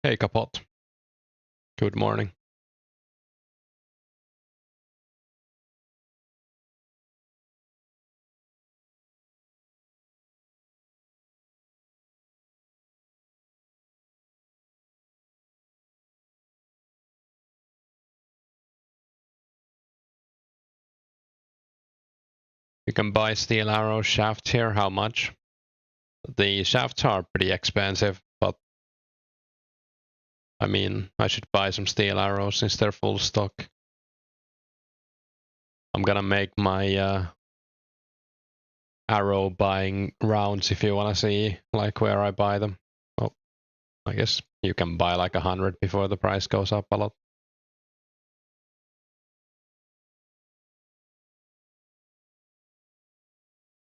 Hey Kapot. Good morning. You can buy steel arrow shafts here. How much? The shafts are pretty expensive, but I mean, I should buy some steel arrows since they're full stock. I'm gonna make my arrow buying rounds if you wanna see like where I buy them. Oh, I guess you can buy like 100 before the price goes up a lot.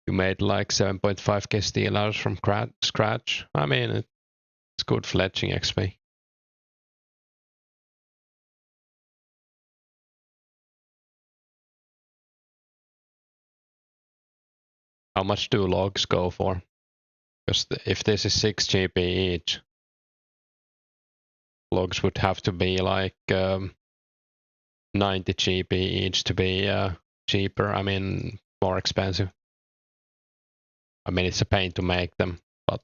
You made like 7.5k steel arrows from scratch. I mean, it's good fletching XP. How much do logs go for? Because if this is 6 GP each, logs would have to be like 90 GP each to be cheaper. I mean, more expensive. I mean, it's a pain to make them, but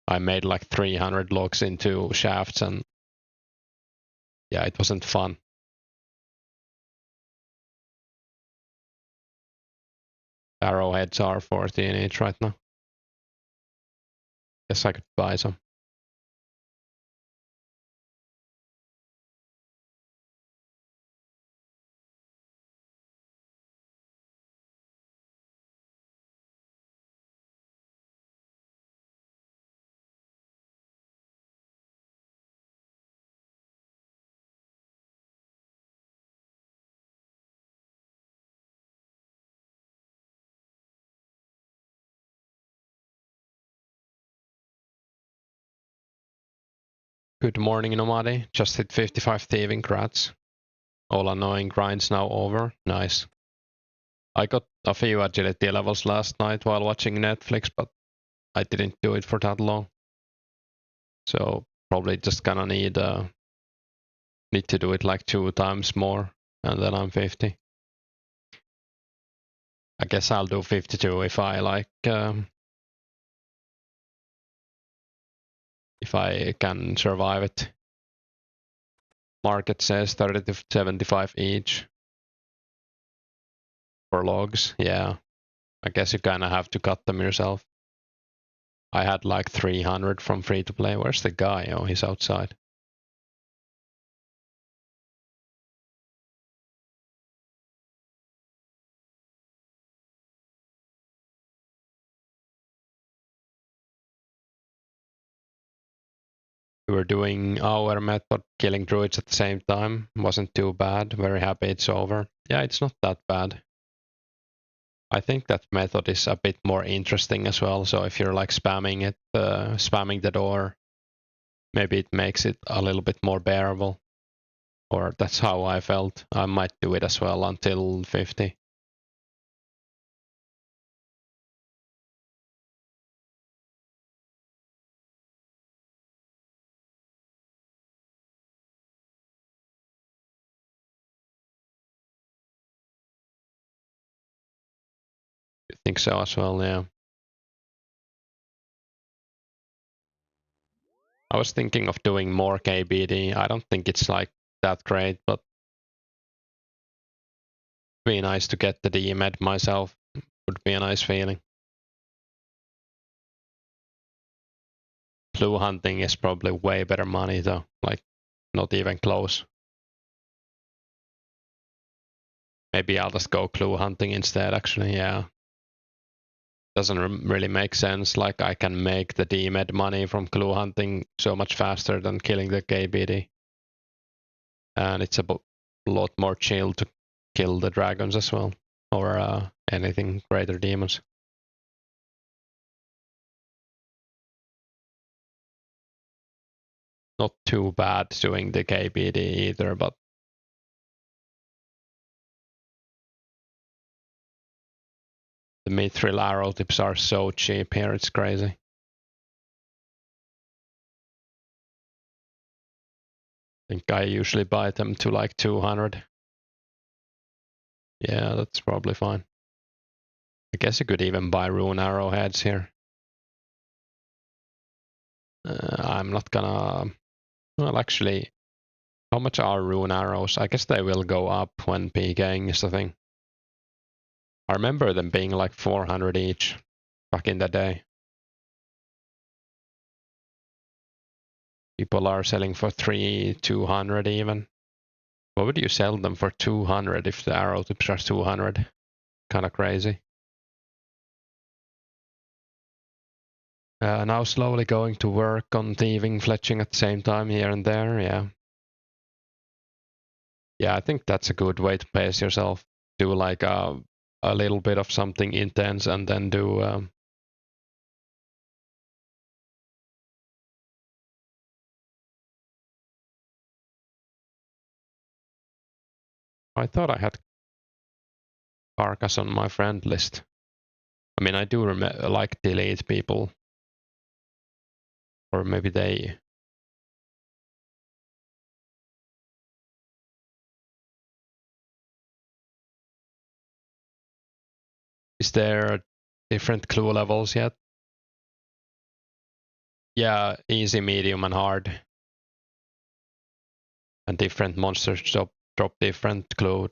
I made like 300 logs into shafts, and yeah, it wasn't fun. Arrowheads are 14 each right now. Guess I could buy some. Good morning, Nomadi. Just hit 55 thieving crats. All annoying grinds now over. Nice. I got a few agility levels last night while watching Netflix, but I didn't do it for that long. So probably just gonna need to do it like 2 times more, and then I'm 50. I guess I'll do 52 if I like if I can survive it. Market says 30 to 75 each for logs. Yeah, I guess you kind of have to cut them yourself. I had like 300 from free to play. Where's the guy? Oh, he's outside. We were doing our method, killing druids at the same time. Wasn't too bad. Very happy it's over. Yeah, it's not that bad. I think that method is a bit more interesting as well. So if you're like spamming it, spamming the door, maybe it makes it a little bit more bearable. Or that's how I felt. I might do it as well until 50. I think so as well, yeah. I was thinking of doing more KBD. I don't think it's like that great, but it'd be nice to get the DMed myself. Would be a nice feeling. Clue hunting is probably way better money though, like not even close. Maybe I'll just go clue hunting instead, actually, yeah. Doesn't really make sense, like I can make the DMed money from clue hunting so much faster than killing the KBD. And it's a lot more chill to kill the dragons as well, or anything greater demons. Not too bad doing the KBD either, but the mithril arrow tips are so cheap here, it's crazy. think I usually buy them to like 200. Yeah, that's probably fine. I guess you could even buy rune arrowheads here. I'm not gonna. Well, actually, how much are rune arrows? I guess they will go up when PKing is the thing. I remember them being like 400 each back in the day. People are selling for 200 even. What would you sell them for 200 if the arrow tips are 200? Kind of crazy. Now slowly going to work on thieving, fletching at the same time here and there, yeah. Yeah, I think that's a good way to pace yourself. Do like a little bit of something intense and then do I thought I had Carcass on my friend list. I mean, I do like delete people. Or maybe they... Is there different clue levels yet? Yeah, easy, medium, and hard. And different monsters drop different clue.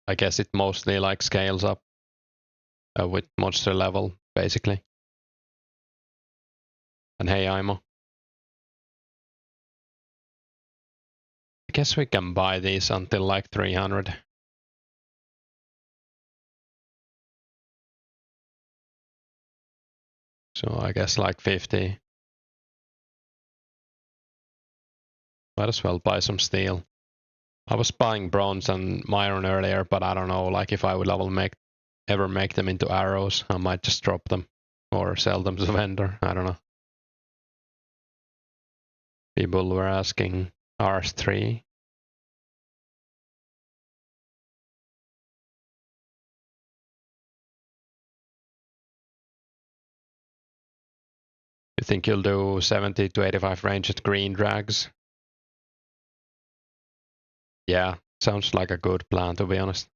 I guess it mostly like scales up with monster level, basically. And hey, Aimo. I guess we can buy these until like 300. So I guess like 50. Might as well buy some steel. I was buying bronze and iron earlier, but I don't know, like if I would ever make them into arrows, I might just drop them or sell them to the vendor. I don't know. People were asking RS3. You think you'll do 70 to 85 range at green drags? Yeah, sounds like a good plan, to be honest.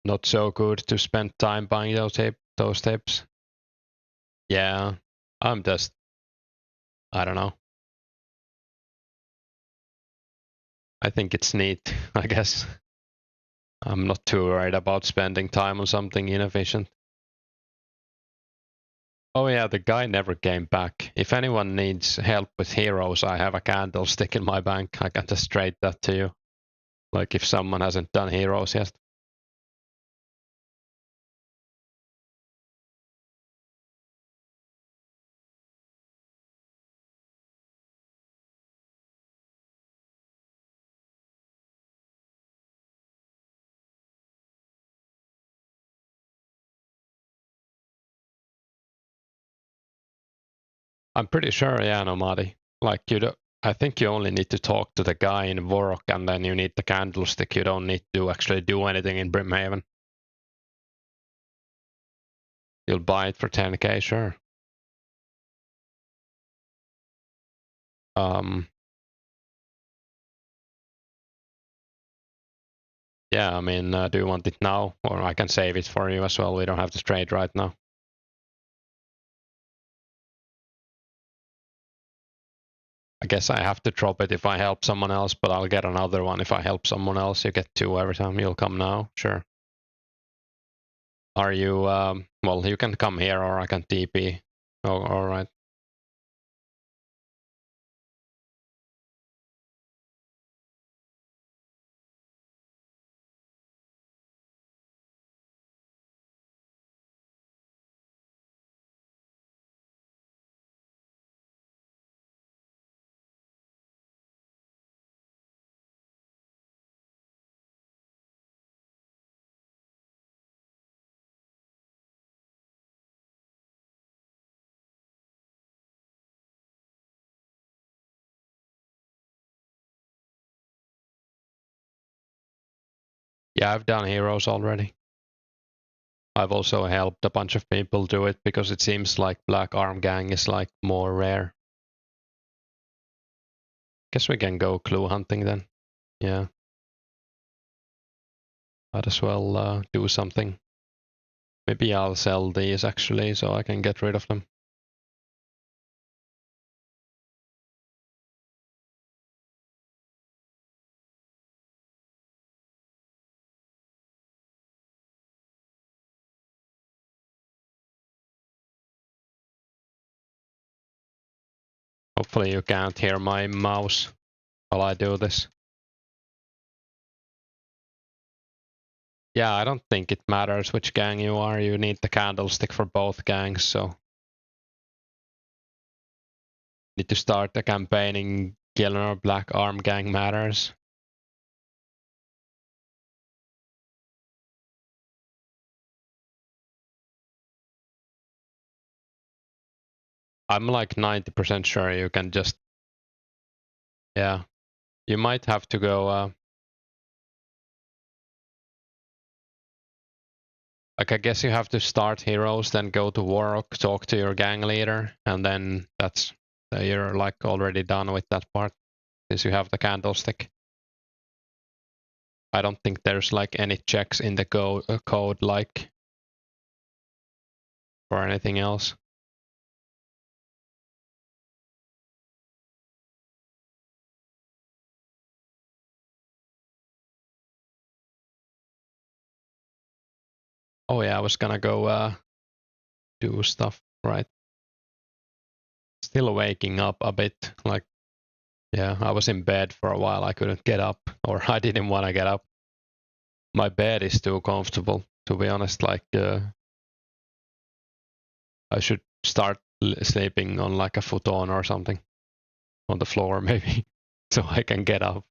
Not so good to spend time buying those tips. Yeah, I'm just, I don't know. I think it's neat, I guess. I'm not too worried about spending time on something inefficient. Oh yeah, the guy never came back. If anyone needs help with heroes, I have a candlestick in my bank. I can just trade that to you. Like if someone hasn't done heroes yet. I'm pretty sure, yeah, Nomadi. Like I think you only need to talk to the guy in Vorok and then you need the candlestick. You don't need to actually do anything in Brimhaven. You'll buy it for 10k, sure. Yeah, I mean, do you want it now? Or I can save it for you as well. We don't have to trade right now. I guess I have to drop it if I help someone else, but I'll get another one if I help someone else. You get 2 every time. You'll come now? Sure. Are you, well, you can come here or I can TP. Oh, all right. Yeah, I've done heroes already. I've also helped a bunch of people do it because it seems like Black Arm Gang is like more rare. Guess we can go clue hunting then. Yeah. Might as well do something. Maybe I'll sell these actually so I can get rid of them. Hopefully you can't hear my mouse while I do this. Yeah, I don't think it matters which gang you are. You need the candlestick for both gangs, so need to start the campaigning Gilner Black Arm Gang matters. I'm like 90% sure you can just, yeah, you might have to go, like I guess you have to start heroes, then go to war, talk to your gang leader, and then that's, you're like already done with that part, since you have the candlestick. I don't think there's like any checks in the code like for anything else. Oh yeah, I was gonna go do stuff, right? Still waking up a bit, like, yeah, I was in bed for a while, I couldn't get up, or I didn't want to get up. My bed is too comfortable, to be honest, like, I should start sleeping on like a futon or something, on the floor maybe, so I can get up.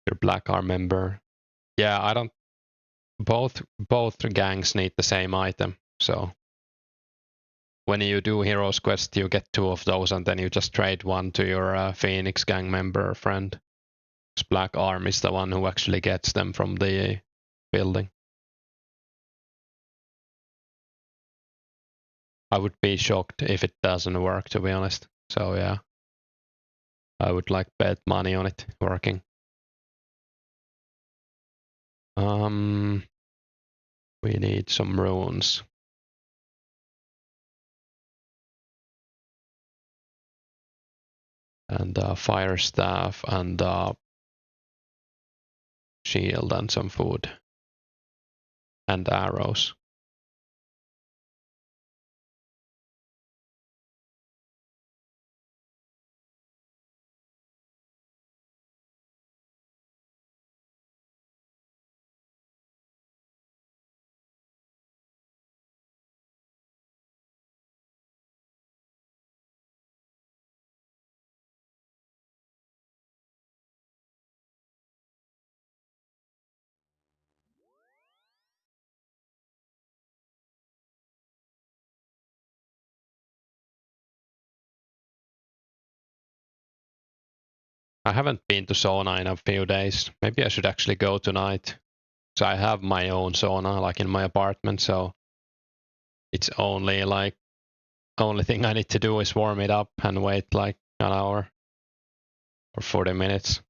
Your Black Arm member. Yeah, I don't, both gangs need the same item, so when you do Heroes Quest, you get 2 of those, and then you just trade one to your Phoenix gang member friend. Black Arm is the one who actually gets them from the building. I would be shocked if it doesn't work, to be honest. So yeah, I would like bet money on it working. We need some runes. And fire staff and shield and some food. And arrows. I haven't been to sauna in a few days. Maybe I should actually go tonight. So I have my own sauna, like in my apartment, so it's only like, only thing I need to do is warm it up and wait like an hour or 40 minutes.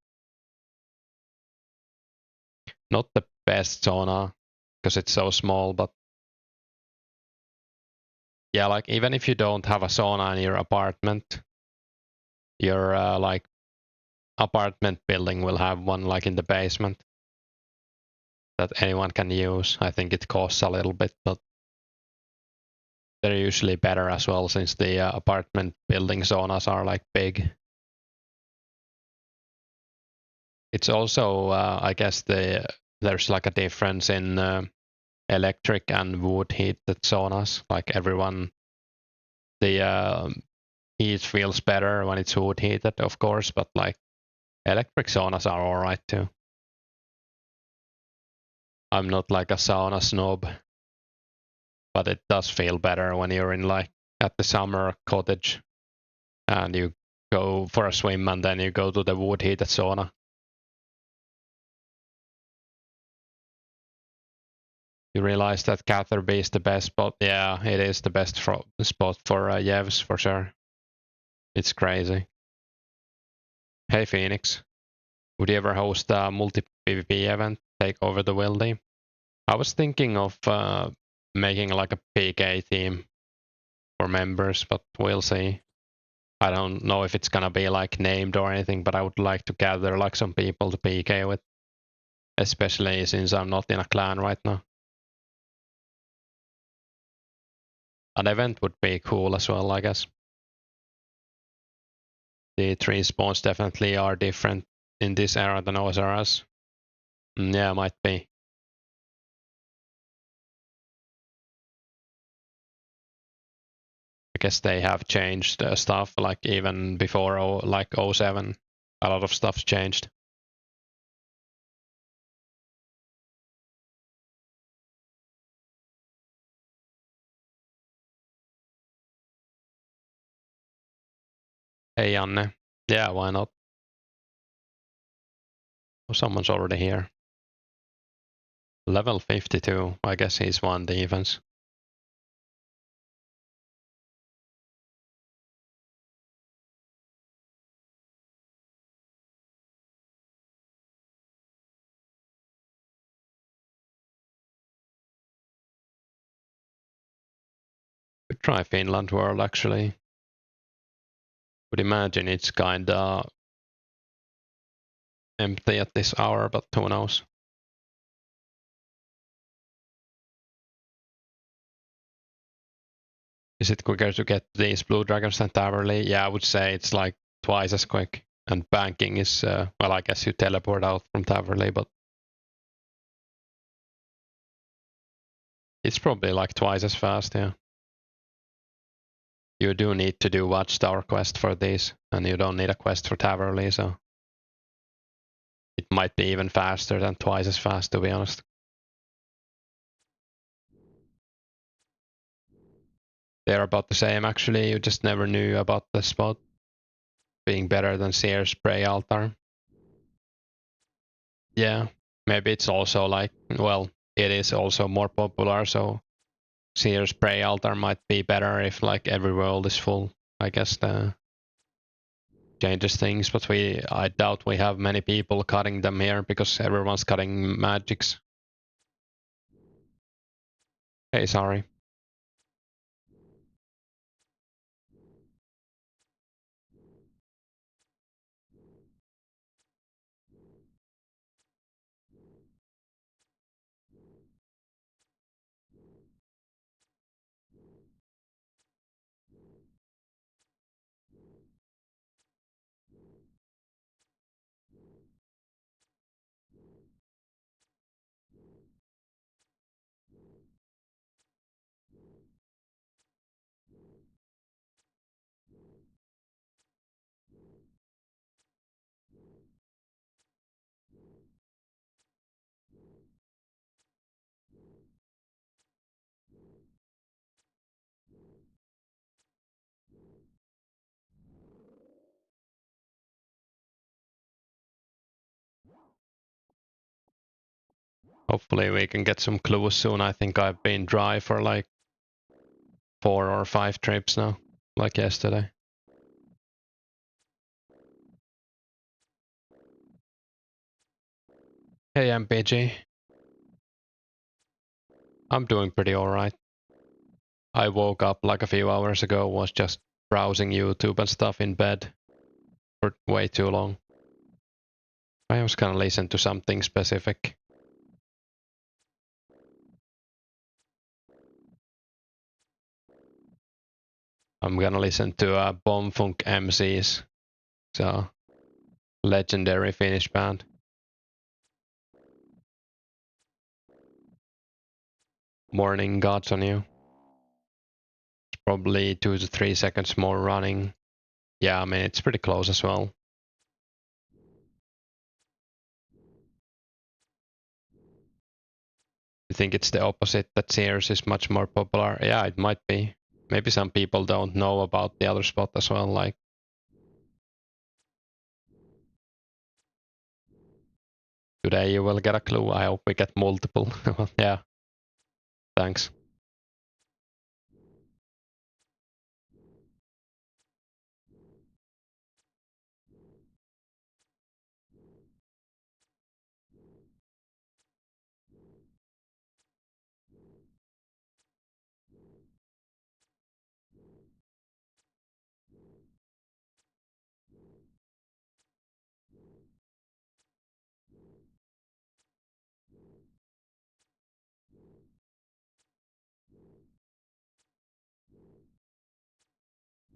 Not the best sauna because it's so small, but yeah, like even if you don't have a sauna in your apartment, your like apartment building will have one like in the basement that anyone can use. I think it costs a little bit, but they're usually better as well since the apartment building saunas are like big. It's also, I guess, there's like a difference in electric and wood heated saunas. Like everyone, the heat feels better when it's wood heated, of course, but like electric saunas are alright too. I'm not like a sauna snob, but it does feel better when you're in like at the summer cottage and you go for a swim and then you go to the wood heated sauna. You realize that Catherby is the best spot. Yeah, it is the best spot for Yevs for sure. It's crazy. Hey Phoenix, would you ever host a multi PvP event? Take over the Wildy? I was thinking of making like a PK theme for members, but we'll see. I don't know if it's gonna be like named or anything, but I would like to gather like some people to PK with, especially since I'm not in a clan right now. An event would be cool as well, I guess. The tree spawns definitely are different in this era than OSRS. Yeah, might be. I guess they have changed stuff, like even before like 07, a lot of stuff's changed. Hey Janne, yeah, why not? Oh, someone's already here. Level 52, I guess he's one defense. Could try Finland World actually. Would imagine it's kinda empty at this hour, but who knows? Is it quicker to get these blue dragons than Taverley? Yeah, I would say it's like twice as quick. And banking is, well, I guess you teleport out from Taverley, but it's probably like twice as fast, yeah. You do need to do Watchtower quest for these, and you don't need a quest for Taverley, so it might be even faster than twice as fast, to be honest. They're about the same, actually. You just never knew about the spot being better than Seer's Prey Altar. Yeah, maybe it's also like, well, it is also more popular, so Seer's Prey Altar might be better if like every world is full. I guess the changes things, but I doubt we have many people cutting them here because everyone's cutting magics. Hey, sorry. Hopefully we can get some clues soon. I think I've been dry for like 4 or 5 trips now, like yesterday. Hey MPG. I'm doing pretty alright. I woke up like a few hours ago, was just browsing YouTube and stuff in bed for way too long. I was gonna listen to something specific. I'm gonna listen to Bombfunk MCs. So, legendary Finnish band. Morning Gods on You. It's probably 2 to 3 seconds more running. Yeah, I mean, it's pretty close as well. You think it's the opposite, that Sears is much more popular? Yeah, it might be. Maybe some people don't know about the other spot as well, like Today you will get a clue. I hope we get multiple. Yeah. Thanks.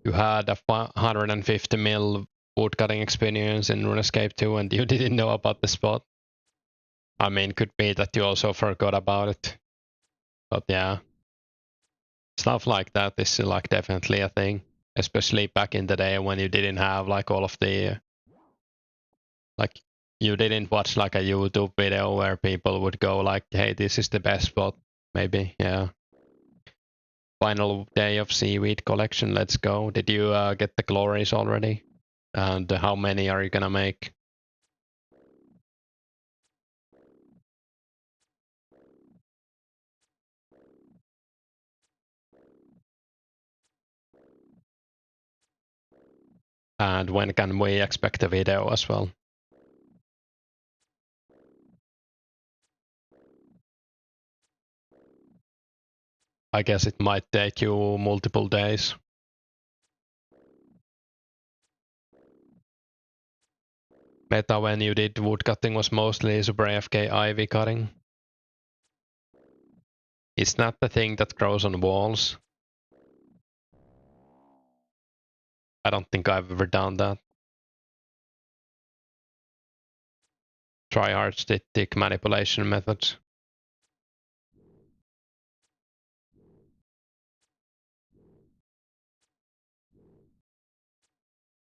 You had a 150 mil woodcutting experience in Runescape 2 and you didn't know about the spot. I mean, could be that you also forgot about it. But yeah, stuff like that is like definitely a thing. Especially back in the day when you didn't have like all of the like you didn't watch like a YouTube video where people would go like, hey, this is the best spot. Maybe, yeah. Final day of seaweed collection, let's go. Did you get the glories already? And how many are you gonna make? And when can we expect a video as well? I guess it might take you multiple days. Meta when you did woodcutting was mostly Super AFK ivy cutting. It's not the thing that grows on walls. I don't think I've ever done that. Try hard static manipulation methods.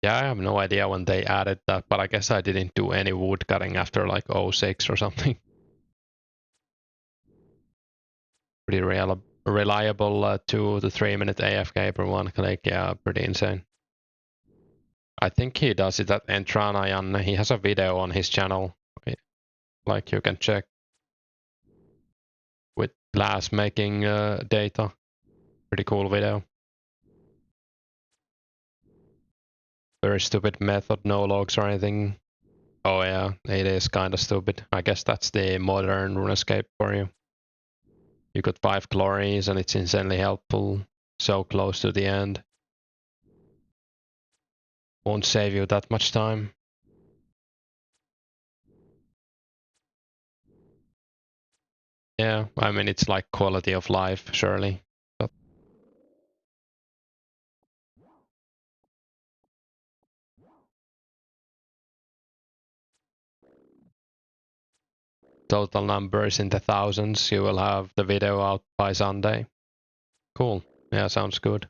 Yeah, I have no idea when they added that, but I guess I didn't do any wood cutting after like 06 or something. Pretty reliable 2 to 3 minute AFK per one click. Yeah, pretty insane. I think he does it at Entranayan. He has a video on his channel. Like you can check with glass making data. Pretty cool video. Very stupid method, no logs or anything. Oh yeah, it is kinda stupid. I guess that's the modern Runescape for you. You got 5 glories and it's insanely helpful. So close to the end. Won't save you that much time. Yeah, I mean it's like quality of life, surely. But total numbers in the thousands. You will have the video out by Sunday. Cool. Yeah, sounds good.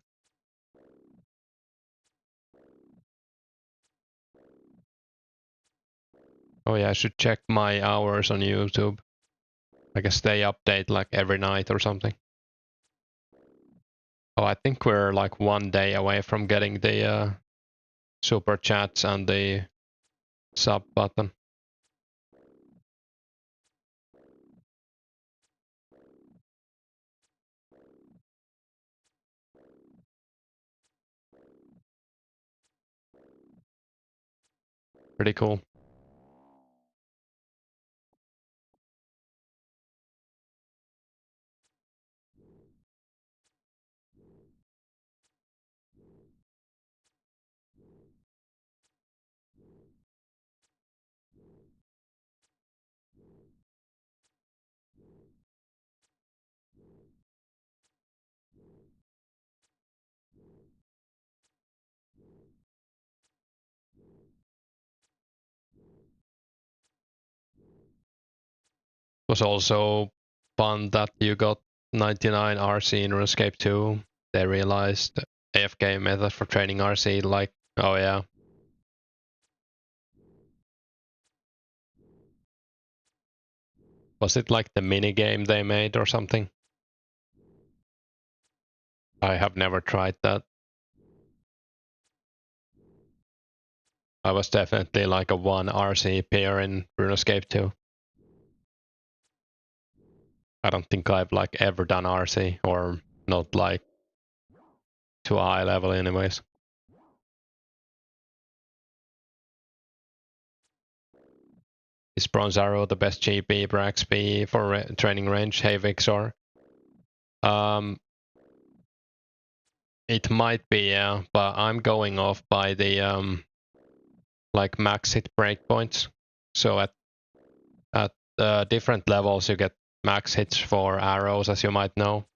Oh yeah, I should check my hours on YouTube. I guess they update like every night or something. Oh, I think we're like 1 day away from getting the super chats and the sub button. Pretty cool. Was also fun that you got 99 RC in RuneScape 2. They realized the AFK method for training RC, like, oh yeah. Was it like the mini game they made or something? I have never tried that. I was definitely like a 1 RC peer in RuneScape 2. I don't think I've like ever done RC, or not like to a high level anyways. Is Bronze Arrow the best GP per XP for training range? Hey Vixor. It might be, yeah, but I'm going off by the like max hit breakpoints. So at different levels you get max hits for arrows, as you might know.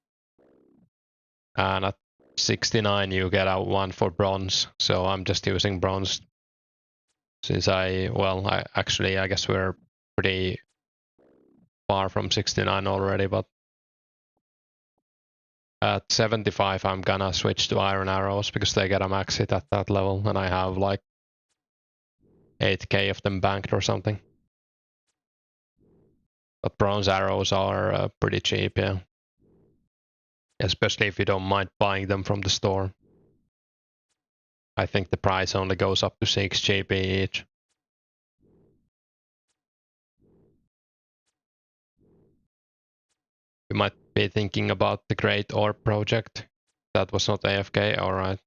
And at 69 you get a one for bronze. So I'm just using bronze since I guess we're pretty far from 69 already, but at 75 I'm gonna switch to iron arrows because they get a max hit at that level, and I have like 8k of them banked or something. But bronze arrows are pretty cheap, yeah. Especially if you don't mind buying them from the store. I think the price only goes up to 6 GP each. You might be thinking about the Great Orb project. That was not AFK, alright.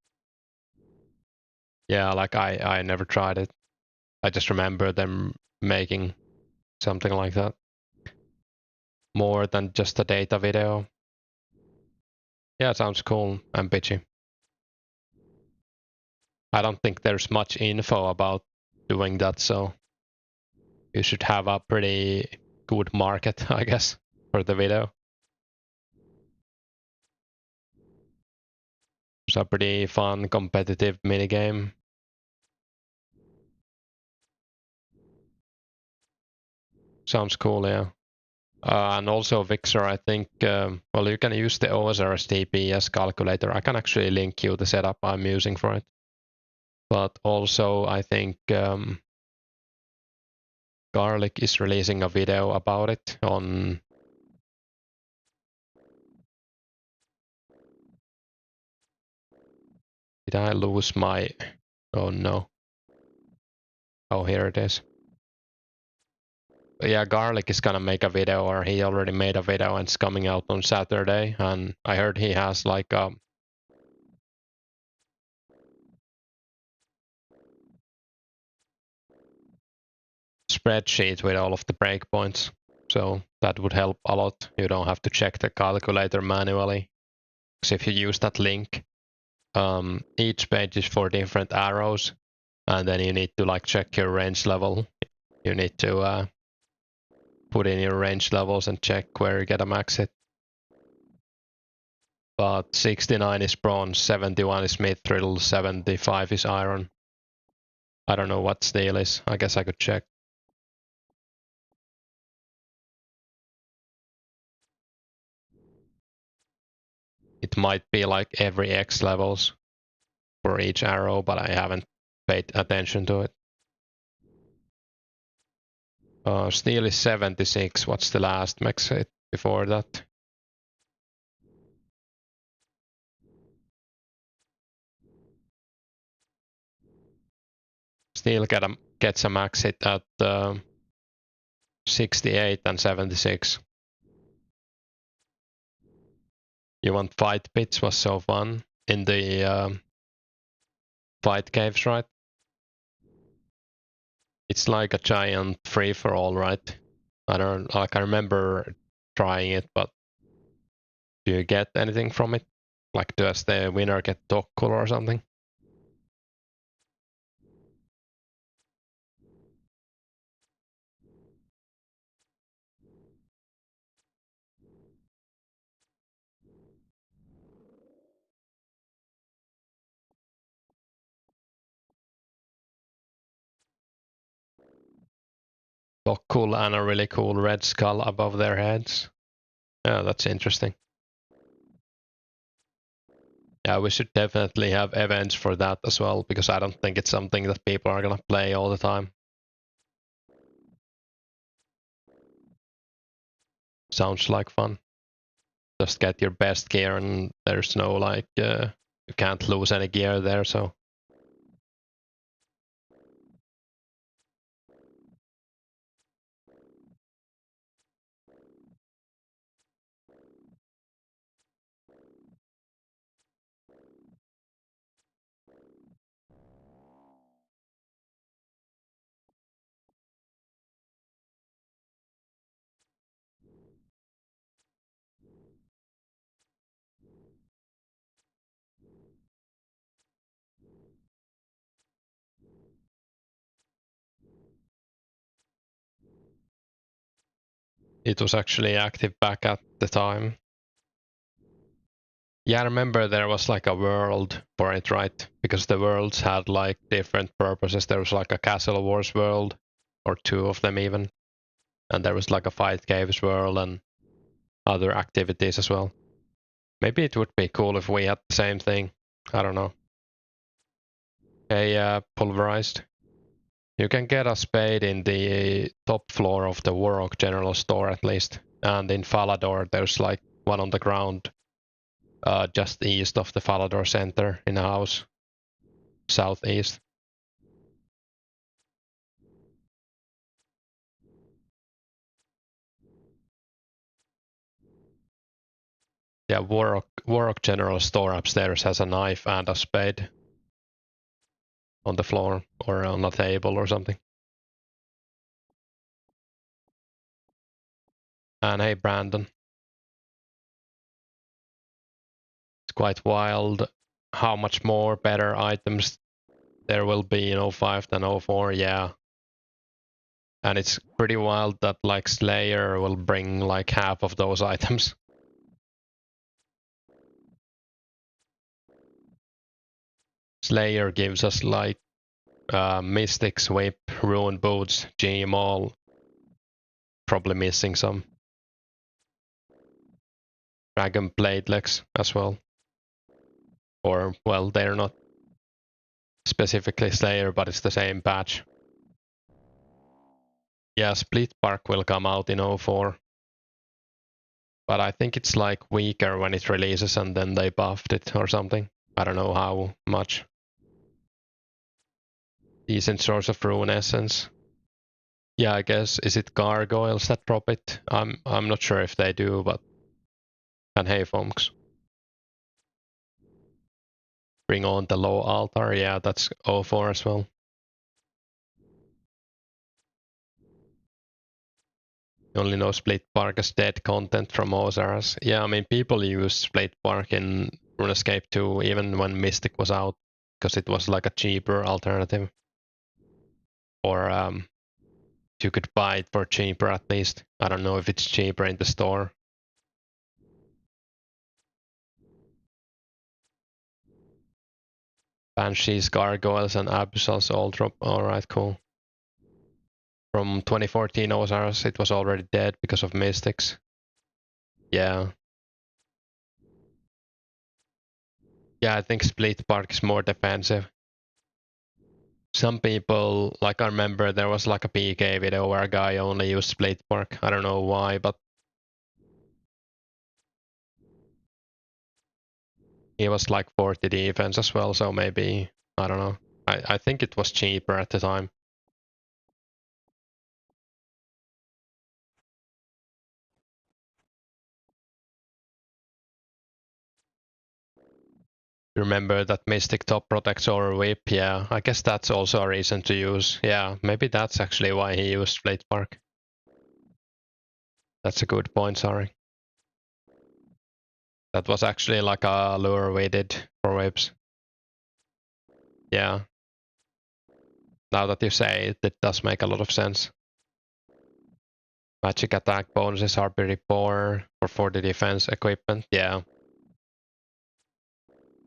Yeah, like I never tried it. I just remember them making something like that. More than just a data video. Yeah, it sounds cool and bitchy. I don't think there's much info about doing that, so you should have a pretty good market, I guess, for the video. It's a pretty fun, competitive minigame. Sounds cool, yeah. And also Vixer, I think, well, you can use the OSRS TPS calculator. I can actually link you the setup I'm using for it. But also, I think Garlic is releasing a video about it on... Did I lose my... Oh no. Oh, here it is. But yeah, Garlic is gonna make a video, or he already made a video, and it's coming out on Saturday. And I heard he has like a spreadsheet with all of the breakpoints. So that would help a lot. You don't have to check the calculator manually. Because if you use that link, each page is for different arrows, and then you need to like check your range level. You need to put in your range levels and check where you get a max hit. But 69 is bronze, 71 is mithril, 75 is iron. I don't know what steel is. I guess I could check. It might be like every X levels for each arrow, but I haven't paid attention to it. Steel is 76. What's the last max hit before that? Steel gets a max hit at 68 and 76. You want fight pits was so fun in the fight caves, right? It's like a giant free for all, right? I don't like. I remember trying it, but do you get anything from it? Like, does the winner get Tokkul or something? Tokkul and a really cool red skull above their heads. Yeah, that's interesting. Yeah, we should definitely have events for that as well, because I don't think it's something that people are gonna play all the time. Sounds like fun. Just get your best gear, and there's no like, you can't lose any gear there, so. It was actually active back at the time. Yeah, I remember there was like a world for it, right? Because the worlds had like different purposes. There was like a Castle Wars world, or two of them even. And there was like a Fight Caves world and other activities as well. Maybe it would be cool if we had the same thing. I don't know. Pulverized. You can get a spade in the top floor of the Warrock General Store at least. And in Falador, there's like one on the ground just east of the Falador Center in a house. Southeast. Yeah, Warrock General Store upstairs has a knife and a spade on the floor or on a table or something. And hey, Brandon. It's quite wild how much more better items there will be in 05 than 04, yeah. And it's pretty wild that like Slayer will bring like half of those items. Slayer gives us like Mystic's Whip, Ruined Boots, Gem all, probably missing some. Dragon Blade as well. Or, well, they're not specifically Slayer, but it's the same patch. Yeah, Split Park will come out in 04. But I think it's like weaker when it releases and then they buffed it or something. I don't know how much. Decent source of Rune Essence. Yeah, I guess, is it gargoyles that drop it? I'm not sure if they do, but... And hey, folks. Bring on the low altar, yeah, that's 04 as well. You only know Split Park as dead content from Ozars. Yeah, I mean, people use Split Park in Runescape 2, even when Mystic was out, because it was like a cheaper alternative. Or you could buy it for cheaper at least. I don't know if it's cheaper in the store. Banshees, Gargoyles, and Abyssals all drop. Alright, cool. From 2014 Ozars, it was already dead because of Mystics. Yeah. Yeah, I think Split Park is more defensive. Some people, like I remember there was like a PK video where a guy only used Split Park. I don't know why, but he was like 40 defense as well, so maybe, I don't know. I think it was cheaper at the time. Remember that Mystic top protects over whip, yeah. I guess that's also a reason to use. Yeah, maybe that's actually why he used Split Park. That's a good point, sorry. That was actually like a lure we did for whips. Yeah. Now that you say it, it does make a lot of sense. Magic attack bonuses are pretty poor for the defense equipment, yeah.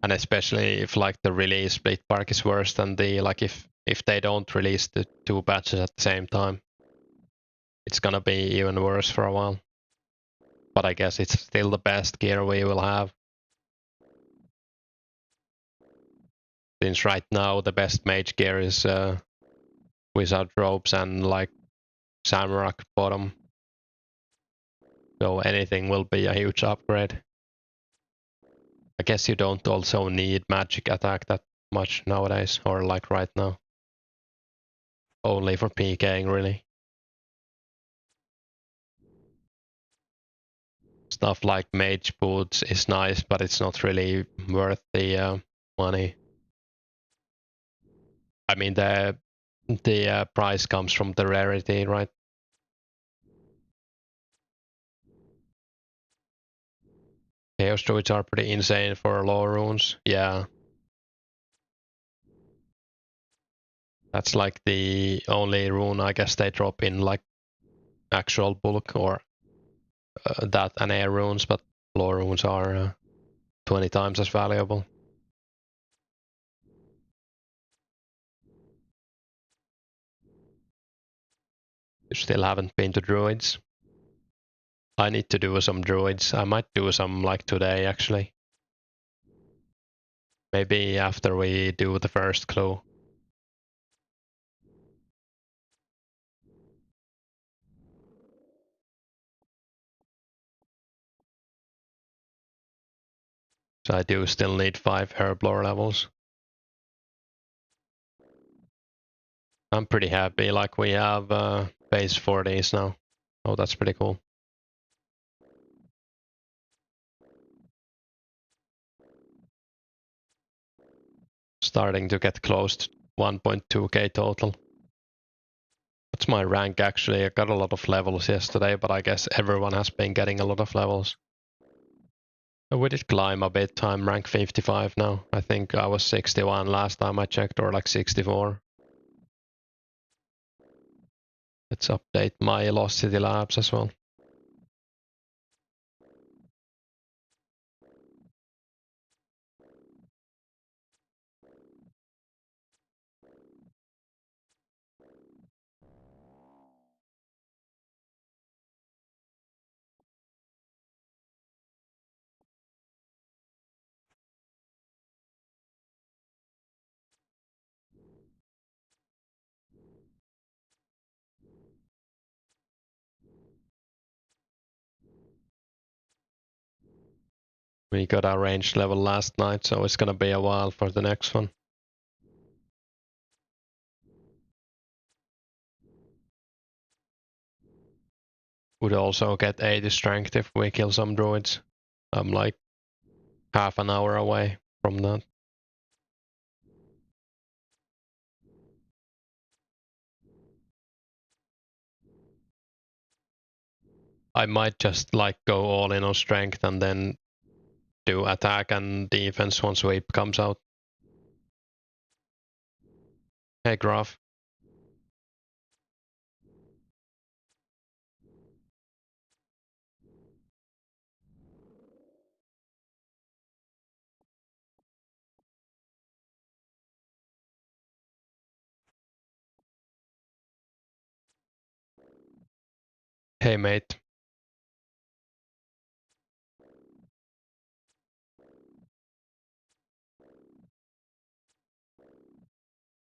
And especially if like the release Split Park is worse than the, like if they don't release the two patches at the same time, it's gonna be even worse for a while. But I guess it's still the best gear we will have. Since right now the best mage gear is wizard robes and like Samrock bottom. So anything will be a huge upgrade. I guess you don't also need magic attack that much nowadays, or like right now. Only for PKing, really. Stuff like mage boots is nice, but it's not really worth the money. I mean, the price comes from the rarity, right? Chaos druids are pretty insane for low runes, yeah. That's like the only rune I guess they drop in like actual bulk, or that and air runes, but floor runes are 20 times as valuable. You still haven't been to druids? I need to do some druids. I might do some like today actually. Maybe after we do the first clue. So I do still need 5 herblore levels. I'm pretty happy, like we have base 40s now. Oh, that's pretty cool. Starting to get close to 1.2k total. What's my rank actually? I got a lot of levels yesterday, but I guess everyone has been getting a lot of levels. We did climb a bit. I'm rank 55 now. I think I was 61 last time I checked, or like 64. Let's update my Lost City Labs as well. We got our ranged level last night, so it's gonna be a while for the next one. Would also get 80 strength if we kill some druids. I'm like half an hour away from that. I might just like go all in on strength and then do attack and defense once sweep comes out. Hey Graph. Hey mate.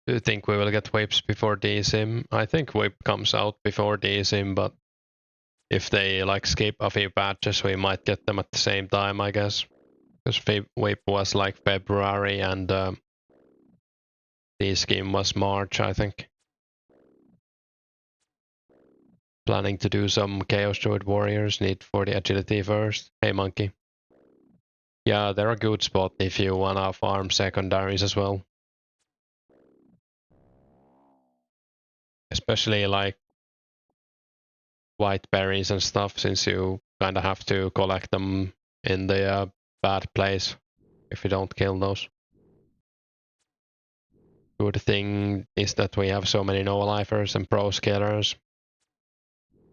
Do you think we will get whips before DSIM? I think whip comes out before DSIM, but if they like skip a few patches, we might get them at the same time, I guess. Because whip was like February and DSIM was March, I think. Planning to do some Chaos Druid Warriors, need 40 agility first. Hey monkey. Yeah, they're a good spot if you wanna farm secondaries as well. Especially like white berries and stuff, since you kinda have to collect them in the bad place if you don't kill those. Good thing is that we have so many no-lifers and pro scalers.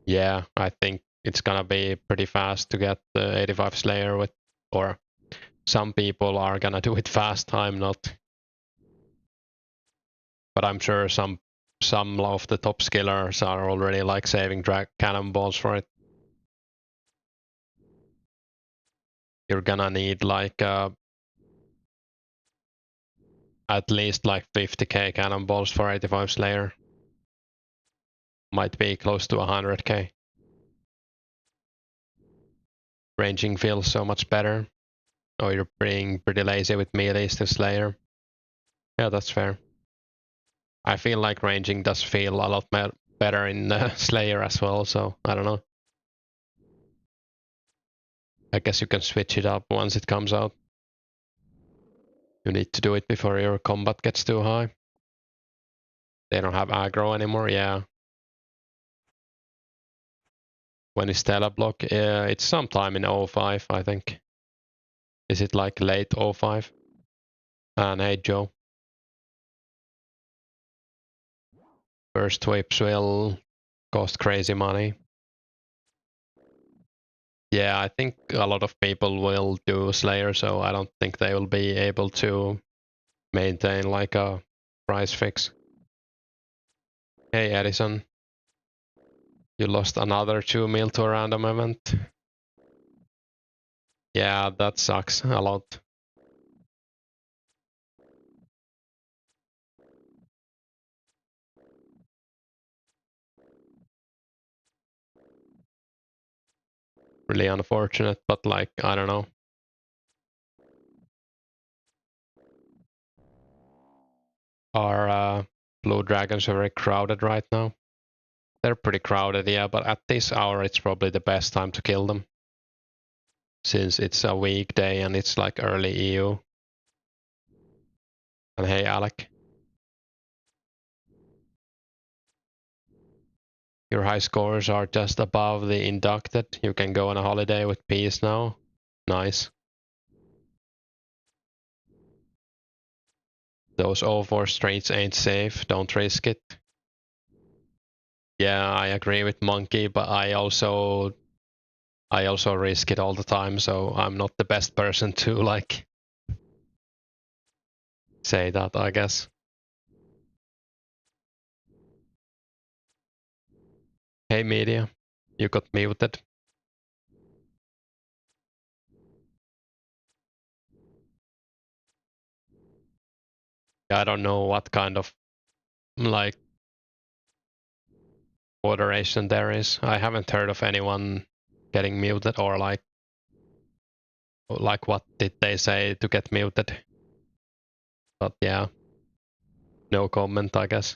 Yeah, I think it's gonna be pretty fast to get the 85 Slayer with, or some people are gonna do it fast, I'm not. But I'm sure some of the top skillers are already like saving cannonballs for it. You're gonna need like at least like 50k cannonballs for 85 Slayer. Might be close to 100k. Ranging feels so much better. Oh, you're being pretty lazy with melee to Slayer. Yeah, that's fair. I feel like ranging does feel a lot better in Slayer as well, so I don't know. I guess you can switch it up once it comes out. You need to do it before your combat gets too high. They don't have aggro anymore, yeah. When is Stella block? It's sometime in 05, I think. Is it like late 05? And hey Joe. First whips will cost crazy money. Yeah, I think a lot of people will do Slayer, so I don't think they will be able to maintain like a price fix. Hey Edison, you lost another 2 mil to a random event. Yeah, that sucks a lot. Really unfortunate, but like, I don't know. Our blue dragons are very crowded right now. They're pretty crowded, yeah, but at this hour it's probably the best time to kill them. Since it's a weekday and it's like early EU. And hey, Alec. Your high scores are just above the inducted. You can go on a holiday with peace now. Nice. Those 04 streets ain't safe. Don't risk it. Yeah, I agree with Monkey, but I also risk it all the time, so I'm not the best person to like say that, I guess. Hey media, you got muted. I don't know what kind of like moderation there is. I haven't heard of anyone getting muted or like what did they say to get muted. But yeah, no comment, I guess.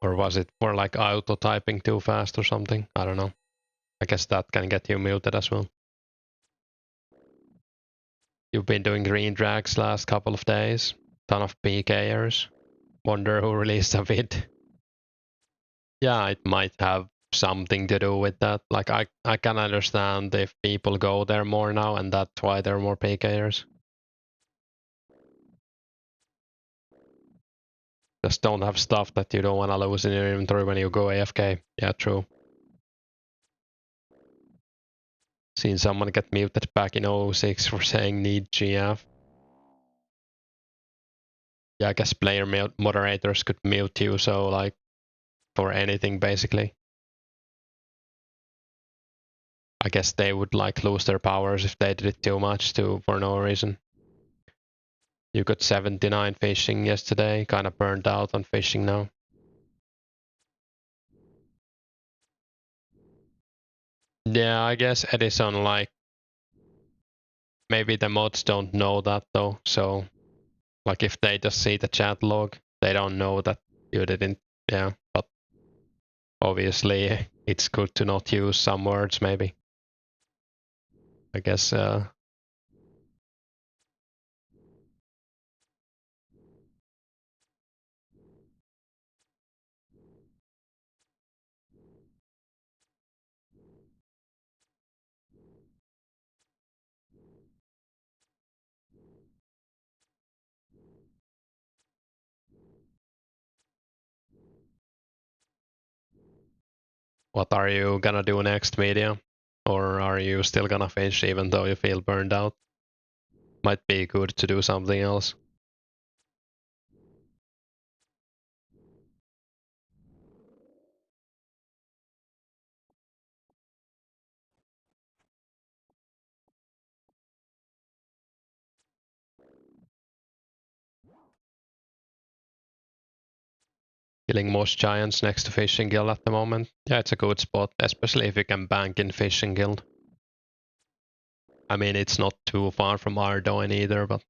Or was it for like auto typing too fast or something? I don't know. I guess that can get you muted as well. You've been doing green drags last couple of days. Ton of PKers. Wonder who released a vid. Yeah, it might have something to do with that. Like I can understand if people go there more now and that's why there are more PKers. Just don't have stuff that you don't want to lose in your inventory when you go AFK. Yeah, true. Seen someone get muted back in 06 for saying need GF. Yeah, I guess player moderators could mute you, so like for anything basically. I guess they would like lose their powers if they did it too much for no reason. You got 79 fishing yesterday, kind of burned out on fishing now. Yeah, I guess Edison, like, maybe the mods don't know that though, so like if they just see the chat log, they don't know that you didn't, yeah, but obviously it's good to not use some words maybe. I guess what are you gonna do next, media? Or are you still gonna fish even though you feel burned out? Might be good to do something else. Killing most giants next to Fishing Guild at the moment. Yeah, it's a good spot, especially if you can bank in Fishing Guild. I mean, it's not too far from Ardoin either, but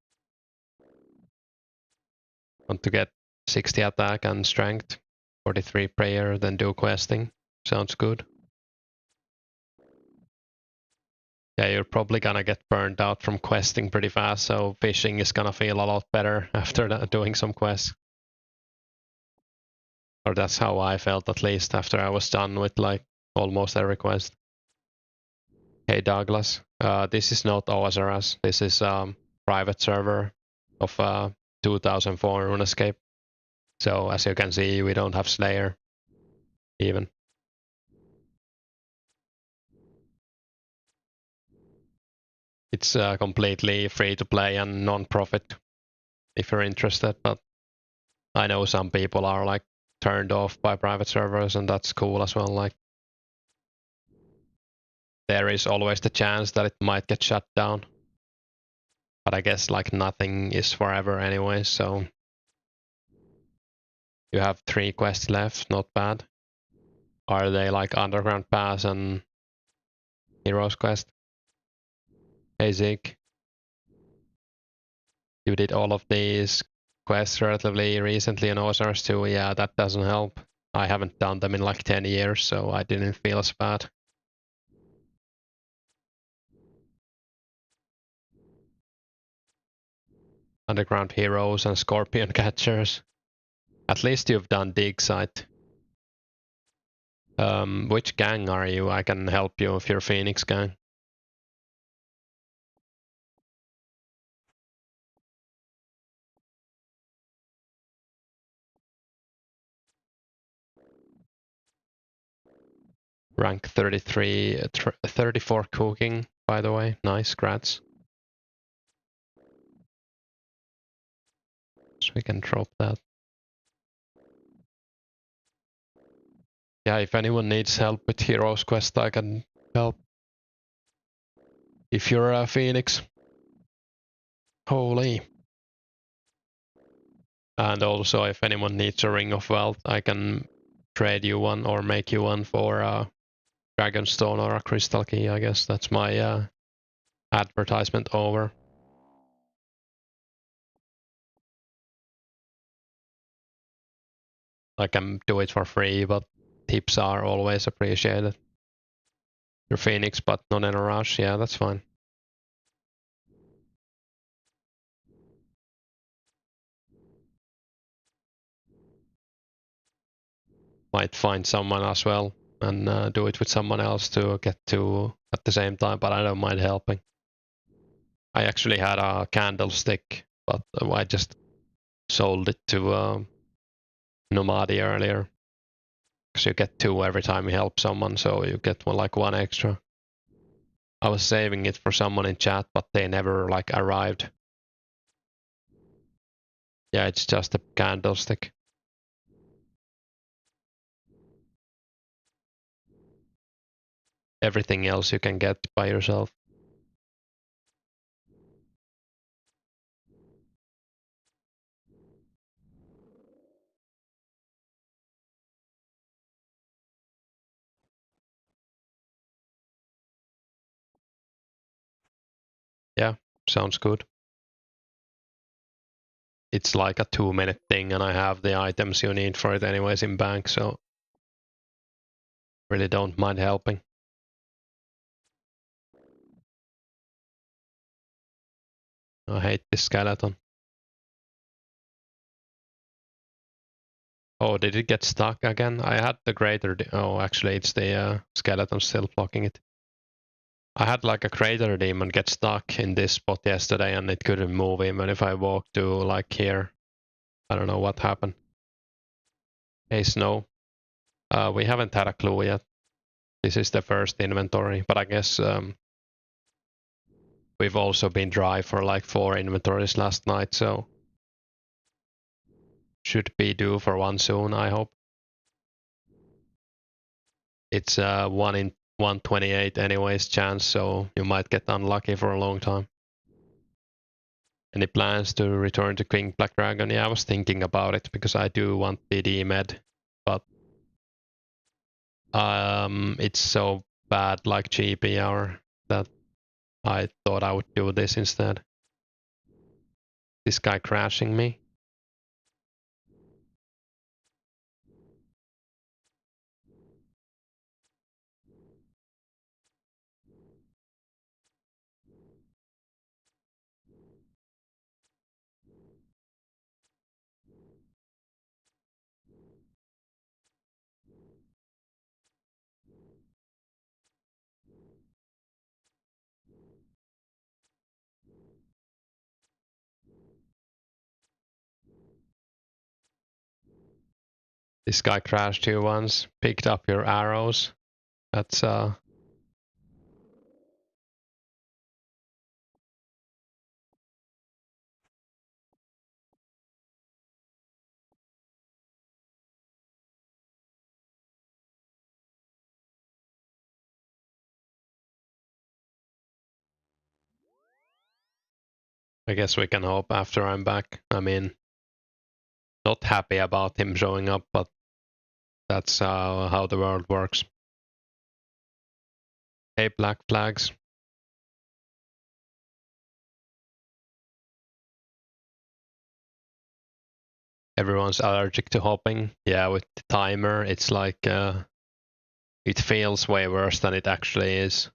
want to get 60 attack and strength, 43 prayer, then do questing. Sounds good. Yeah, you're probably gonna get burned out from questing pretty fast, so fishing is gonna feel a lot better after doing some quests. Or that's how I felt, at least, after I was done with like almost every quest. Hey Douglas, this is not OSRS, this is private server of 2004 Runescape. So as you can see, we don't have Slayer even. It's completely free to play and non-profit if you're interested, but I know some people are like turned off by private servers, and that's cool as well. Like, there is always the chance that it might get shut down, but I guess like nothing is forever anyway, so you have 3 quests left, not bad. Are they like Underground Pass and Heroes Quest? Hey Zeke, you did all of these quests relatively recently in OSRs too. Yeah, that doesn't help. I haven't done them in like 10 years, so I didn't feel as bad. Underground Heroes and Scorpion Catchers. At least you've done Dig Site. Which gang are you? I can help you if you're Phoenix gang. Rank 33, 34 cooking, by the way. Nice, grats. So we can drop that. Yeah, if anyone needs help with Heroes Quest, I can help. If you're a Phoenix. Holy. And also, if anyone needs a Ring of Wealth, I can trade you one or make you one for a Dragonstone or a Crystal Key. I guess that's my advertisement over. I can do it for free, but tips are always appreciated. You're Phoenix, but not in a rush. Yeah, that's fine. Might find someone as well and do it with someone else to get to at the same time, but I don't mind helping. I actually had a candlestick, but I just sold it to Nomadi earlier. Because you get 2 every time you help someone, so you get like 1 extra. I was saving it for someone in chat, but they never like arrived. Yeah, it's just a candlestick. Everything else you can get by yourself. Yeah, sounds good. It's like a 2-minute thing, and I have the items you need for it anyways in bank, so really don't mind helping. I hate this skeleton. Oh, did it get stuck again? I had the greater. Oh, actually, it's the skeleton still blocking it. I had like a crater demon get stuck in this spot yesterday, and it couldn't move even if I walked to like here. I don't know what happened. Hey, Snow. We haven't had a clue yet. This is the first inventory, but I guess we've also been dry for like 4 inventories last night, so should be due for one soon, I hope. It's 1 in 128 anyways chance, so you might get unlucky for a long time. Any plans to return to King Black Dragon? Yeah, I was thinking about it because I do want the D-Med, but it's so bad like GP hour that I thought I would do this instead. This guy crashing me. This guy crashed you once, picked up your arrows. That's I guess we can hope after I'm back. I mean, not happy about him showing up, but that's how the world works. Hey, black flags. Everyone's allergic to hopping. Yeah, with the timer, it's like it feels way worse than it actually is.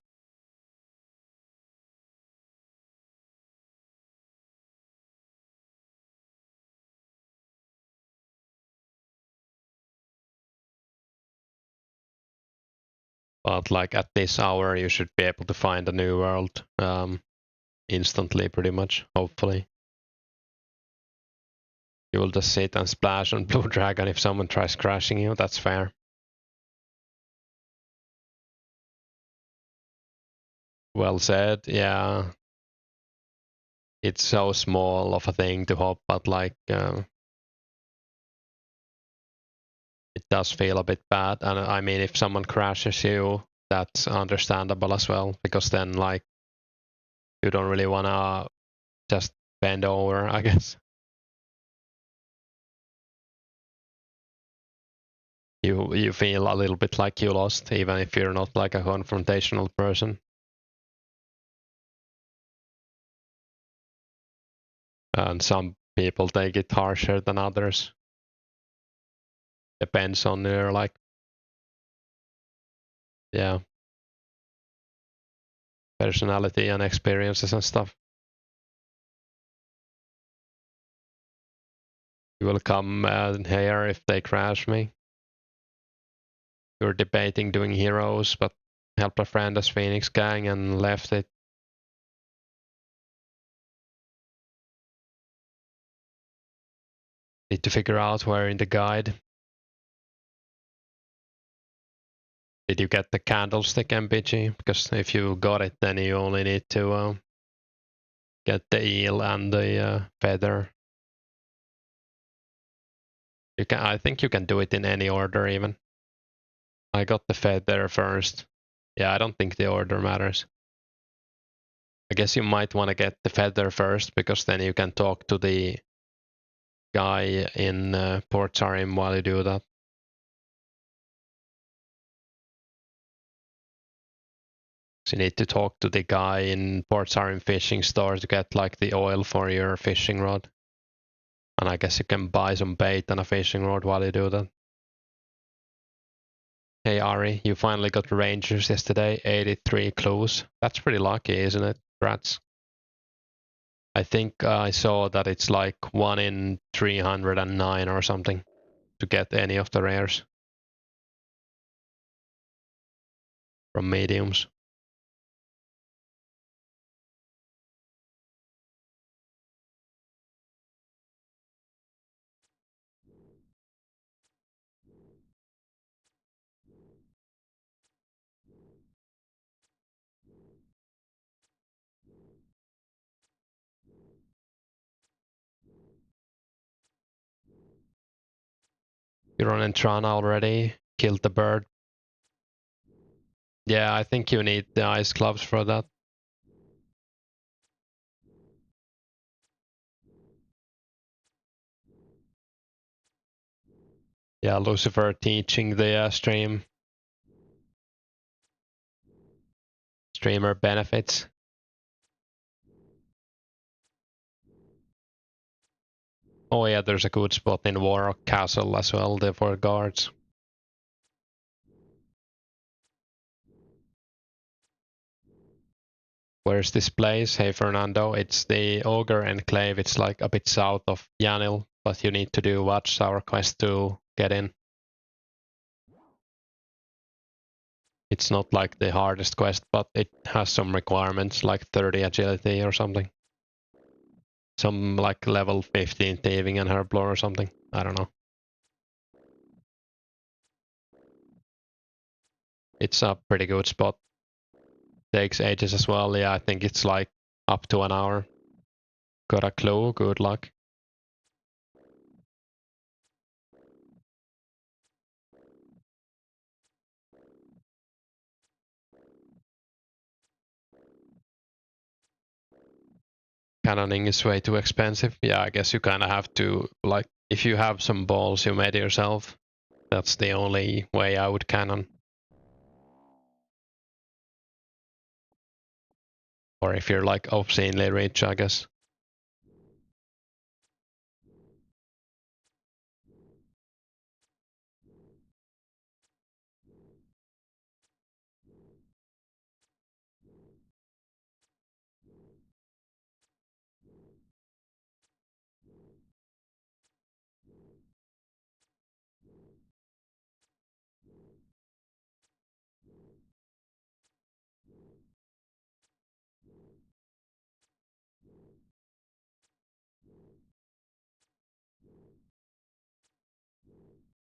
But like at this hour, you should be able to find a new world instantly, pretty much, hopefully. You will just sit and splash on Blue Dragon if someone tries crashing you, that's fair. Well said, yeah. It's so small of a thing to hop, but like it does feel a bit bad. And I mean, if someone crashes you, that's understandable as well, because then like you don't really wanna just bend over, I guess. You feel a little bit like you lost, even if you're not like a confrontational person. And some people take it harsher than others. Depends on their like, yeah, personality and experiences and stuff. You will come here if they crash me. You're debating doing heroes, but helped a friend as Phoenix Gang and left it. Need to figure out where in the guide. Did you get the candlestick MPG? Because if you got it, then you only need to get the eel and the feather. You can, I think you can do it in any order even. I got the feather first. Yeah, I don't think the order matters. I guess you might want to get the feather first, because then you can talk to the guy in Port Sarim while you do that. So you need to talk to the guy in Port Sarim fishing store to get like the oil for your fishing rod. And I guess you can buy some bait and a fishing rod while you do that. Hey Ari, you finally got Rangers yesterday, 83 clues. That's pretty lucky, isn't it? Rats. I think I saw that it's like 1 in 309 or something to get any of the rares from mediums. You're on Entrana already, killed the bird. Yeah, I think you need the ice gloves for that. Yeah, Lucifer teaching the streamer benefits. Oh yeah, there's a good spot in Warrock Castle as well, there for guards. Where's this place? Hey Fernando, it's the Ogre Enclave. It's like a bit south of Yanil, but you need to do Watchtower quest to get in. It's not like the hardest quest, but it has some requirements, like 30 agility or something. Some like level 15 thieving and herblore or something. I don't know. It's a pretty good spot. Takes ages as well. Yeah, I think it's like up to an hour. Got a clue, good luck. Cannoning is way too expensive. Yeah, I guess you kind of have to, like, if you have some balls you made yourself, that's the only way I would cannon. Or if you're like obscenely rich, I guess.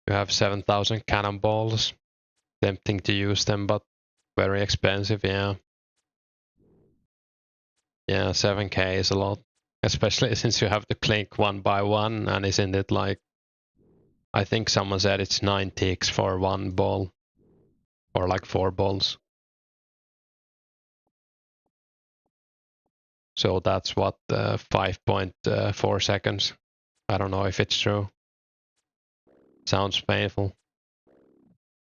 You have 7,000 cannonballs. Tempting to use them, but very expensive, yeah. Yeah, 7k is a lot. Especially since you have to click one by one, and isn't it like, I think someone said it's 9 ticks for one ball. Or like 4 balls. So that's what, 5.4 seconds. I don't know if it's true. Sounds painful.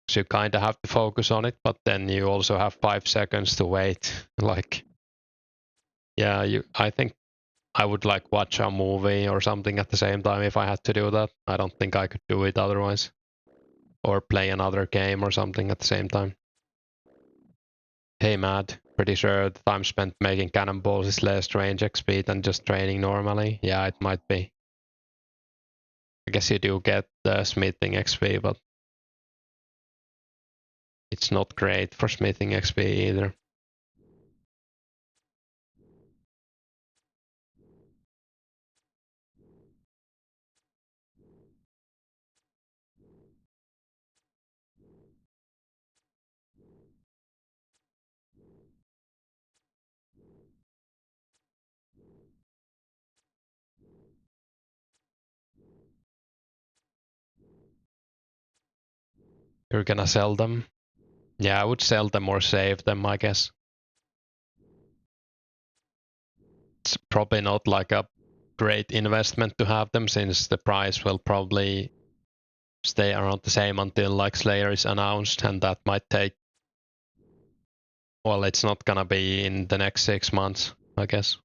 So you kind of have to focus on it, but then you also have 5 seconds to wait. Like, yeah, I think I would like watch a movie or something at the same time if I had to do that. I don't think I could do it otherwise. Or play another game or something at the same time. Hey Mad, pretty sure the time spent making cannonballs is less range XP than just training normally. Yeah, it might be. I guess you do get the smithing XP, but it's not great for smithing XP either. You're gonna sell them? Yeah, I would sell them or save them, I guess. It's probably not like a great investment to have them, since the price will probably stay around the same until like Slayer is announced, and that might take, well, it's not gonna be in the next 6 months, I guess.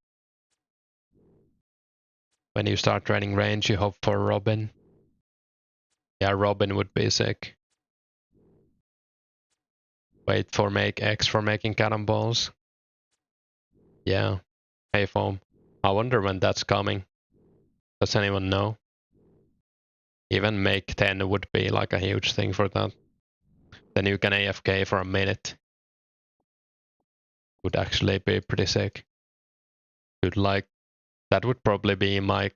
When you start training range, you hope for Robin. Yeah, Robin would be sick. Wait for make X for making cannonballs. Yeah. Hey foam. I wonder when that's coming. Does anyone know? Even make 10 would be like a huge thing for that. Then you can AFK for a minute. Would actually be pretty sick. Could like, that would probably be my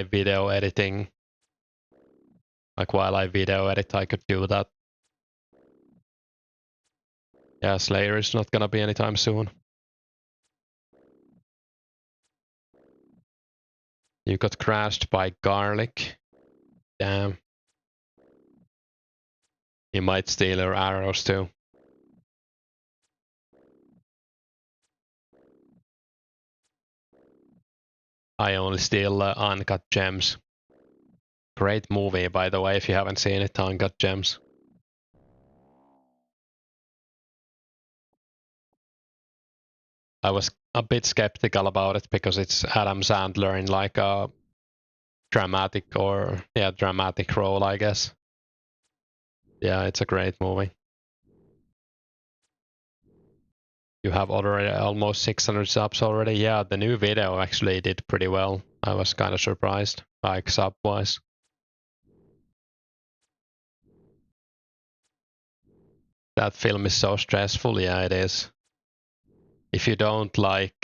video editing. Like while I video edit, I could do that. Yeah, Slayer is not gonna be anytime soon. You got crashed by garlic. Damn. You might steal your arrows too. I only steal uncut gems. Great movie, by the way, if you haven't seen it, Uncut Gems. I was a bit skeptical about it because it's Adam Sandler in like a dramatic role, I guess. Yeah, it's a great movie. You have already almost 600 subs already. Yeah, the new video actually did pretty well. I was kind of surprised, like sub-wise. That film is so stressful. Yeah, it is. If you don't like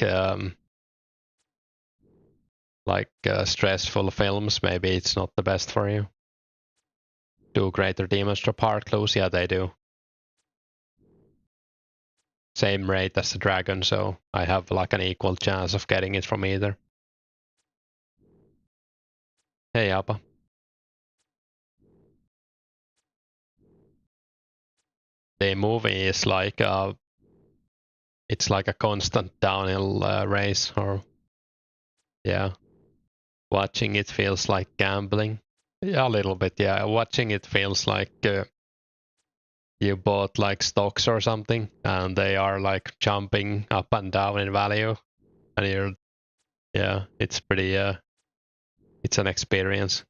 stressful films, maybe it's not the best for you. Do Greater Demons Drop Heart clues? Yeah, they do. same rate as the dragon, so I have like an equal chance of getting it from either. Hey, Appa. The movie is like it's like a constant downhill race, or yeah, watching it feels like gambling. Yeah, a little bit. Yeah, watching it feels like you bought like stocks or something, and they are like jumping up and down in value, and you're yeah, it's pretty it's an experience.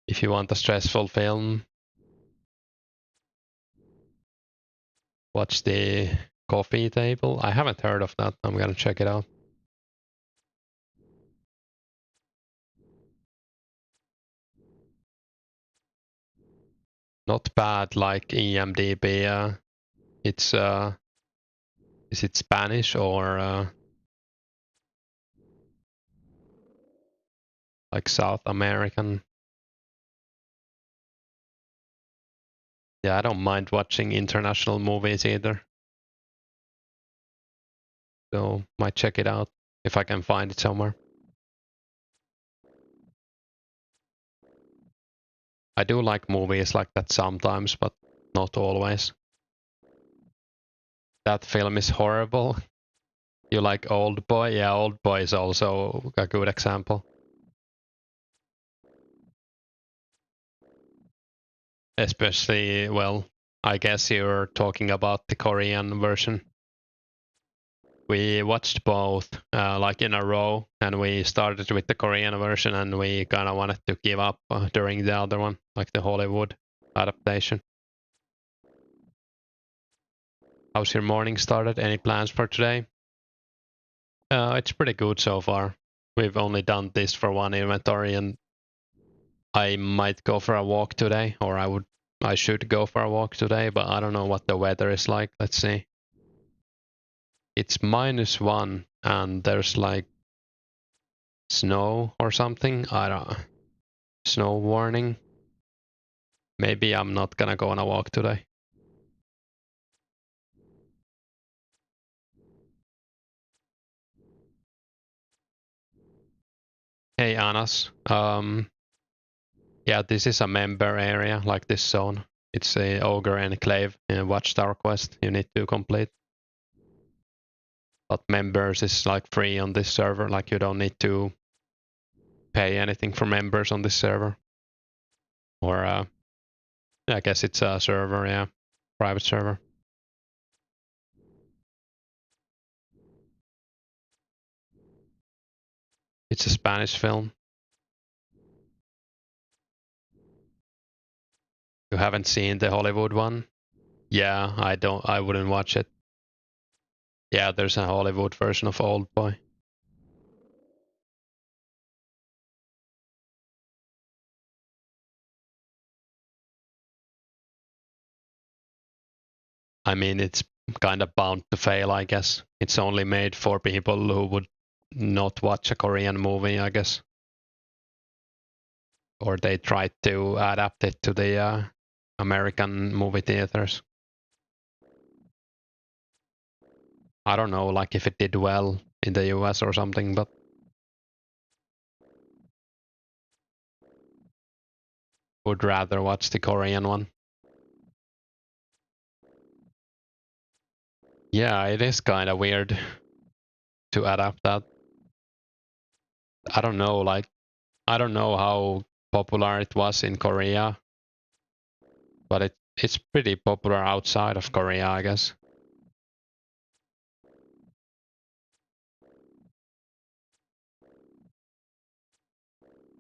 If you want a stressful film, watch the Coffee Table. I haven't heard of that. I'm gonna check it out. Not bad, like EMDB. It's is it Spanish or like South American? Yeah, I don't mind watching international movies either. So might check it out if I can find it somewhere. I do like movies like that sometimes, but not always. That film is horrible. You like Old Boy? Yeah, Old Boy is also a good example. Especially, well, I guess you're talking about the Korean version. We watched both like in a row, and we started with the Korean version, and we kind of wanted to give up during the other one, like the Hollywood adaptation. How's your morning started? Any plans for today? It's pretty good so far. We've only done this for one inventory, and I might go for a walk today, or I should go for a walk today, but I don't know what the weather is like. Let's see. It's -1, and there's like snow or something. I don't. Snow warning. Maybe I'm not gonna go on a walk today. Hey Anas. Yeah, this is a member area, like this zone. It's a ogre enclave in a watchtower quest you need to complete. But members is like free on this server, like you don't need to pay anything for members on this server. Or I guess it's a server, yeah, private server. It's a Spanish film. You haven't seen the Hollywood one? Yeah, I wouldn't watch it. Yeah, there's a Hollywood version of Old Boy. I mean, it's kind of bound to fail, I guess. It's only made for people who would not watch a Korean movie, I guess. Or they tried to adapt it to the American movie theaters. I don't know, like if it did well in the US or something, but would rather watch the Korean one. Yeah, it is kind of weird to adapt that. I don't know, like, I don't know how popular it was in Korea, but it's pretty popular outside of Korea, I guess.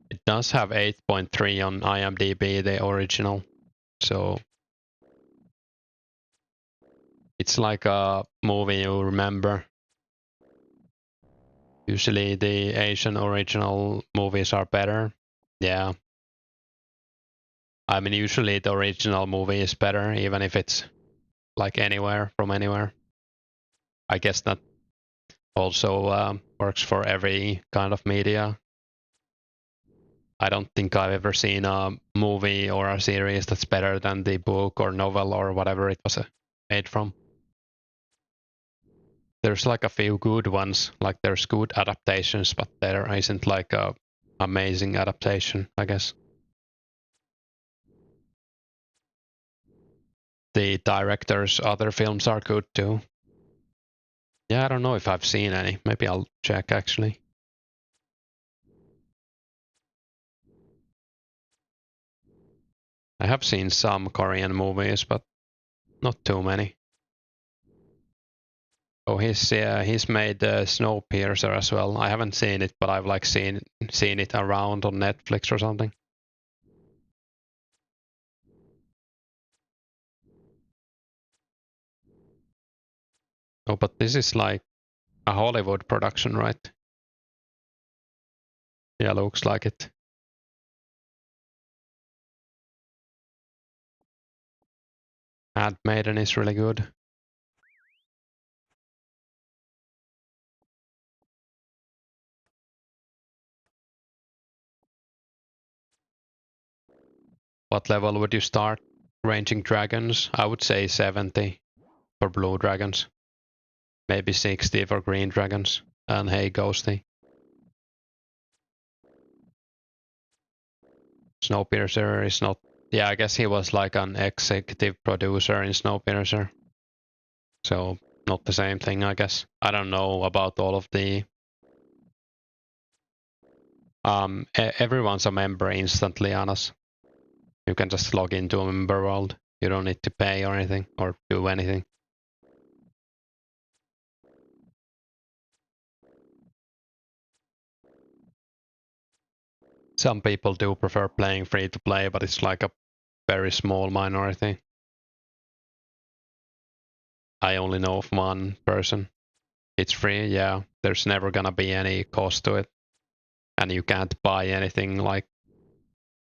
It does have 8.3 on IMDb, the original. So it's like a movie you remember. Usually the Asian original movies are better. Yeah. I mean, usually the original movie is better, even if it's like anywhere from anywhere. I guess that also works for every kind of media. I don't think I've ever seen a movie or a series that's better than the book or novel or whatever it was made from. there's like a few good ones, like there's good adaptations, but there isn't like a amazing adaptation, I guess. The director's other films are good too. Yeah, I don't know if I've seen any. Maybe I'll check actually. I have seen some Korean movies, but not too many. Oh, he's made Snowpiercer as well. I haven't seen it, but I've like seen it around on Netflix or something. Oh, but this is like a Hollywood production, right? Yeah, looks like it. Handmaiden is really good. What level would you start ranging dragons? I would say 70 for blue dragons. Maybe 60 for green dragons. And hey, Ghosty. Snowpiercer is not. Yeah, I guess he was like an executive producer in Snowpiercer. So, not the same thing, I guess. I don't know about all of the. Everyone's a member instantly, Anas. You can just log into a member world. You don't need to pay or anything or do anything. Some people do prefer playing free to play, but it's like a very small minority. I only know of one person. It's free, yeah. There's never gonna be any cost to it. And you can't buy anything like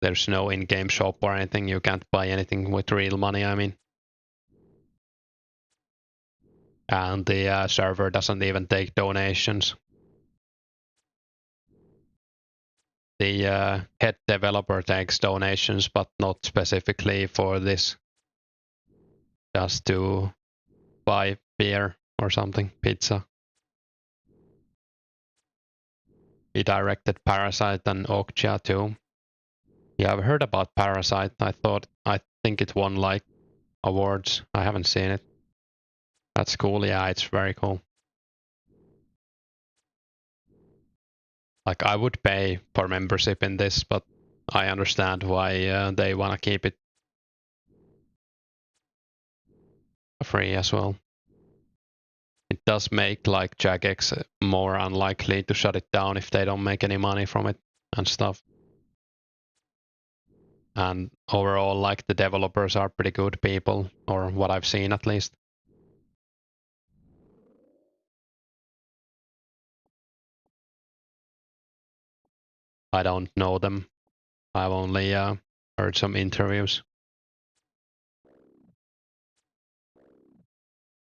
there's no in-game shop or anything. You can't buy anything with real money, I mean. And the server doesn't even take donations. The head developer takes donations, but not specifically for this. Just to buy beer or something, pizza. He directed Parasite and Okja too. Yeah, I've heard about Parasite. I think it won like awards. I haven't seen it. That's cool. Yeah, it's very cool. Like I would pay for membership in this, but I understand why they want to keep it free as well. It does make like Jagex more unlikely to shut it down if they don't make any money from it and stuff. And overall, like the developers are pretty good people, or what I've seen at least. I don't know them. I've only heard some interviews.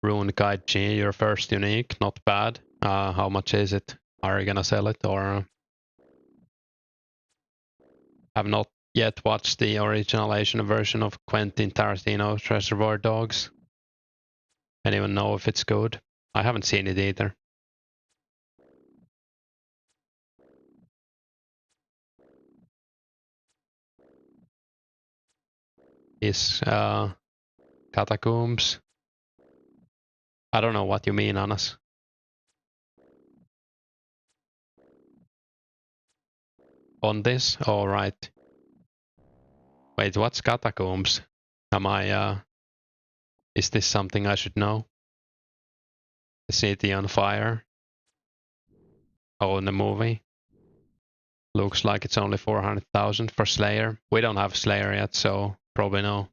Rune Guide G, your first unique, not bad. How much is it? Are you gonna sell it or? Have not yet watched the original Asian version of Quentin Tarantino's Reservoir Dogs. Anyone know if it's good? I haven't seen it either. Is Catacombs? I don't know what you mean, Anas. On this? All right. Wait, what's Catacombs? Am I? Is this something I should know? The city on fire? Oh, in the movie? Looks like it's only 400,000 for Slayer. We don't have Slayer yet, so probably no.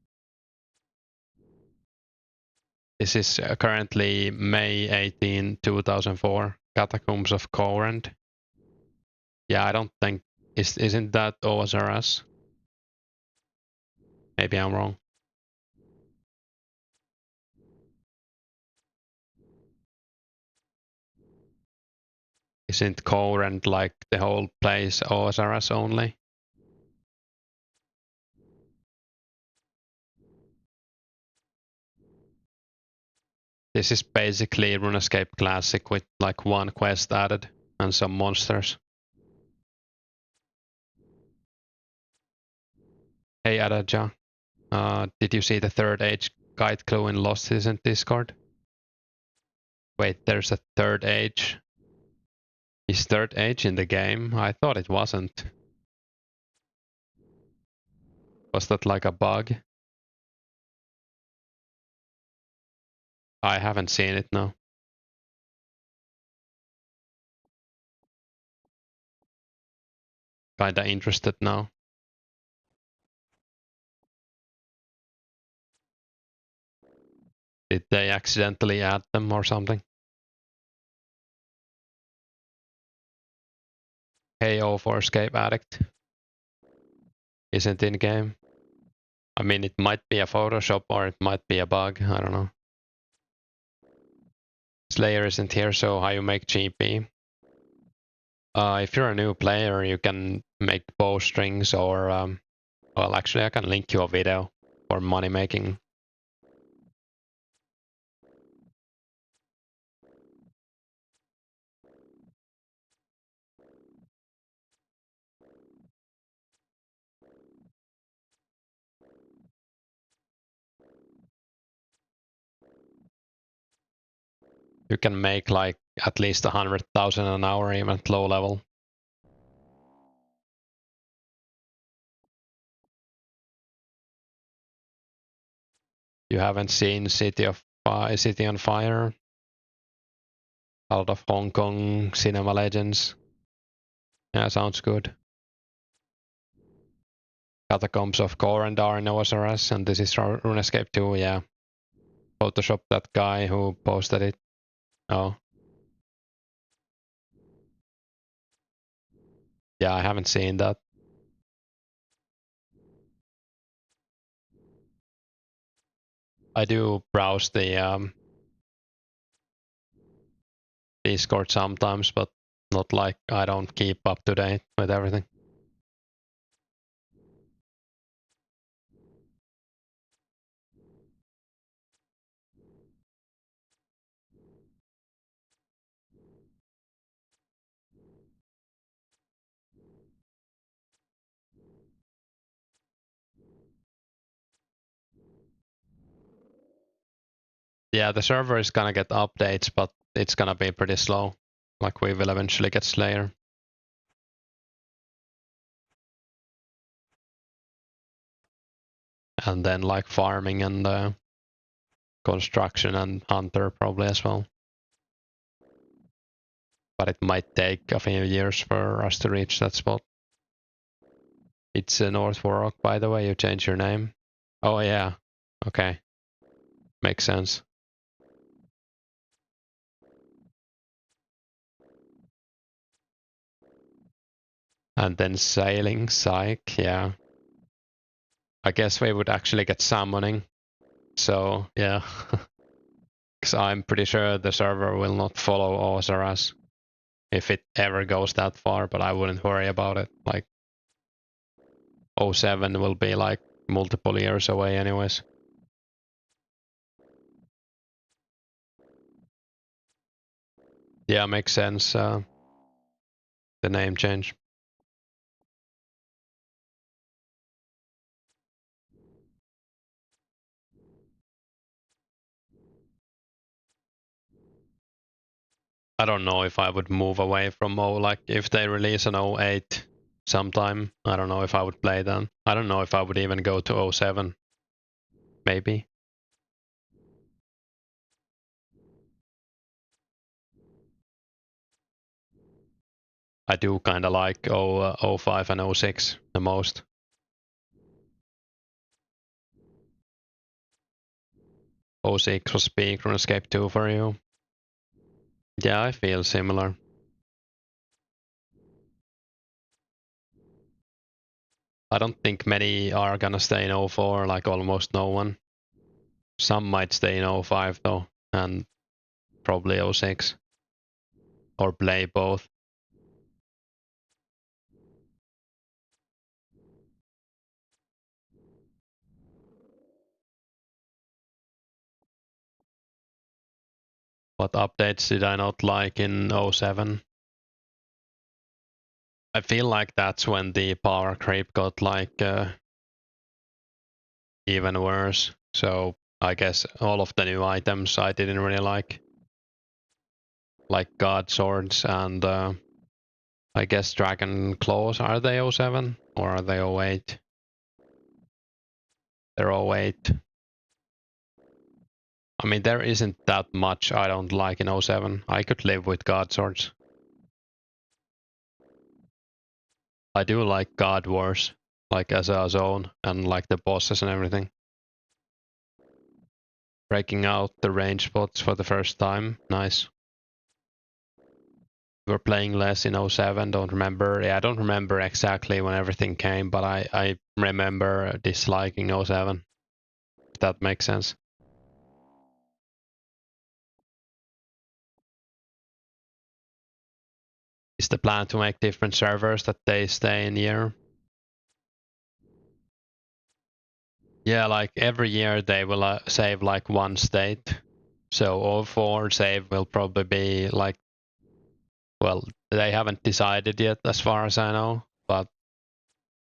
This is currently May 18, 2004. Catacombs of Corinth. Yeah, I don't think isn't that OSRS? Maybe I'm wrong. Isn't Corinth like the whole place OSRS only? This is basically Runescape Classic with like one quest added and some monsters. Hey Adaja, did you see the third age guide clue in Lost Season Discord? Wait, there's a third age. Is third age in the game? I thought it wasn't. Was that like a bug? I haven't seen it, no. Kinda interested now. Did they accidentally add them or something? Hey 2004scape addict. Isn't in game. I mean, it might be a Photoshop or it might be a bug. I don't know. Slayer isn't here, so how you make GP? If you're a new player, you can make bowstrings or, well, actually, I can link you a video for money making. You can make like at least 100,000 an hour, even at low level. You haven't seen City on Fire? A lot of Hong Kong cinema legends. Yeah, sounds good. Catacombs of Corendar in OSRS, and this is Runescape 2, yeah. Photoshop that guy who posted it. Oh. Yeah, I haven't seen that. I do browse the Discord sometimes, but not like I don't keep up to date with everything. Yeah, the server is gonna get updates, but it's gonna be pretty slow. Like we will eventually get Slayer. And then like farming and construction and hunter probably as well. But it might take a few years for us to reach that spot. It's North Warrock, by the way. You changed your name. Oh yeah. Okay. Makes sense. And then sailing, psych, yeah. I guess we would actually get summoning. So yeah. Because I'm pretty sure the server will not follow OSRS if it ever goes that far, but I wouldn't worry about it. Like 07 will be like multiple years away anyways. Yeah, makes sense. The name change. I don't know if I would move away from like if they release an 08 sometime, I don't know if I would play then. I don't know if I would even go to 07. Maybe. I do kind of like 05 and 06 the most. 06 was peak RuneScape 2 for you. Yeah, I feel similar. I don't think many are gonna stay in 04, like almost no one. Some might stay in 05 though, and probably 06. Or play both. What updates did I not like in 07? I feel like that's when the power creep got like even worse. So I guess all of the new items I didn't really like God Swords and I guess Dragon Claws. Are they 07 or are they 08? They're 08. I mean, there isn't that much I don't like in 07. I could live with God Swords. I do like God Wars, like as a zone and like the bosses and everything. Breaking out the range spots for the first time, nice. We were playing less in 07, don't remember. Yeah, I don't remember exactly when everything came, but I remember disliking 07, if that makes sense. Is the plan to make different servers that they stay in year? Yeah, like every year they will save like one state. So 04 save will probably be like, well, they haven't decided yet as far as I know, but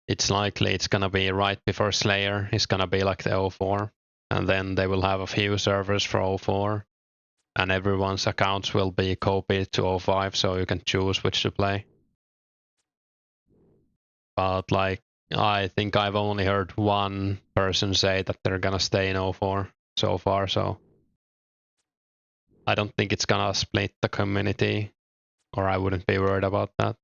it's likely it's gonna be right before Slayer. It's gonna be like the 04. And then they will have a few servers for 04. And everyone's accounts will be copied to 05, so you can choose which to play. But like, I think I've only heard one person say that they're gonna stay in 04 so far, so I don't think it's gonna split the community, or I wouldn't be worried about that.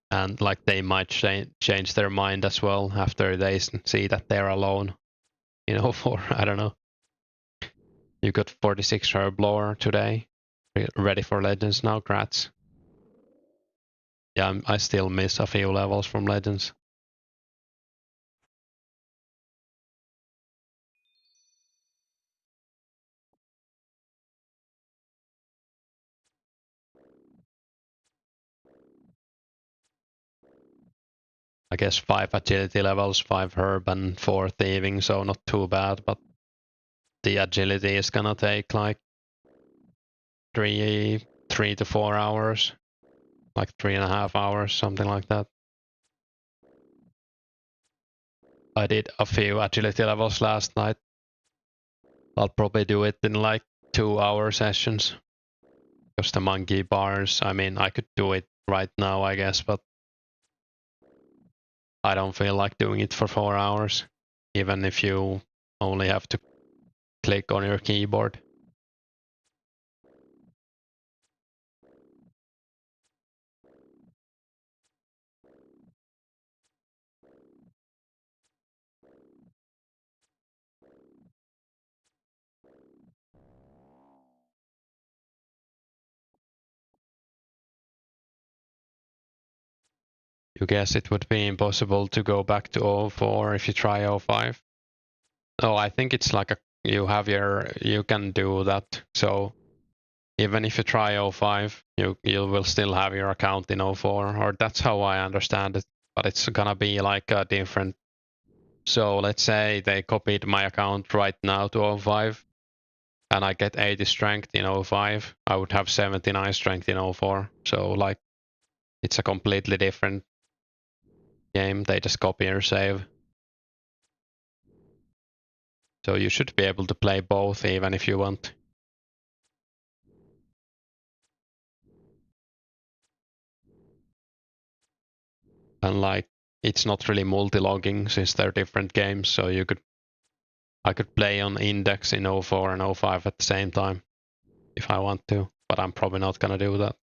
And like they might change their mind as well after they see that they're alone, you know, for, I don't know. You got 46 herb blower today, ready for Legends now, grats. Yeah, I still miss a few levels from Legends. I guess 5 agility levels, 5 herb and 4 thieving, so not too bad, but the agility is gonna take like 3 to 4 hours, like 3.5 hours, something like that. I did a few agility levels last night. I'll probably do it in like 2-hour sessions. Because the monkey bars, I mean, I could do it right now, I guess, but I don't feel like doing it for 4 hours, even if you only have to click on your keyboard. You guess it would be impossible to go back to 04 if you try 05? Oh, I think it's like you can do that. So even if you try 05, you will still have your account in 04, or that's how I understand it. But it's gonna be like a different. So let's say they copied my account right now to 05, and I get 80 strength in 05. I would have 79 strength in 04. So like, it's a completely different game. They just copy or save. So you should be able to play both even if you want. And like, it's not really multi-logging since they're different games, so I could play on Index in 04 and 05 at the same time if I want to, but I'm probably not gonna do that.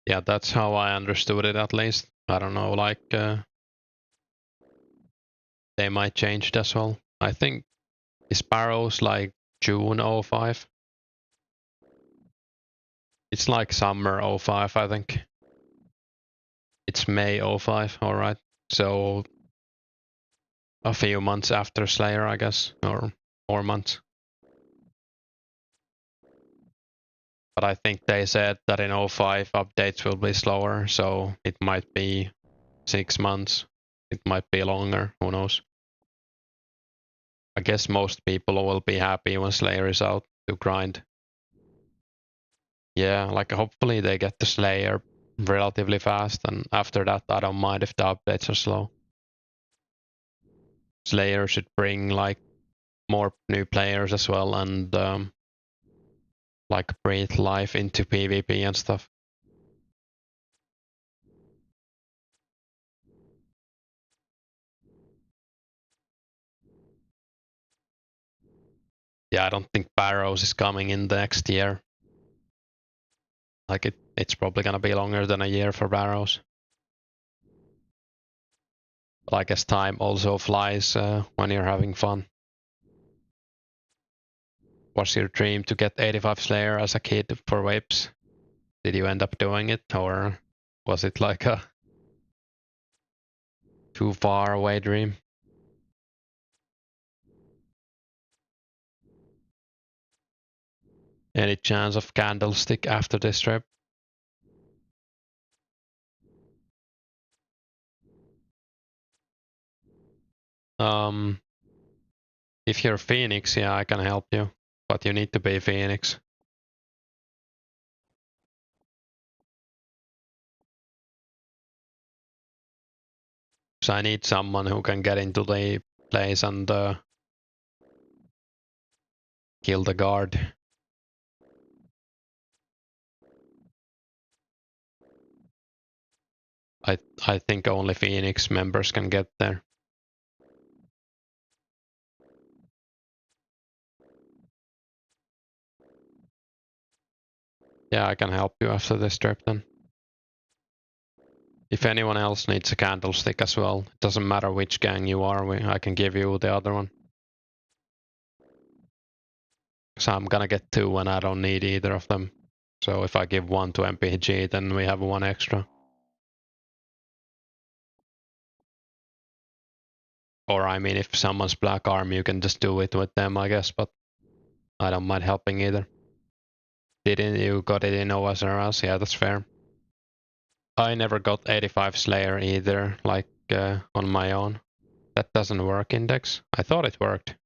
Yeah, that's how I understood it at least. I don't know, like they might change it as well. I think Sparrow's like June 05. It's like summer 05, I think. It's May 05, alright. So a few months after Slayer, I guess, or 4 months. But I think they said that in 05 updates will be slower, so it might be 6 months. It might be longer, who knows. I guess most people will be happy when Slayer is out to grind. Yeah, like hopefully they get the Slayer relatively fast, and after that I don't mind if the updates are slow. Slayer should bring like more new players as well, and like breathe life into PvP and stuff. Yeah, I don't think Barrows is coming in the next year. Like it's probably gonna be longer than a year for Barrows. But I guess time also flies when you're having fun. Was your dream to get 85 Slayer as a kid for Vapes? Did you end up doing it, or was it like a too far away dream? Any chance of Candlestick after this trip? Um, if you're Phoenix, yeah, I can help you, but you need to be Phoenix. So I need someone who can get into the place and kill the guard. I think only Phoenix members can get there. Yeah, I can help you after this trip then. If anyone else needs a candlestick as well, it doesn't matter which gang you are, I can give you the other one. So I'm gonna get two and I don't need either of them. So if I give one to MPG, then we have one extra. Or I mean, if someone's black arm, you can just do it with them, I guess, but I don't mind helping either. Didn't you got it in OSRS? Yeah, that's fair. I never got 85 Slayer either, like on my own. That doesn't work, Index. I thought it worked.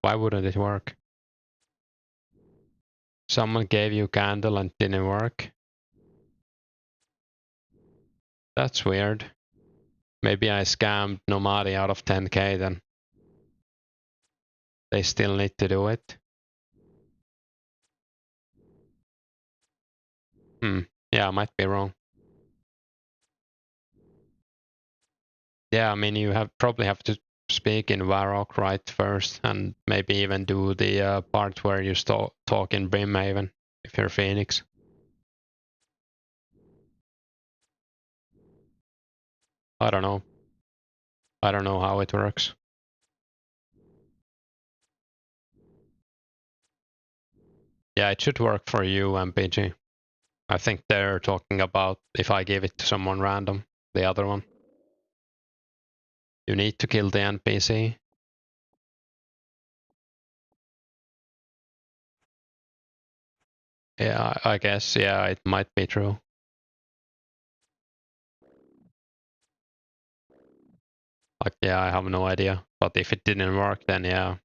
Why wouldn't it work? Someone gave you candle and didn't work? That's weird. Maybe I scammed Nomadi out of 10k then. They still need to do it. Yeah, I might be wrong. Yeah, I mean, you probably have to speak in Varrock right first, and maybe even do the part where you talk in Brimhaven if you're Phoenix. I don't know. I don't know how it works. Yeah, it should work for you, MPG. I think they're talking about if I give it to someone random, the other one. You need to kill the NPC. Yeah, I guess, yeah, it might be true. Like, yeah, I have no idea. But if it didn't work, then yeah.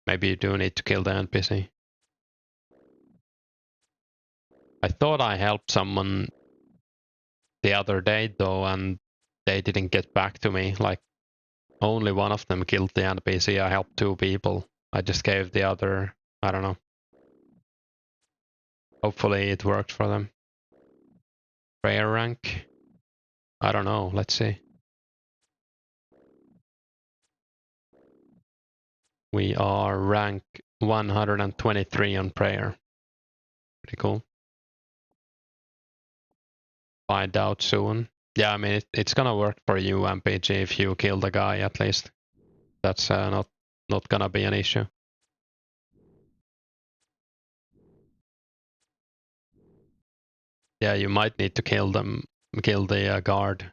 Maybe you do need to kill the NPC. I thought I helped someone the other day though, and they didn't get back to me. Like, only one of them killed the NPC. I helped two people. I just gave the other, I don't know. Hopefully it worked for them. Prayer rank? I don't know. Let's see. We are rank 123 on prayer. Pretty cool. find out soon. Yeah, I mean, it's gonna work for you, MPG, if you kill the guy at least. That's not gonna be an issue. Yeah, you might need to kill the guard.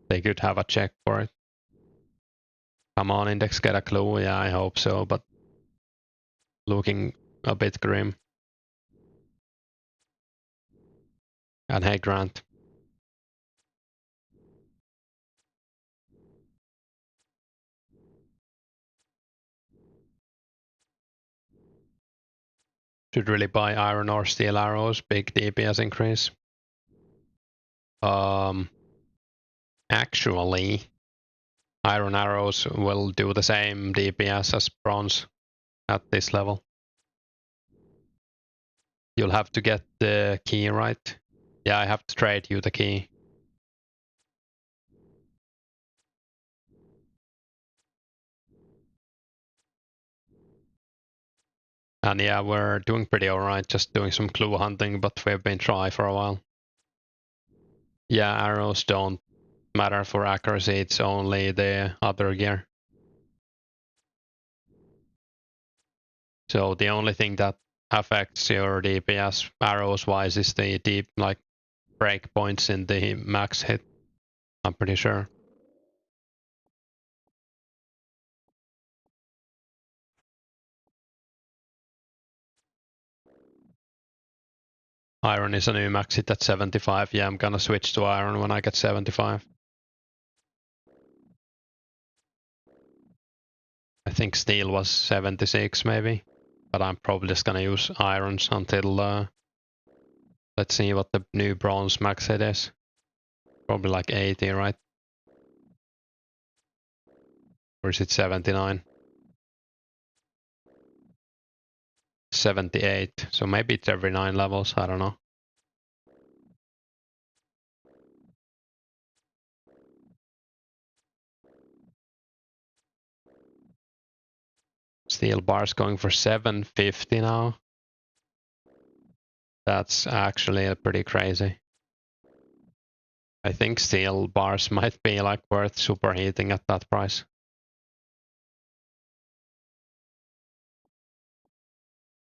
They could have a check for it. Come on, Index, get a clue. Yeah, I hope so, but looking a bit grim. And hey, Grant. Should really buy iron or steel arrows, big DPS increase. Actually, iron arrows will do the same DPS as bronze at this level. You'll have to get the key, right? Yeah, I have to trade you the key. And yeah, we're doing pretty alright, just doing some clue hunting, but we've been dry for a while. Yeah, arrows don't matter for accuracy, it's only the other gear. So the only thing that affects your DPS arrows wise is the deep like breakpoints in the max hit, I'm pretty sure. Iron is a new max hit at 75. Yeah, I'm gonna switch to iron when I get 75. I think steel was 76 maybe, but I'm probably just gonna use irons until let's see what the new bronze max hit is. Probably like 80, right? Or is it 79? 78. So maybe it's every 9 levels, I don't know. Steel bars going for 750 now. That's actually pretty crazy. I think steel bars might be like worth superheating at that price.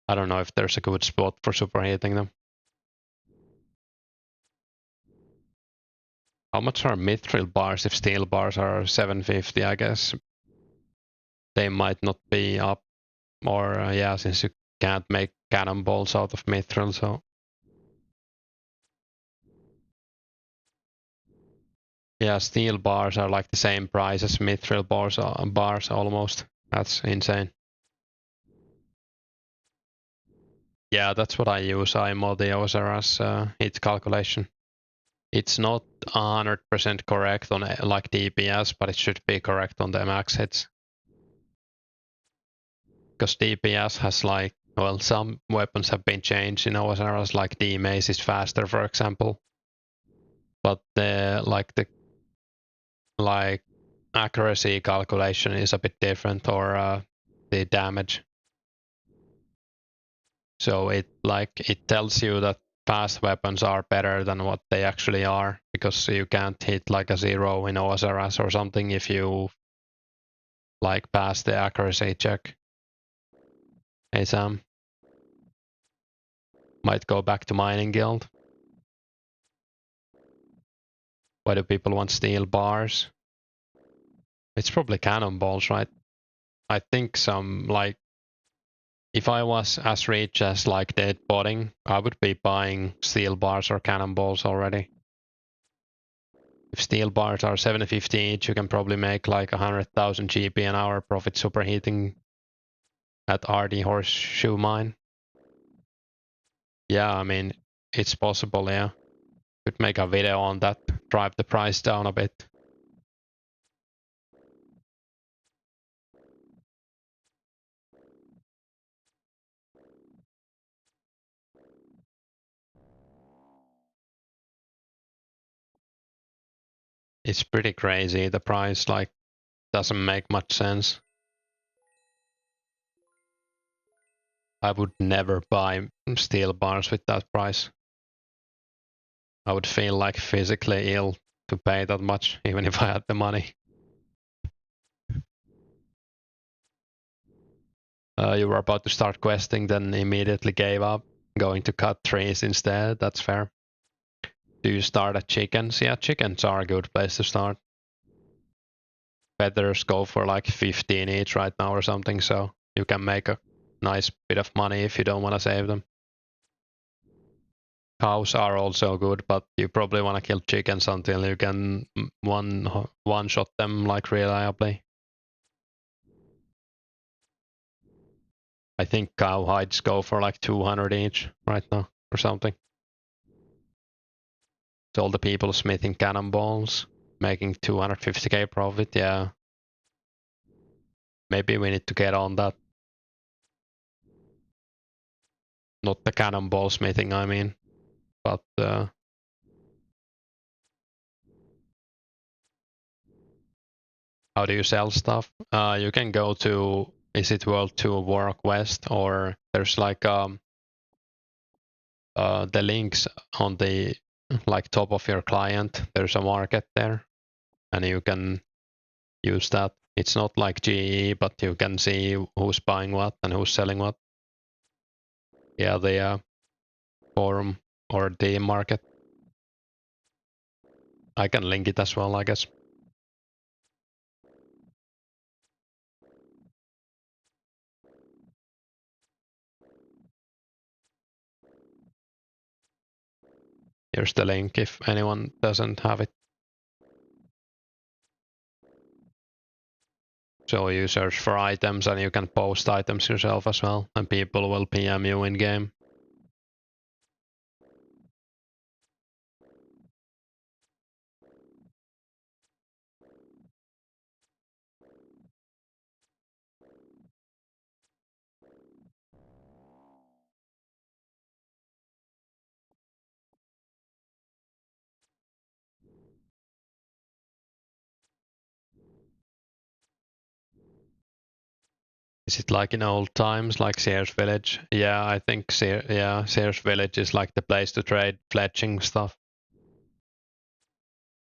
I don't know if there's a good spot for superheating them. How much are mithril bars if steel bars are 750? I guess they might not be up, or yeah, since you can't make cannonballs out of mithril, so. Yeah, steel bars are like the same price as mithril bars almost. That's insane. Yeah, that's what I use. I mod the OSRS hit calculation. It's not 100% correct on like DPS, but it should be correct on the max hits. Because DPS has like, well, some weapons have been changed in OSRS, like D mace is faster, for example. But the accuracy calculation is a bit different, or the damage. So it tells you that fast weapons are better than what they actually are, because you can't hit like a 0 in OSRS or something if you like pass the accuracy check. Hey Sam, might go back to mining guild. Why do people want steel bars? It's probably cannonballs, right? I think some like, if I was as rich as like dead botting, I would be buying steel bars or cannonballs already. If steel bars are 750 each, you can probably make like 100,000 GP an hour profit superheating at RD Horseshoe Mine. Yeah, I mean, it's possible, yeah. Could make a video on that, drive the price down a bit. It's pretty crazy. The price like doesn't make much sense. I would never buy steel bars with that price. I would feel like physically ill to pay that much, even if I had the money. You were about to start questing, then immediately gave up, going to cut trees instead. That's fair. Do you start at chickens? Yeah, chickens are a good place to start. Feathers go for like 15 each right now or something, so you can make a nice bit of money if you don't want to save them. Cows are also good, but you probably want to kill chickens until you can one shot them like reliably. I think cow hides go for like 200 each right now or something. So all the people smithing cannonballs, making 250k profit, yeah. Maybe we need to get on that. Not the cannonball smithing, I mean, but how do you sell stuff? You can go to, is it World to Warrock West, or there's like the links on the like top of your client. There's a market there, and you can use that. It's not like GE, but you can see who's buying what and who's selling what. Yeah, the forum or the market. I can link it as well, I guess. Here's the link if anyone doesn't have it. So you search for items and you can post items yourself as well, and people will PM you in game. Is it like in old times, like Sears Village? Yeah, I think Sears Village is like the place to trade fletching stuff.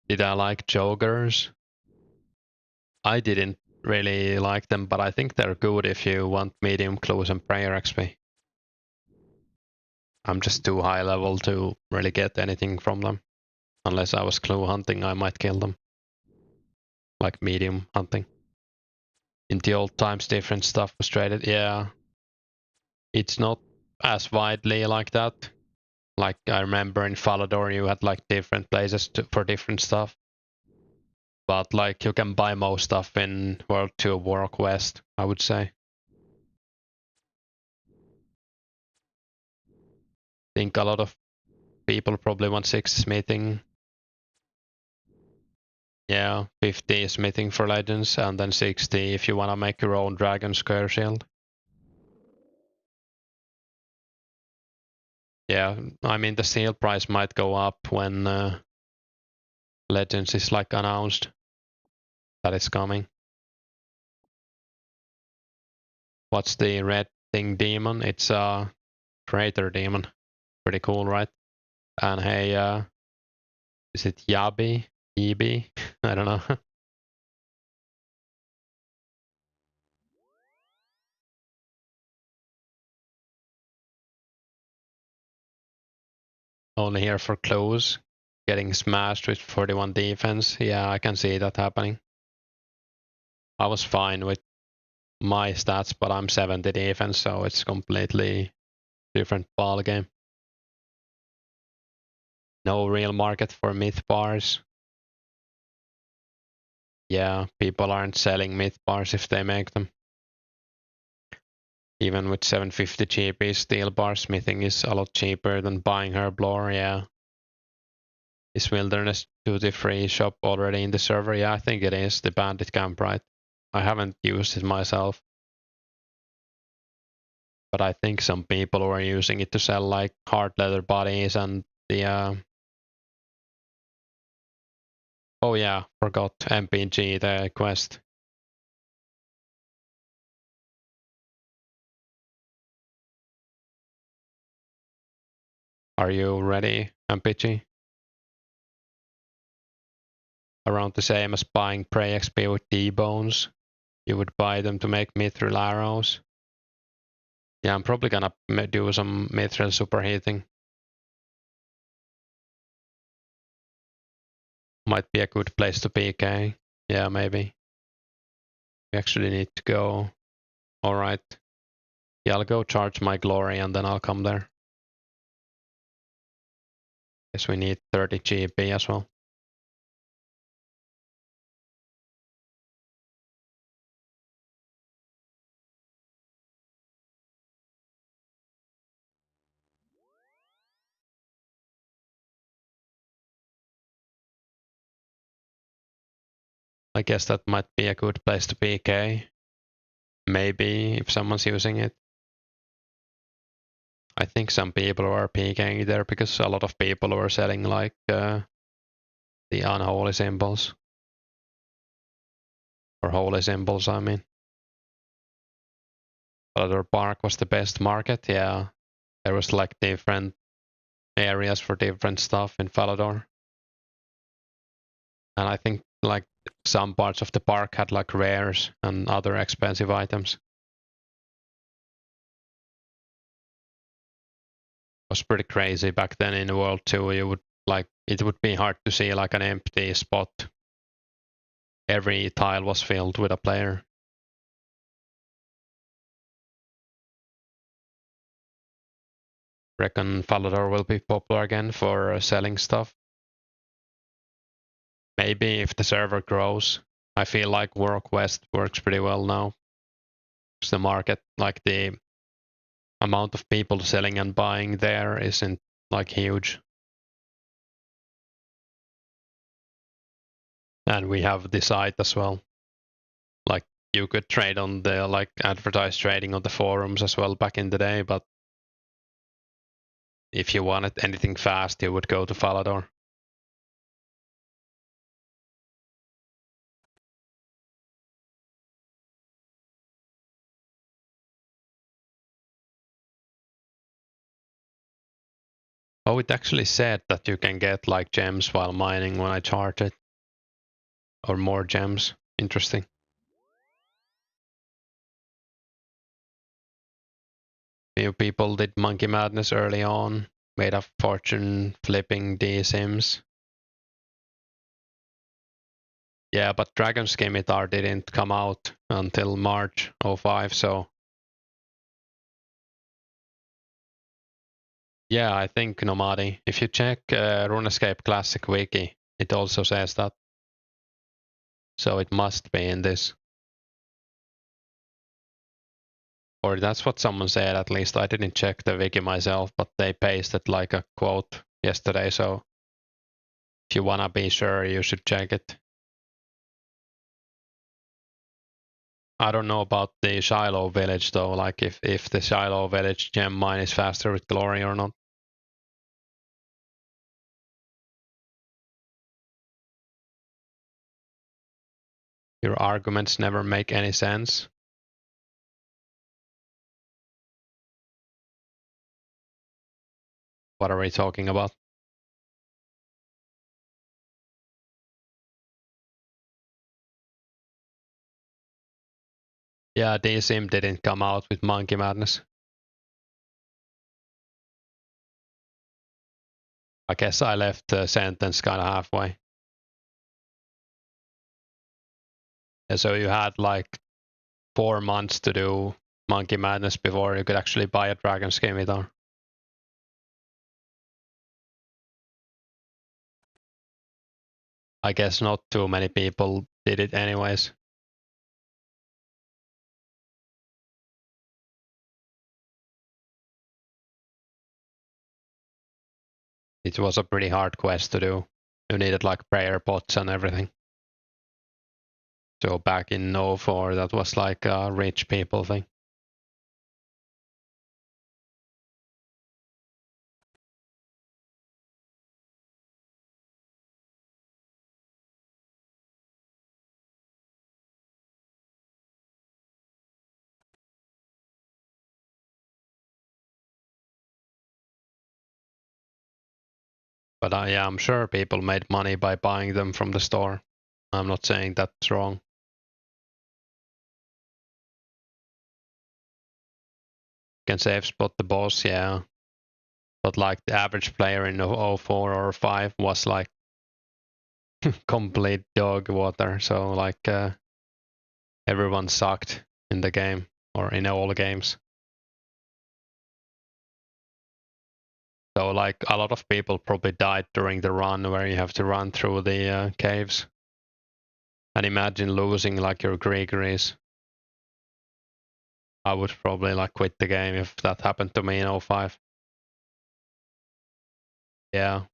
Did I like joggers? I didn't really like them, but I think they're good if you want medium clues and prayer XP. I'm just too high level to really get anything from them. Unless I was clue hunting, I might kill them. Like medium hunting. In the old times, different stuff was traded. Yeah, it's not as widely like that. Like I remember in Falador, you had like different places for different stuff. But like you can buy most stuff in World 2 Warrock West, I would say. Think a lot of people probably want 6 smithing. Yeah, 50 smithing for legends, and then 60 if you want to make your own dragon square shield. Yeah, I mean the steel price might go up when legends is like announced that it's coming. What's the red thing demon? It's a traitor demon. Pretty cool, right? And hey, is it Yabi? Yibi? I don't know. Only here for close. Getting smashed with 41 defense. Yeah, I can see that happening. I was fine with my stats, but I'm 70 defense, so it's completely different ball game. No real market for myth bars. Yeah, people aren't selling myth bars if they make them. Even with 750 GP steel bar, smithing is a lot cheaper than buying herb lore, yeah. Is Wilderness duty free shop already in the server? Yeah, I think it is, the bandit camp, right? I haven't used it myself. But I think some people were using it to sell like hard leather bodies and the oh yeah, forgot MPG, the quest. Are you ready, MPG? around the same as buying Prey XP with T-bones. You would buy them to make mithril arrows. Yeah, I'm probably gonna do some mithril superheating. Might be a good place to PK. Yeah, maybe. We actually need to go. Alright. Yeah, I'll go charge my glory and then I'll come there. Guess we need 30 GP as well. I guess that might be a good place to PK. Maybe if someone's using it. I think some people are PKing there because a lot of people were selling like the unholy symbols. Or holy symbols, I mean. Other Park was the best market, yeah. There was like different areas for different stuff in Falador. And I think like some parts of the park had like rares and other expensive items. It was pretty crazy back then in World 2. You would like it would be hard to see like an empty spot. Every tile was filled with a player. Reckon Falador will be popular again for selling stuff. Maybe if the server grows. I feel like Work West works pretty well now. The market, like the amount of people selling and buying there isn't like huge. And we have the site as well. Like you could trade on the like advertise trading on the forums as well back in the day, but if you wanted anything fast, you would go to Falador. Oh, it actually said that you can get like gems while mining when I charge it. Or more gems. Interesting. Few people did Monkey Madness early on, made a fortune flipping D-Sims. Yeah, but Dragon Scimitar didn't come out until March 05, so yeah, I think Nomadi. If you check Runescape Classic Wiki, it also says that. So it must be in this. Or that's what someone said, at least. I didn't check the wiki myself, but they pasted like a quote yesterday, so if you wanna be sure, you should check it. I don't know about the Shiloh village though, like if the Shiloh village gem mine is faster with glory or not. Your arguments never make any sense. What are we talking about? Yeah, D-Sim didn't come out with Monkey Madness. I guess I left the sentence kind of halfway. And so you had like 4 months to do Monkey Madness before you could actually buy a Dragon Scimitar. I guess not too many people did it anyways. It was a pretty hard quest to do. You needed like prayer pots and everything. So back in 04, that was like a rich people thing. But yeah, I'm sure people made money by buying them from the store. I'm not saying that's wrong. Can safe spot the boss, yeah. But like the average player in 04 or 5 was like complete dog water. So like everyone sucked in the game or in all the games. So like a lot of people probably died during the run where you have to run through the caves. And imagine losing like your Gregories. I would probably like quit the game if that happened to me in 05. Yeah.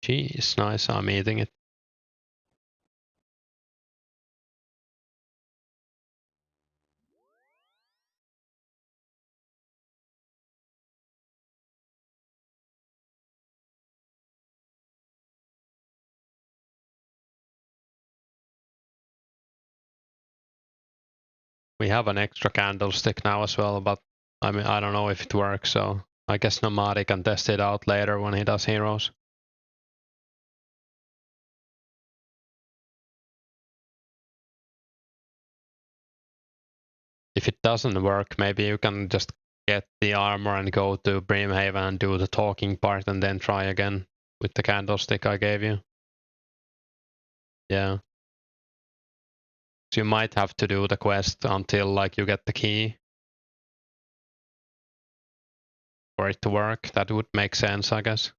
Jeez, nice. I'm eating it. We have an extra candlestick now as well, but I mean, I don't know if it works, so I guess Nomadi can test it out later when he does heroes. If it doesn't work, maybe you can just get the armor and go to Brimhaven and do the talking part and then try again with the candlestick I gave you. Yeah. So you might have to do the quest until like you get the key for it to work. That would make sense, I guess.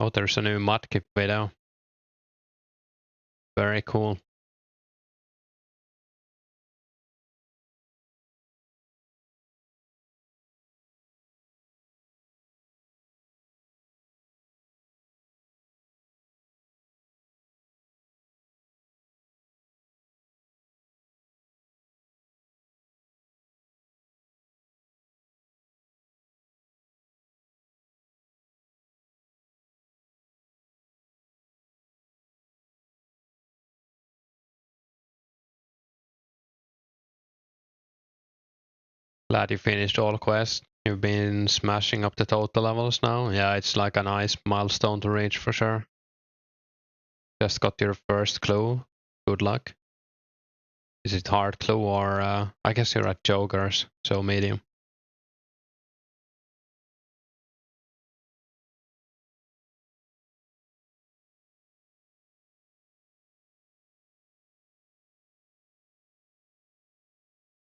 Oh, there's a new Mudkip video. Very cool. Glad you finished all quests. You've been smashing up the total levels now. Yeah, it's like a nice milestone to reach for sure. Just got your first clue. Good luck. Is it hard clue or I guess you're at Jokers, so medium.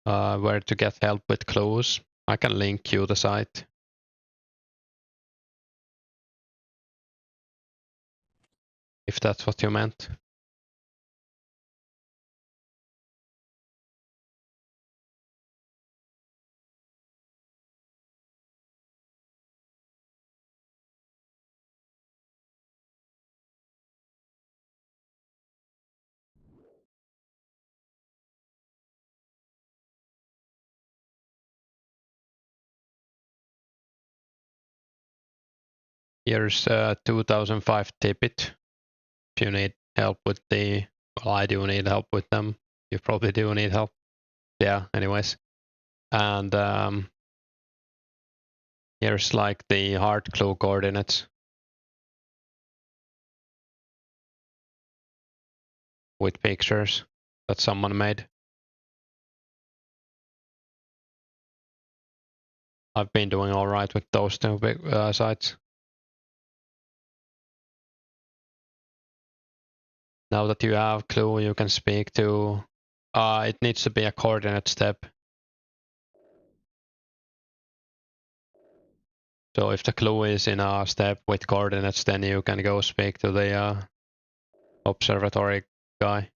Where to get help with clues? I can link you the site. If that's what you meant. Here's 2005 Tippet. If you need help with the, well, I do need help with them. You probably do need help. Yeah, anyways. And here's like the hard clue coordinates with pictures that someone made. I've been doing all right with those two sites. Now that you have clue, you can speak to. It needs to be a coordinate step. So if the clue is in a step with coordinates, then you can go speak to the observatory guy.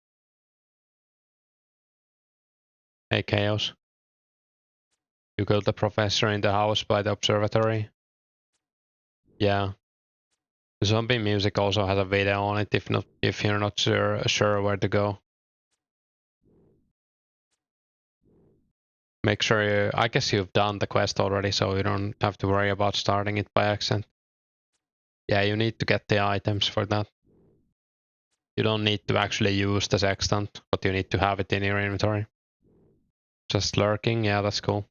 Hey, Chaos. You killed the professor in the house by the observatory? Yeah. The zombie music also has a video on it if you're not sure where to go. Make sure I guess you've done the quest already, so you don't have to worry about starting it by accident. Yeah, you need to get the items for that. You don't need to actually use the sextant, but you need to have it in your inventory. Just lurking, yeah, that's cool.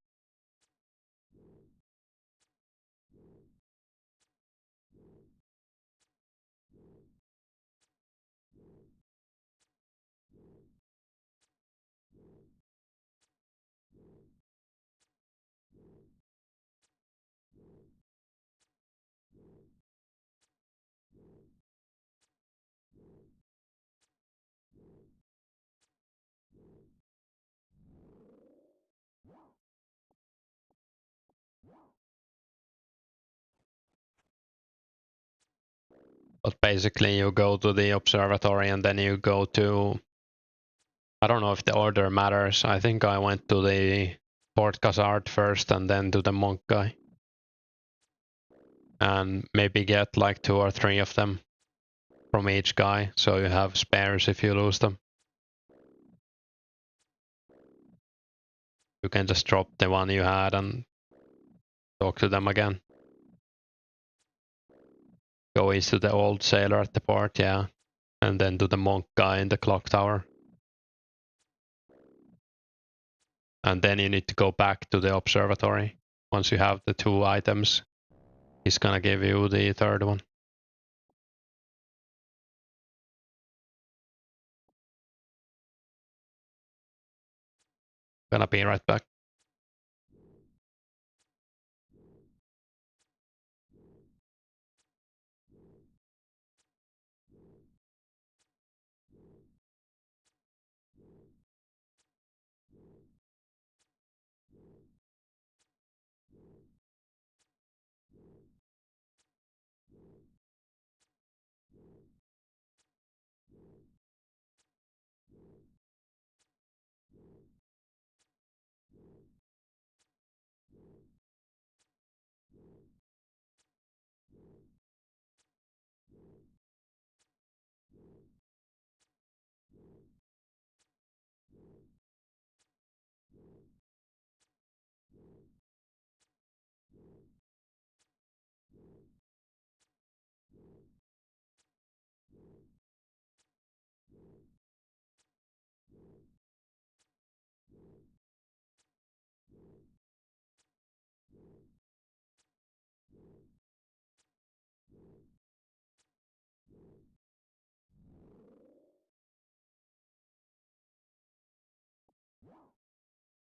But basically you go to the observatory and then you go to... I don't know if the order matters. I think I went to the Port Khazard first and then to the monk guy. And maybe get like 2 or 3 of them from each guy, so you have spares if you lose them. You can just drop the one you had and talk to them again. Go east to the old sailor at the port, yeah. And then to the monk guy in the clock tower. And then you need to go back to the observatory. Once you have the 2 items, he's gonna give you the 3rd one. Gonna be right back.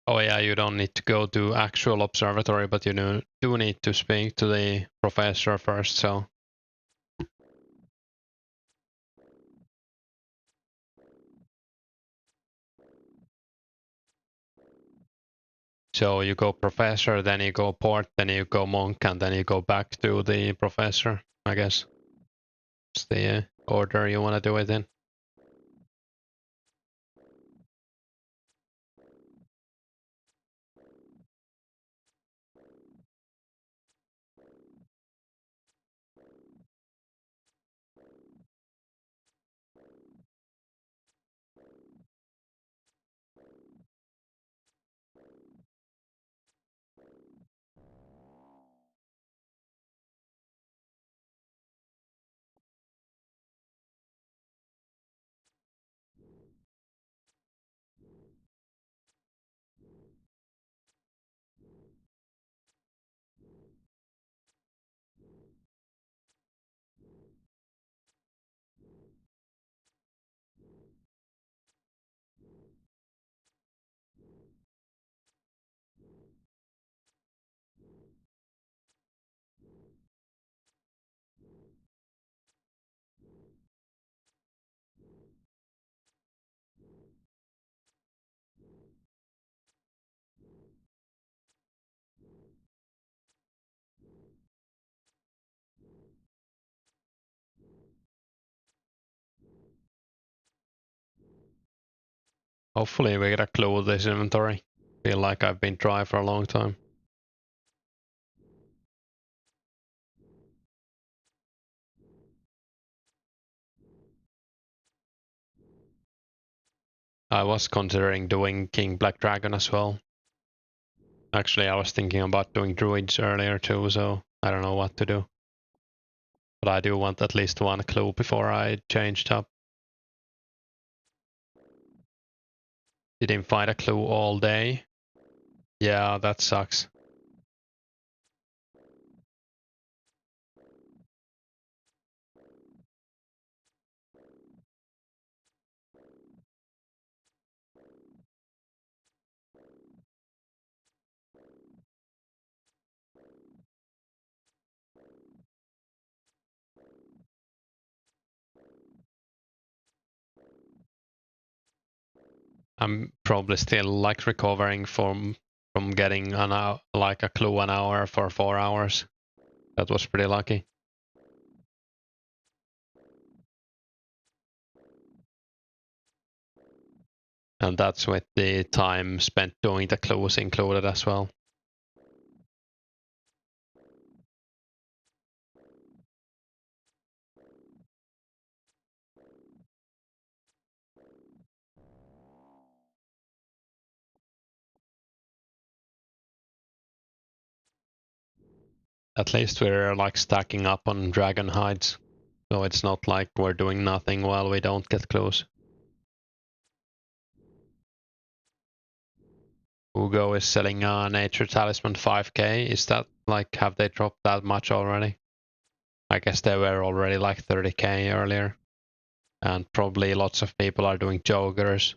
Oh yeah, you don't need to go to actual observatory, but you do need to speak to the professor first, so... So you go professor, then you go port, then you go monk, and then you go back to the professor, I guess. It's the order you want to do it in. Hopefully we get a clue with this inventory. Feel like I've been dry for a long time. I was considering doing King Black Dragon as well. Actually, I was thinking about doing druids earlier too, so I don't know what to do. But I do want at least one clue before I changed up. Didn't find a clue all day. Yeah, that sucks. I'm probably still like recovering from getting an hour, like a clue an hour for 4 hours. That was pretty lucky. And that's with the time spent doing the clues included as well. At least we're like stacking up on dragon hides. So it's not like we're doing nothing while we don't get clues. Hugo is selling a nature talisman 5k. Is that like, have they dropped that much already? I guess they were already like 30k earlier. And probably lots of people are doing joggers.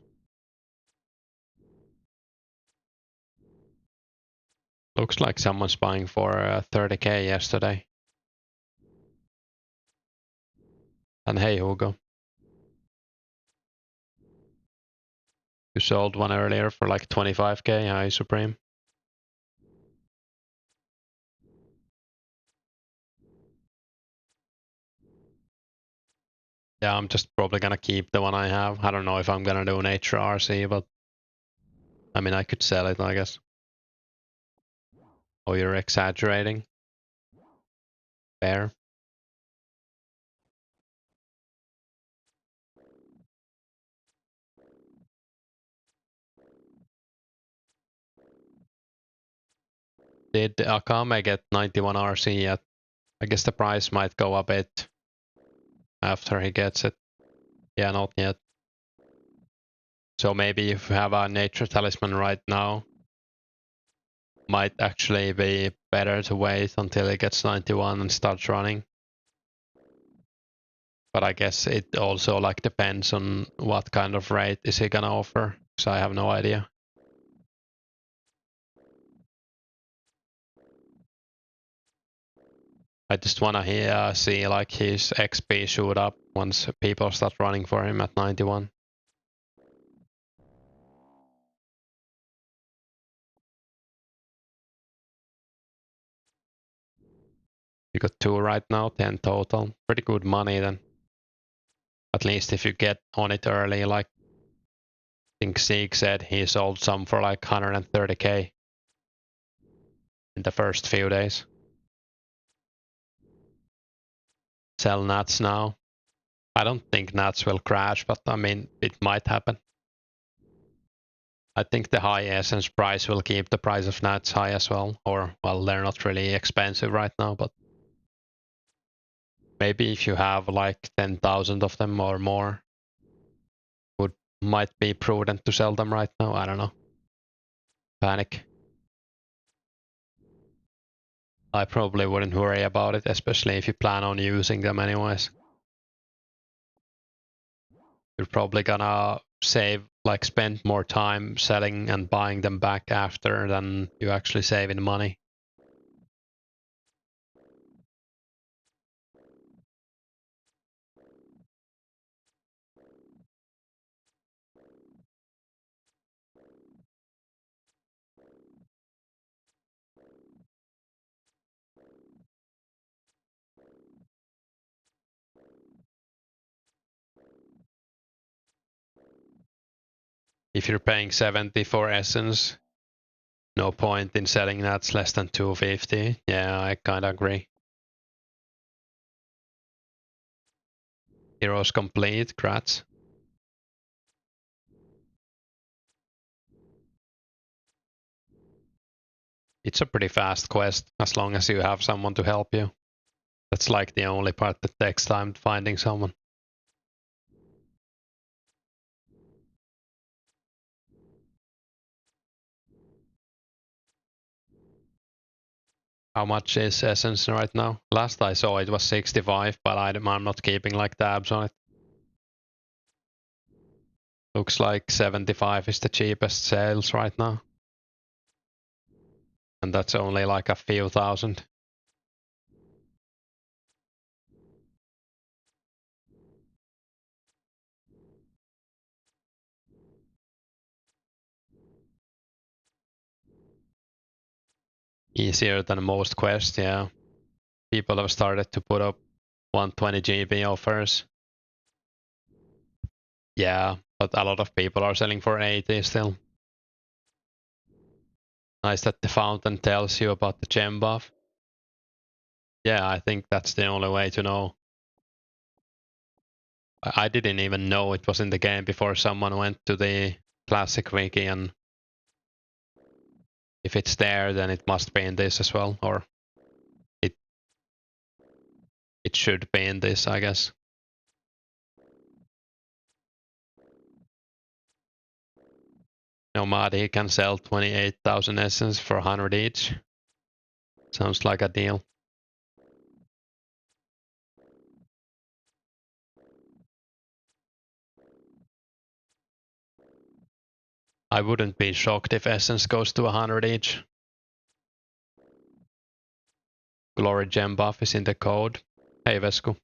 Looks like someone's buying for 30k yesterday. And hey, Hugo. You sold one earlier for like 25k, hi Supreme. Yeah, I'm just probably gonna keep the one I have. I don't know if I'm gonna do nature RC, but I mean, I could sell it, I guess. Oh, you're exaggerating. Fair. Did Akame get 91 RC yet? I guess the price might go a bit after he gets it. Yeah, not yet. So maybe if you have a nature talisman right now, might actually be better to wait until it gets 91 and starts running. But I guess it also like depends on what kind of rate is he gonna offer, because I have no idea. I just wanna see like his XP shoot up once people start running for him at 91. You got 2 right now, 10 total. Pretty good money then. At least if you get on it early, like I think Sieg said he sold some for like 130k in the first few days. Sell Nats now. I don't think Nats will crash, but I mean, it might happen. I think the high essence price will keep the price of Nats high as well. Or, well, they're not really expensive right now, but maybe if you have like 10,000 of them or more, would might be prudent to sell them right now. I don't know. Panic. I probably wouldn't worry about it, especially if you plan on using them anyways. You're probably gonna save, like spend more time selling and buying them back after than you actually save in money. If you're paying 70 for essence, no point in selling that's less than 250. Yeah, I kinda agree. Heroes complete, crats. It's a pretty fast quest, as long as you have someone to help you. That's like the only part that takes time, finding someone. How much is essence right now? Last I saw it was 65, but I'm not keeping like tabs on it. Looks like 75 is the cheapest sales right now. And that's only like a few thousand. Easier than most quests, yeah. People have started to put up 120 GB offers. Yeah, but a lot of people are selling for 80 still. Nice that the fountain tells you about the gem buff. Yeah, I think that's the only way to know. I didn't even know it was in the game before someone went to the classic wiki, and if it's there, then it must be in this as well, or it it should be in this, I guess. Nomad, he can sell 28,000 essence for 100 each. Sounds like a deal. I wouldn't be shocked if essence goes to 100 each. Glory gem buff is in the code. Hey Vesku.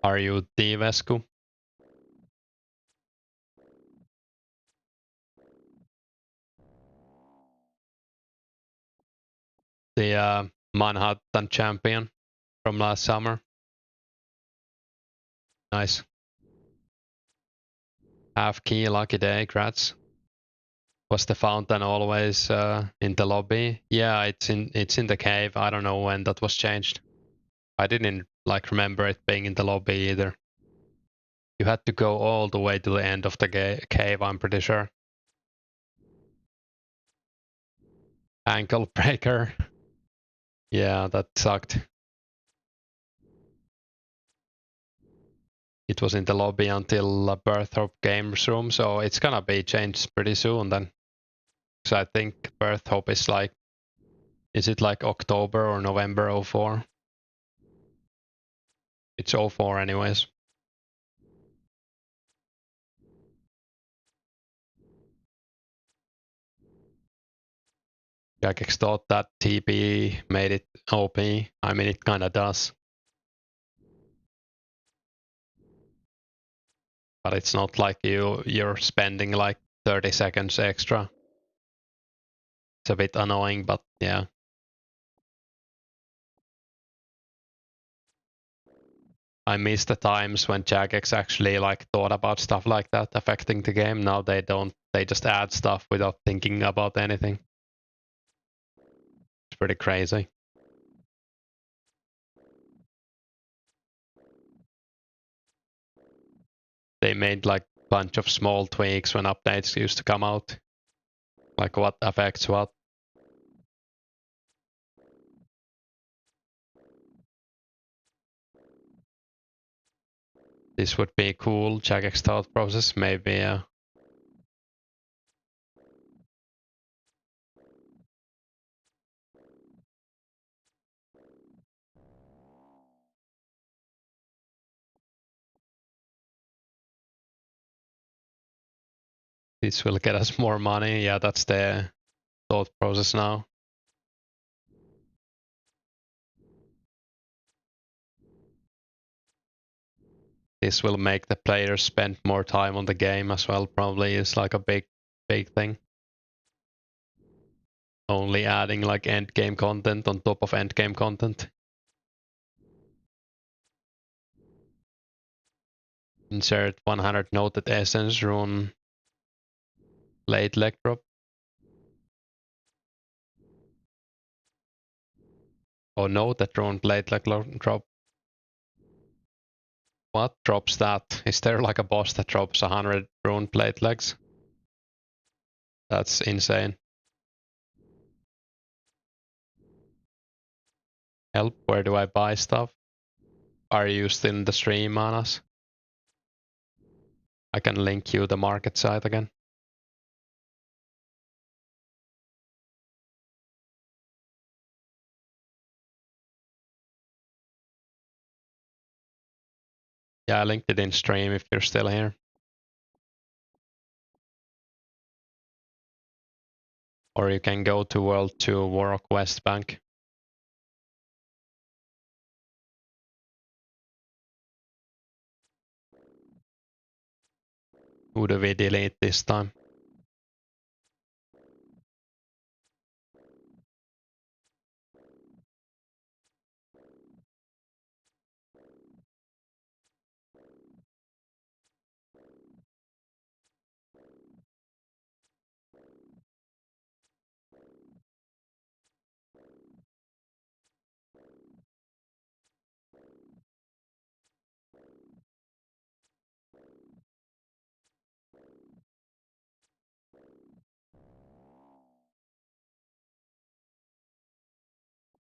Are you the Vesku? The Manhattan champion from last summer. Nice. Half key, lucky day, grats. Was the fountain always in the lobby? Yeah, it's in the cave. I don't know when that was changed. I didn't like remember it being in the lobby either. You had to go all the way to the end of the cave, I'm pretty sure. Ankle breaker. Yeah, that sucked. It was in the lobby until Birth Hope Games Room, so it's gonna be changed pretty soon then. So I think Birth Hope is like, is it like October or November 04? It's 04 anyways. Jagex thought that TB made it OP. I mean, it kinda does. But it's not like you're spending like 30 seconds extra. It's a bit annoying, but yeah. I miss the times when Jagex actually like thought about stuff like that affecting the game. Now they don't. They just add stuff without thinking about anything. It's pretty crazy. They made like a bunch of small tweaks when updates used to come out. Like what affects what. This would be cool. Jagex thought process, maybe. This will get us more money. Yeah, that's the thought process now. This will make the players spend more time on the game as well, probably is like a big thing. Only adding like end game content on top of end game content. Insert 100 noted essence rune. Late leg drop. Oh no, that drone late leg drop. What drops that? Is there like a boss that drops 100 rune plate legs? That's insane. Help, where do I buy stuff? Are you still in the stream, Manas? I can link you the market site again. Yeah, I linked it in stream if you're still here. Or you can go to World 2 Warrock West Bank. Who do we delete this time?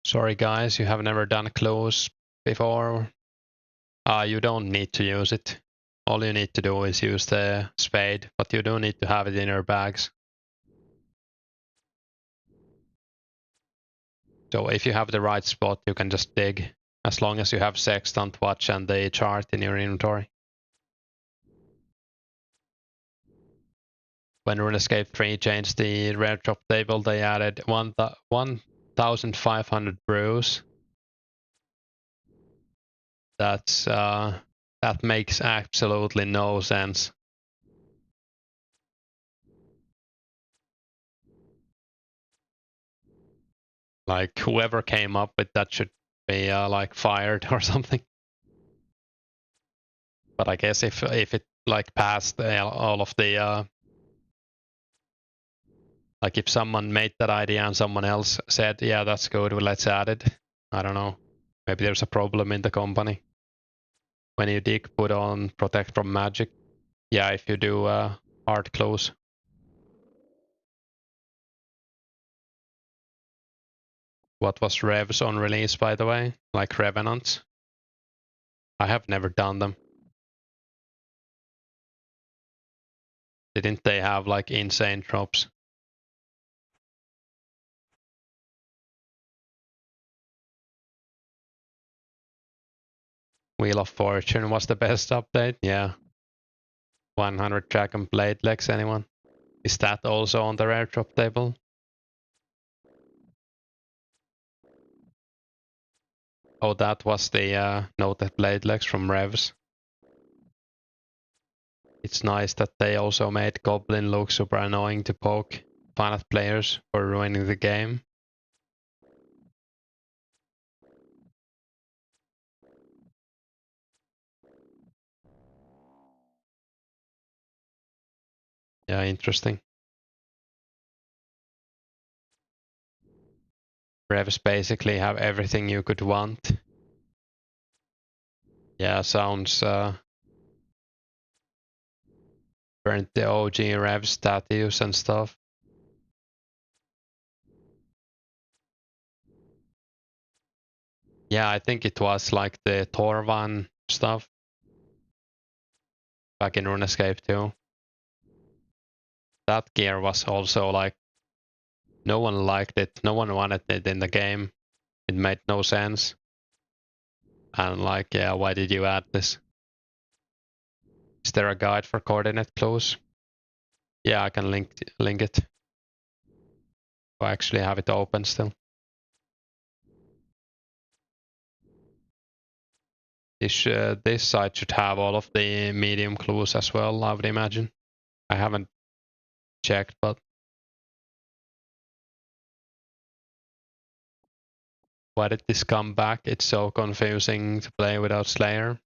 Sorry guys, you have never done close before. You don't need to use it. All you need to do is use the spade, but you do need to have it in your bags. So if you have the right spot, you can just dig, as long as you have sextant, watch, and the chart in your inventory. When Runescape 3 changed the rare drop table, they added 1,500 brews. That makes absolutely no sense. Like whoever came up with that should be like fired or something. But I guess if it like passed all of the like if someone made that idea and someone else said, yeah, that's good, well, let's add it. I don't know. Maybe there's a problem in the company. When you dig, put on protect from magic. Yeah, if you do hard close. What was Revs on release, by the way? Like Revenants? I have never done them. Didn't they have like insane drops? Wheel of Fortune was the best update, yeah. 100 dragon blade legs, anyone? Is that also on the rare drop table? Oh, that was the noted blade legs from Revs. It's nice that they also made Goblin look super annoying to poke fun at players for ruining the game. Yeah, interesting. Revs basically have everything you could want. Yeah, sounds burnt the OG Rev statues and stuff. Yeah, I think it was like the Torvan stuff back in Runescape too. That gear was also like, no one liked it, no one wanted it in the game. It made no sense. And like, yeah, why did you add this? Is there a guide for coordinate clues? Yeah, I can link it. I actually have it open still. This site should have all of the medium clues as well, I would imagine. I haven't checked, but why did this come back? It's so confusing to play without Slayer.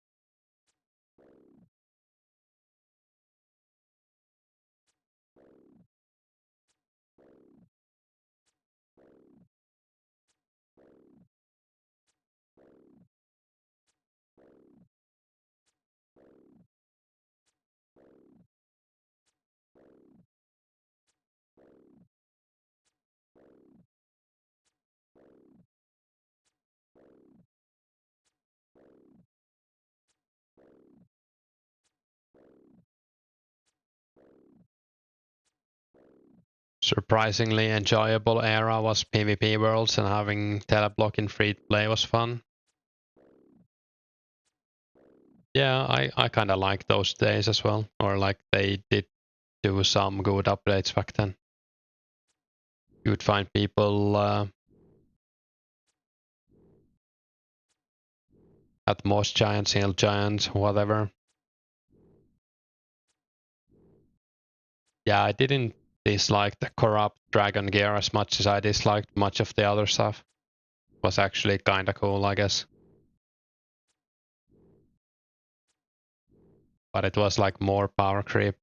Surprisingly enjoyable era was PvP worlds, and having teleblock in free play was fun. Yeah, I kind of like those days as well, or like they did do some good updates back then. You would find people at most giants, hill giants, whatever. Yeah, I didn't dislike the corrupt dragon gear as much as I disliked much of the other stuff. It was actually kinda cool, I guess. But it was like more power creep.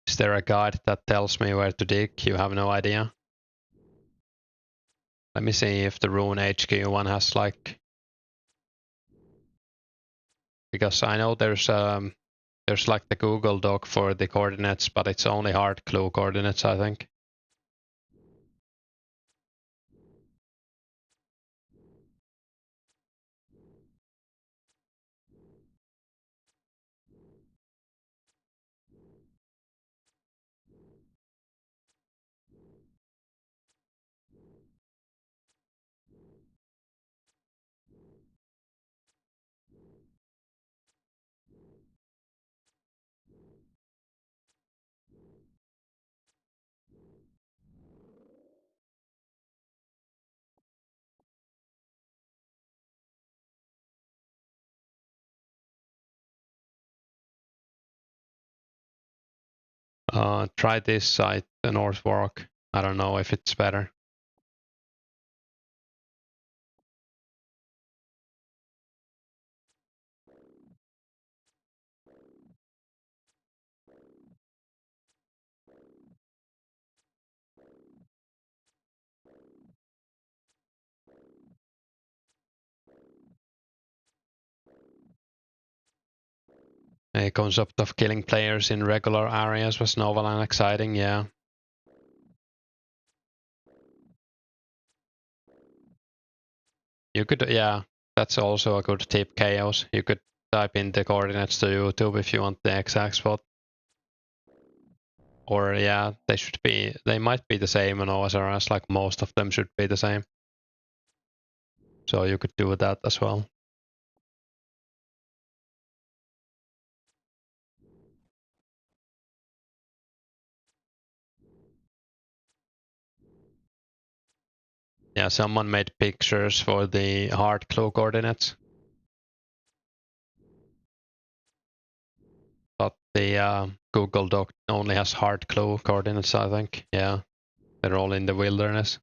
Is there a guide that tells me where to dig? You have no idea. Let me see if the Rune HQ one has like, because I know there's like the Google Doc for the coordinates, but it's only hard clue coordinates, I think. Try this site, the North Warrock. I don't know if it's better. A concept of killing players in regular areas was novel and exciting, yeah. You could, yeah, that's also a good tip, Chaos. You could type in the coordinates to YouTube if you want the exact spot. Or yeah, they might be the same on OSRS, like most of them should be the same. So you could do that as well. Yeah, someone made pictures for the hard clue coordinates. But the Google Doc only has hard clue coordinates, I think. Yeah, they're all in the wilderness.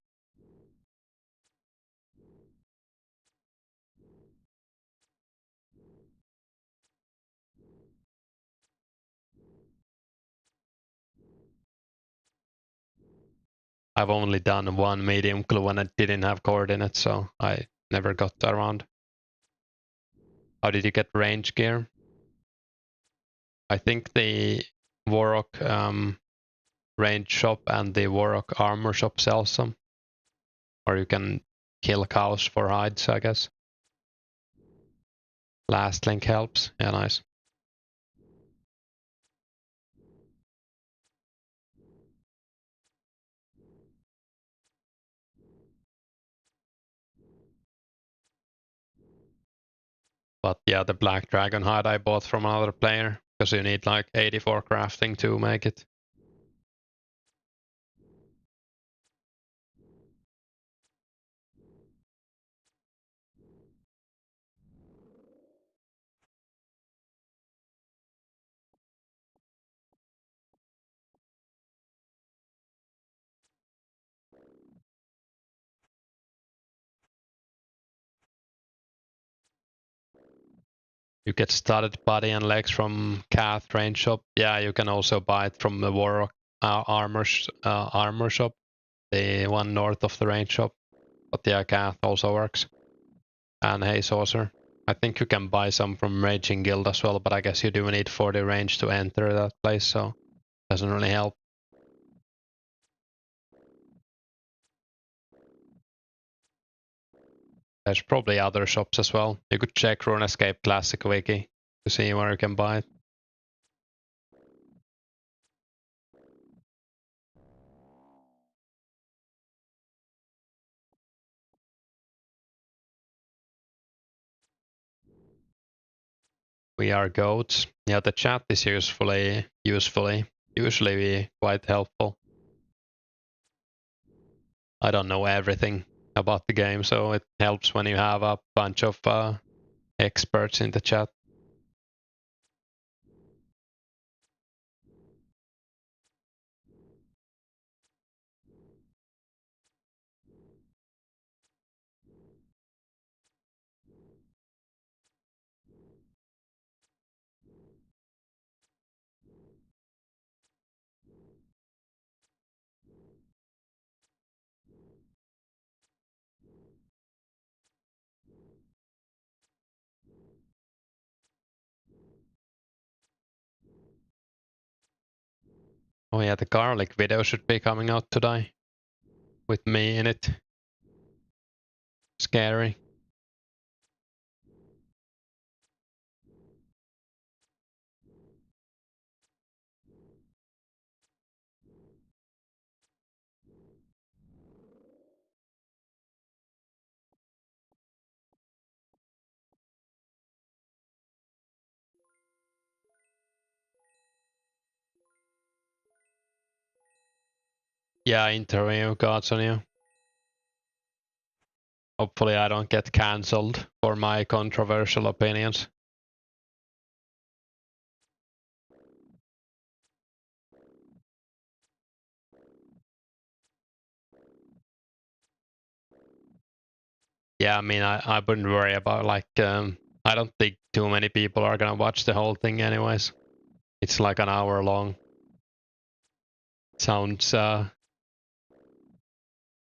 I've only done one medium clue and it didn't have coordinates, so I never got around. How did you get range gear? I think the Warrock range shop and the Warrock armor shop sells some. Or you can kill cows for hides, I guess. Last link helps. Yeah, nice. But yeah, the black dragon hide I bought from another player because you need like 84 crafting to make it. You get studded body and legs from Cath range shop. Yeah, you can also buy it from the Warrock armor shop, the one north of the range shop. But yeah, Cath also works. And Hey Saucer. I think you can buy some from Raging Guild as well, but I guess you do need 40 range to enter that place, so doesn't really help. There's probably other shops as well. You could check Runescape Classic Wiki to see where you can buy it. We are goats. Yeah, the chat is usually quite helpful. I don't know everything about the game, so it helps when you have a bunch of experts in the chat. Oh yeah, the garlic video should be coming out today with me in it. Scary. Yeah, interview gods on you. Hopefully I don't get cancelled for my controversial opinions. Yeah, I mean, I wouldn't worry about I don't think too many people are gonna watch the whole thing anyways. It's like an hour long. Sounds,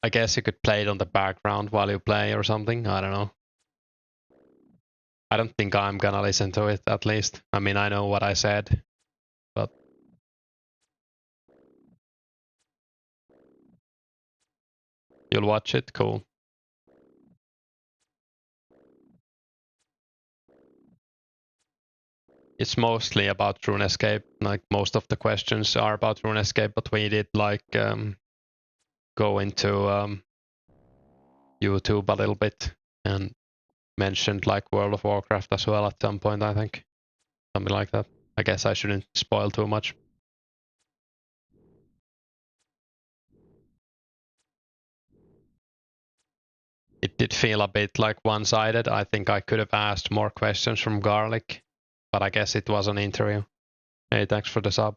I guess you could play it on the background while you play or something. I don't know. I don't think I'm gonna listen to it at least. I mean, I know what I said, but you'll watch it? Cool. It's mostly about Runescape. Like most of the questions are about Runescape, but we did go into YouTube a little bit and mentioned like World of Warcraft as well at some point, I think. Something like that. I guess I shouldn't spoil too much. It did feel a bit like one-sided. I think I could have asked more questions from Garlic, but I guess it was an interview. Hey, thanks for the sub.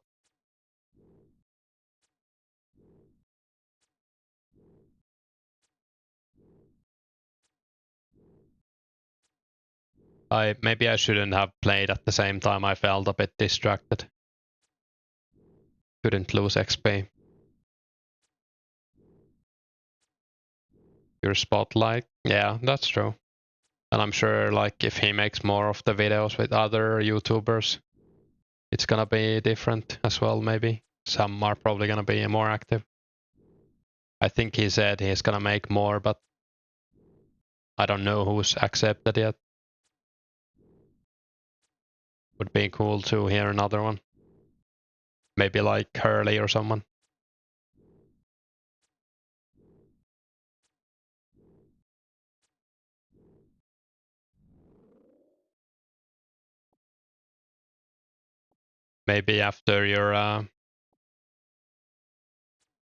Maybe I shouldn't have played at the same time. I felt a bit distracted. Couldn't lose XP. Your spotlight. Yeah, that's true. And I'm sure like if he makes more of the videos with other YouTubers, it's gonna be different as well, maybe. Some are probably gonna be more active. I think he said he's gonna make more, but I don't know who's accepted yet. Would be cool to hear another one. Maybe like Hurley or someone. Maybe after your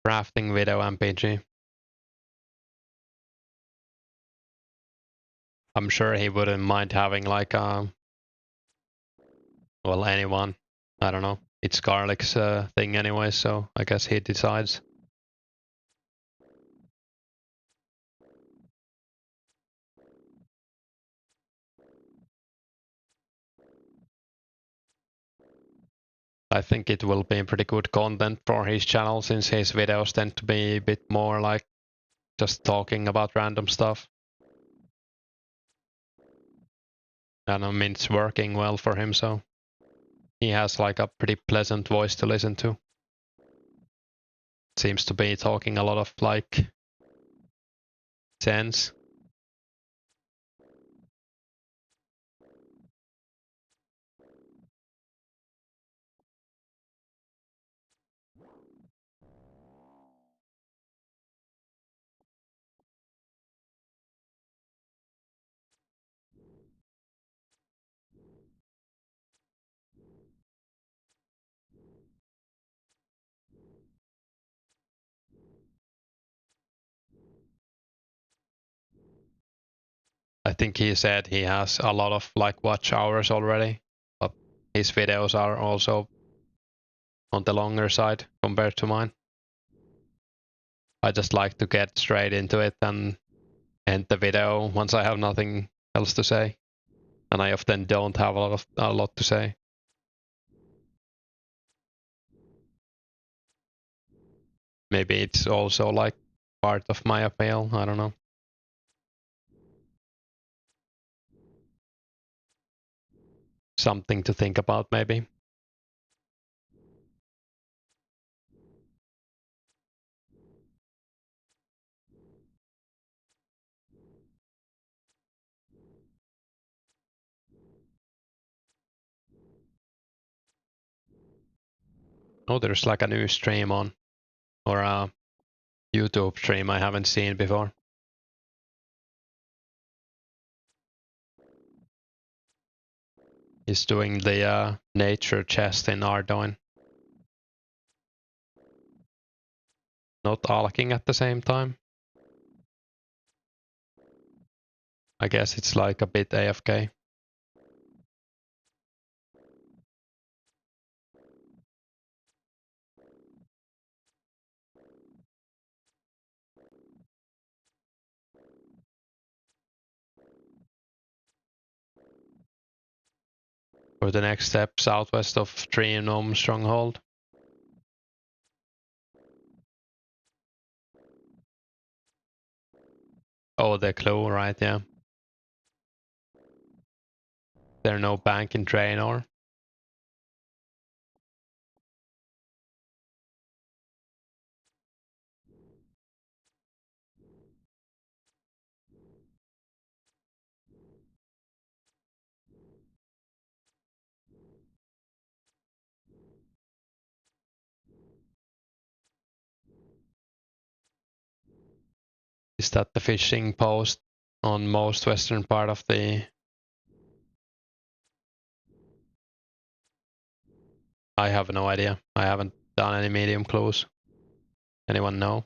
crafting video MPG. I'm sure he wouldn't mind having like well, anyone. I don't know. It's Garlic's thing anyway, so I guess he decides. I think it will be pretty good content for his channel since his videos tend to be a bit more like just talking about random stuff. And I mean, it's working well for him, so he has like a pretty pleasant voice to listen to. Seems to be talking a lot of like sense. I think he said he has a lot of like watch hours already, but his videos are also on the longer side compared to mine. I just like to get straight into it and end the video once I have nothing else to say. And I often don't have a lot to say. Maybe it's also like part of my appeal, I don't know. Something to think about maybe. Oh, there's like a new stream on, or a YouTube stream I haven't seen before. He's doing the nature chest in Ardoin. Not alking at the same time. I guess it's like a bit AFK. For the next step, southwest of Tree Gnome Stronghold. Oh, the clue, right, yeah. There's no bank in Draenor. Is that the fishing post on most western part of the... I have no idea. I haven't done any medium clues. Anyone know?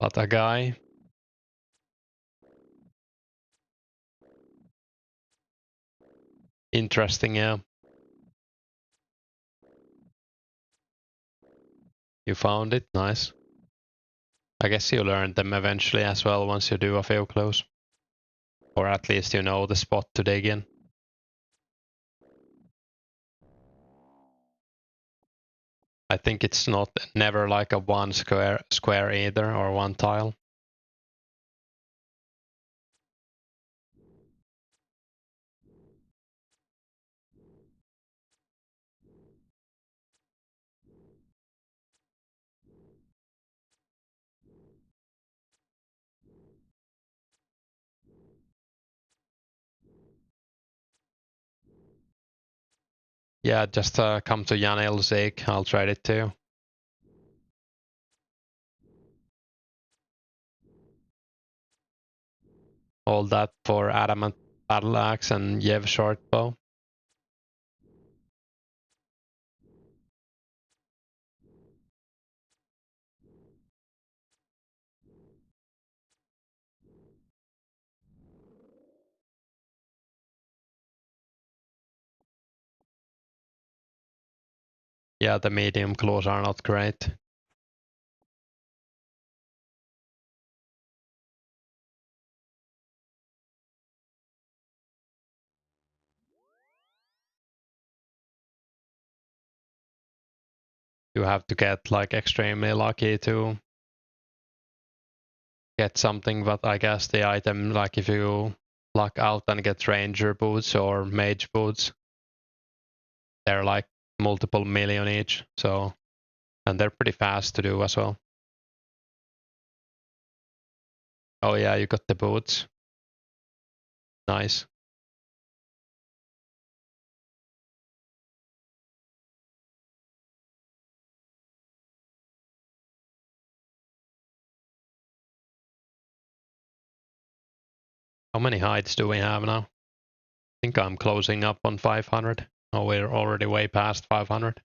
But a guy. Interesting, yeah. You found it, nice. I guess you learn them eventually as well once you do a few clues. Or at least you know the spot to dig in. I think it's not never like a one square either, or one tile. Yeah, just come to Jan Elzig, I'll trade it too. All that for adamant battle axe and Yev short bow. Yeah, the medium claws are not great. You have to get like extremely lucky to get something, but I guess the item, like if you luck out and get ranger boots or mage boots, they're like multiple million each, so, and they're pretty fast to do as well. Oh yeah, you got the boots. Nice. How many hides do we have now? I think I'm closing up on 500. Oh, we're already way past 500.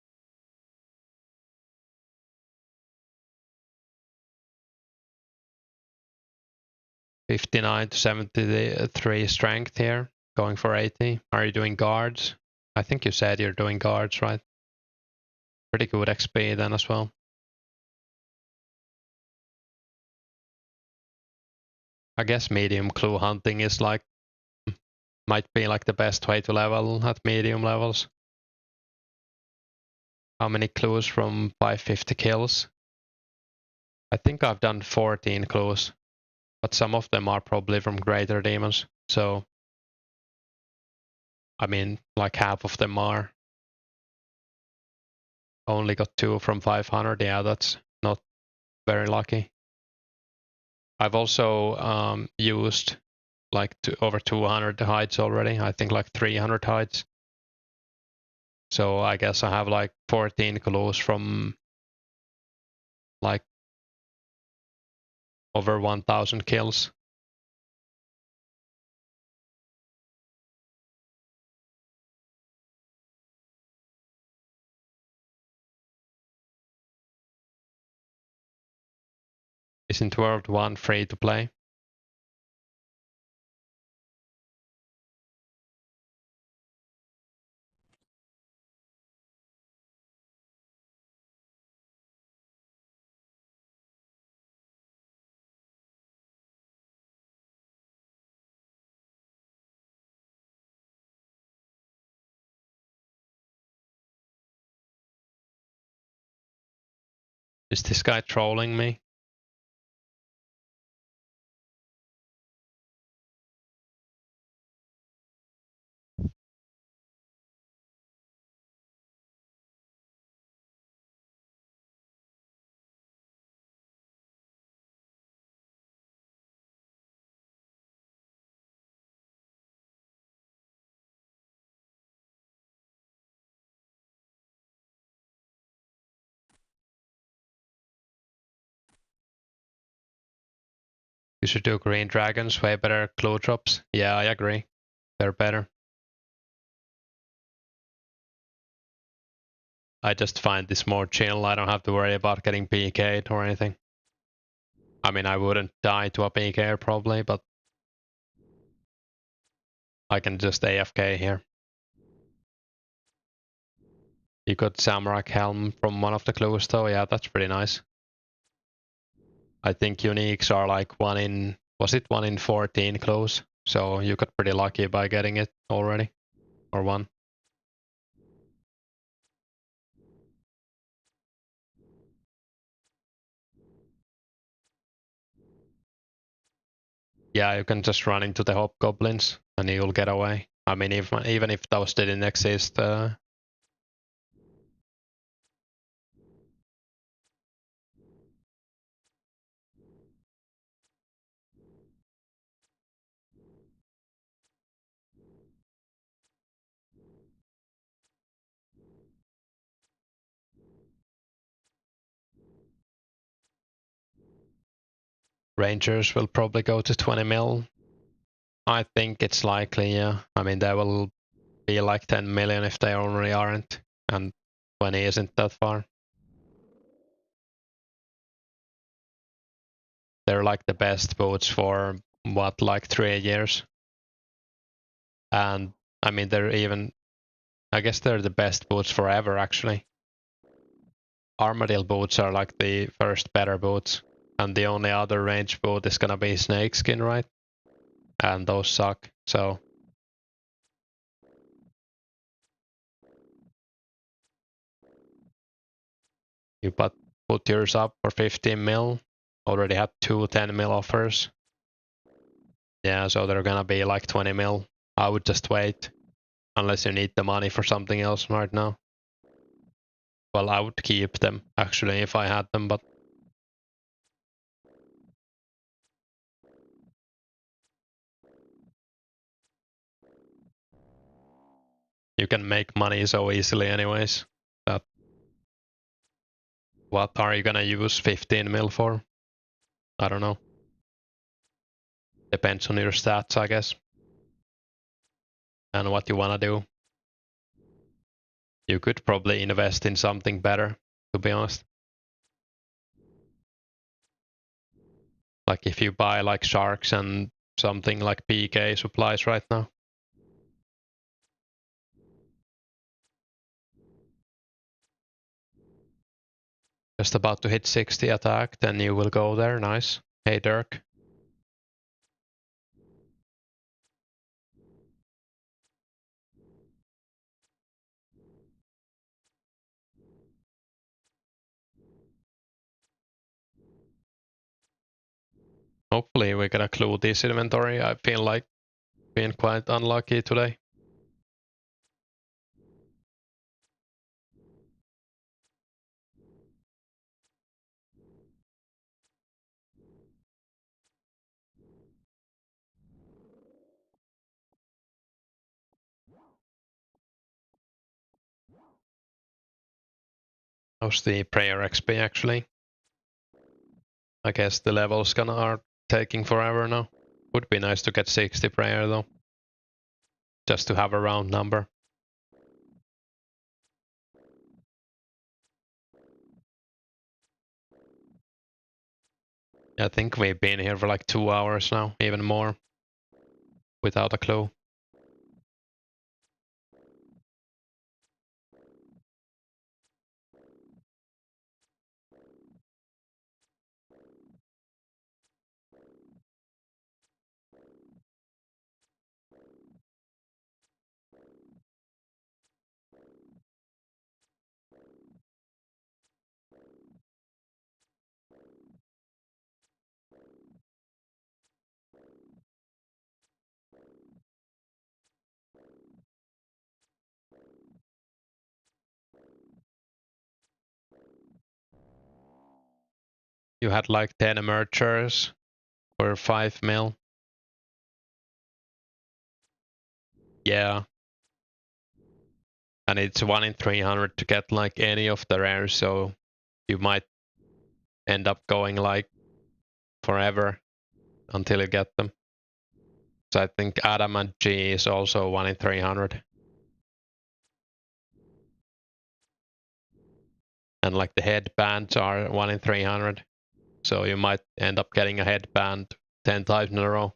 $59 to 73 strength here, going for 80. Are you doing guards? I think you said you're doing guards, right? Pretty good XP then as well. I guess medium clue hunting is like, might be like the best way to level at medium levels. How many clues from 550 kills? I think I've done 14 clues, but some of them are probably from greater demons. So, I mean, like half of them are. Only got 2 from 500. Yeah, that's not very lucky. I've also used like over 200 hides already. I think like 300 hides. So I guess I have like 14 clues from like over 1,000 kills. Isn't World 1 free to play? Is this guy trolling me? You should do green dragons, way better clue drops. Yeah, I agree. They're better. I just find this more chill. I don't have to worry about getting PK'd or anything. I mean, I wouldn't die to a PK probably, but I can just AFK here. You got Samurai Helm from one of the clues though. Yeah, that's pretty nice. I think uniques are like 1 in, was it 1 in 14 clues? So you got pretty lucky by getting it already, or 1. Yeah, you can just run into the hobgoblins and you'll get away. I mean, even if those didn't exist. Rangers will probably go to 20 mil. I think it's likely, yeah. I mean, there will be like 10 million if they already aren't, and 20 isn't that far. They're like the best boats for what, like 3 years? And I mean, they're even, I guess they're the best boats forever, actually. Armadillo boats are like the first better boats, and the only other range boat is gonna be snakeskin, right? And those suck, so. You put yours up for 15 mil. Already had two 10 mil offers. Yeah, so they're gonna be like 20 mil. I would just wait. Unless you need the money for something else right now. Well, I would keep them actually if I had them, but you can make money so easily anyways. That what are you gonna use 15 mil for? I don't know. Depends on your stats, I guess. And what you wanna do. You could probably invest in something better, to be honest. Like if you buy like sharks and something like PK supplies right now. Just about to hit 60 attack, then you will go there. Nice. Hey Dirk. Hopefully we get a clue this inventory. I feel like being quite unlucky today. How's the prayer XP actually? I guess the levels are taking forever now. Would be nice to get 60 prayer though. Just to have a round number. I think we've been here for like 2 hours now, even more. Without a clue. You had like 10 emergers for 5 mil. Yeah. And it's 1 in 300 to get like any of the rares, so you might end up going like forever until you get them. So I think Adam and G is also 1 in 300. And like the headbands are 1 in 300. So you might end up getting a headband 10 times in a row.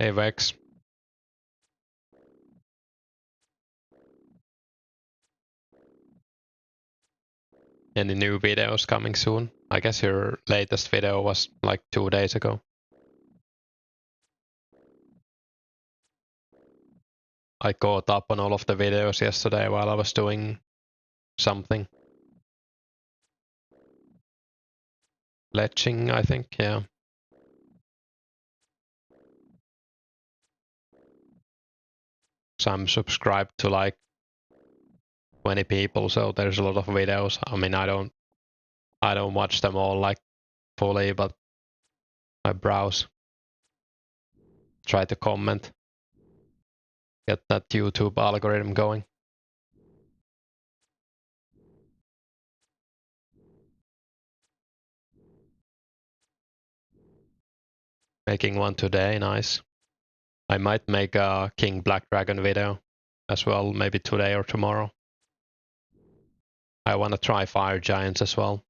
Hey Vex. Any new videos coming soon? I guess your latest video was like 2 days ago. I caught up on all of the videos yesterday while I was doing something. Letching, I think, yeah. So I'm subscribed to like 20 people, so there's a lot of videos. I mean, I don't watch them all like fully, but I browse. Try to comment. Get that YouTube algorithm going. Making one today, nice. I might make a King Black Dragon video as well, maybe today or tomorrow. I want to try fire giants as well.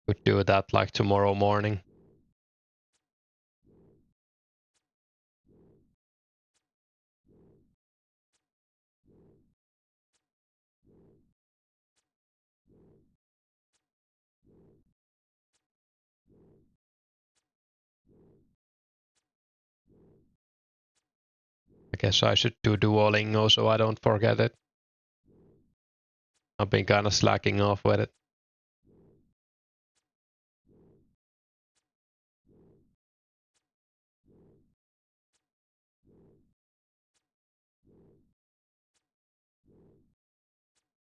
Could do that like tomorrow morning. I guess I should do Duolingo so I don't forget it. I've been kind of slacking off with it.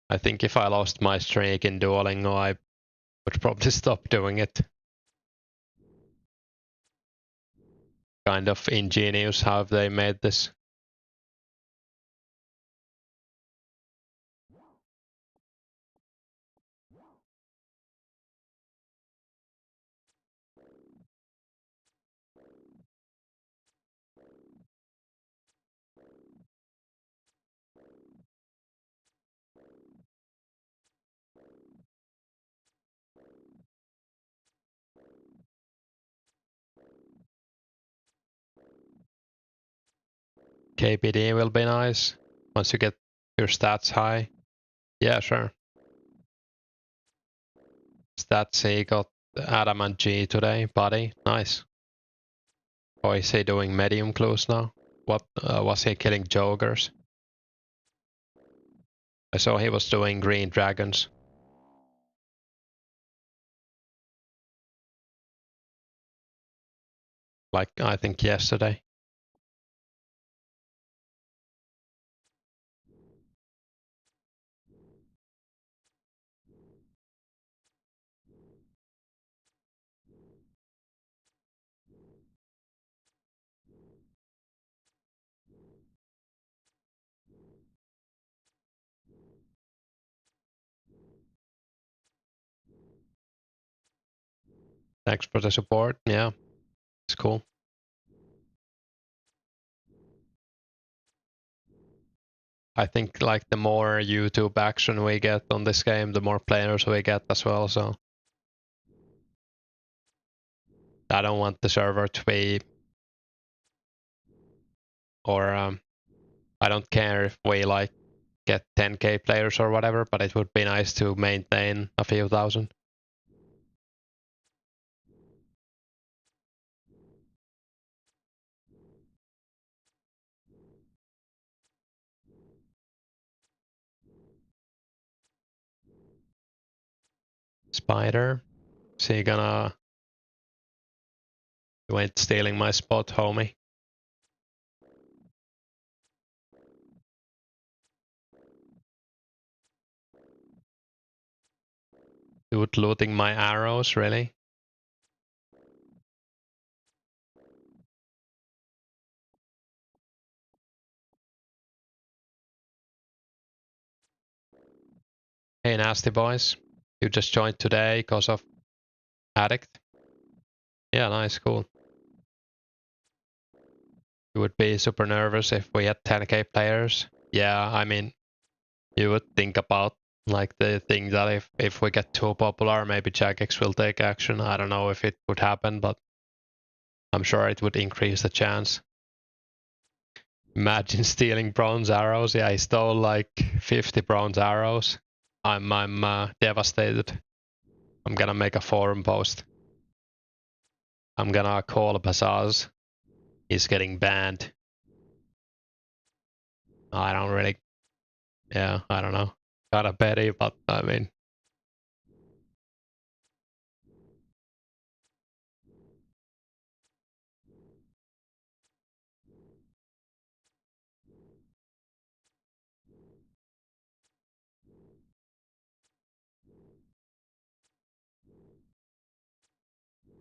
I think if I lost my streak in Duolingo, I would probably stop doing it. Kind of ingenious how they made this. KPD will be nice once you get your stats high. Yeah, sure. Stats, he got Adam and G today, buddy. Nice. Or is he doing medium clues now? What was he killing jokers? I saw he was doing green dragons. Like I think yesterday. Thanks for the support. Yeah, it's cool. I think like the more YouTube action we get on this game, the more players we get as well. So I don't want the server to be, or I don't care if we like get 10k players or whatever, but it would be nice to maintain a few thousand. Spider, is he gonna? You ain't stealing my spot, homie. Dude, looting my arrows, really? Hey, nasty boys. You just joined today because of Addict? Yeah, nice, cool. You would be super nervous if we had 10k players. Yeah, I mean, you would think about like the thing that if we get too popular, maybe Jagex will take action. I don't know if it would happen, but I'm sure it would increase the chance. Imagine stealing bronze arrows. Yeah, I stole like 50 bronze arrows. I'm devastated. I'm gonna make a forum post. I'm gonna call Bazaars. He's getting banned. I don't really. Yeah, I don't know. Got a petty, but I mean.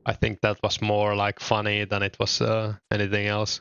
I think that was more like funny than it was anything else.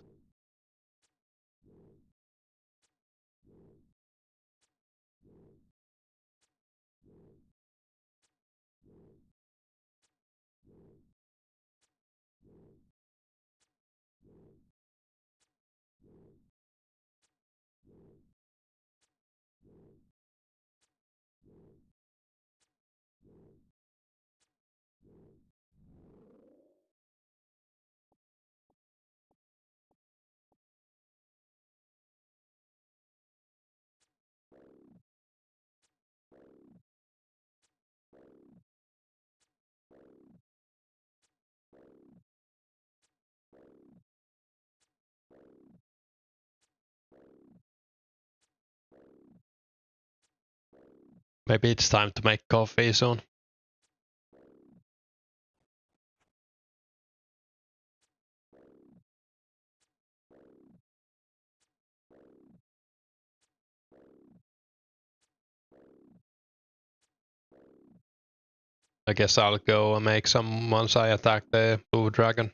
Maybe it's time to make coffee soon. I guess I'll go and make some once I attack the blue dragon.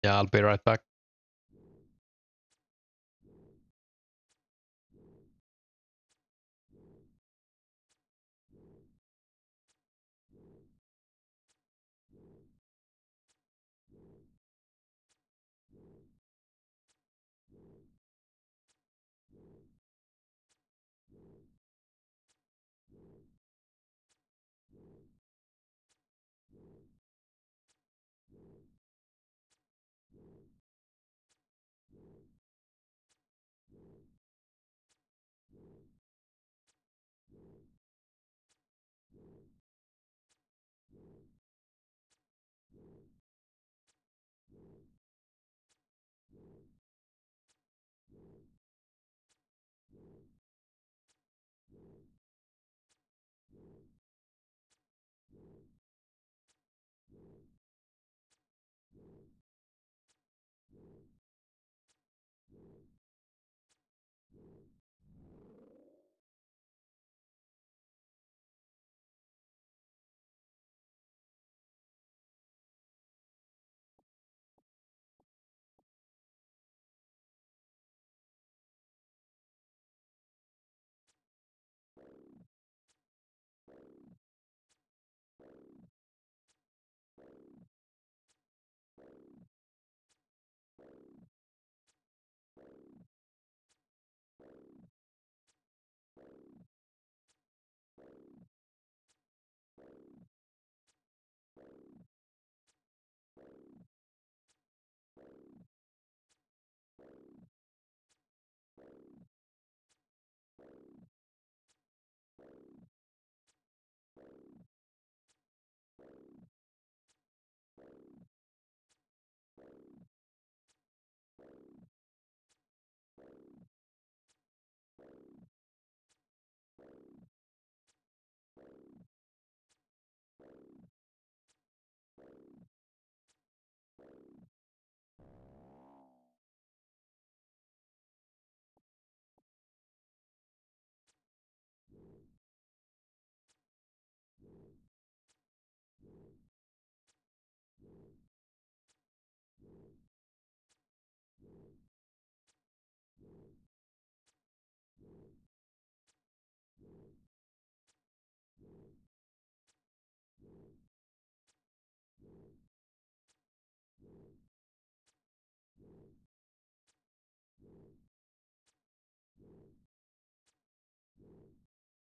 Yeah, I'll be right back.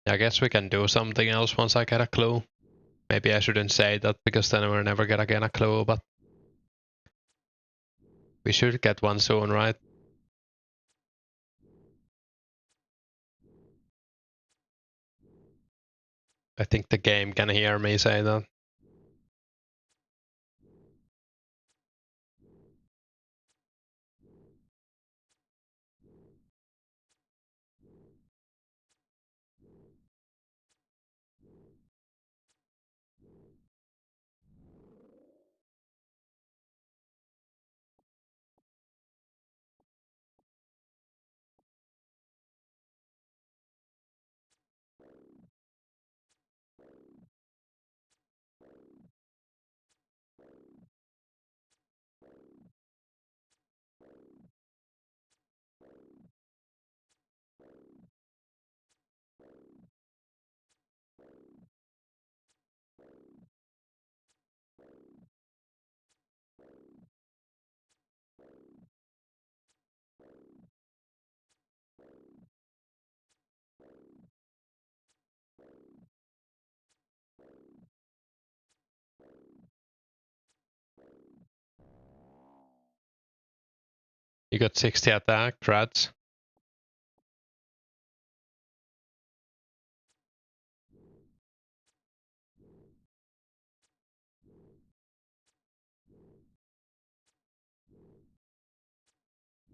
I guess we can do something else once I get a clue. Maybe I shouldn't say that because then we're never gonna get a clue, but we should get one soon, right? I think the game can hear me say that. You got 60 attack, rats.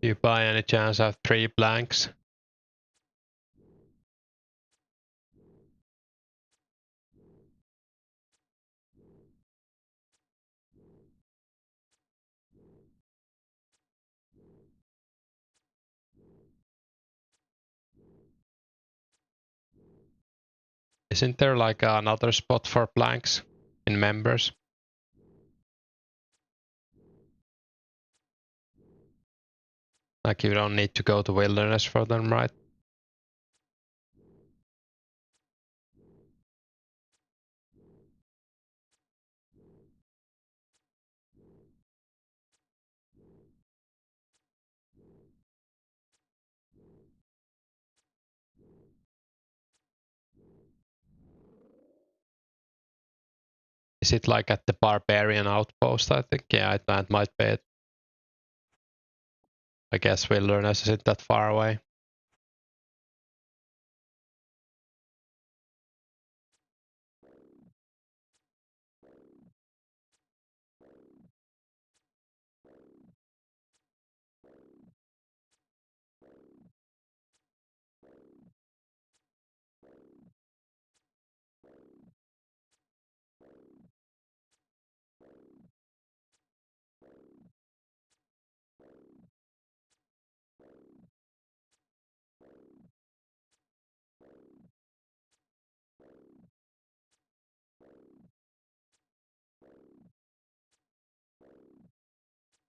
Do you by any chance have 3 blanks? Isn't there like another spot for blanks in members? Like you don't need to go to wilderness for them, right? Is it like at the barbarian outpost? I think, yeah, that might be it. I guess wilderness isn't that far away.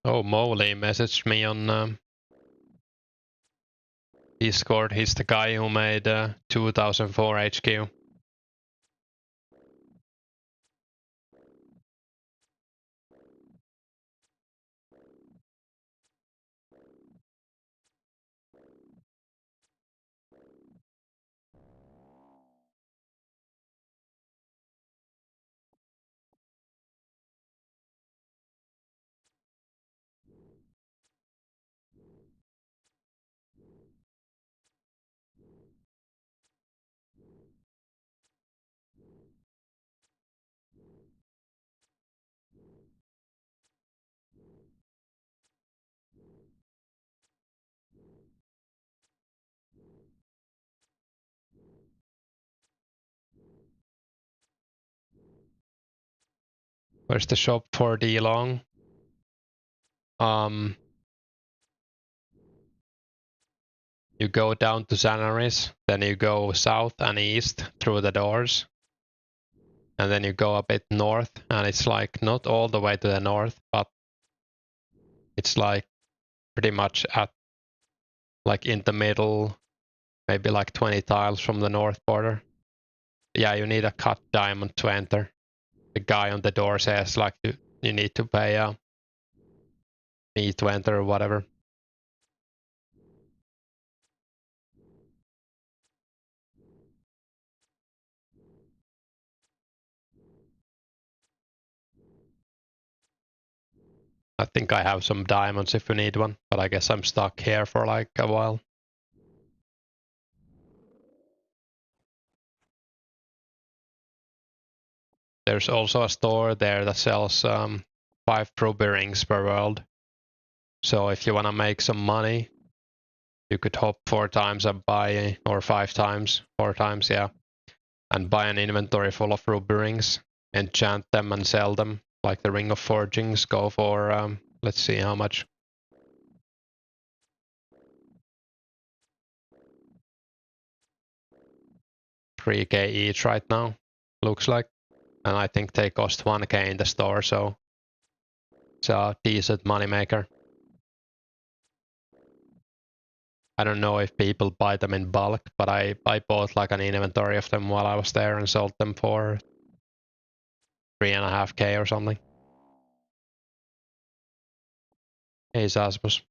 Oh, Moley messaged me on Discord. He's the guy who made 2004 HQ. Where's the shop for the long? You go down to Xanaris, then you go south and east through the doors. And then you go a bit north, and it's like not all the way to the north, but it's like pretty much at like in the middle, maybe like 20 tiles from the north border. Yeah, you need a cut diamond to enter. The guy on the door says like you need to pay a fee to enter or whatever. I think I have some diamonds if you need one, but I guess I'm stuck here for like a while. There's also a store there that sells 5 ruby rings per world. So if you want to make some money, you could hop 4 times and buy, or 5 times, 4 times, yeah, and buy an inventory full of ruby rings, enchant them and sell them. Like the ring of forgings go for, let's see how much. 3k each right now, looks like. And I think they cost 1k in the store, so it's a decent moneymaker. I don't know if people buy them in bulk, but I bought like an inventory of them while I was there and sold them for 3.5k or something. Hey, Zasmus.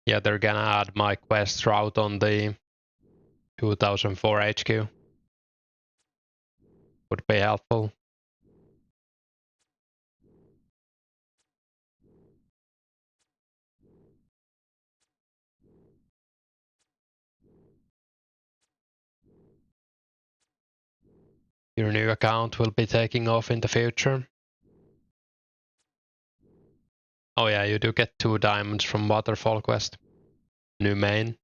Yeah, they're gonna add my quest route on the 2004 HQ. Would be helpful. Your new account will be taking off in the future. Oh yeah, you do get 2 diamonds from Waterfall quest. New main.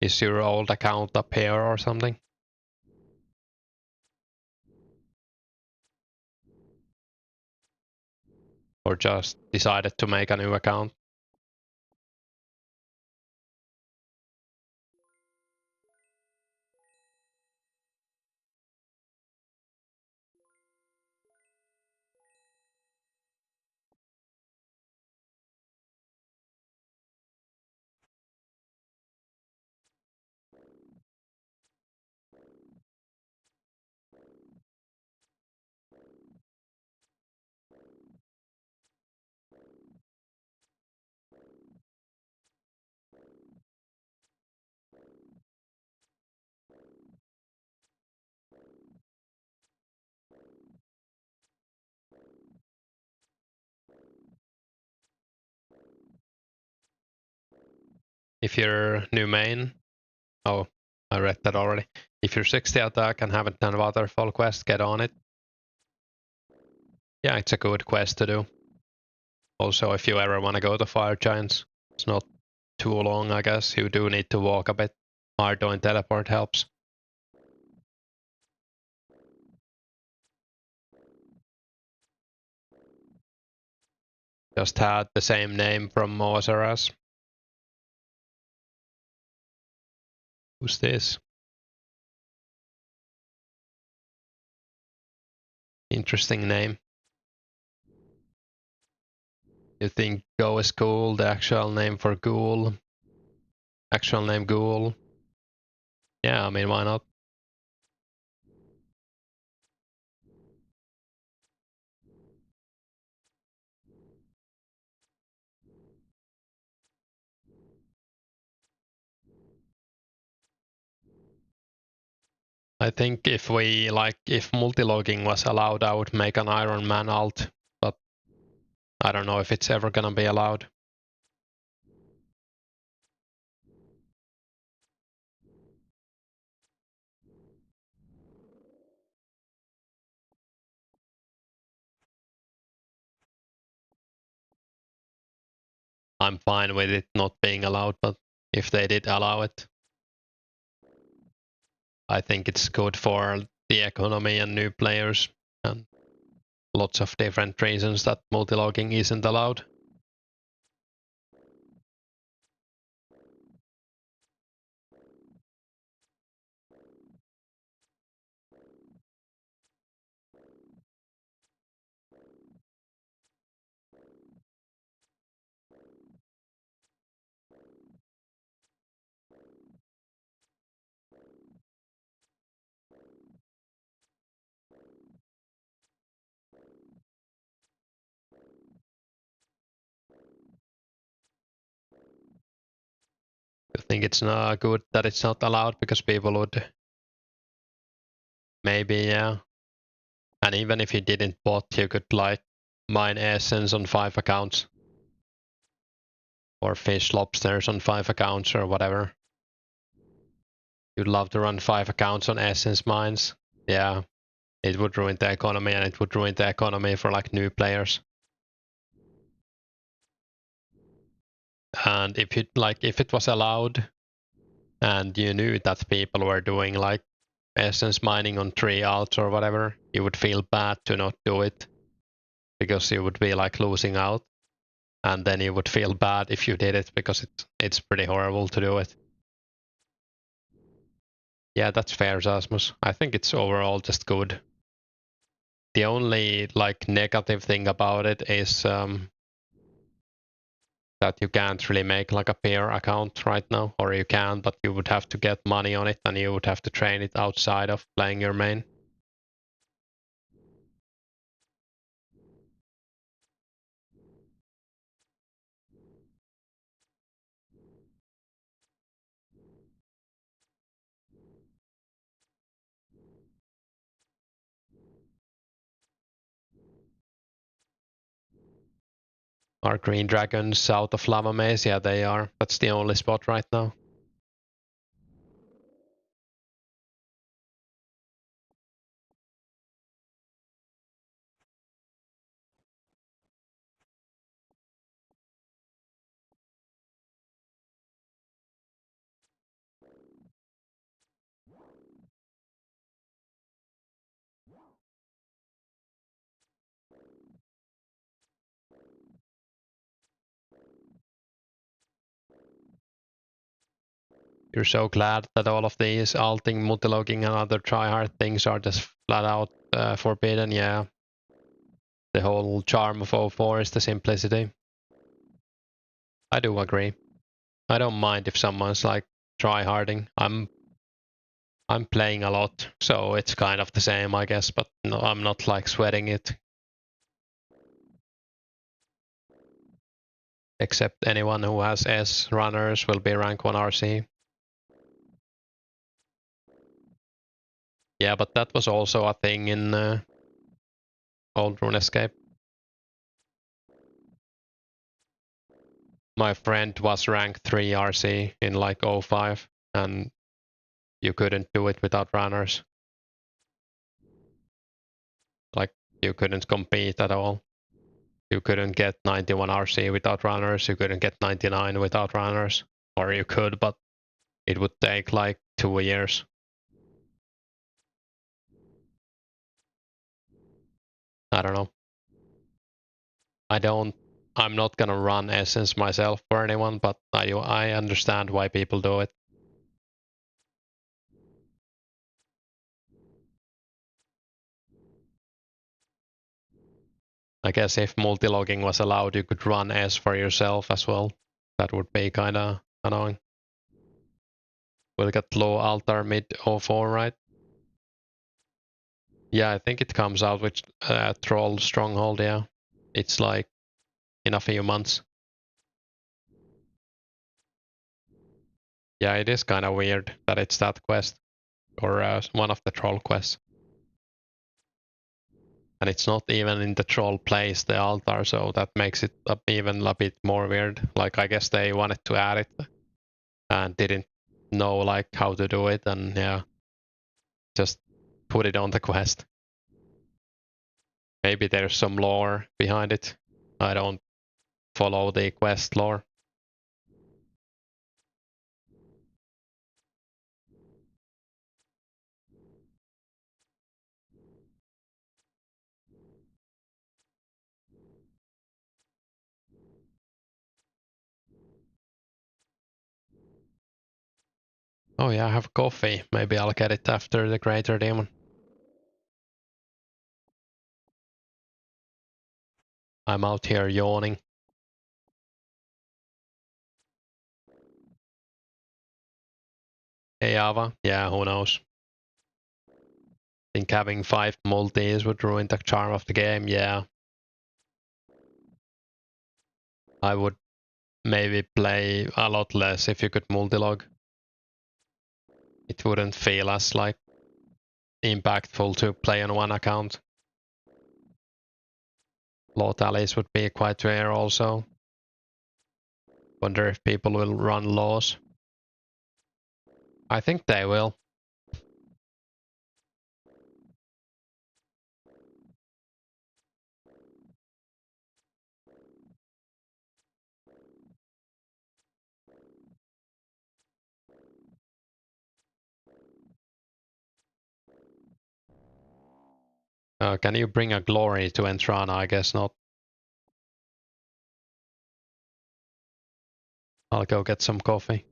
Is your old account up here or something? Or just decided to make a new account? If you're new main, oh, I read that already. If you're 60 attack and haven't done Waterfall quest, get on it. Yeah, it's a good quest to do. Also, if you ever want to go to Fire Giants, it's not too long, I guess. You do need to walk a bit. Mardo and teleport helps. Just had the same name from Moasaras. Who's this? Interesting name. You think Go is cool, the actual name for ghoul? Actual name ghoul? Yeah, I mean, why not? I think if multi-logging was allowed, I would make an Iron Man alt, but I don't know if it's ever gonna be allowed. I'm fine with it not being allowed, but if they did allow it, I think it's good for the economy and new players, and lots of different reasons that multi-logging isn't allowed. I think it's not good that it's not allowed because people would maybe, yeah. And even if you didn't bot, you could like mine essence on 5 accounts. Or fish lobsters on 5 accounts or whatever. You'd love to run 5 accounts on essence mines. Yeah, it would ruin the economy, and it would ruin the economy for like new players. And if it was allowed and you knew that people were doing like essence mining on 3 alts or whatever, you would feel bad to not do it because you would be like losing out. And then you would feel bad if you did it because it's pretty horrible to do it. Yeah, that's fair, Zasmus. I think it's overall just good. The only like negative thing about it is that you can't really make like a pair account right now, or you can, but you would have to get money on it and you would have to train it outside of playing your main. Are green dragons south of Lava Maze? Yeah, they are. That's the only spot right now. You're so glad that all of these alting, multilogging, and other tryhard things are just flat out forbidden. Yeah. The whole charm of 04 is the simplicity. I do agree. I don't mind if someone's like tryharding. I'm playing a lot, so it's kind of the same, I guess, but no, I'm not like sweating it. Except anyone who has S runners will be rank 1 RC. Yeah, but that was also a thing in old Runescape. My friend was rank 3 RC in like 05, and you couldn't do it without runners. Like, you couldn't compete at all. You couldn't get 91 RC without runners, you couldn't get 99 without runners. Or you could, but it would take like 2 years. I don't know. I'm not gonna run Essence myself for anyone, but I understand why people do it. I guess if multi-logging was allowed, you could run S for yourself as well. That would be kinda annoying. We'll get low altar mid 04, right? Yeah, I think it comes out with Troll Stronghold, yeah. It's like in a few months. Yeah, it is kind of weird that it's that quest, or one of the troll quests. And it's not even in the troll place, the altar, so that makes it even a bit more weird. Like, I guess they wanted to add it and didn't know like how to do it, and yeah, just put it on the quest. Maybe there's some lore behind it. I don't follow the quest lore. Oh yeah, I have coffee. Maybe I'll get it after the Greater Demon. I'm out here yawning. Hey Ava, yeah, who knows? Think having 5 multis would ruin the charm of the game, yeah. I would maybe play a lot less if you could multilog. It wouldn't feel as like impactful to play on one account. Law tallies would be quite rare also. Wonder if people will run laws. I think they will. Can you bring a glory to Entrana? I guess not. I'll go get some coffee.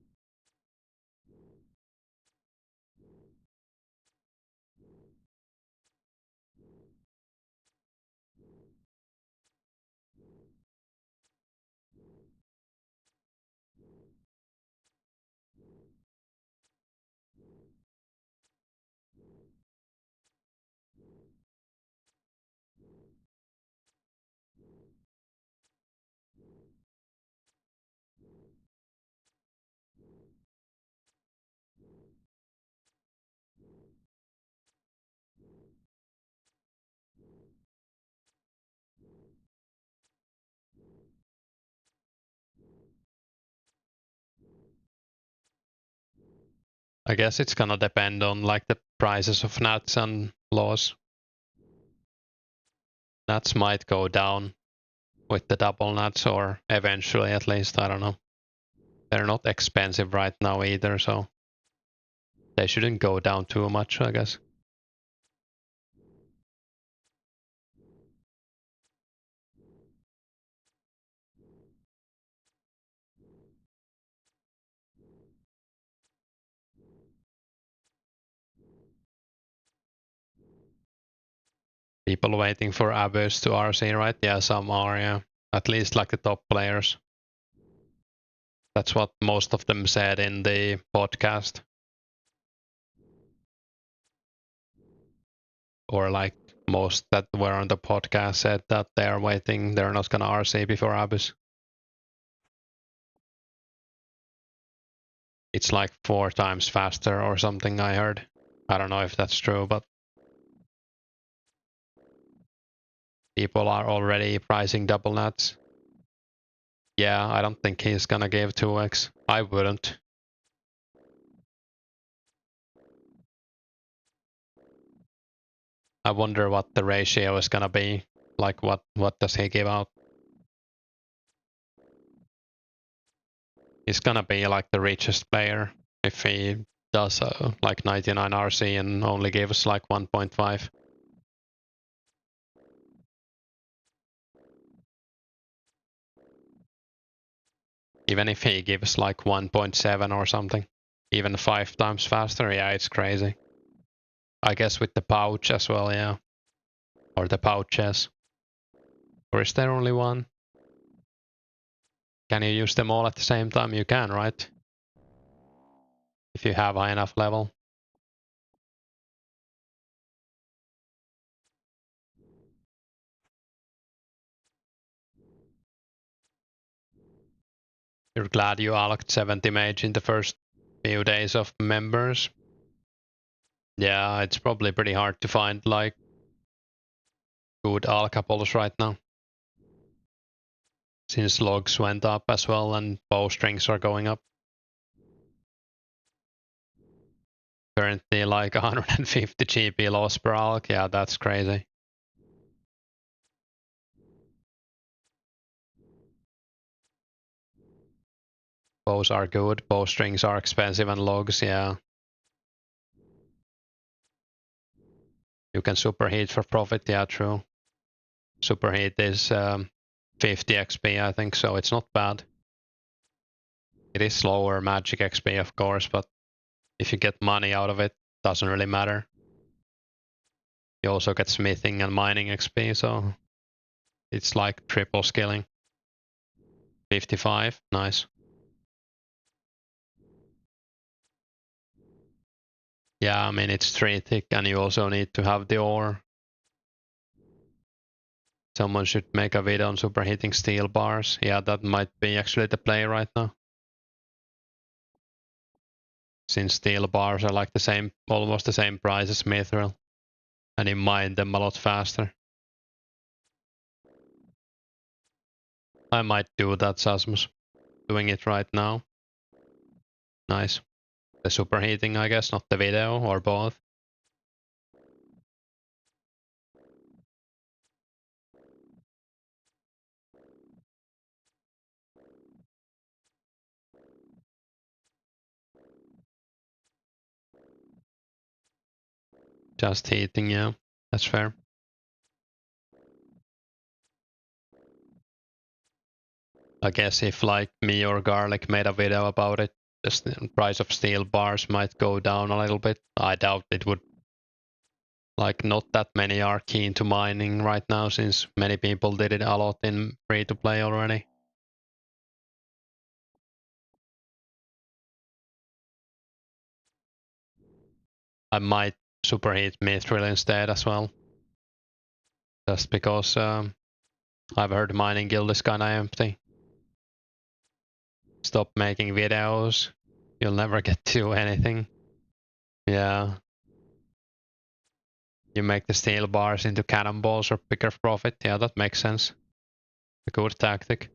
I guess it's gonna depend on like the prices of nuts and laws. Nuts might go down with the double nuts, or eventually at least, I don't know. They're not expensive right now either, so they shouldn't go down too much, I guess. People waiting for Abus to RC, right? Yeah, some are, yeah. At least like the top players. That's what most of them said in the podcast. Or like most that were on the podcast said that they're waiting, they're not gonna RC before Abus. It's like 4 times faster or something, I heard. I don't know if that's true, but people are already pricing double nuts. Yeah, I don't think he's gonna give 2x. I wouldn't. I wonder what the ratio is gonna be. Like what does he give out? He's gonna be like the richest player if he does like 99 RC and only gives like 1.5. Even if he gives like 1.7 or something, even 5 times faster, yeah, it's crazy. I guess with the pouch as well, yeah. Or the pouches. Or is there only one? Can you use them all at the same time? You can, right? If you have high enough level. You're glad you allocated 70 mage in the first few days of members. Yeah, it's probably pretty hard to find like good alcapoles right now. Since logs went up as well and bowstrings are going up. Currently like 150 GP loss per alc, yeah, that's crazy. Bows are good, bowstrings are expensive and logs, yeah. You can superheat for profit, yeah, true. Superheat is 50 XP, I think, so it's not bad. It is slower magic XP, of course, but if you get money out of it, doesn't really matter. You also get smithing and mining XP, so it's like triple skilling. 55, nice. Yeah, I mean, it's 3 thick, and you also need to have the ore. Someone should make a video on superheating steel bars. Yeah, that might be actually the play right now. Since steel bars are like the same, almost the same price as mithril. And you mine them a lot faster. I might do that, Sasmus. Doing it right now. Nice. The superheating, I guess, not the video, or both. Just heating, yeah. That's fair. I guess if like me or Garlic made a video about it, the price of steel bars might go down a little bit. I doubt it would. Like not that many are keen to mining right now since many people did it a lot in free to play already. I might superheat mithril instead as well. Just because I've heard mining guild is kinda empty. Stop making videos. You'll never get to anything. Yeah. You make the steel bars into cannonballs or bigger profit. Yeah, that makes sense. A good tactic.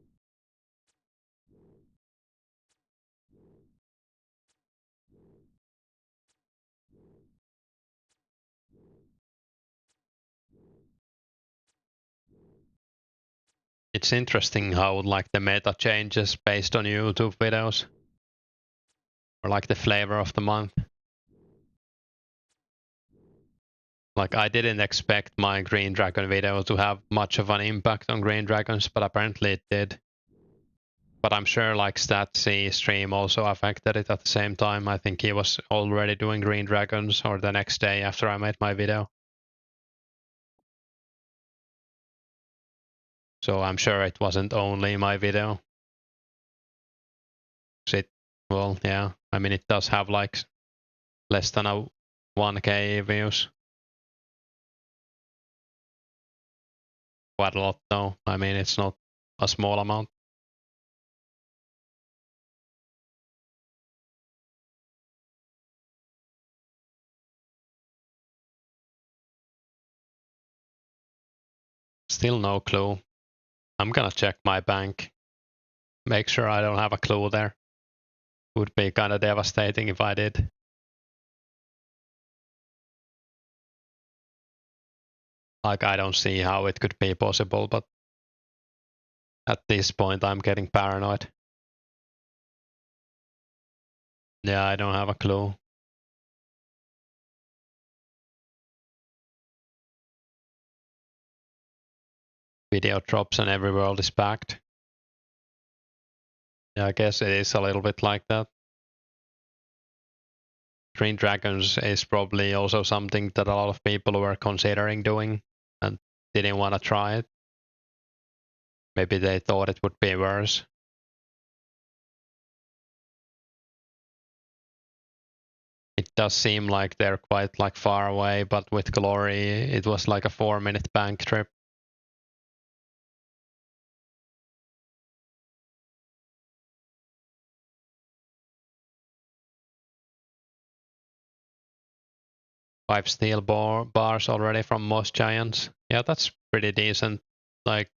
It's interesting how like the meta changes based on YouTube videos. Or like the flavor of the month. Like I didn't expect my Green Dragon video to have much of an impact on Green Dragons, but apparently it did. But I'm sure like StatC stream also affected it at the same time. I think he was already doing Green Dragons or the next day after I made my video. So I'm sure it wasn't only my video. Well, yeah, I mean it does have like less than a 1k views. Quite a lot though. I mean it's not a small amount. Still no clue. I'm gonna check my bank. Make sure I don't have a clue there. Would be kinda devastating if I did. Like I don't see how it could be possible, but at this point I'm getting paranoid. Yeah, I don't have a clue. Video drops and every world is packed. Yeah, I guess it is a little bit like that. Green Dragons is probably also something that a lot of people were considering doing and didn't want to try it. Maybe they thought it would be worse. It does seem like they're quite like far away, but with Glory it was like a 4-minute bank trip. Five steel bars already from most giants. Yeah, that's pretty decent. Like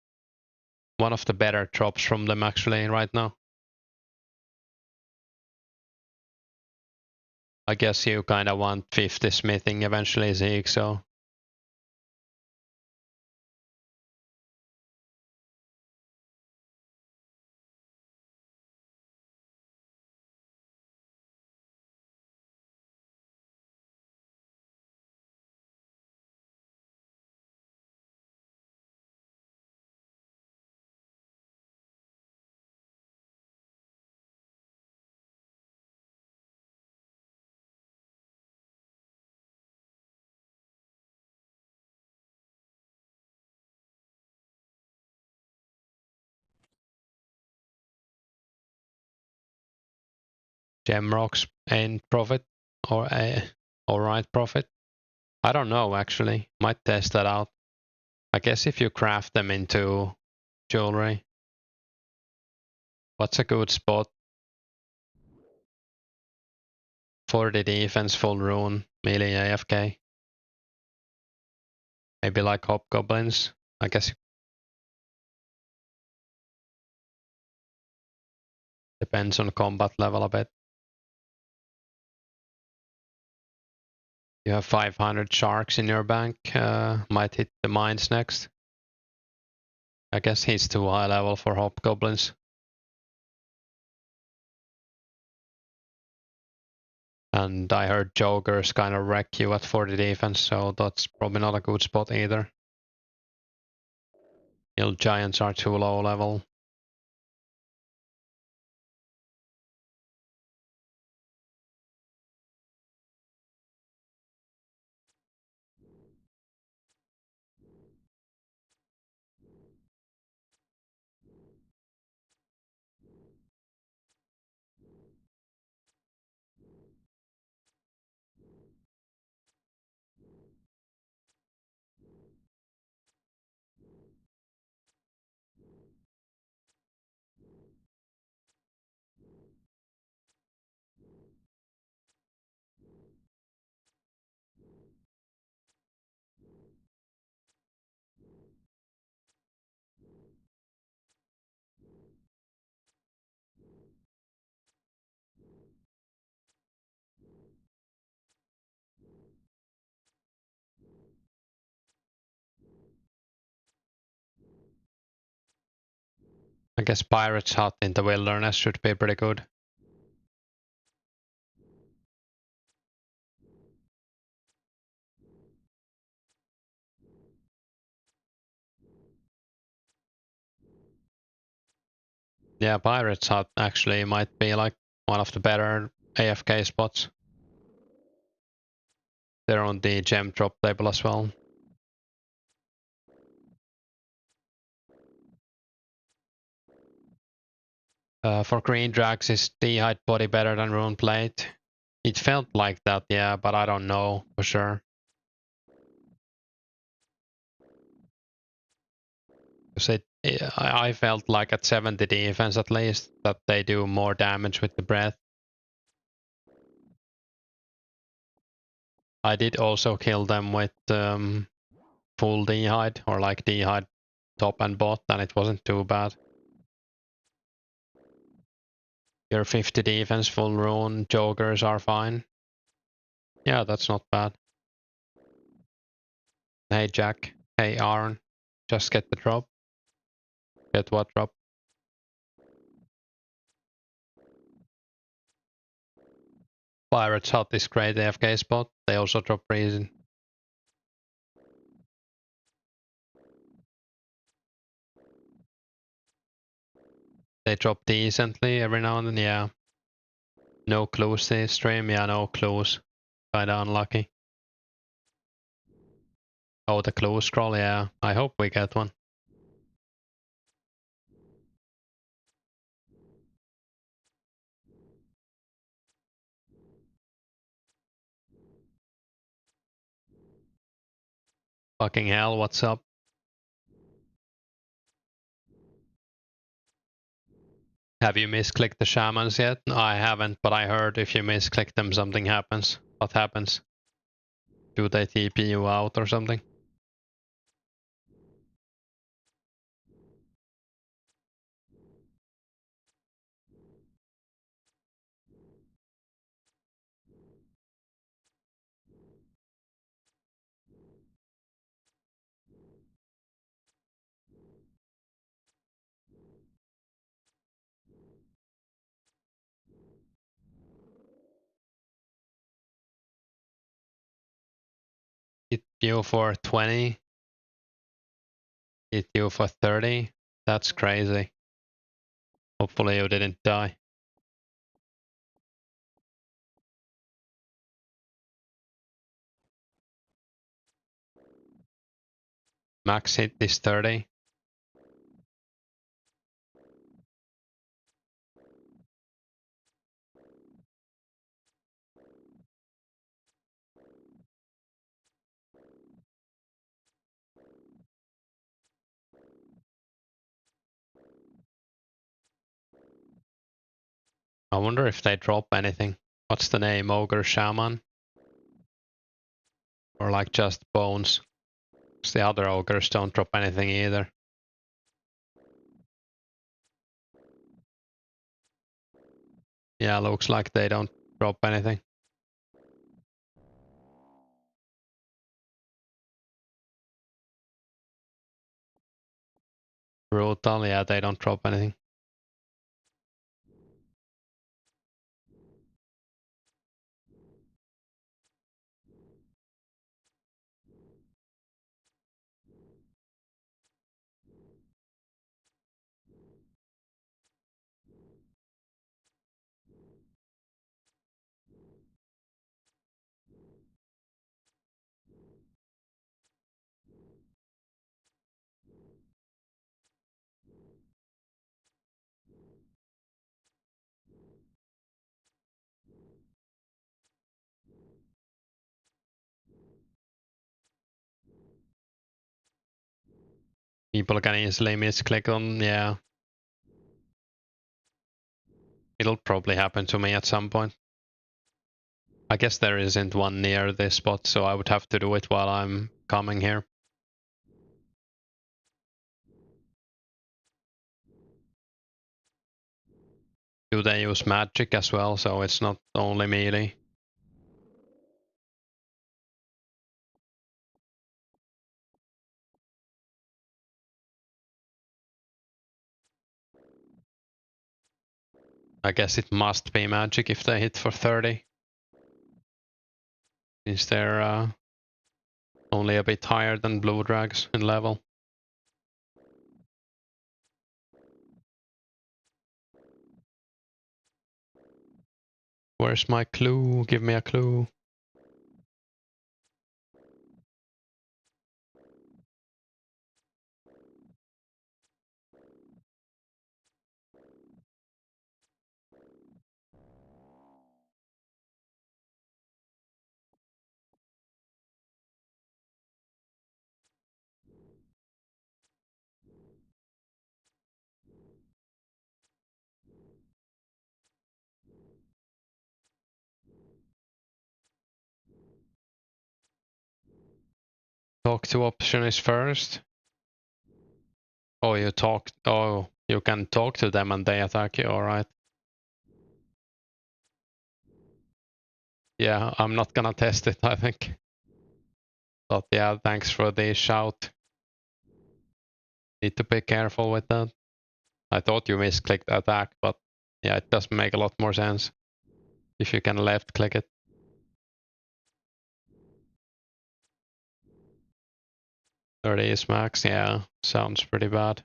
one of the better drops from them actually right now. I guess you kind of want 50 smithing eventually, Zeke, so. Gem rocks ain't profit or alright profit. I don't know actually. Might test that out. I guess if you craft them into jewelry. What's a good spot? 40 defense, full rune, melee AFK. Maybe like hobgoblins. I guess depends on combat level a bit. You have 500 sharks in your bank. Might hit the mines next. I guess he's too high level for hobgoblins. And I heard Jokers kind of wreck you at 40 defense, so that's probably not a good spot either. Hill Giants are too low level. I guess Pirate's Hut in the wilderness should be pretty good. Yeah, Pirate's Hut actually might be like one of the better AFK spots. They're on the gem drop table as well. For green drags, is D-Hide body better than Rune Plate? It felt like that, yeah, but I don't know for sure. I felt like at 70 defense at least that they do more damage with the breath. I did also kill them with full D-Hide or like D-Hide top and bot, and it wasn't too bad. Your 50 defense full rune jokers are fine. Yeah, that's not bad. Hey Jack, hey Aaron, just get the drop. Get what drop? Pirates Hut is great AFK spot. They also drop reason. They drop decently every now and then, yeah. No clues this stream, yeah, no clues. Kinda unlucky. Oh, the clue scroll, yeah. I hope we get one. Fucking hell, what's up? Have you misclicked the shamans yet? No, I haven't, but I heard if you misclick them, something happens. What happens? Do they TP you out or something? Hit you for 20. Hit you for 30. That's crazy. Hopefully you didn't die. Max hit is 30. I wonder if they drop anything. What's the name? Ogre Shaman? Or like just bones? 'Cause the other ogres don't drop anything either. Yeah, looks like they don't drop anything. Brutal, yeah, they don't drop anything. People can easily misclick on, yeah. It'll probably happen to me at some point. I guess there isn't one near this spot, so I would have to do it while I'm coming here. Do they use magic as well, so it's not only melee? I guess it must be magic if they hit for 30. Since they're only a bit higher than blue drags in level. Where's my clue? Give me a clue. Talk to option is first. Oh, you talk. Oh, you can talk to them and they attack you. All right. Yeah, I'm not gonna test it, I think. But yeah, thanks for the shout. Need to be careful with that. I thought you misclicked attack, but yeah, it does make a lot more sense if you can left click it. 30 is max, yeah, sounds pretty bad.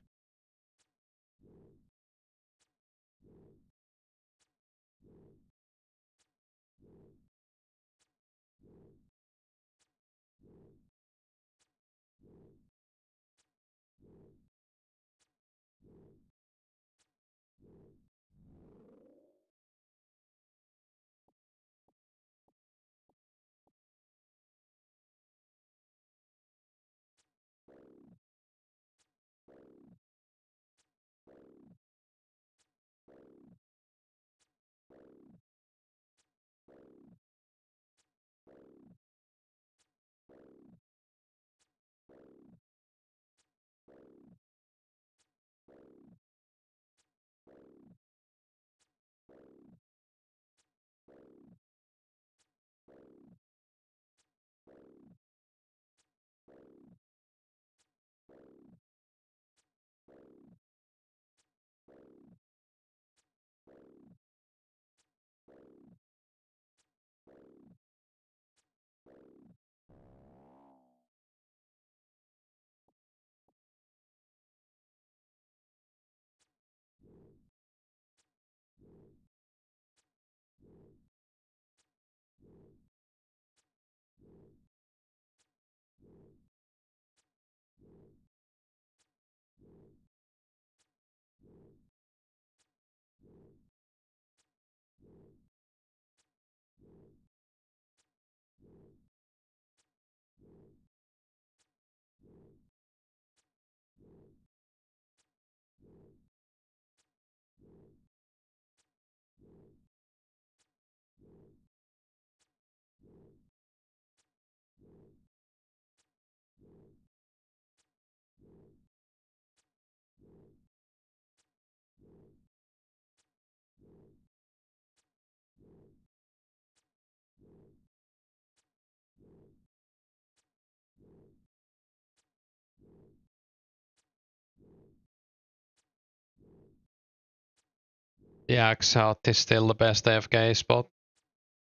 Yeah, Axe out is still the best AFK spot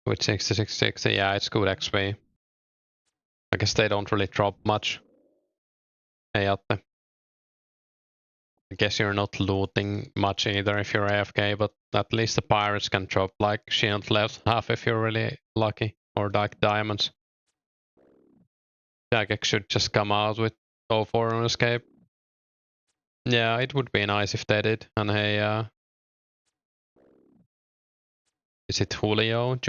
with 6660. Yeah, it's good XP. I guess they don't really drop much. Hey, Atte. I guess you're not looting much either if you're AFK, but at least the pirates can drop like shield left half if you're really lucky, or like diamonds. Jagex should just come out with 04 Runescape. Yeah, it would be nice if they did. And hey, is it Julio?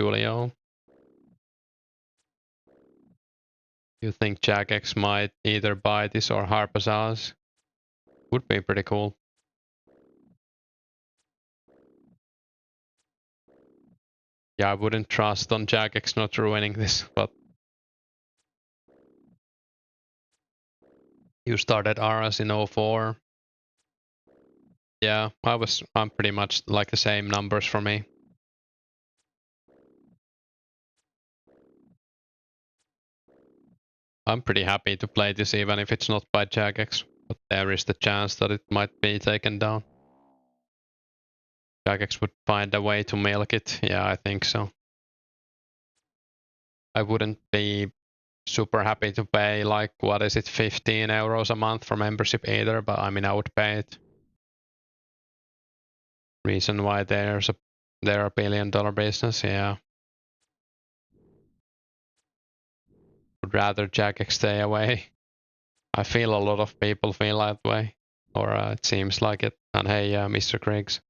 You think Jagex might either buy this or harp us out? Would be pretty cool. Yeah, I wouldn't trust on Jagex not ruining this, but you started Aras in 04. Yeah, I'm pretty much like the same numbers for me. I'm pretty happy to play this even if it's not by Jagex, but there is the chance that it might be taken down. Jagex would find a way to milk it. Yeah, I think so. I wouldn't be super happy to pay like, what is it, 15 euros a month for membership either, but I mean, I would pay it. Reason why they're a billion-dollar business, yeah. Would rather Jagex stay away. I feel a lot of people feel that way, or it seems like it. And hey, Mr. Griggs.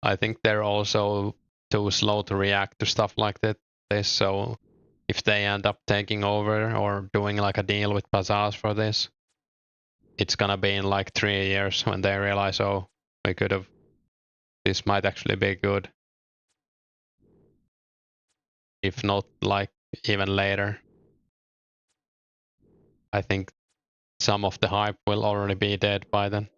I think they're also too slow to react to stuff like this. So if they end up taking over or doing like a deal with Bazaars for this, it's gonna be in like 3 years when they realize, oh, we could have. This might actually be good. If not, like even later. I think some of the hype will already be dead by then.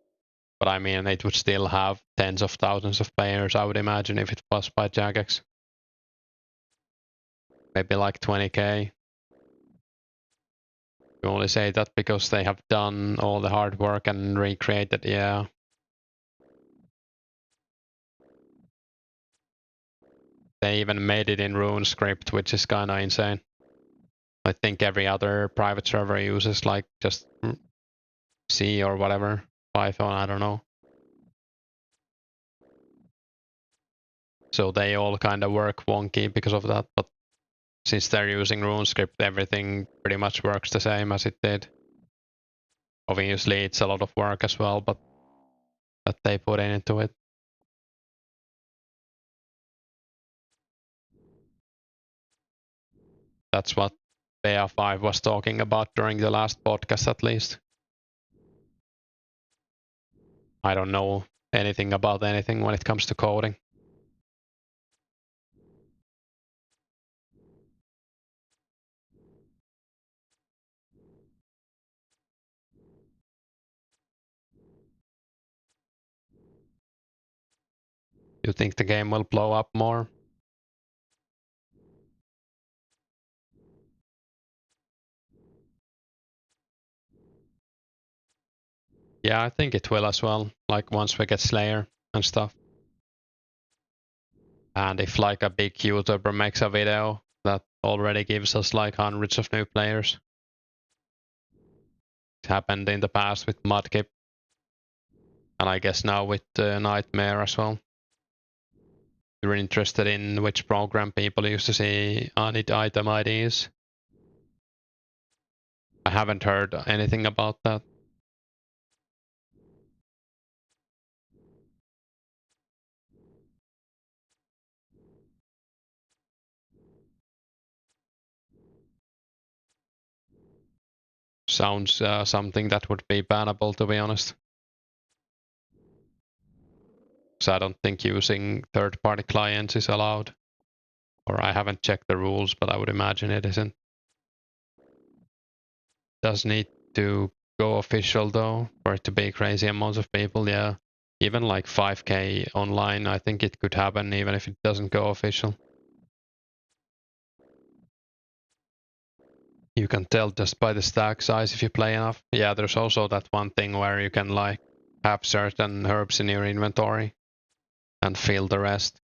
But I mean, it would still have tens of thousands of players, I would imagine, if it was by Jagex. Maybe like 20k. You only say that because they have done all the hard work and recreated, yeah. They even made it in Runescape, which is kinda insane. I think every other private server uses like just C or whatever, Python, I don't know. So they all kind of work wonky because of that, but since they're using Runescape, everything pretty much works the same as it did. Obviously, it's a lot of work as well, but that they put into it. That's what BA5 was talking about during the last podcast, at least. I don't know anything about anything when it comes to coding. You think the game will blow up more? Yeah, I think it will as well, like once we get Slayer and stuff. And if like a big YouTuber makes a video that already gives us like hundreds of new players. It happened in the past with Mudkip. And I guess now with Nightmare as well. You're interested in which program people used to see on it item IDs? I haven't heard anything about that. Sounds something that would be bannable, to be honest. So I don't think using third-party clients is allowed. Or I haven't checked the rules, but I would imagine it isn't. Does need to go official though, for it to be crazy amounts of people, yeah. Even like 5k online, I think it could happen even if it doesn't go official. You can tell just by the stack size if you play enough. Yeah, there's also that one thing where you can like have certain herbs in your inventory and fill the rest.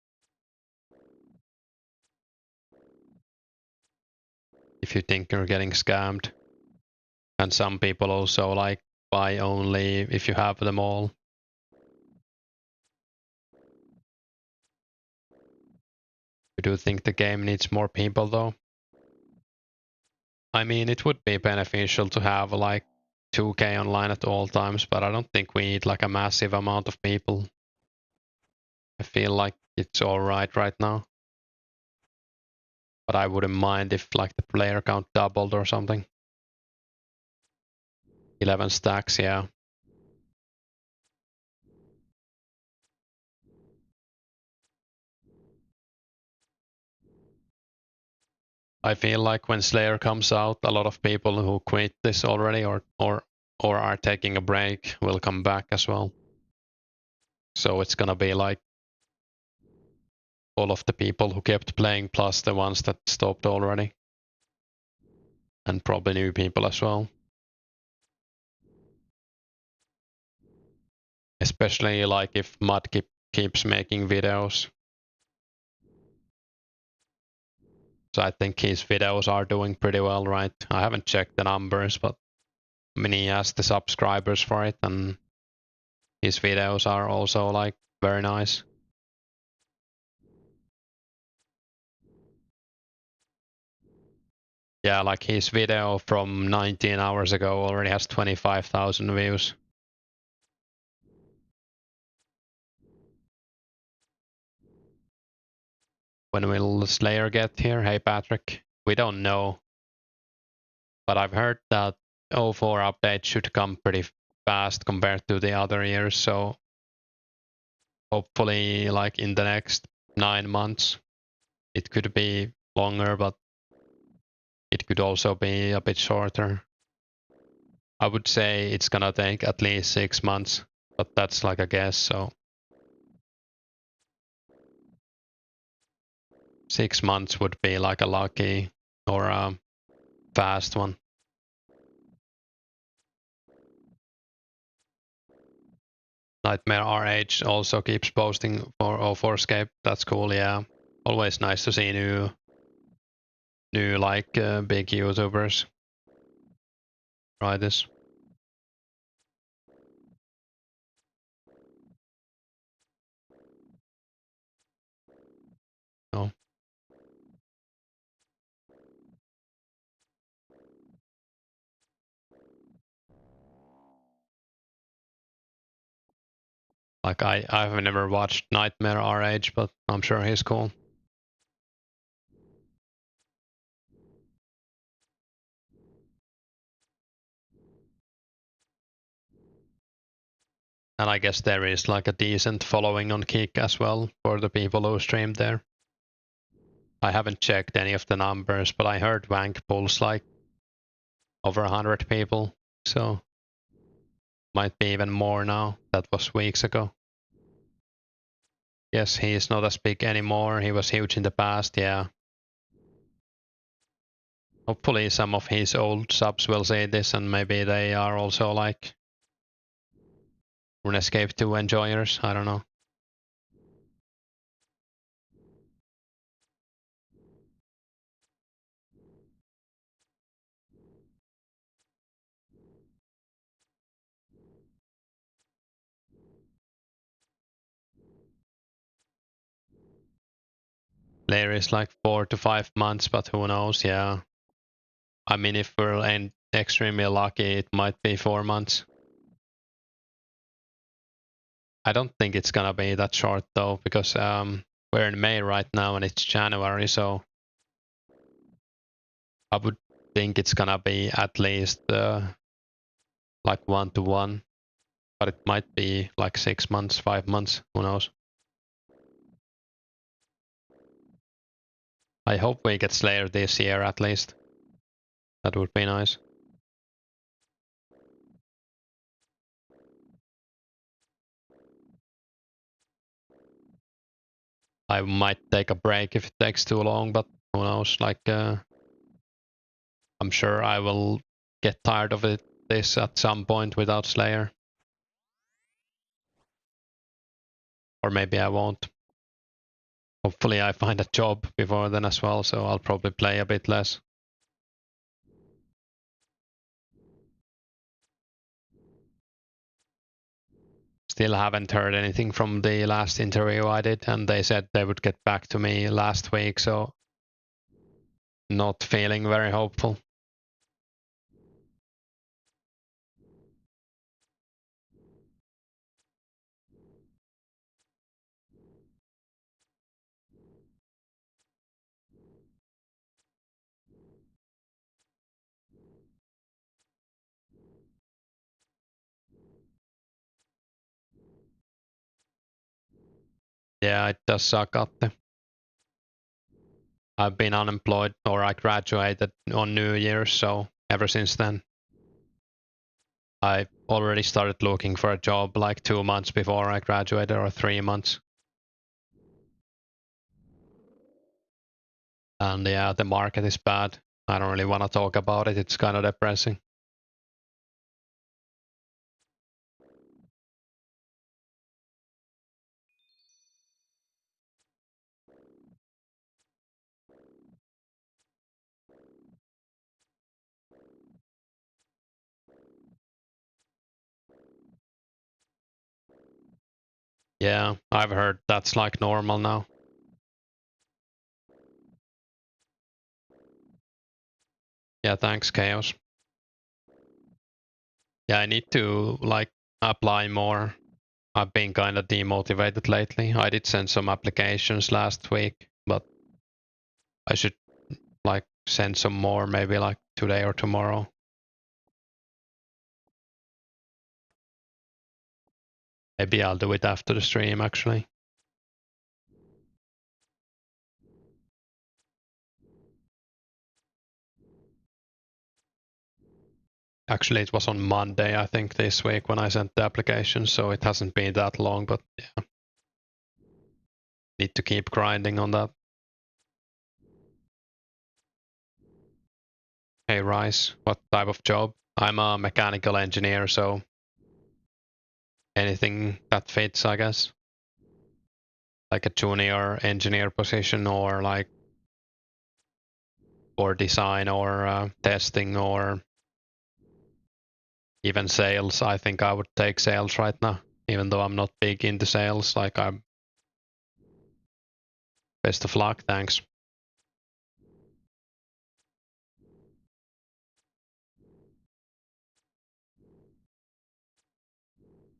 If you think you're getting scammed. And some people also like buy only if you have them all. You do think the game needs more people though? I mean, it would be beneficial to have like 2k online at all times, but I don't think we need like a massive amount of people. I feel like it's alright right now. But I wouldn't mind if like the player count doubled or something. 11 stacks, yeah. I feel like when Slayer comes out, a lot of people who quit this already or are taking a break will come back as well. So it's gonna be like all of the people who kept playing plus the ones that stopped already. And probably new people as well. especially like if Mud keeps making videos. So I think his videos are doing pretty well, right? I haven't checked the numbers, but I mean, he has the subscribers for it, and his videos are also like very nice. Yeah, like his video from 19 hours ago already has 25,000 views. When will Slayer get here? Hey Patrick, we don't know. But I've heard that 04 update should come pretty fast compared to the other years, so hopefully like in the next 9 months. It could be longer, but it could also be a bit shorter. I would say it's gonna take at least 6 months, but that's like a guess, so 6 months would be like a lucky or a fast one. Nightmare RH also keeps posting for 2004scape. That's cool, yeah. Always nice to see new like big YouTubers try this. So like I've never watched Nightmare RH, but I'm sure he's cool. And I guess there is like a decent following on Kick as well for the people who streamed there. I haven't checked any of the numbers, but I heard Wank pulls like over 100 people, so might be even more now. That was weeks ago. Yes, he is not as big anymore. He was huge in the past, yeah. Hopefully some of his old subs will see this and maybe they are also like Runescape 2 enjoyers, I don't know. There is like 4 to 5 months, but who knows, yeah. I mean, if we're extremely lucky, it might be 4 months. I don't think it's gonna be that short though, because we're in May right now and it's January, so I would think it's gonna be at least like 1-to-1, but it might be like 6 months, 5 months, who knows. I hope we get Slayer this year at least. That would be nice. I might take a break if it takes too long, but who knows, like I'm sure I will get tired of this at some point without Slayer. Or maybe I won't. Hopefully I find a job before then as well, so I'll probably play a bit less. Still haven't heard anything from the last interview I did, and they said they would get back to me last week, so not feeling very hopeful. Yeah, it does suck, Atte. I've been unemployed, or I graduated on New Year's, so ever since then. I already started looking for a job like 2 months before I graduated, or 3 months. And yeah, the market is bad. I don't really want to talk about it. It's kind of depressing. Yeah, I've heard that's like normal now. Yeah, thanks, Chaos. Yeah, I need to like apply more. I've been kind of demotivated lately. I did send some applications last week, but I should like send some more maybe like today or tomorrow. Maybe I'll do it after the stream actually. Actually, it was on Monday, I think, this week when I sent the application, so it hasn't been that long, but yeah. Need to keep grinding on that. Hey, Rice, what type of job? I'm a mechanical engineer, so anything that fits, I guess. Like a junior engineer position or like or design or testing or even sales. I think I would take sales right now, even though I'm not big into sales. Like I'm best of luck, thanks.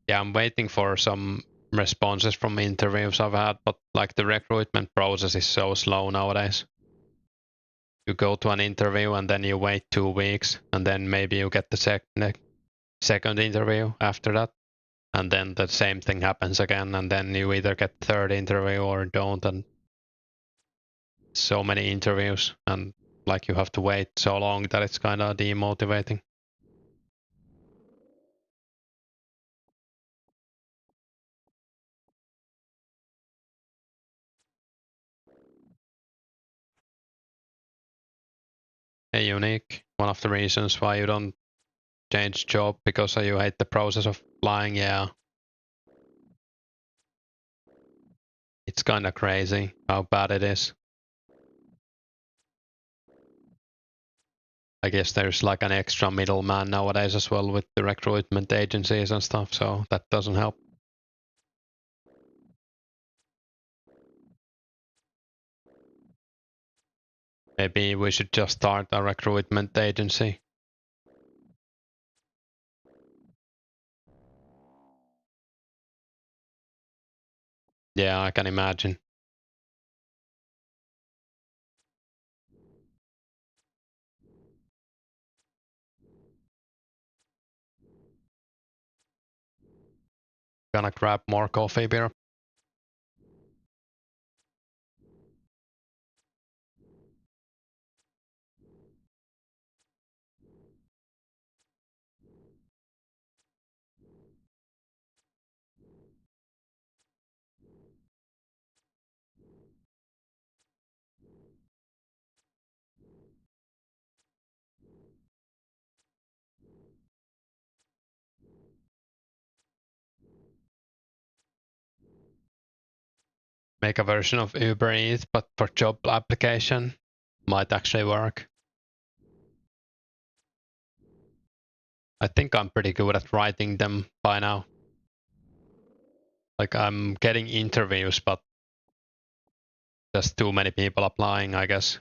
Yeah, I'm waiting for some responses from interviews I've had, but like the recruitment process is so slow nowadays. You go to an interview and then you wait 2 weeks, and then maybe you get the second interview after that, and then the same thing happens again, and then you either get third interview or don't, and so many interviews, and like you have to wait so long that it's kind of demotivating. Hey, Unique, one of the reasons why you don't change job because you hate the process of flying, yeah. It's kind of crazy how bad it is. I guess there's like an extra middleman nowadays as well with the recruitment agencies and stuff, so that doesn't help. Maybe we should just start a recruitment agency. Yeah, I can imagine. Gonna grab more coffee beer. Make a version of Uber Eats, but for job application. Might actually work. I think I'm pretty good at writing them by now. Like I'm getting interviews, but there's too many people applying, I guess.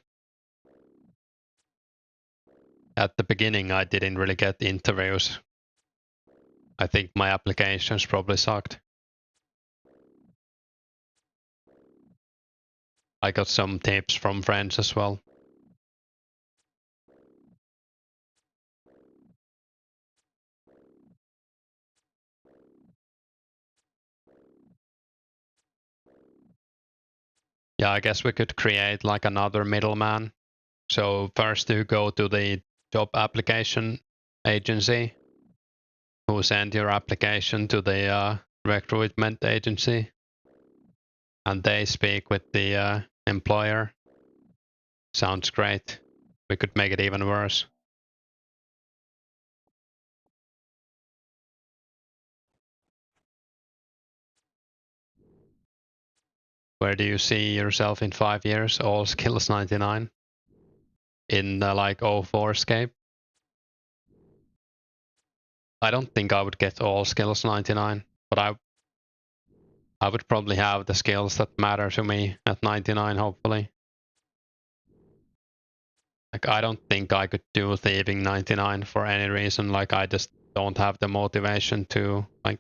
At the beginning, I didn't really get interviews. I think my applications probably sucked. I got some tips from friends as well. Yeah, I guess we could create like another middleman. So first you go to the job application agency who send your application to the recruitment agency, and they speak with the employer. Sounds great. We could make it even worse. Where do you see yourself in 5 years? All skills 99 in like 2004scape. I don't think I would get all skills 99, but I would probably have the skills that matter to me at 99, hopefully. Like, I don't think I could do thieving 99 for any reason. Like, I just don't have the motivation to, like,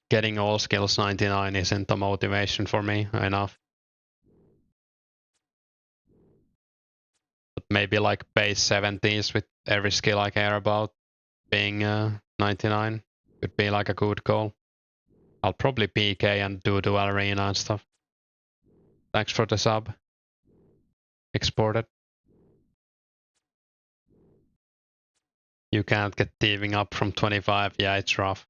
getting all skills 99 isn't the motivation for me enough. But maybe like base 70s with every skill I care about being 99 could be like a good goal. I'll probably PK and do dual arena and stuff. Thanks for the sub. Exported. You can't get thieving up from 25. Yeah, it's rough.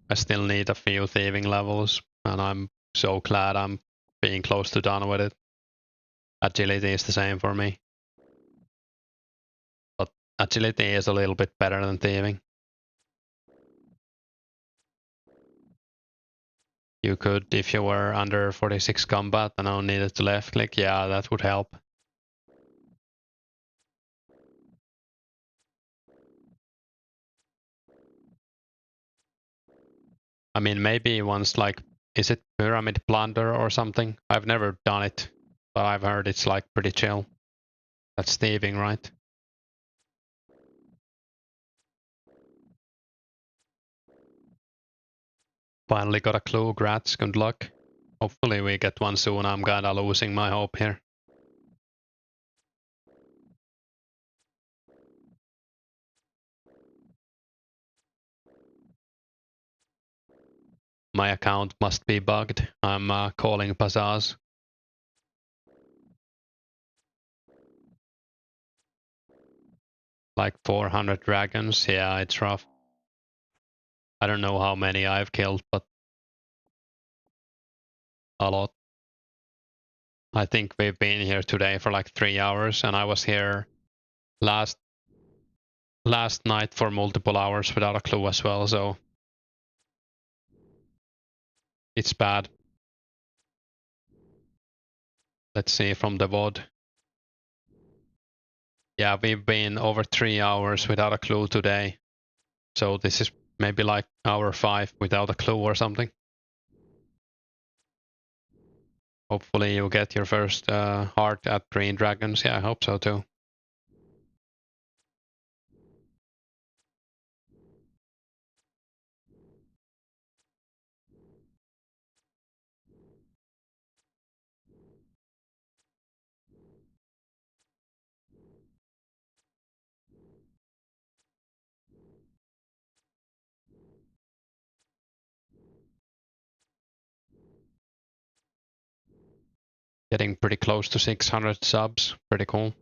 I still need a few thieving levels, and I'm so glad I'm being close to done with it. Agility is the same for me. But agility is a little bit better than thieving. You could, if you were under 46 combat and only needed to left click, yeah, that would help. I mean, maybe once, like, is it Pyramid Plunder or something? I've never done it, but I've heard it's like pretty chill. That's thieving, right? Finally got a clue, grats, good luck. Hopefully we get one soon, I'm kinda losing my hope here. My account must be bugged. I'm calling Bazaars. Like 400 dragons, yeah, it's rough. I don't know how many I've killed, but a lot. I think we've been here today for like 3 hours, and I was here last night for multiple hours without a clue as well, so it's bad. Let's see from the VOD. Yeah, we've been over 3 hours without a clue today. So this is maybe like hour 5 without a clue or something. Hopefully you get your first heart at Green Dragons. Yeah, I hope so too. Getting pretty close to 600 subs. Pretty cool.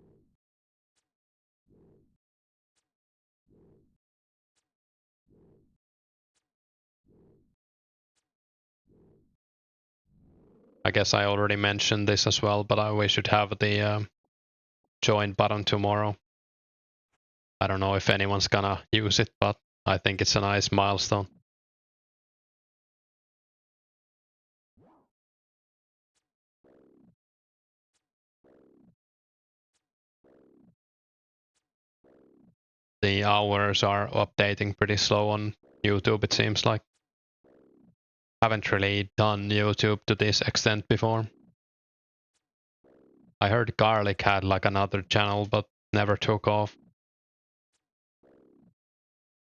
I guess I already mentioned this as well, but we should have the join button tomorrow. I don't know if anyone's gonna use it, but I think it's a nice milestone. The hours are updating pretty slow on YouTube, it seems like. Haven't really done YouTube to this extent before. I heard Garlic had like another channel, but never took off.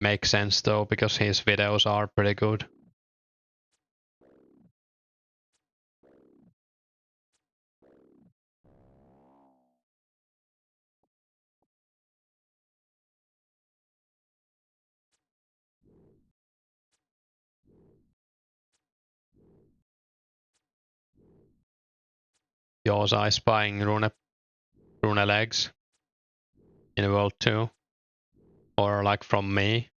Makes sense though, because his videos are pretty good. Yours I spying rune legs in World 2. Or like from me.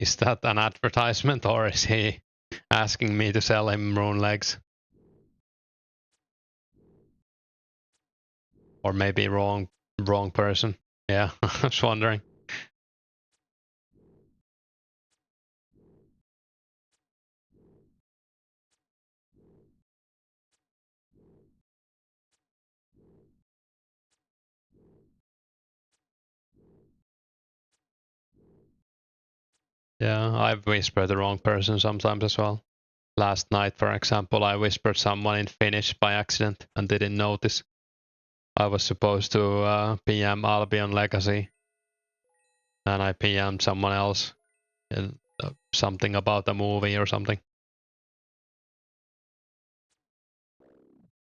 Is that an advertisement or is he asking me to sell him rune legs? Or maybe wrong person. Yeah, I was wondering. Yeah, I've whispered the wrong person sometimes as well. Last night, for example, I whispered someone in Finnish by accident and didn't notice. I was supposed to PM Albion Legacy, and I PM'd someone else, and, something about the movie or something.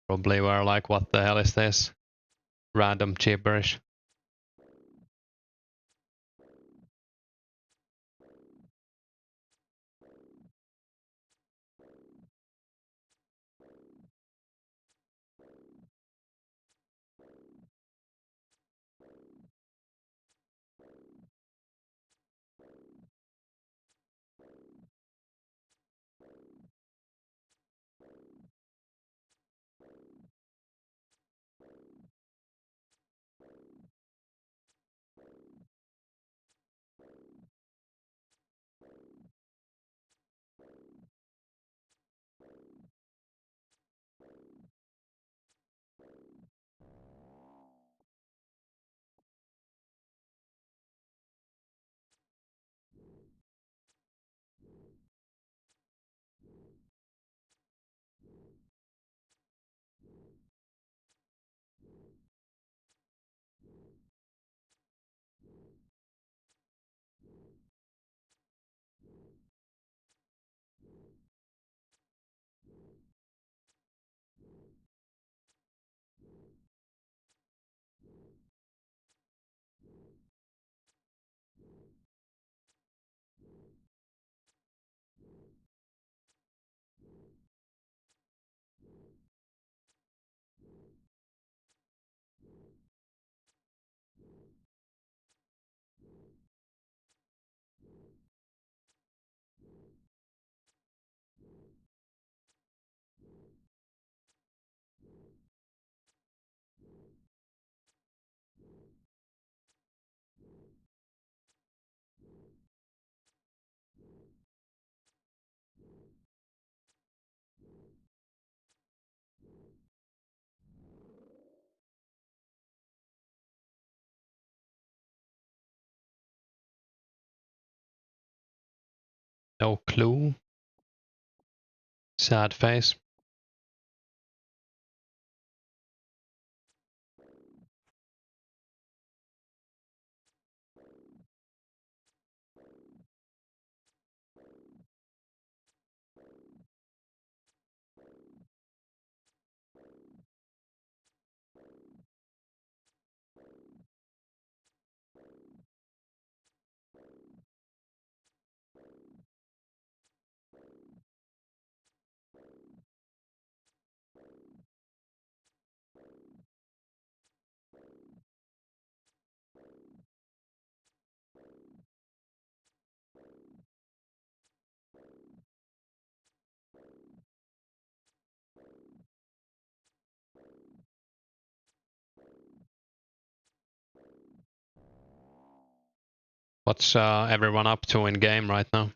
Probably were like, what the hell is this? Random gibberish. No clue. Sad face. What's everyone up to in game right now?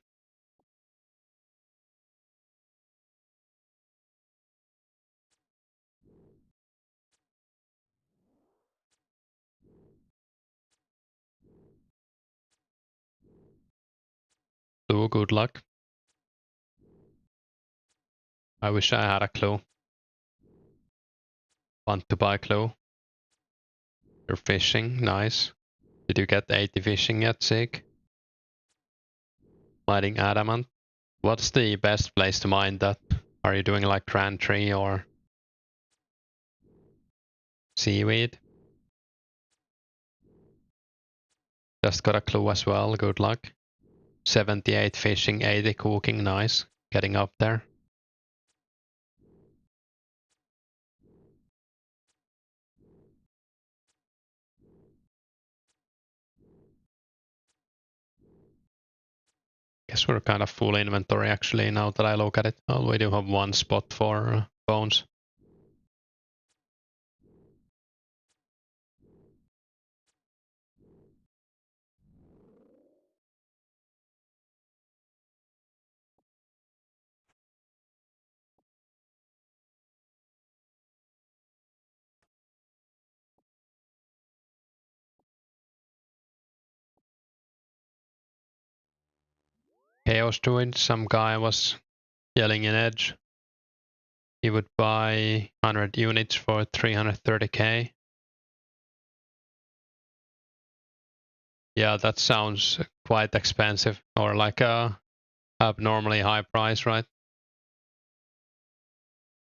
Clue, good luck. I wish I had a clue. Want to buy clue? You're fishing, nice. Did you get 80 fishing yet, Sig? Mining adamant. What's the best place to mine that? Are you doing like Grand Tree or seaweed? Just got a clue as well, good luck. 78 fishing, 80 cooking, nice. Getting up there. Guess we're kind of full inventory actually now that I look at it. Oh, we do have one spot for bones. Chaos Druid, some guy was yelling in Edge. He would buy 100 units for 330k. Yeah, that sounds quite expensive, or like a abnormally high price, right?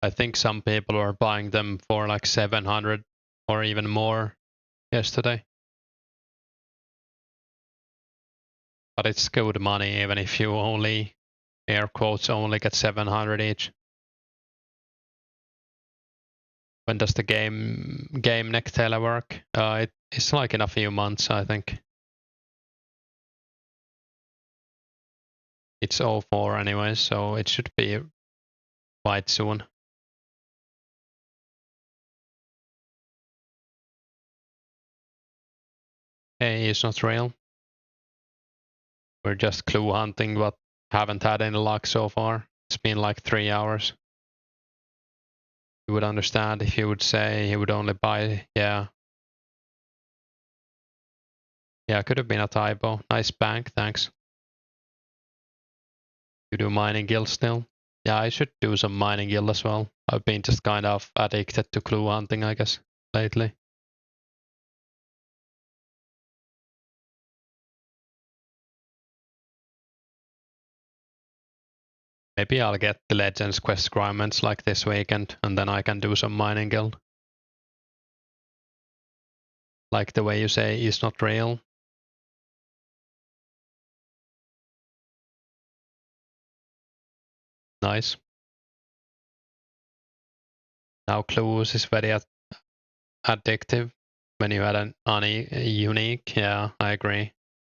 I think some people were buying them for like 700 or even more yesterday. But it's good money even if you only, air quotes, only get 700 each. When does the game Nectella work? It's like in a few months, I think. It's 04 anyway, so it should be quite soon. Hey, it's not real. We're just clue hunting, but haven't had any luck so far. It's been like 3 hours. You would understand if you would say he would only buy, yeah. Yeah, could have been a typo. Nice bank, thanks. You do mining guild still? Yeah, I should do some mining guild as well. I've been just kind of addicted to clue hunting, I guess, lately. Maybe I'll get the Legends quest requirements like this weekend, and then I can do some mining guild. Like the way you say is not real. Nice. Now clues is very addictive when you had an unique. Yeah, I agree.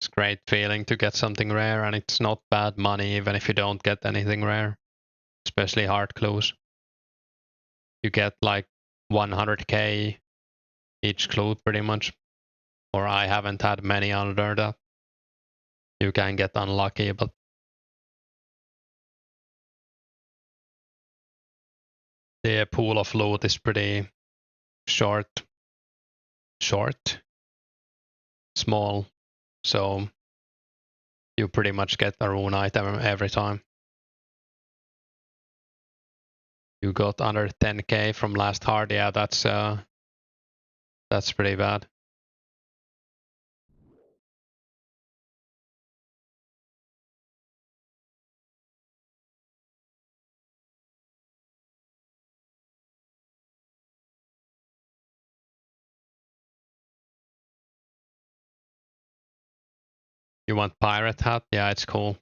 It's a great feeling to get something rare, and it's not bad money even if you don't get anything rare, especially hard clues. You get like 100k each clue pretty much, or I haven't had many under that. You can get unlucky, but the pool of loot is pretty short, small, so you pretty much get a rune item every time. You got under 10k from last hard, yeah, that's pretty bad. You want pirate hat? Yeah, it's cool.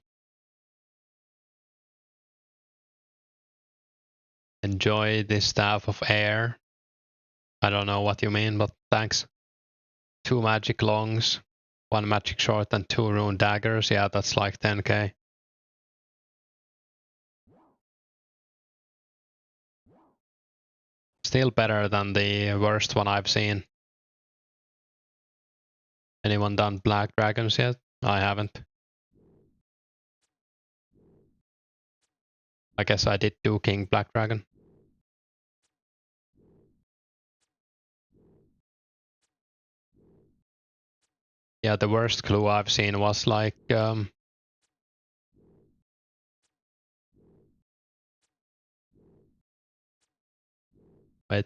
Enjoy the staff of air. I don't know what you mean, but thanks. 2 magic longs, 1 magic short, and 2 rune daggers. Yeah, that's like 10k. Still better than the worst one I've seen. Anyone done black dragons yet? I haven't. I guess I did do king black dragon. Yeah, the worst clue I've seen was like wait,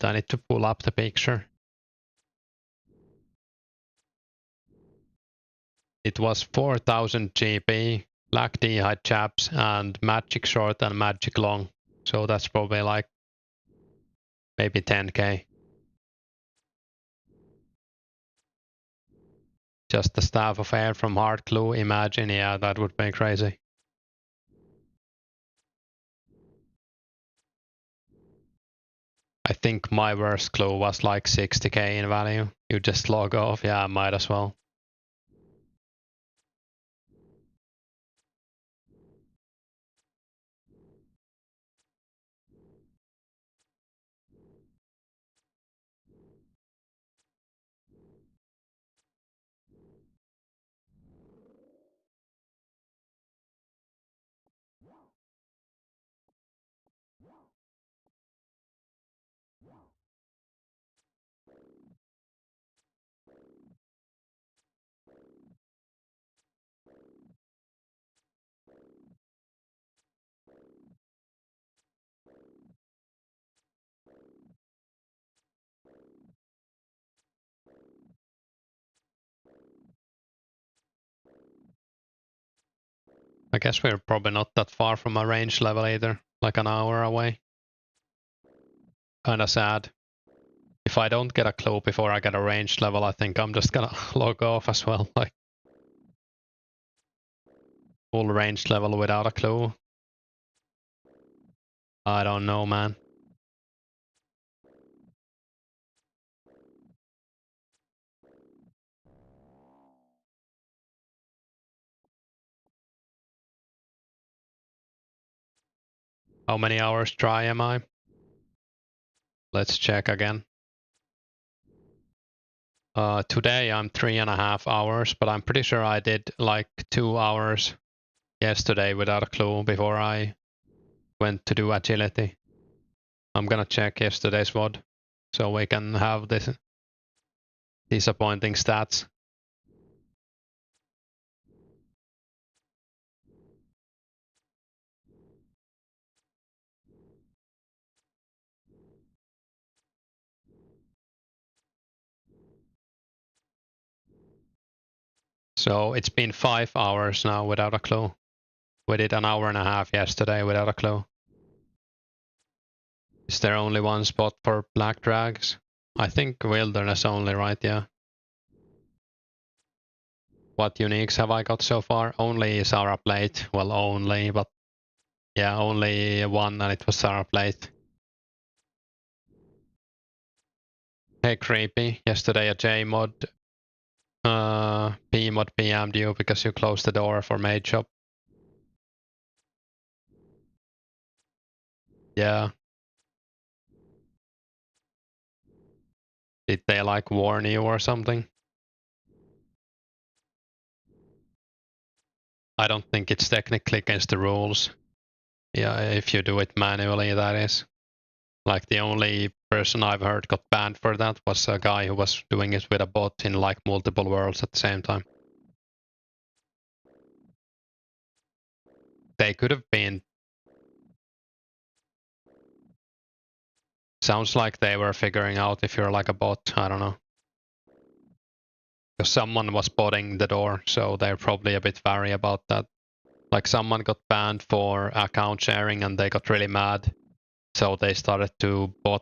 I need to pull up the picture. It was 4000 GP, black D-hide chaps, and magic short and magic long. So that's probably like maybe 10k. Just the staff of air from hard clue, imagine, yeah, that would be crazy. I think my worst clue was like 60k in value. You just log off, yeah, might as well. I guess we're probably not that far from a range level either, like an hour away. Kinda sad. If I don't get a clue before I get a range level, I think I'm just gonna log off as well, like full range level without a clue. I don't know, man. How many hours dry am I? Let's check again. Today I'm 3.5 hours, but I'm pretty sure I did like 2 hours yesterday without a clue before I went to do agility. I'm gonna check yesterday's VOD so we can have this disappointing stats. So it's been 5 hours now without a clue. We did an hour and a half yesterday without a clue. Is there only one spot for black drags? I think wilderness only, right? Yeah. What uniques have I got so far? Only Sarah Plate. Well, only, but yeah, only one, and it was Sarah Plate. Hey, creepy. Yesterday a Jmod Pmod PM'd you because you closed the door for Mage Shop. Yeah. Did they like warn you or something? I don't think it's technically against the rules. Yeah, if you do it manually, that is. Like the only person I've heard got banned for that was a guy who was doing it with a bot in like multiple worlds at the same time. They could have been. Sounds like they were figuring out if you're like a bot, I don't know. Because someone was botting the door, so they're probably a bit wary about that. Like someone got banned for account sharing and they got really mad. So they started to bot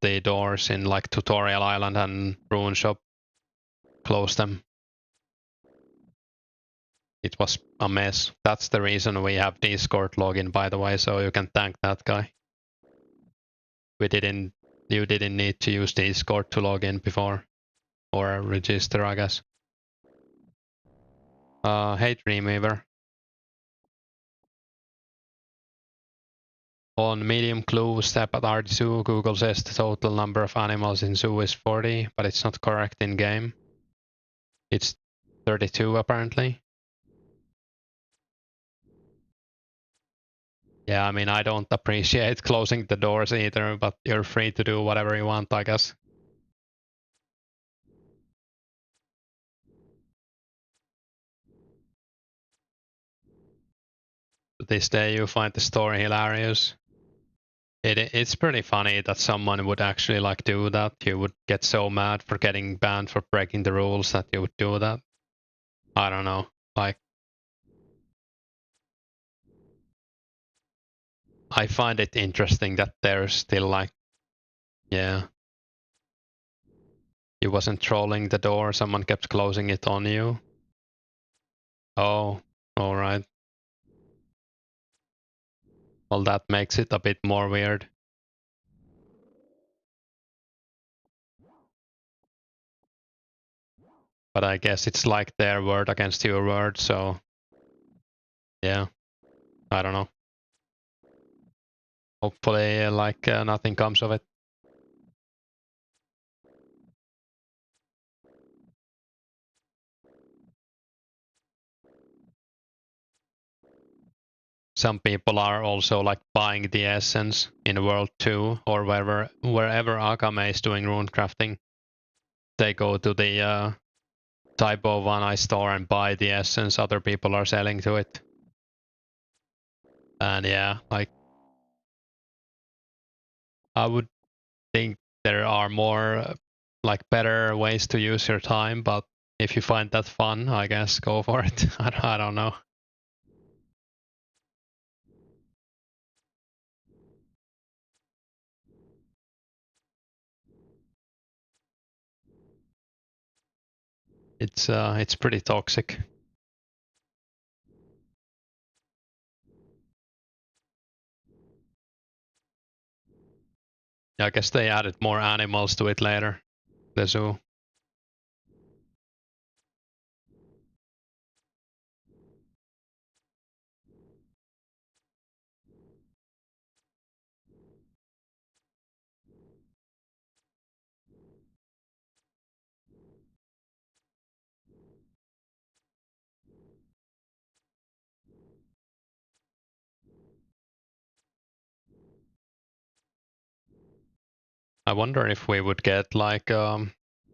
the doors in like Tutorial Island and Ruin Shop. Close them. It was a mess. That's the reason we have Discord login, by the way, so you can thank that guy. You didn't need to use Discord to log in before. Or register, I guess. Hey Dreamweaver. On medium clue, step at RD Zoo, Google says the total number of animals in zoo is 40, but it's not correct in game. It's 32 apparently. Yeah, I mean, I don't appreciate closing the doors either, but you're free to do whatever you want, I guess. To this day, you find the story hilarious. It's pretty funny that someone would actually like do that. You would get so mad for getting banned for breaking the rules that you would do that. I don't know. Like, I find it interesting that there's still like, yeah. You wasn't trolling the door, someone kept closing it on you. Oh, alright. Well, that makes it a bit more weird. But I guess it's like their word against your word, so yeah, I don't know. Hopefully, like nothing comes of it. Some people are also like buying the essence in World 2 or wherever Akame is doing rune crafting. They go to the Typo 1i store and buy the essence other people are selling to it. And yeah, like I would think there are more like better ways to use your time, but if you find that fun, I guess go for it. I don't know. It's pretty toxic. Yeah, I guess they added more animals to it later, the zoo. I wonder if we would get like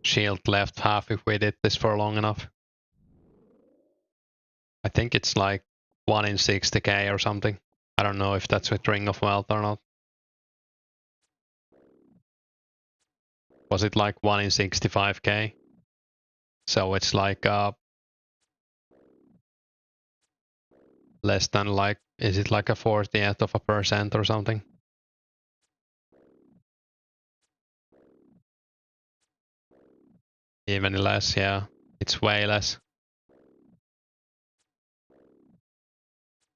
shield left half if we did this for long enough. I think it's like 1 in 60k or something. I don't know if that's with Ring of Wealth or not. Was it like 1 in 65k? So it's like less than like, is it like a 40th of a percent or something? Even less, yeah. It's way less.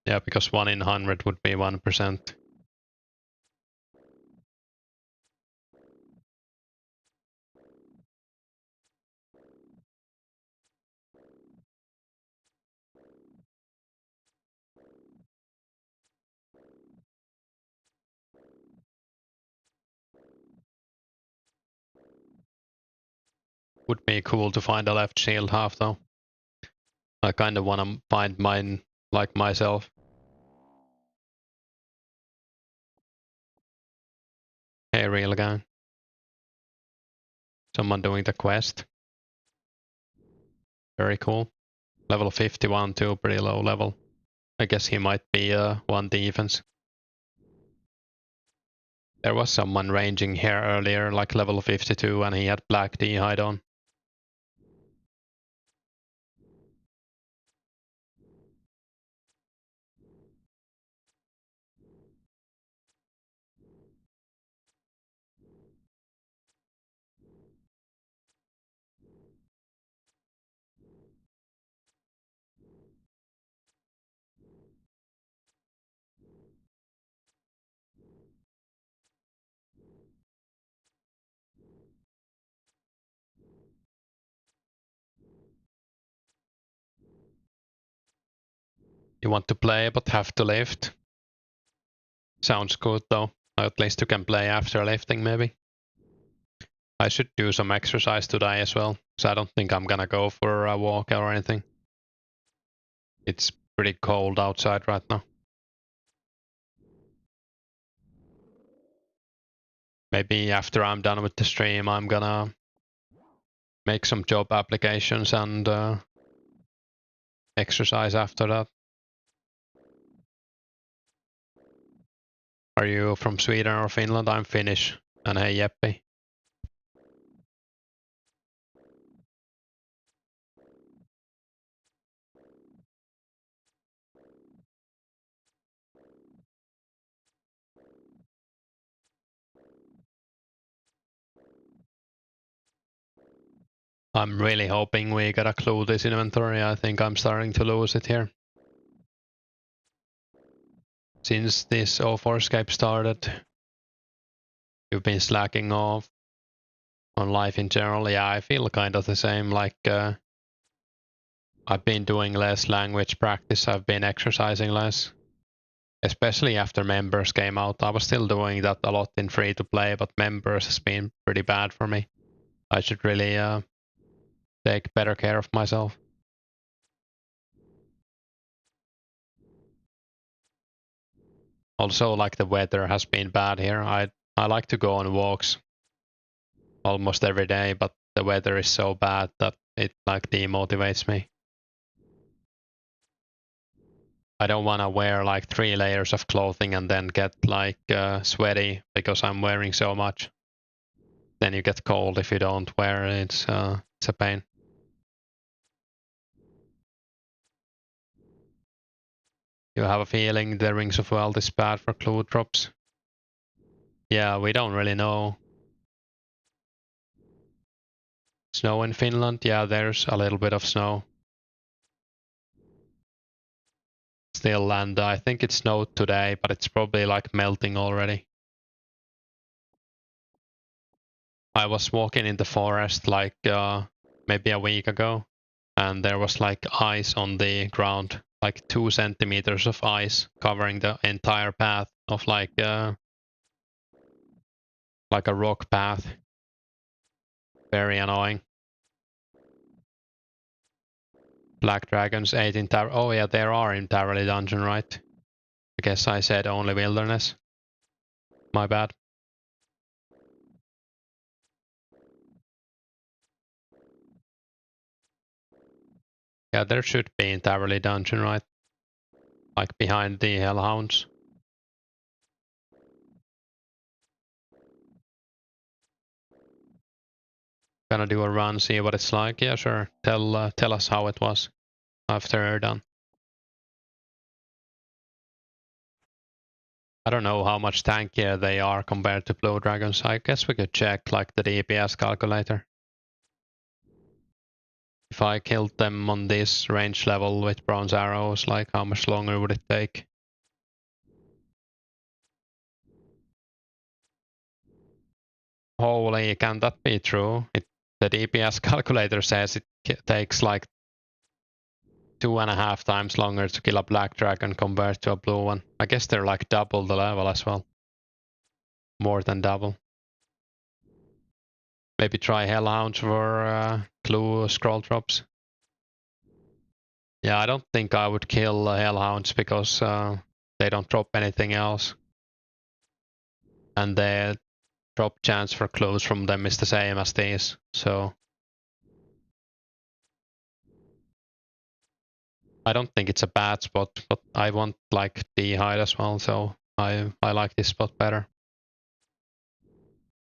Yeah, because 1 in 100 would be 1%. Would be cool to find a left shield half though. I kinda wanna find mine like myself. Hey, real gang. Someone doing the quest. Very cool. Level 51 too, pretty low level. I guess he might be 1 defense. There was someone ranging here earlier, like level 52, and he had black D hide on. You want to play but have to lift. Sounds good though. At least you can play after lifting maybe. I should do some exercise today as well, so I don't think I'm gonna go for a walk or anything. It's pretty cold outside right now. Maybe after I'm done with the stream, I'm gonna make some job applications and exercise after that. Are you from Sweden or Finland? I'm Finnish. And hey, Jeppe. I'm really hoping we gotta clue this inventory. I think I'm starting to lose it here. Since this 2004scape started, you've been slacking off on life in general. Yeah, I feel kind of the same. Like I've been doing less language practice. I've been exercising less. Especially after members came out. I was still doing that a lot in free to play, but members has been pretty bad for me. I should really take better care of myself. Also, like the weather has been bad here. I like to go on walks almost every day, but the weather is so bad that it like demotivates me. I don't want to wear like 3 layers of clothing and then get like sweaty because I'm wearing so much. Then you get cold if you don't wear it. It's a pain. You have a feeling the Rings of Wealth is bad for clue drops? Yeah, we don't really know. Snow in Finland? Yeah, there's a little bit of snow. Still, and I think it snowed today, but it's probably like melting already. I was walking in the forest like maybe a week ago, and there was like ice on the ground, like 2 centimeters of ice covering the entire path of like a rock path. Very annoying. Black dragons 8 in Tower. Oh yeah, there are in Towerly Dungeon, right? I guess I said only wilderness. My bad. Yeah, there should be in Towerly Dungeon, right? Like behind the Hellhounds. Gonna do a run, see what it's like. Yeah, sure. Tell us how it was after you're done. I don't know how much tankier they are compared to blue dragons. I guess we could check like the DPS calculator. If I killed them on this range level with bronze arrows, like how much longer would it take? Holy, can that be true? The DPS calculator says it takes like 2.5 times longer to kill a black dragon compared to a blue one. I guess they're like double the level as well. More than double. Maybe try Hellhounds for clue scroll drops. Yeah, I don't think I would kill Hellhounds because they don't drop anything else. And the drop chance for clues from them is the same as these, so I don't think it's a bad spot, but I want like the hide as well, so I like this spot better.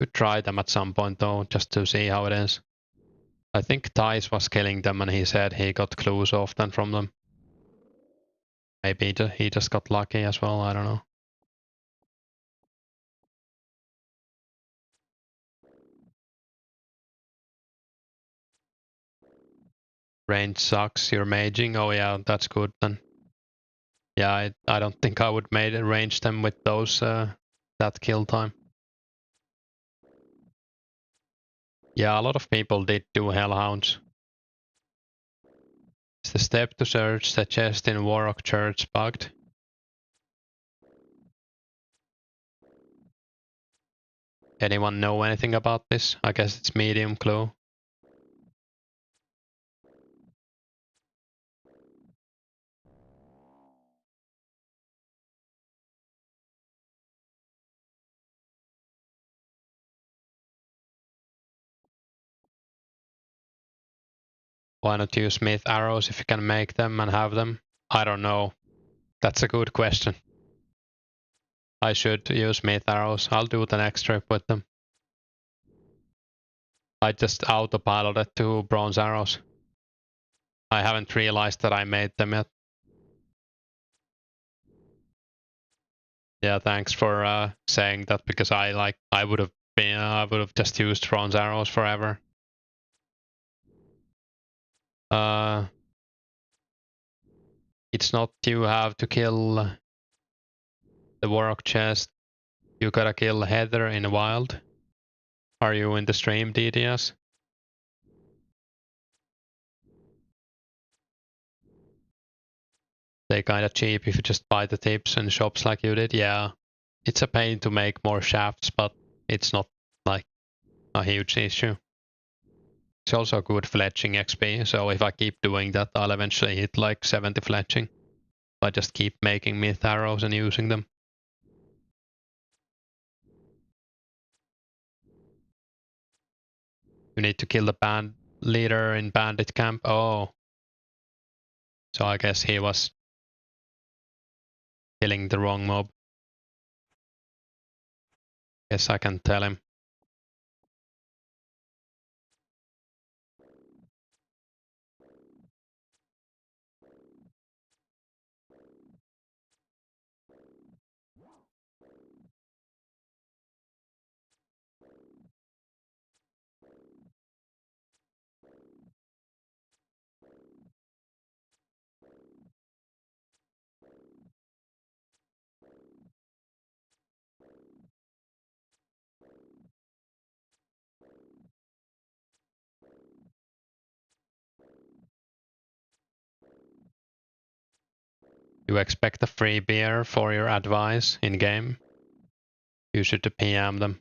Could try them at some point though, just to see how it is. I think Thais was killing them and he said he got clues often from them. Maybe he just got lucky as well, I don't know. Range sucks, you're maging, oh yeah, that's good then. Yeah, I don't think I would range them with those that kill time. Yeah, a lot of people did do Hellhounds. Is the step to search the chest in Warrock Church bugged? Anyone know anything about this? I guess it's medium clue. Why not use smith arrows if you can make them and have them? I don't know. That's a good question. I should use smith arrows. I'll do the next trip with them. I just autopiloted 2 bronze arrows. I haven't realized that I made them yet. Yeah, thanks for saying that because I would have just used bronze arrows forever. It's not you have to kill the Warrock chest. You gotta kill Heather in the wild. Are you in the stream, DDS? They're kinda cheap if you just buy the tips in shops like you did. Yeah, it's a pain to make more shafts, but it's not like a huge issue. It's also good fletching XP, so if I keep doing that, I'll eventually hit like 70 fletching. I just keep making myth arrows and using them. You need to kill the band leader in bandit camp. Oh. So I guess he was killing the wrong mob. Guess I can tell him. You expect a free beer for your advice in game? You should PM them.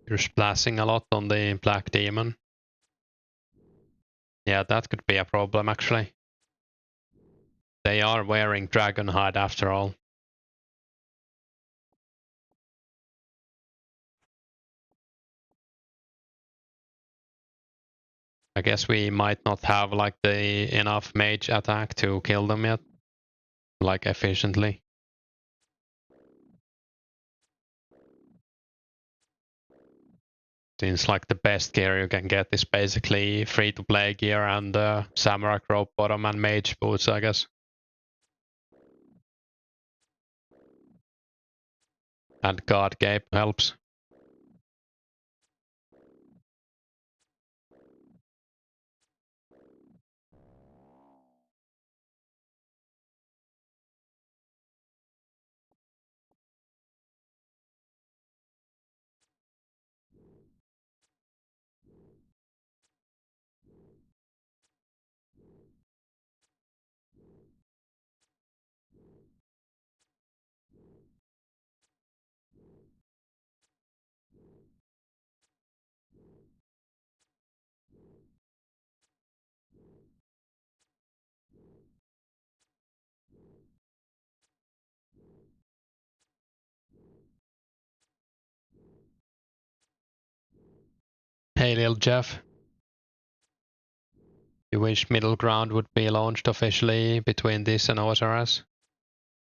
You're splashing a lot on the Black Demon. Yeah, that could be a problem actually. They are wearing Dragonhide after all. I guess we might not have like the enough mage attack to kill them yet, like efficiently. Seems like the best gear you can get is basically free-to-play gear and Samurai Rope Bottom and Mage Boots, I guess. And God Cape helps. Hey little Jeff. You wish middle ground would be launched officially between this and OSRS?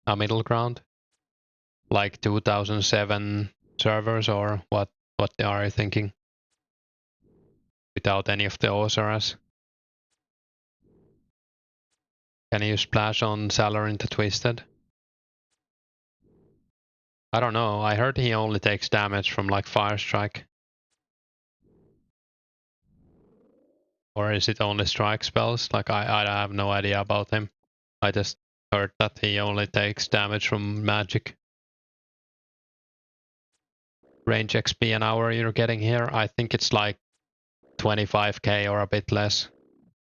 A middle ground? Like 2007 servers or what are you thinking? Without any of the OSRS? Can you splash on Salar into Twisted? I don't know, I heard he only takes damage from like Fire Strike. Or is it only strike spells? Like I have no idea about him. I just heard that he only takes damage from magic. Range XP an hour you're getting here, I think it's like 25k or a bit less.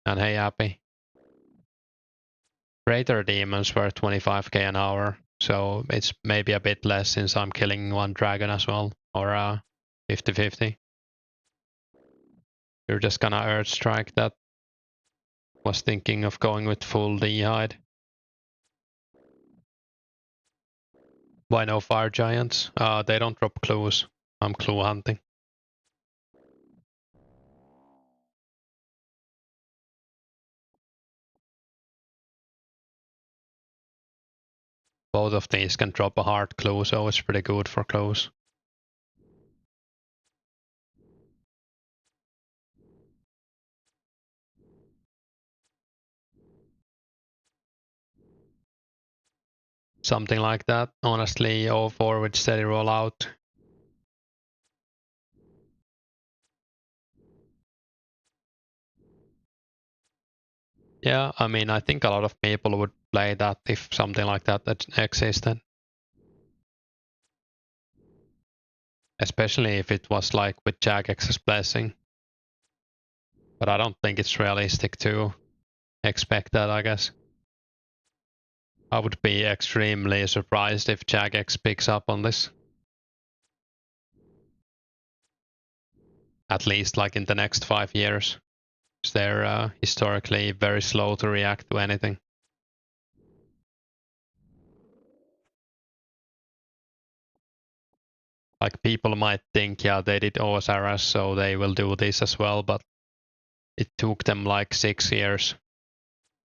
And hey happy. Greater demons were 25k an hour, so it's maybe a bit less since I'm killing one dragon as well, or 50-50. You're just gonna Earth Strike that. Was thinking of going with full D-hide. Why no fire giants? They don't drop clues. I'm clue hunting. Both of these can drop a hard clue, so it's pretty good for clues. Something like that. Honestly, 04 with steady rollout. Yeah, I mean, I think a lot of people would play that if something like that existed. Especially if it was like with Jagex's blessing. But I don't think it's realistic to expect that, I guess. I would be extremely surprised if Jagex picks up on this. At least like in the next 5 years. They're historically very slow to react to anything. Like people might think, yeah, they did OSRS, so they will do this as well, but it took them like 6 years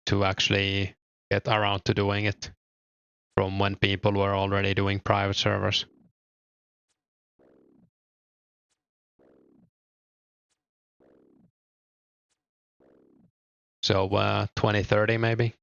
to actually get around to doing it from when people were already doing private servers. So 2030 maybe.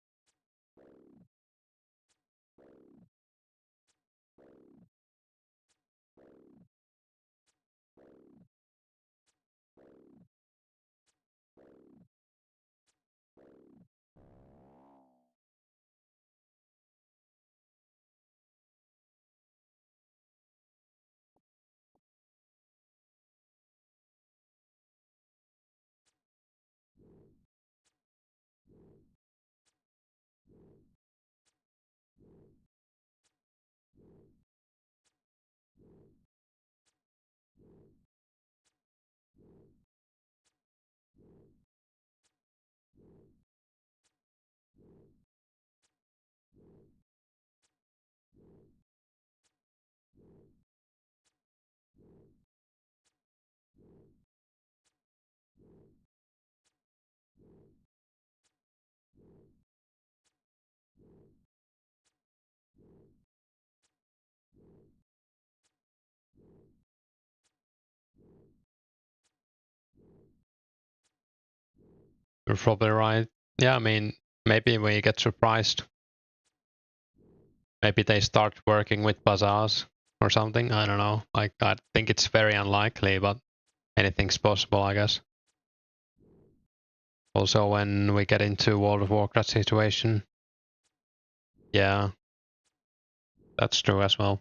You're probably right. Yeah, I mean, maybe we get surprised. Maybe they start working with bazaars or something. I don't know. Like, I think it's very unlikely, but anything's possible, I guess. Also, when we get into World of Warcraft situation, yeah, that's true as well.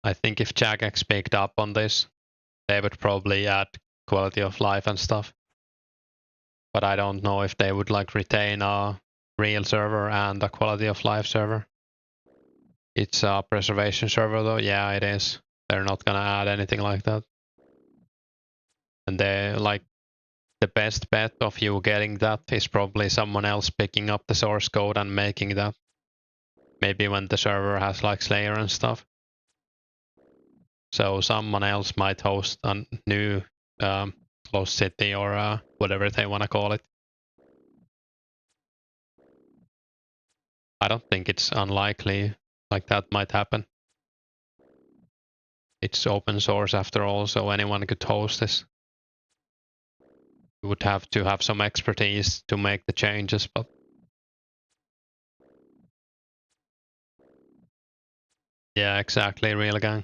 I think if Jagex picked up on this, they would probably add quality of life and stuff. But I don't know if they would like retain a real server and a quality of life server. It's a preservation server though. Yeah, it is. They're not gonna add anything like that. And they like the best bet of you getting that is probably someone else picking up the source code and making that. Maybe when the server has like Slayer and stuff. So someone else might host a new closed city or whatever they want to call it. I don't think it's unlikely like that might happen. It's open source after all, so anyone could host this. You would have to have some expertise to make the changes, but yeah, exactly, real gang.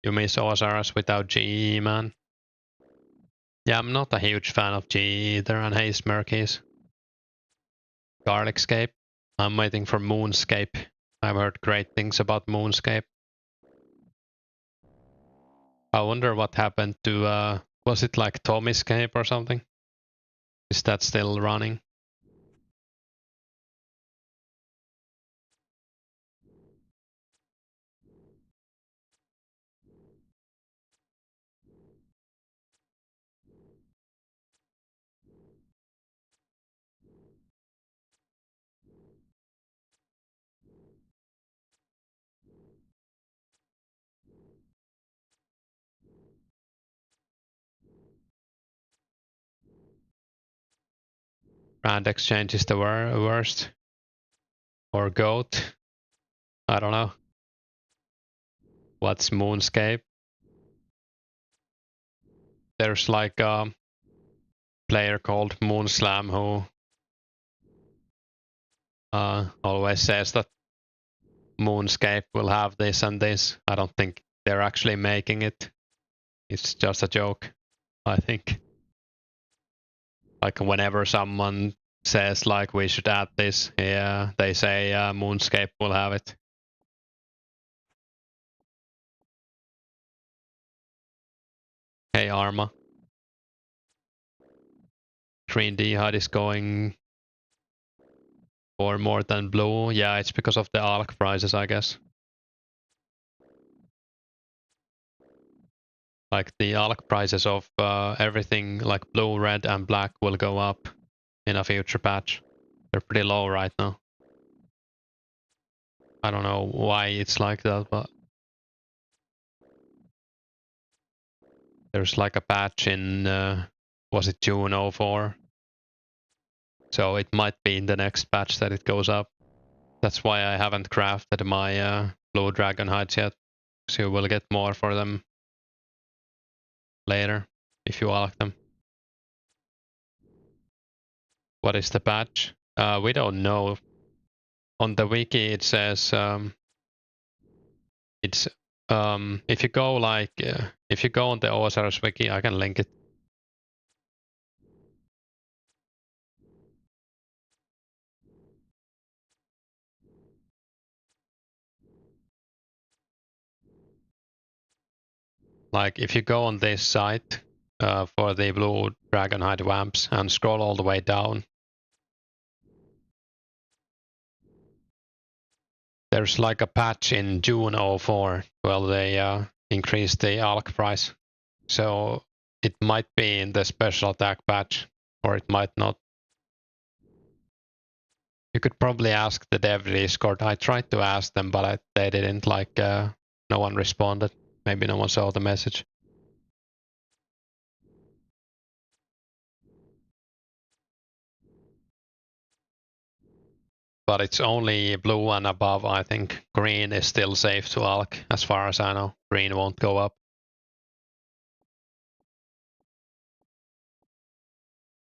You miss OSRS without GE, man. Yeah, I'm not a huge fan of GE either, and Haze Murkies. Garlicscape. I'm waiting for Moonscape. I've heard great things about Moonscape. I wonder what happened to, was it like Tommyscape or something? Is that still running? Brand exchange is the worst. Or Goat. I don't know. What's Moonscape? There's like a player called Moonslam who always says that Moonscape will have this and this. I don't think they're actually making it. It's just a joke, I think. Like whenever someone says like we should add this, yeah, they say Moonscape will have it. Hey Arma. Green D HUD is going for more than blue. Yeah, it's because of the ALK prices, I guess. Like the ALK prices of everything like blue, red, and black will go up in a future patch. They're pretty low right now. I don't know why it's like that, but there's like a patch in, was it June 04? So it might be in the next patch that it goes up. That's why I haven't crafted my blue dragon hides yet. So you will get more for them later if you unlock them. What is the patch? We don't know. On the wiki it says it's if you go like if you go on the OSR's wiki, I can link it. Like if you go on this site for the blue dragonhide vamps and scroll all the way down, there's like a patch in June 04 where they increased the ALC price. So it might be in the special attack patch, or it might not. You could probably ask the dev Discord. I tried to ask them, but they didn't like. No one responded. Maybe no one saw the message. But it's only blue and above, I think. Green is still safe to ALC, as far as I know. Green won't go up.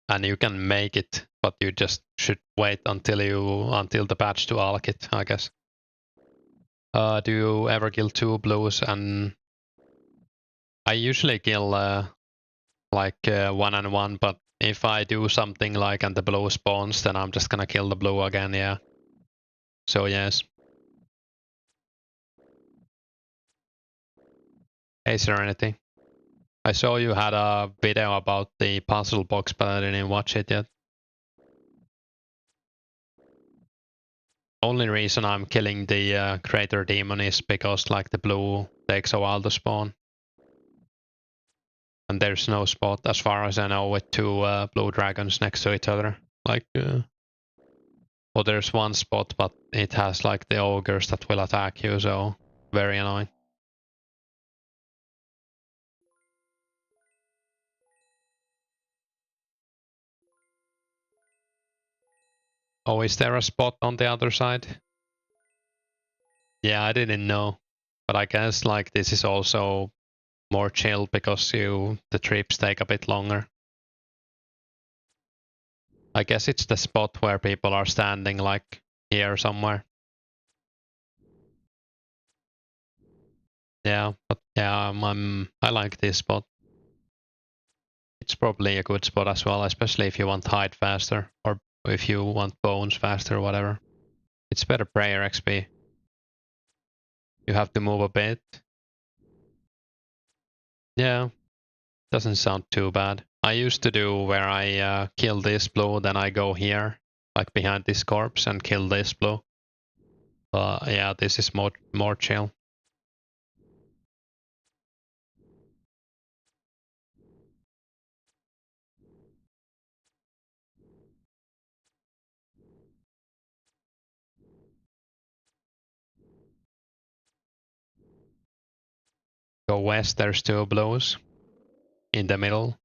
And you can make it, but you just should wait until the patch to ALC it, I guess. Do you ever kill 2 blues? And I usually kill like 1 and 1, but if I do something like and the blue spawns, then I'm just gonna kill the blue again, yeah. So yes. Hey Serenity. I saw you had a video about the puzzle box, but I didn't watch it yet. Only reason I'm killing the crater demon is because like the blue takes a while to spawn. And there's no spot, as far as I know, with 2 blue dragons next to each other. Like, well, there's one spot, but it has like the ogres that will attack you, so very annoying. Oh, is there a spot on the other side? Yeah, I didn't know. But I guess like this is also more chill because the trips take a bit longer. I guess it's the spot where people are standing, like here somewhere. Yeah, but yeah, I like this spot. It's probably a good spot as well, especially if you want hide faster or if you want bones faster or whatever. It's better prayer XP. You have to move a bit. Yeah, doesn't sound too bad. I used to do where I kill this blue, then I go here, like behind this corpse, and kill this blue. But yeah, this is more chill. Go west, there's 2 blues in the middle.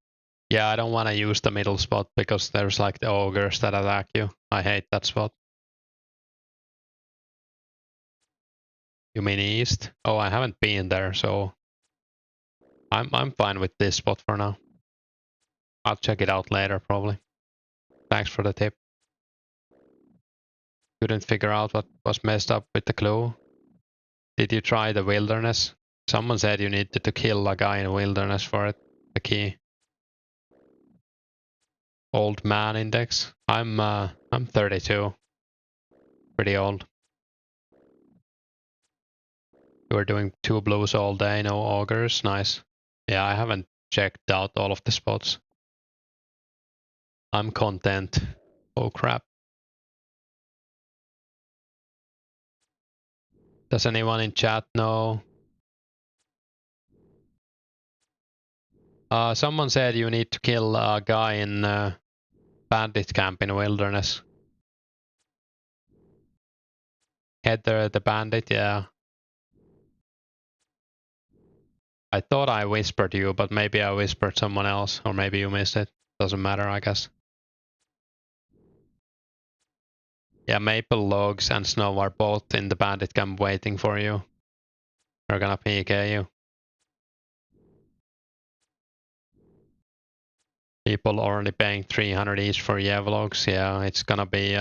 Yeah, I don't want to use the middle spot because there's like the ogres that attack you. I hate that spot. You mean east? Oh, I haven't been there, so I'm fine with this spot for now. I'll check it out later probably. Thanks for the tip. Couldn't figure out what was messed up with the clue. Did you try the wilderness? Someone said you needed to kill a guy in wilderness for it. The key. Old man index. I'm 32. Pretty old. You were doing 2 blues all day, no augers. Nice. Yeah, I haven't checked out all of the spots. I'm content. Oh crap. Does anyone in chat know? Someone said you need to kill a guy in bandit camp in wilderness. Heather the bandit, yeah. I thought I whispered you, but maybe I whispered someone else, or maybe you missed it. Doesn't matter, I guess. Yeah, maple logs and snow are both in the bandit camp waiting for you. They're gonna PK you. People already paying 300 each for Yevlogs. Yeah, it's gonna be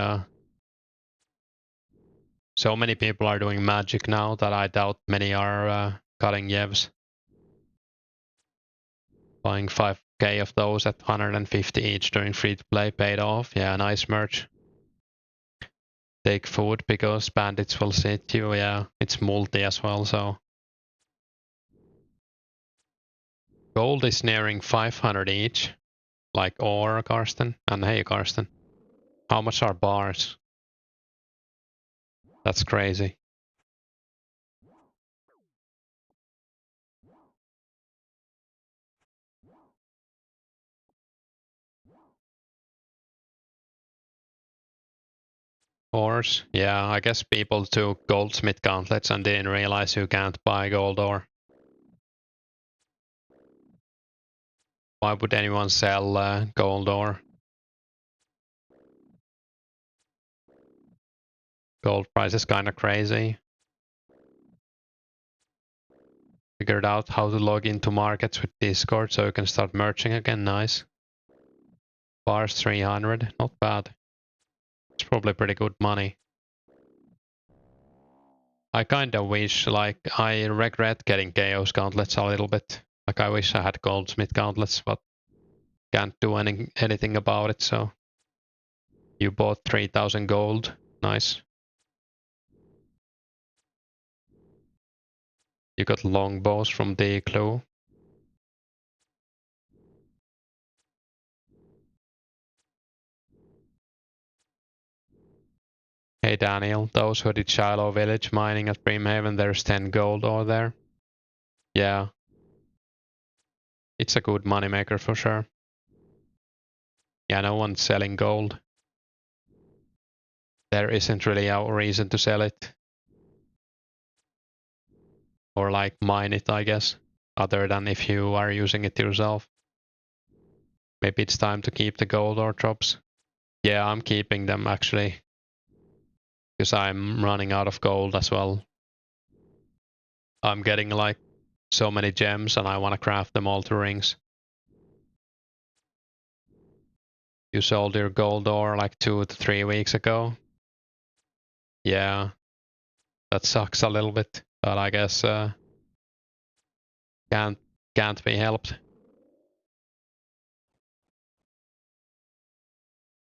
so many people are doing magic now that I doubt many are cutting Yevs. Buying 5k of those at 150 each during free to play paid off. Yeah, nice merch. Take food because bandits will sit you. Yeah, it's multi as well, so. Gold is nearing 500 each. Like ore, Karsten. And hey, Karsten. How much are bars? That's crazy. Ores? Yeah, I guess people took goldsmith gauntlets and didn't realize you can't buy gold ore. Why would anyone sell gold ore? Gold price is kinda crazy. Figured out how to log into markets with Discord so you can start merching again. Nice. Bars 300, not bad. It's probably pretty good money. I kinda wish, like, I regret getting Chaos gauntlets a little bit. Like, I wish I had goldsmith gauntlets, but can't do anything about it, so. You bought 3000 gold. Nice. You got longbows from the clue. Hey Daniel, those who did Shiloh Village mining at Brimhaven, there's 10 gold ore there. Yeah. It's a good moneymaker for sure. Yeah, no one's selling gold. There isn't really a reason to sell it. Or like mine it, I guess. Other than if you are using it yourself. Maybe it's time to keep the gold ore drops. Yeah, I'm keeping them actually. Because I'm running out of gold as well. I'm getting like so many gems and I want to craft them all to rings. You sold your gold ore like 2 to 3 weeks ago. Yeah, that sucks a little bit, but I guess can't can't be helped.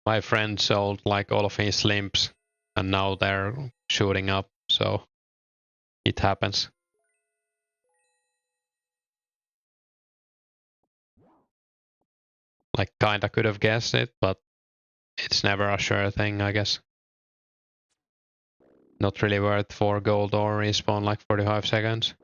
My friend sold like all of his limps and now they're shooting up, so it happens. Like kinda could have guessed it, but it's never a sure thing, I guess. Not really worth 4 gold ore respawn like 45 seconds.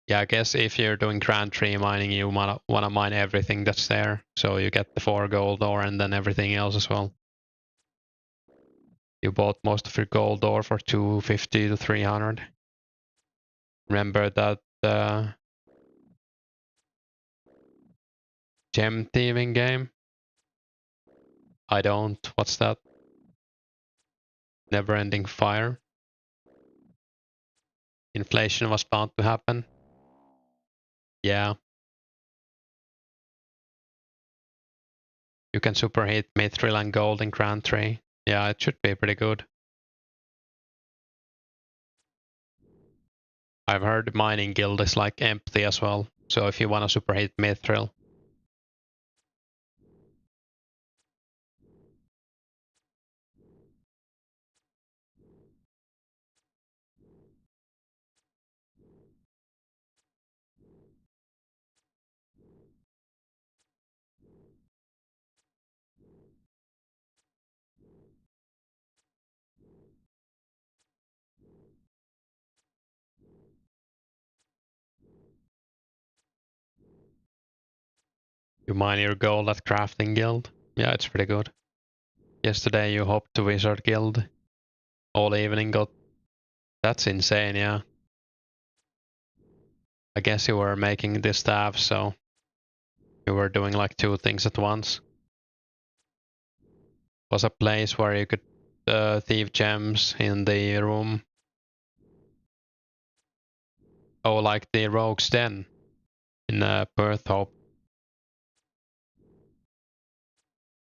Yeah, I guess if you're doing Grand Tree mining, you wanna mine everything that's there, so you get the 4 gold ore and then everything else as well. You bought most of your gold ore for 250 to 300. Remember that gem thieving game? I don't. What's that? Never ending fire. Inflation was bound to happen. Yeah. You can superheat mithril and gold in Grand Tree. Yeah, it should be pretty good. I've heard mining guild is like empty as well. So if you want to superheat mithril, You mine your gold at Crafting Guild. Yeah, it's pretty good. Yesterday you hopped to Wizard Guild. All evening got... That's insane, yeah. I guess you were making the staff, so you were doing like 2 things at once. Was a place where you could thieve gems in the room. Oh, like the Rogue's Den in Perth Hope.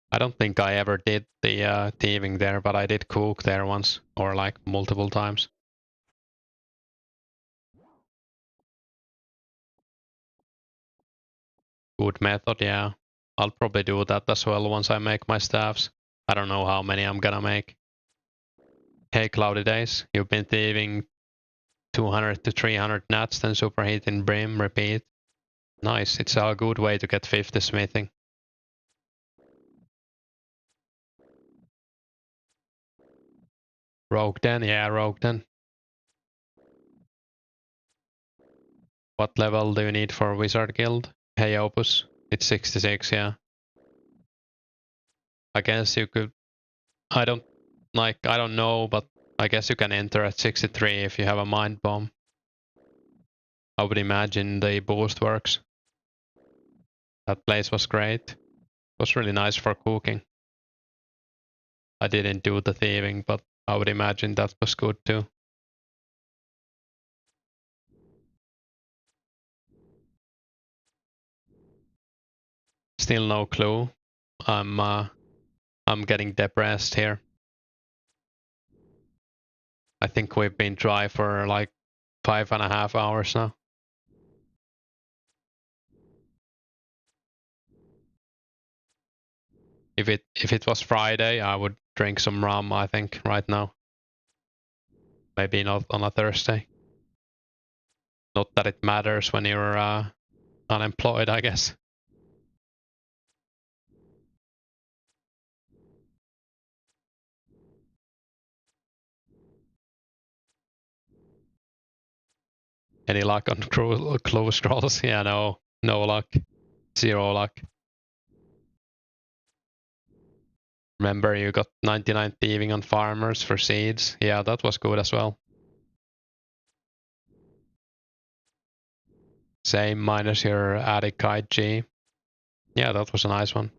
I don't think I ever did the thieving there, but I did cook there once, or like multiple times. Good method, yeah. I'll probably do that as well once I make my staffs. I don't know how many I'm gonna make. Hey Cloudy Days, you've been thieving 200 to 300 nuts, then superheating brim, repeat. Nice, it's a good way to get 50 smithing. Rogue Den, yeah, Rogue Den. What level do you need for Wizard Guild? Hey Opus, it's 66, yeah. I guess you could, I don't know, but I guess you can enter at 63 if you have a mind bomb. I would imagine the boost works. That place was great. It was really nice for cooking. I didn't do the thieving, but I would imagine that was good too. Still no clue. I'm getting depressed here. I think we've been dry for like 5.5 hours now. If it was Friday, I would drink some rum, I think, right now. Maybe not on a Thursday. Not that it matters when you're unemployed, I guess. Any luck on clue scrolls? Yeah, no luck. 0 luck. Remember you got 99 thieving on farmers for seeds? Yeah, that was good as well. Same minus your attic kite G. Yeah, that was a nice one.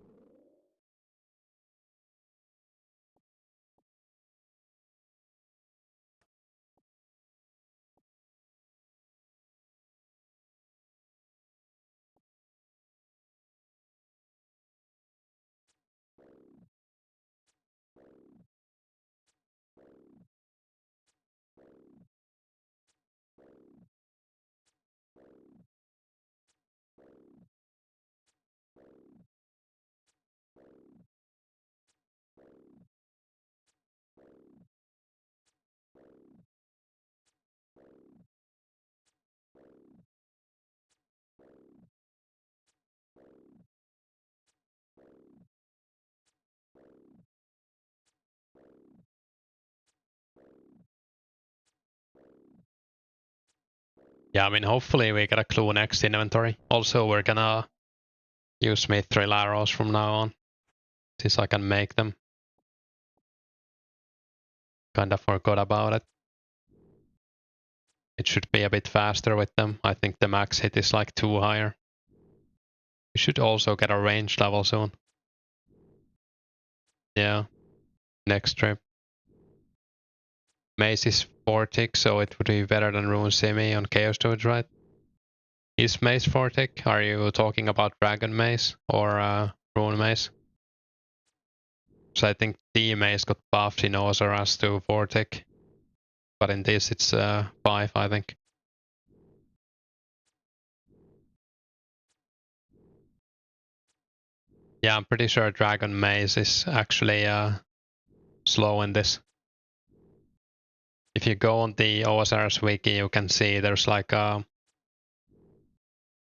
Yeah, I mean, hopefully we get a clue next inventory. Also, we're gonna use mithril arrows from now on, since I can make them. Kinda forgot about it. It should be a bit faster with them. I think the max hit is like 2 higher. We should also get a range level soon. Yeah, next trip. Mace is 4 tick, so it would be better than Rune Simi on Chaos Toads, right? Is Mace 4 tick? Are you talking about Dragon Mace or Rune Mace? So I think D Mace got buffed in Ozaras to 4 tick. But in this it's 5, I think. Yeah, I'm pretty sure Dragon Mace is actually slow in this. If you go on the OSR's wiki, you can see there's like a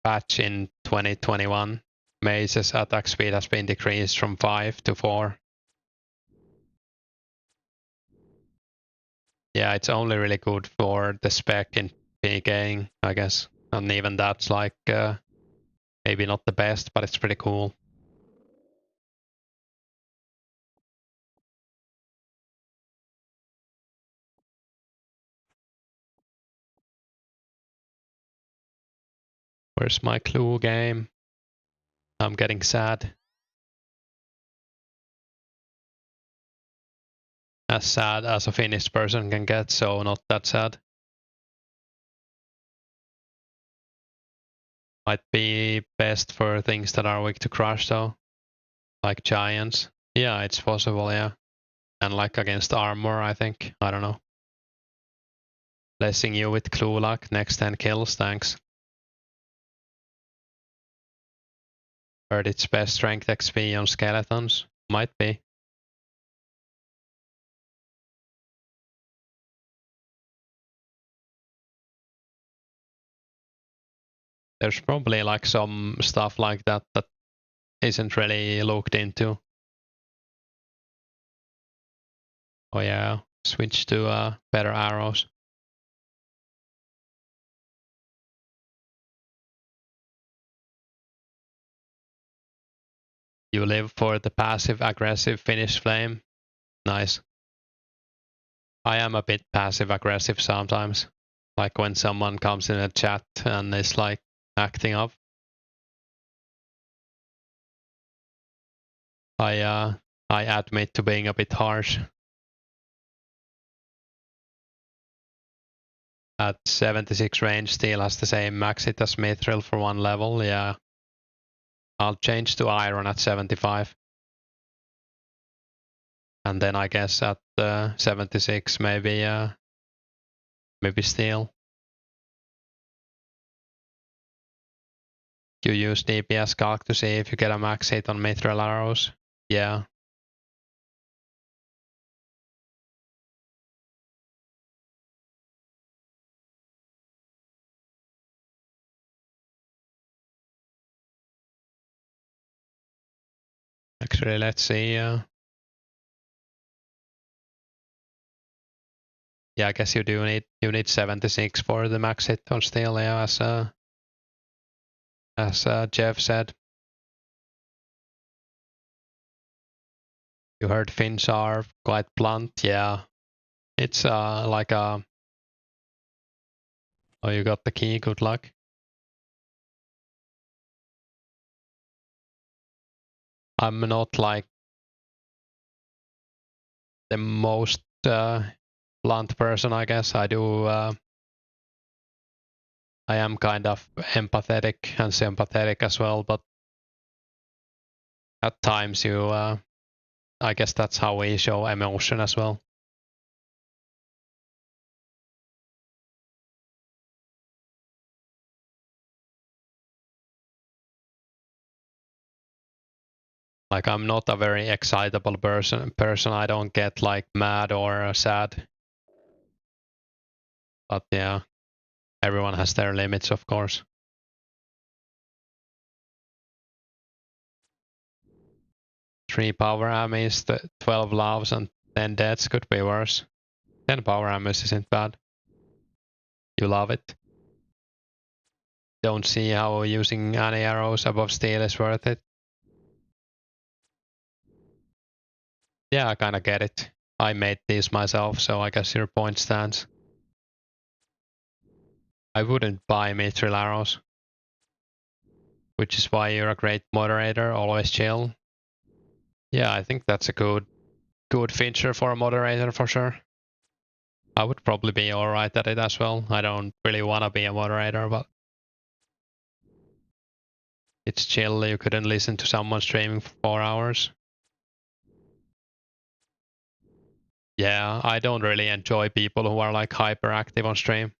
patch in 2021. Mace's attack speed has been decreased from 5 to 4. Yeah, it's only really good for the spec in PKing, I guess. And even that's like Maybe not the best, but it's pretty cool. Where's my clue game? I'm getting sad. As sad as a Finnish person can get, so not that sad. Might be best for things that are weak to crush though. Like giants. Yeah, it's possible, yeah. And like against armor, I think. I don't know. Blessing you with clue luck. Next 10 kills, thanks. Heard it's best strength XP on skeletons. Might be. There's probably like some stuff like that that isn't really looked into. Oh yeah, switch to better arrows. You live for the passive aggressive Finnish flame. Nice. I am a bit passive aggressive sometimes. Like when someone comes in a chat and is like acting up. I admit to being a bit harsh. At 76 range still has the same max hit as Mithril for one level, yeah. I'll change to Iron at 75. And then I guess at 76 maybe Steel. You use DPS calc to see if you get a max hit on Mithril arrows. Yeah. Actually, let's see. Yeah, I guess you need 76 for the max hit on Steel, yeah, as Jeff said. You heard Finns are quite blunt, yeah. It's like a... Oh, you got the key, good luck. I'm not like the most blunt person, I guess. I am kind of empathetic and sympathetic as well, but at times I guess that's how we show emotion as well. Like I'm not a very excitable person. I don't get like mad or sad. But yeah, everyone has their limits, of course. 3 power ammies, 12 loves, and 10 deaths could be worse. 10 power ammies isn't bad. You love it. Don't see how using any arrows above steel is worth it. Yeah, I kinda get it. I made these myself, so I guess your point stands. I wouldn't buy mithril arrows. Which is why you're a great moderator, always chill. Yeah, I think that's a good feature for a moderator for sure. I would probably be alright at it as well. I don't really want to be a moderator, but it's chill. You couldn't listen to someone streaming for 4 hours. Yeah, I don't really enjoy people who are like hyperactive on stream.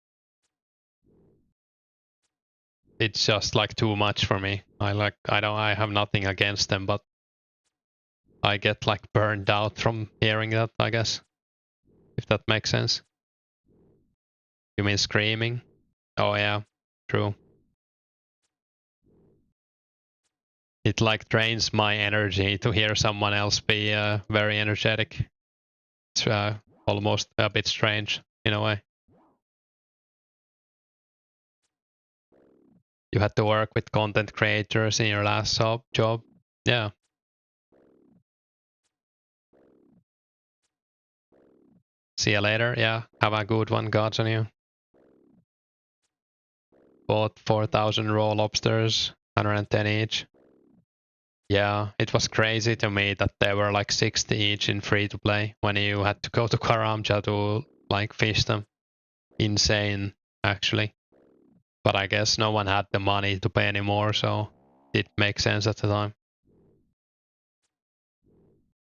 It's just like too much for me. I have nothing against them, but I get like burned out from hearing that, I guess. If that makes sense. You mean screaming? Oh yeah, true. It like drains my energy to hear someone else be very energetic. It's almost a bit strange in a way. You had to work with content creators in your last job. Yeah. See you later. Yeah. Have a good one. Gods on you. Bought 4,000 raw lobsters, 110 each. Yeah, it was crazy to me that they were like 60 each in free to play when you had to go to Karamja to like fish them. Insane, actually. But I guess no one had the money to pay anymore, so it makes sense at the time.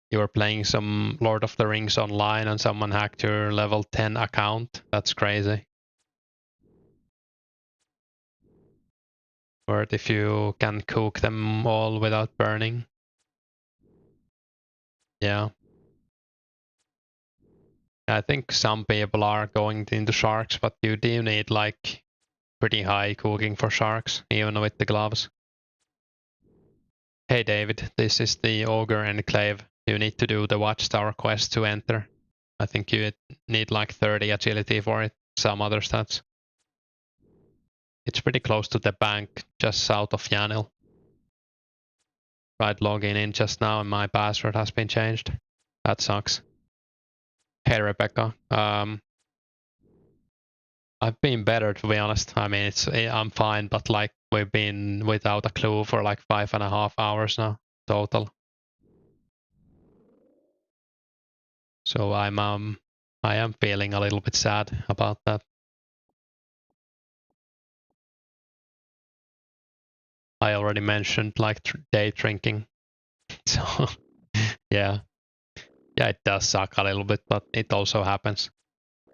You were playing some Lord of the Rings online and someone hacked your level 10 account. That's crazy. Or if you can cook them all without burning. Yeah. I think some people are going into sharks, but you do need like pretty high cooking for sharks, even with the gloves. Hey David, this is the Ogre Enclave. You need to do the Watchtower quest to enter. I think you need like 30 agility for it, some other stats. It's pretty close to the bank, just south of Yanil. Tried logging in just now and my password has been changed. That sucks. Hey Rebecca, I've been better to be honest. I mean, I'm fine, but like we've been without a clue for like 5.5 hours now total. So I am feeling a little bit sad about that. I already mentioned like day drinking. So yeah, it does suck a little bit, but it also happens.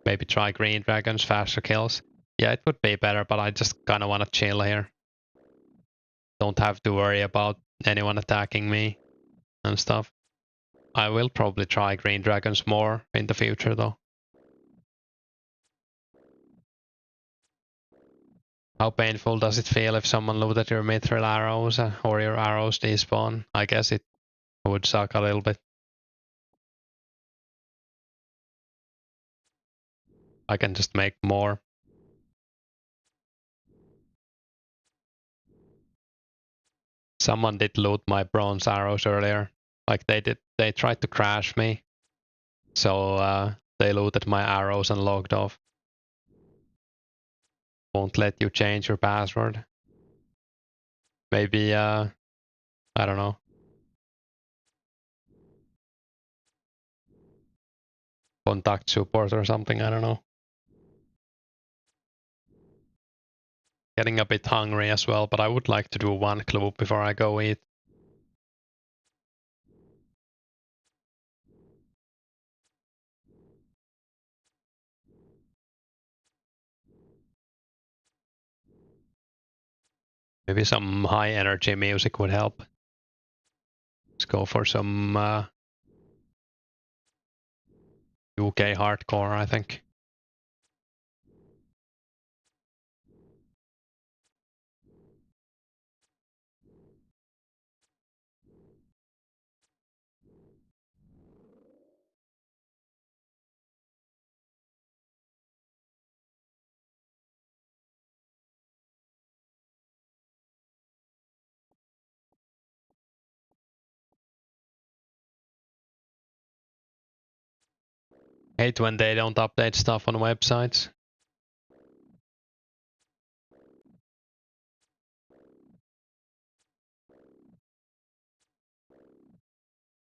Maybe try green dragons, faster kills. Yeah, it would be better, but I just kind of want to chill here. Don't have to worry about anyone attacking me and stuff. I will probably try green dragons more in the future though. How painful does it feel if someone looted your mithril arrows or your arrows despawn? I guess it would suck a little bit. I can just make more. Someone did loot my bronze arrows earlier. Like they tried to crash me. So they looted my arrows and logged off. Won't let you change your password. Maybe, I don't know. Contact support or something, I don't know. Getting a bit hungry as well, but I would like to do one clue before I go eat. Maybe some high energy music would help. Let's go for some UK hardcore, I think. Hate when they don't update stuff on websites.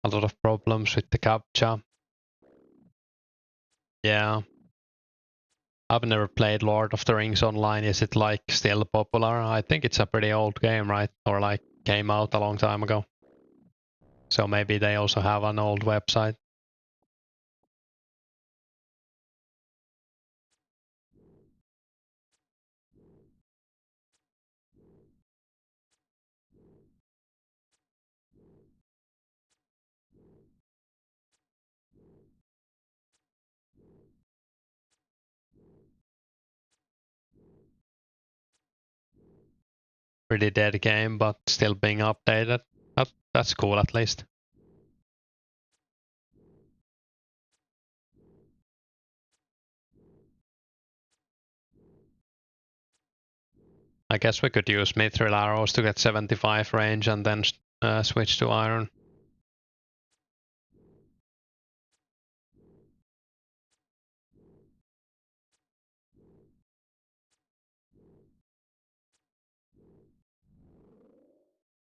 A lot of problems with the captcha. Yeah. I've never played Lord of the Rings online. Is it like still popular? I think it's a pretty old game, right? Or like came out a long time ago. So maybe they also have an old website. Pretty dead game, but still being updated. That's cool at least. I guess we could use mithril arrows to get 75 range and then switch to iron.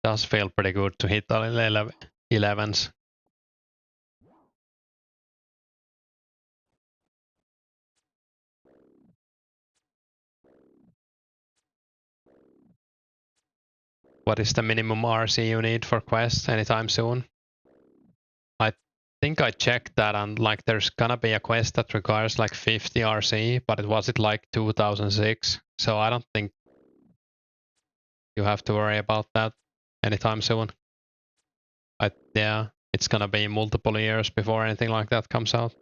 Does feel pretty good to hit all 11s. What is the minimum RC you need for quests anytime soon? I think I checked that, and like there's gonna be a quest that requires like 50 RC, but it was like 2006, so I don't think you have to worry about that anytime soon. Yeah, it's gonna be multiple years before anything like that comes out.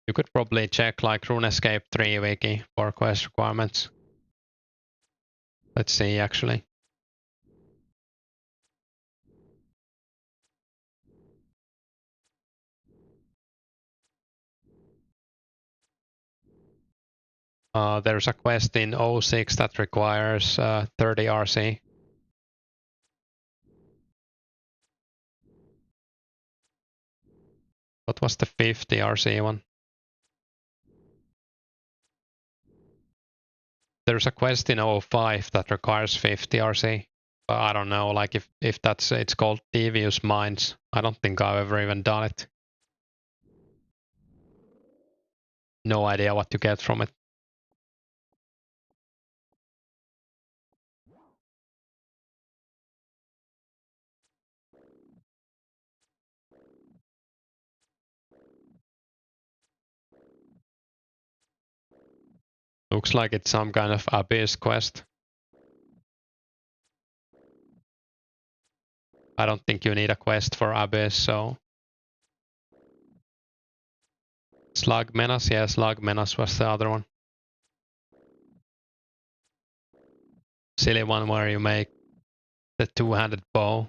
You could probably check like Runescape 3 wiki for quest requirements. Let's see actually. There's a quest in 06 that requires 30 RC. What was the 50 RC one? There's a quest in 05 that requires 50 RC. But I don't know, like if that's it's called Devious Minds. I don't think I've ever even done it. No idea what to get from it. Looks like it's some kind of Abyss quest. I don't think you need a quest for Abyss, so... Slug Menace? Yeah, Slug Menace was the other one. Silly one where you make the two-handed bow.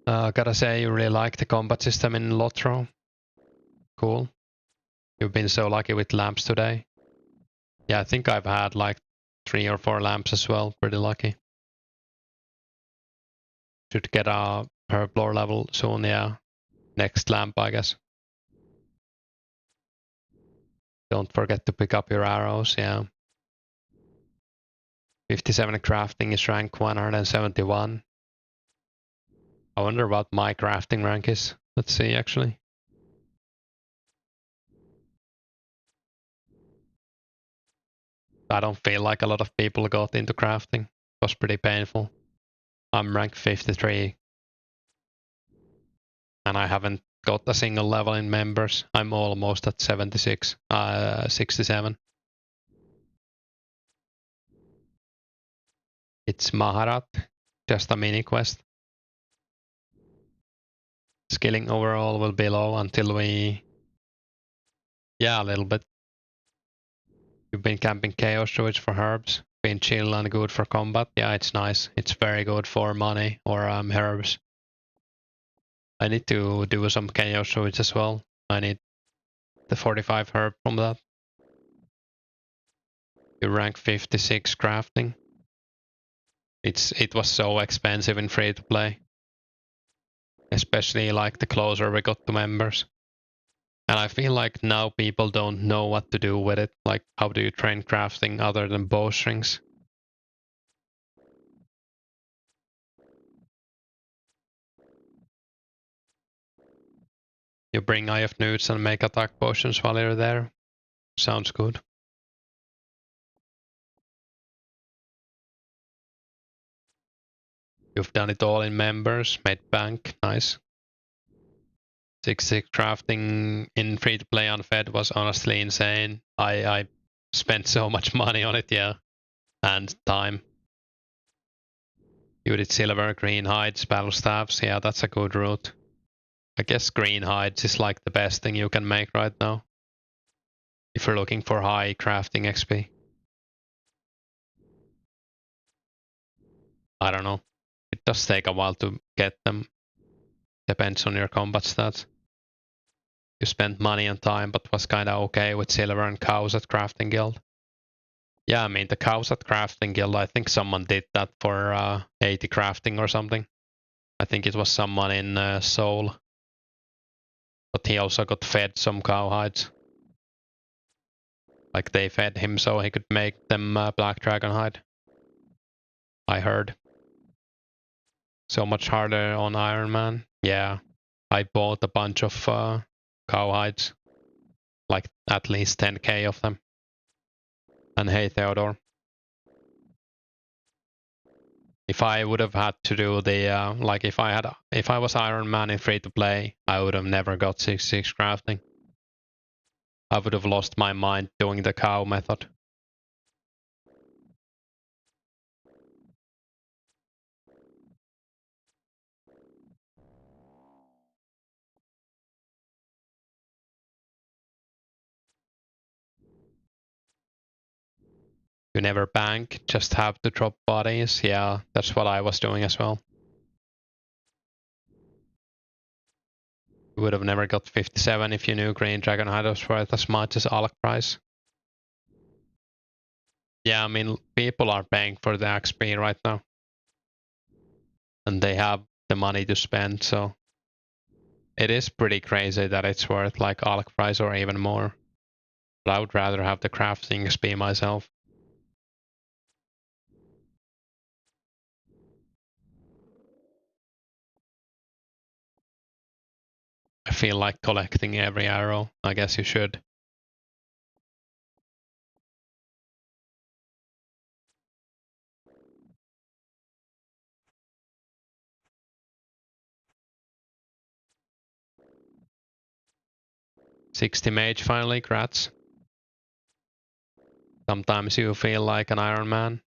Gotta say, you really like the combat system in Lotro. Cool. You've been so lucky with lamps today. Yeah, I think I've had like 3 or 4 lamps as well. Pretty lucky. Should get a herblore level soon, yeah. Next lamp, I guess. Don't forget to pick up your arrows, yeah. 57 crafting is rank 171. I wonder what my crafting rank is. Let's see, actually. I don't feel like a lot of people got into crafting. It was pretty painful. I'm rank 53. And I haven't got a single level in members. I'm almost at 76, 67. It's Maharat, just a mini quest. Skilling overall will be low until we... Yeah, a little bit. You've been camping Chaos Druids for herbs. Been chill and good for combat. Yeah, it's nice. It's very good for money or herbs. I need to do some Chaos Druids as well. I need the 45 herb from that. You rank 56 crafting. It was so expensive in free to play. Especially like the closer we got to members. And I feel like now people don't know what to do with it. Like, how do you train crafting other than bowstrings? You bring Eye of Newts and make attack potions while you're there. Sounds good. You've done it all in members, made bank, nice. 6 crafting in free to play unfed was honestly insane. I spent so much money on it, yeah. And time. You did silver, green hides, battle staffs, yeah, that's a good route. I guess green hides is like the best thing you can make right now. If you're looking for high crafting XP. I don't know. It does take a while to get them. Depends on your combat stats. You spent money and time, but was kinda okay with silver and cows at Crafting Guild. Yeah, I mean, the cows at Crafting Guild, I think someone did that for 80 crafting or something. I think it was someone in Seoul. But he also got fed some cow hides. Like they fed him so he could make them black dragon hide. I heard. So much harder on Iron Man. Yeah, I bought a bunch of cow hides. Like at least 10k of them. And hey, Theodore. If I would have had to do the like if I was Iron Man in free to play, I would have never got 6/6 crafting. I would have lost my mind doing the cow method. You never bank, just have to drop bodies. Yeah, that's what I was doing as well. You would have never got 57 if you knew Green Dragon Hide was worth as much as Alec price. Yeah, I mean, people are paying for the XP right now. And they have the money to spend, so it is pretty crazy that it's worth like Alec price or even more. But I would rather have the crafting XP myself. I feel like collecting every arrow. I guess you should. "60 mage finally, grats. Sometimes you feel like an Iron Man.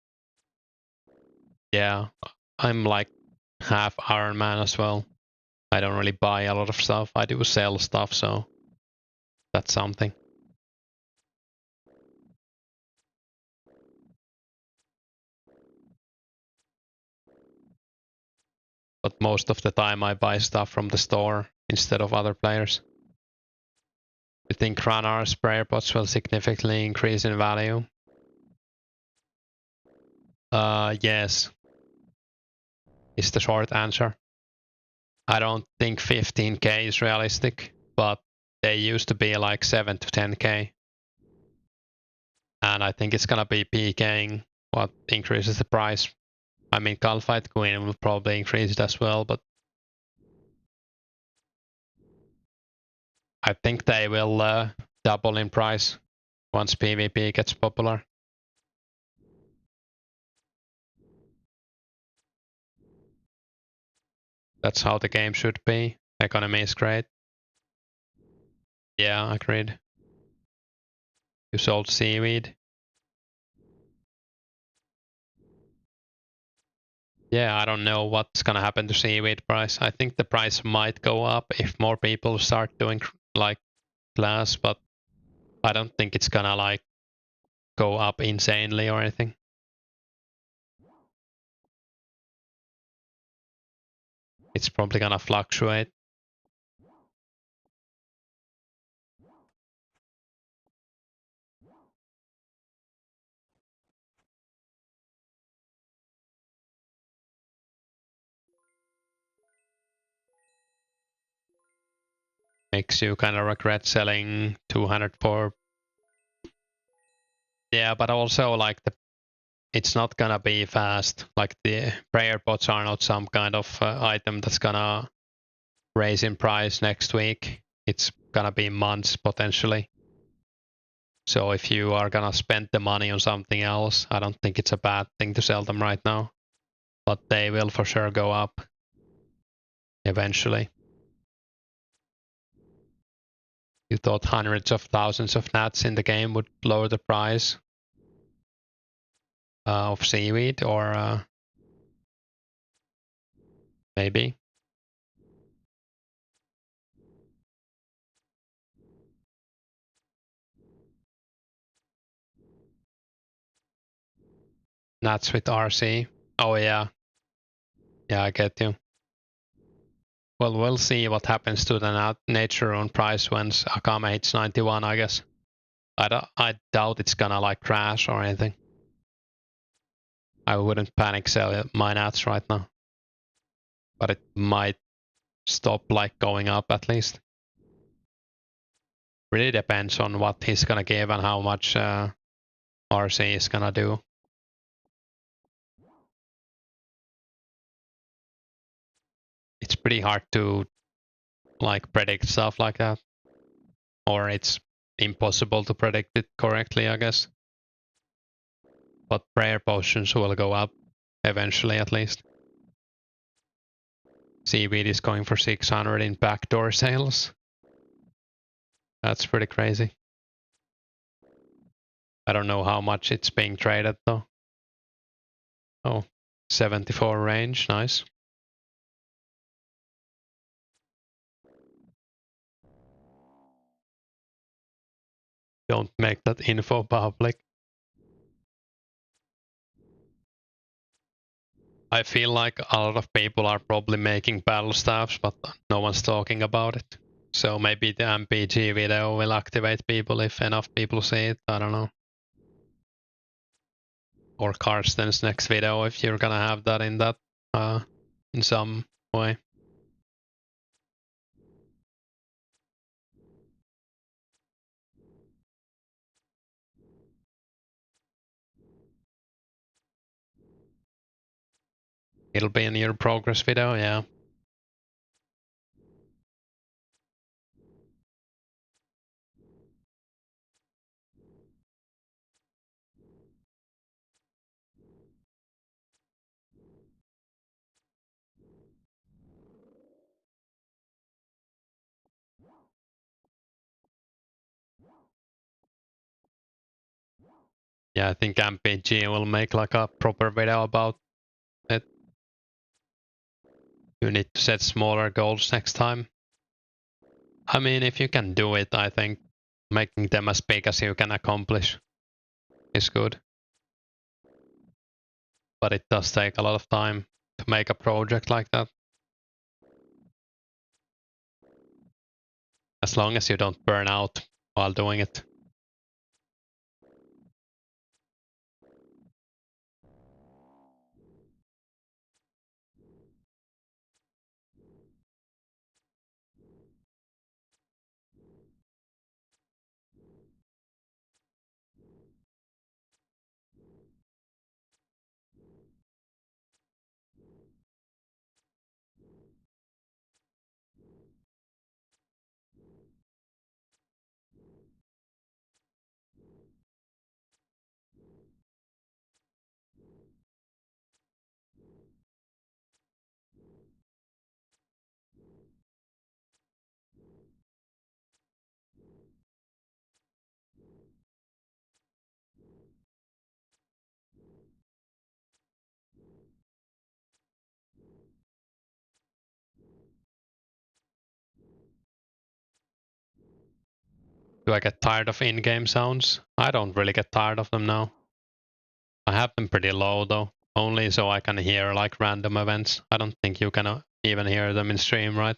Yeah, I'm like half Iron Man as well. I don't really buy a lot of stuff. I do sell stuff, so that's something. But most of the time I buy stuff from the store instead of other players. You think Ranar sprayer pots will significantly increase in value? Yes, is the short answer. I don't think 15k is realistic, but they used to be like 7 to 10k. And I think it's gonna be PKing what increases the price. I mean, Gunfight Queen will probably increase it as well, but I think they will double in price once PvP gets popular. That's how the game should be. Economy is great. Yeah, agreed. You sold seaweed. Yeah, I don't know what's gonna happen to seaweed price. I think the price might go up if more people start doing like glass, but I don't think it's gonna like go up insanely or anything. It's probably gonna fluctuate. Makes you kind of regret selling 200 for. Yeah, but also like it's not gonna be fast. Like the prayer pots are not some kind of item that's gonna raise in price next week. It's gonna be months potentially. So if you are gonna spend the money on something else, I don't think it's a bad thing to sell them right now. But they will for sure go up eventually. You thought hundreds of thousands of nats in the game would lower the price of seaweed, or maybe. Nats with RC. Oh yeah. Yeah, I get you. Well, we'll see what happens to the nature rune price when Akame hits 91, I guess. I doubt it's gonna like crash or anything. I wouldn't panic sell my nats right now. But it might stop like going up at least. Really depends on what he's gonna give and how much RC is gonna do. It's pretty hard to like predict stuff like that. Or it's impossible to predict it correctly, I guess. But prayer potions will go up eventually at least. Seaweed is going for 600 in backdoor sales. That's pretty crazy. I don't know how much it's being traded though. Oh, 74 range, nice. Don't make that info public. I feel like a lot of people are probably making battle staffs, but no one's talking about it. So maybe the MPG video will activate people if enough people see it, I don't know. Or Karsten's next video if you're gonna have that in some way. It'll be in your progress video, yeah. Yeah, I think MPG will make like a proper video about it. You need to set smaller goals next time. I mean, if you can do it, I think making them as big as you can accomplish is good. But it does take a lot of time to make a project like that. As long as you don't burn out while doing it. Do I get tired of in-game sounds? I don't really get tired of them now. I have them pretty low though, only so I can hear like random events. I don't think you can even hear them in stream, right?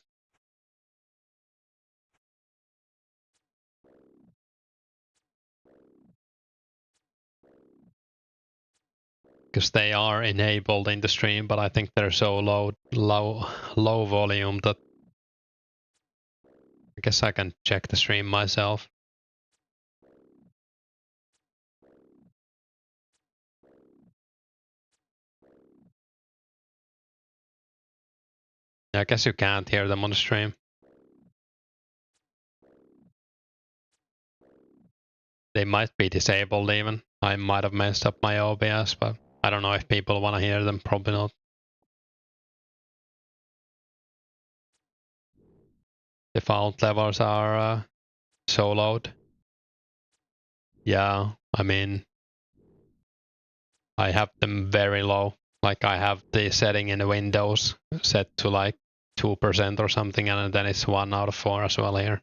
Because they are enabled in the stream, but I think they're so low volume that I guess I can check the stream myself. I guess you can't hear them on the stream. They might be disabled even. I might have messed up my OBS, but I don't know if people want to hear them, probably not. Default levels are soloed. Yeah, I mean, I have them very low. Like I have the setting in the Windows set to like 2% or something, and then it's 1 out of 4 as well here.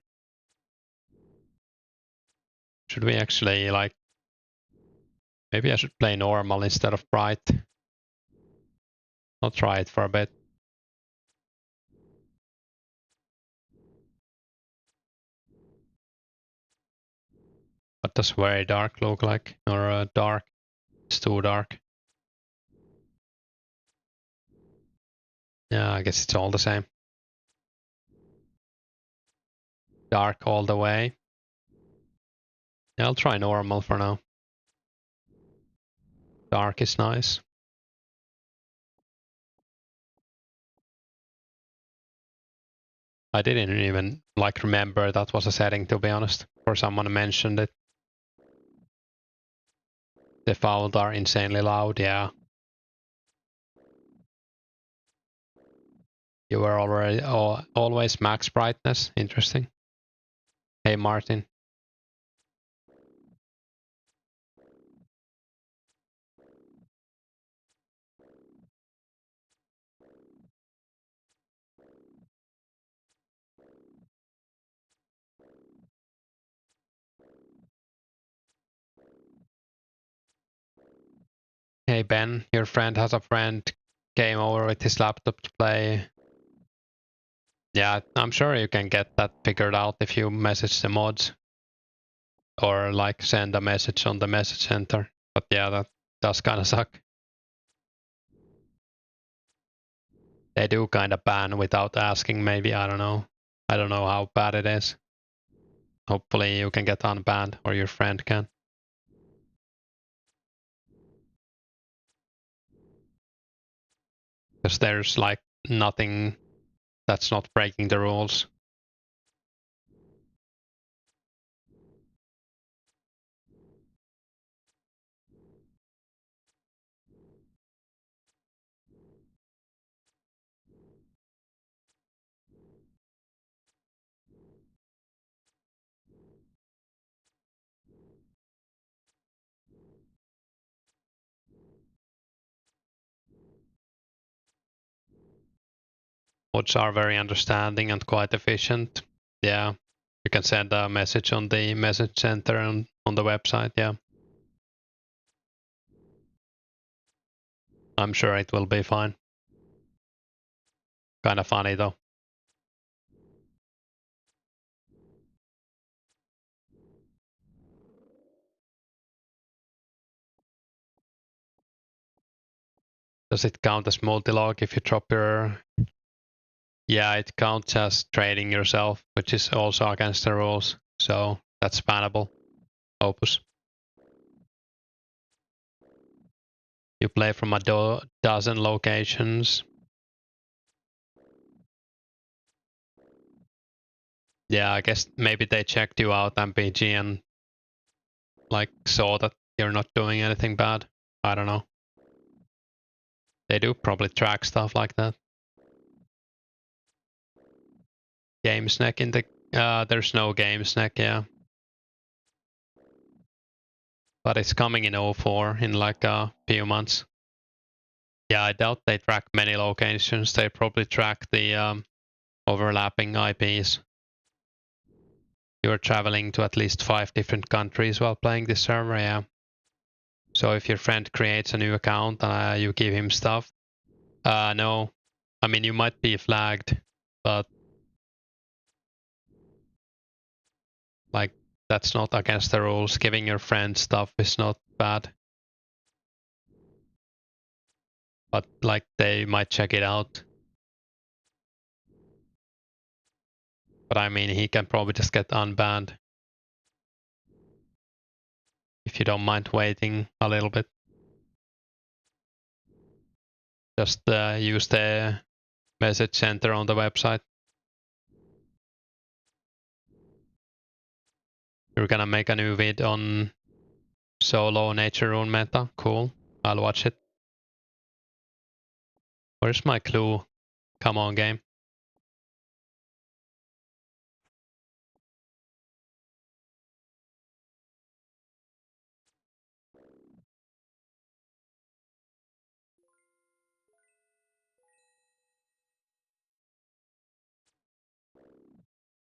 Should we actually like... Maybe I should play normal instead of bright. I'll try it for a bit. does very dark look like? Or dark? It's too dark. Yeah, I guess it's all the same. Dark all the way. Yeah, I'll try normal for now. Dark is nice. I didn't even like remember that was a setting, to be honest, or someone mentioned it. The sounds are insanely loud, yeah. You were already always max brightness, interesting. Hey Martin. Hey Ben, your friend has a friend, came over with his laptop to play. Yeah, I'm sure you can get that figured out if you message the mods. Or like send a message on the message center. But yeah, that does kind of suck. They do kind of ban without asking, maybe, I don't know. I don't know how bad it is. Hopefully you can get unbanned, or your friend can. Because there's like nothing that's not breaking the rules. Mods are very understanding and quite efficient. Yeah, you can send a message on the message center and on the website, yeah. I'm sure it will be fine. Kind of funny though. Does it count as multi-log if you drop your... Yeah, it counts as trading yourself, which is also against the rules. So that's bannable. Opus. You play from a dozen locations. Yeah, I guess maybe they checked you out MPG and like saw that you're not doing anything bad. I don't know. They do probably track stuff like that. Game snack in the... there's no game snack, yeah. But it's coming in 04 in like a few months. Yeah, I doubt they track many locations. They probably track the overlapping IPs. You're traveling to at least 5 different countries while playing this server, yeah. So if your friend creates a new account and you give him stuff, no. I mean, you might be flagged, but like that's not against the rules. Giving your friend stuff is not bad. But like they might check it out. But I mean, he can probably just get unbanned. If you don't mind waiting a little bit. Just use the message center on the website. You're gonna make a new vid on solo nature rune meta. Cool. I'll watch it. Where's my clue? Come on, game.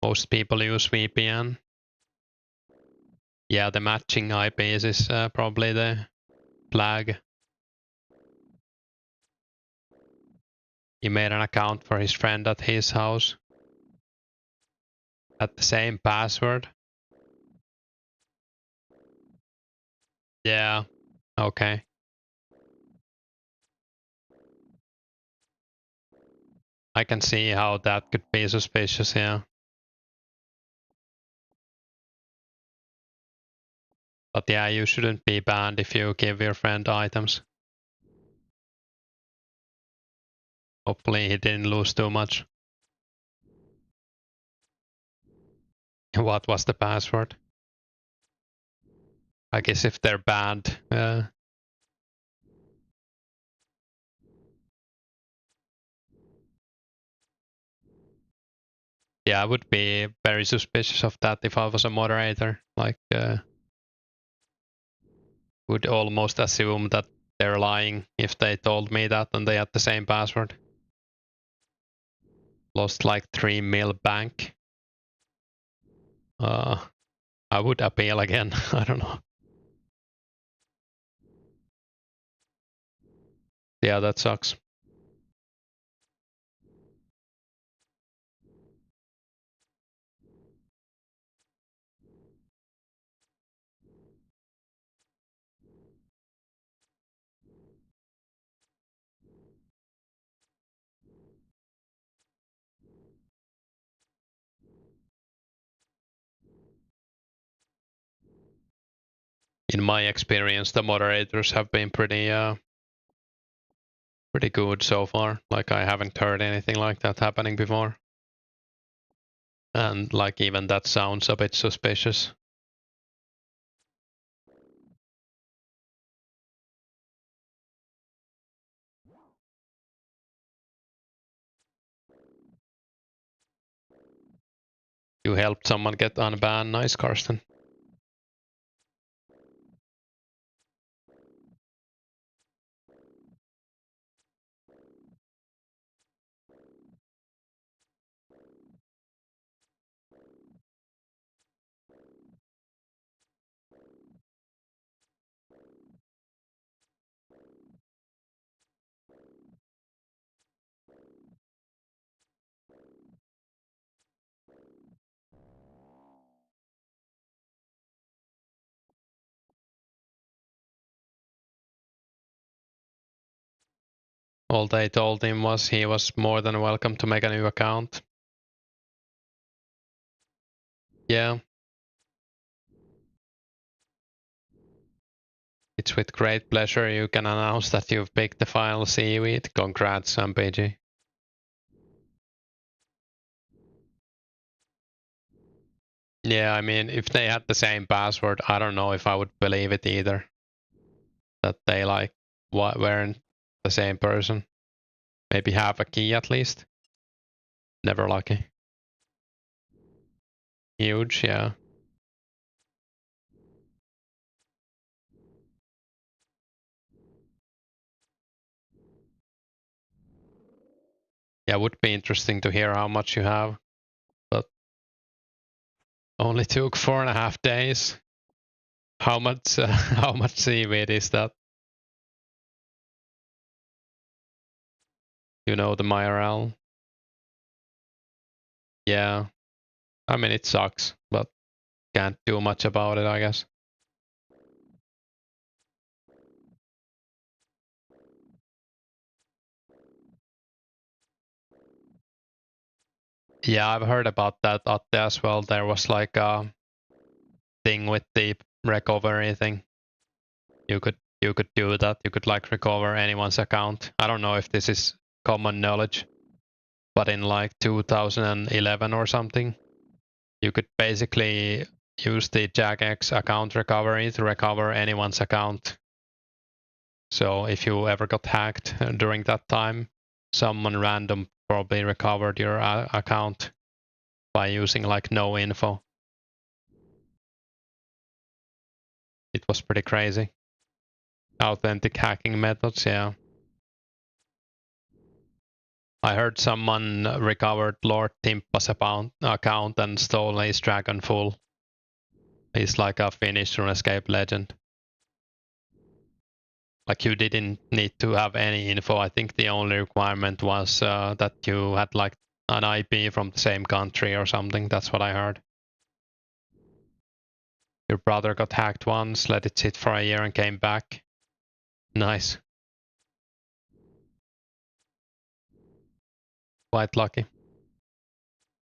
Most people use VPN. Yeah, the matching IPs is probably the flag. He made an account for his friend at his house. At the same password. Yeah. Okay. I can see how that could be suspicious, yeah. But yeah, you shouldn't be banned if you give your friend items. Hopefully he didn't lose too much. What was the password? I guess if they're banned, yeah, I would be very suspicious of that if I was a moderator. Like, would almost assume that they're lying if they told me that and they had the same password. Lost like 3 mil bank. I would appeal again. I don't know. Yeah, that sucks. In my experience, the moderators have been pretty good so far. Like, I haven't heard anything like that happening before. And like, even that sounds a bit suspicious. You helped someone get unbanned. Nice, Karsten. All they told him was he was more than welcome to make a new account. Yeah. It's with great pleasure you can announce that you've picked the final seaweed. Congrats, MPG. Yeah, I mean, if they had the same password, I don't know if I would believe it either. That they like weren't the same person. Maybe have a key at least. Never lucky. Huge, yeah. Yeah, would be interesting to hear how much you have. But only took 4.5 days. How much how much seaweed is that? You know the IRL? Yeah. I mean, it sucks, but can't do much about it, I guess. Yeah, I've heard about that Atte as well. There was like a thing with the recovery thing. You could do that. You could like recover anyone's account. I don't know if this is common knowledge, but in like 2011 or something, you could basically use the jagex account recovery to recover anyone's account. So if you ever got hacked during that time, someone random probably recovered your account by using like no info. It was pretty crazy. Authentic hacking methods, yeah. I heard someone recovered Lord Timpa's account and stole his dragon full. He's like a Finnish Runescape legend. Like, you didn't need to have any info. I think the only requirement was that you had like an IP from the same country or something. That's what I heard. Your brother got hacked once, let it sit for a year and came back. Nice. Quite lucky.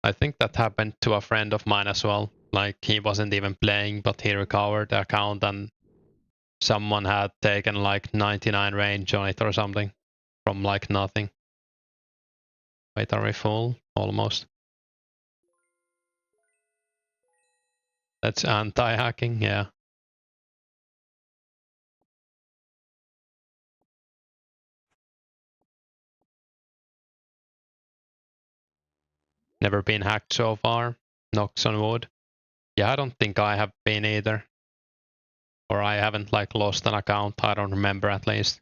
I think that happened to a friend of mine as well. Like, he wasn't even playing, but he recovered the account and someone had taken like 99 range on it or something from like nothing. Wait, are we full? Almost. That's anti-hacking, yeah. Never been hacked so far. Knocks on wood. Yeah, I don't think I have been either. Or I haven't like lost an account, I don't remember at least.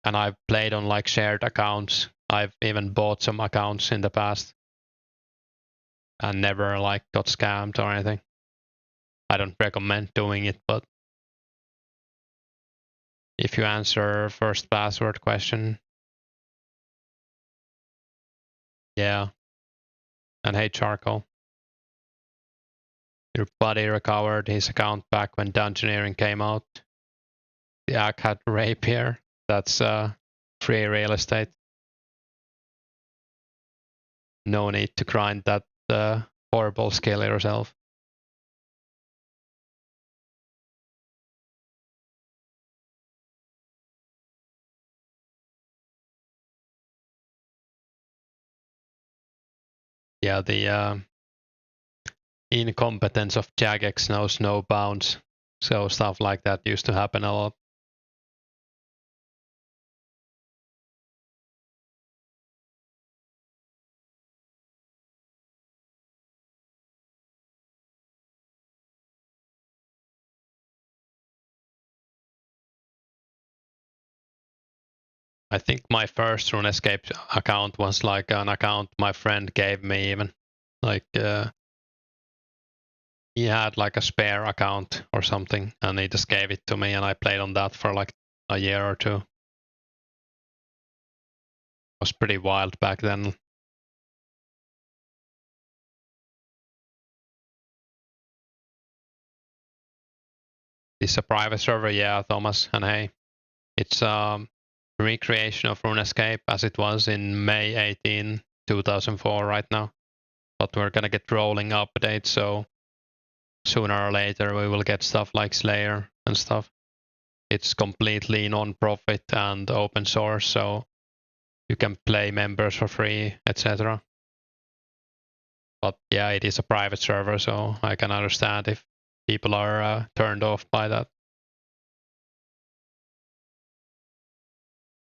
And I've played on like shared accounts. I've even bought some accounts in the past. And never like got scammed or anything. I don't recommend doing it, but if you answer first password question, yeah. And hey, Charcoal. Your buddy recovered his account back when Dungeoneering came out. The Ak had Rapier. That's free real estate. No need to grind that horrible skill yourself. Yeah, the incompetence of Jagex knows no bounds. So stuff like that used to happen a lot. I think my first Runescape account was like an account my friend gave me even. Like he had like a spare account or something and he just gave it to me and I played on that for like a year or two. It was pretty wild back then. It's a private server, yeah, Thomas, and hey, it's a recreation of Runescape as it was in May 18, 2004 right now. But we're gonna get rolling updates, so sooner or later we will get stuff like Slayer and stuff. It's completely non-profit and open source, so you can play members for free, etc. But yeah, it is a private server, so I can understand if people are turned off by that.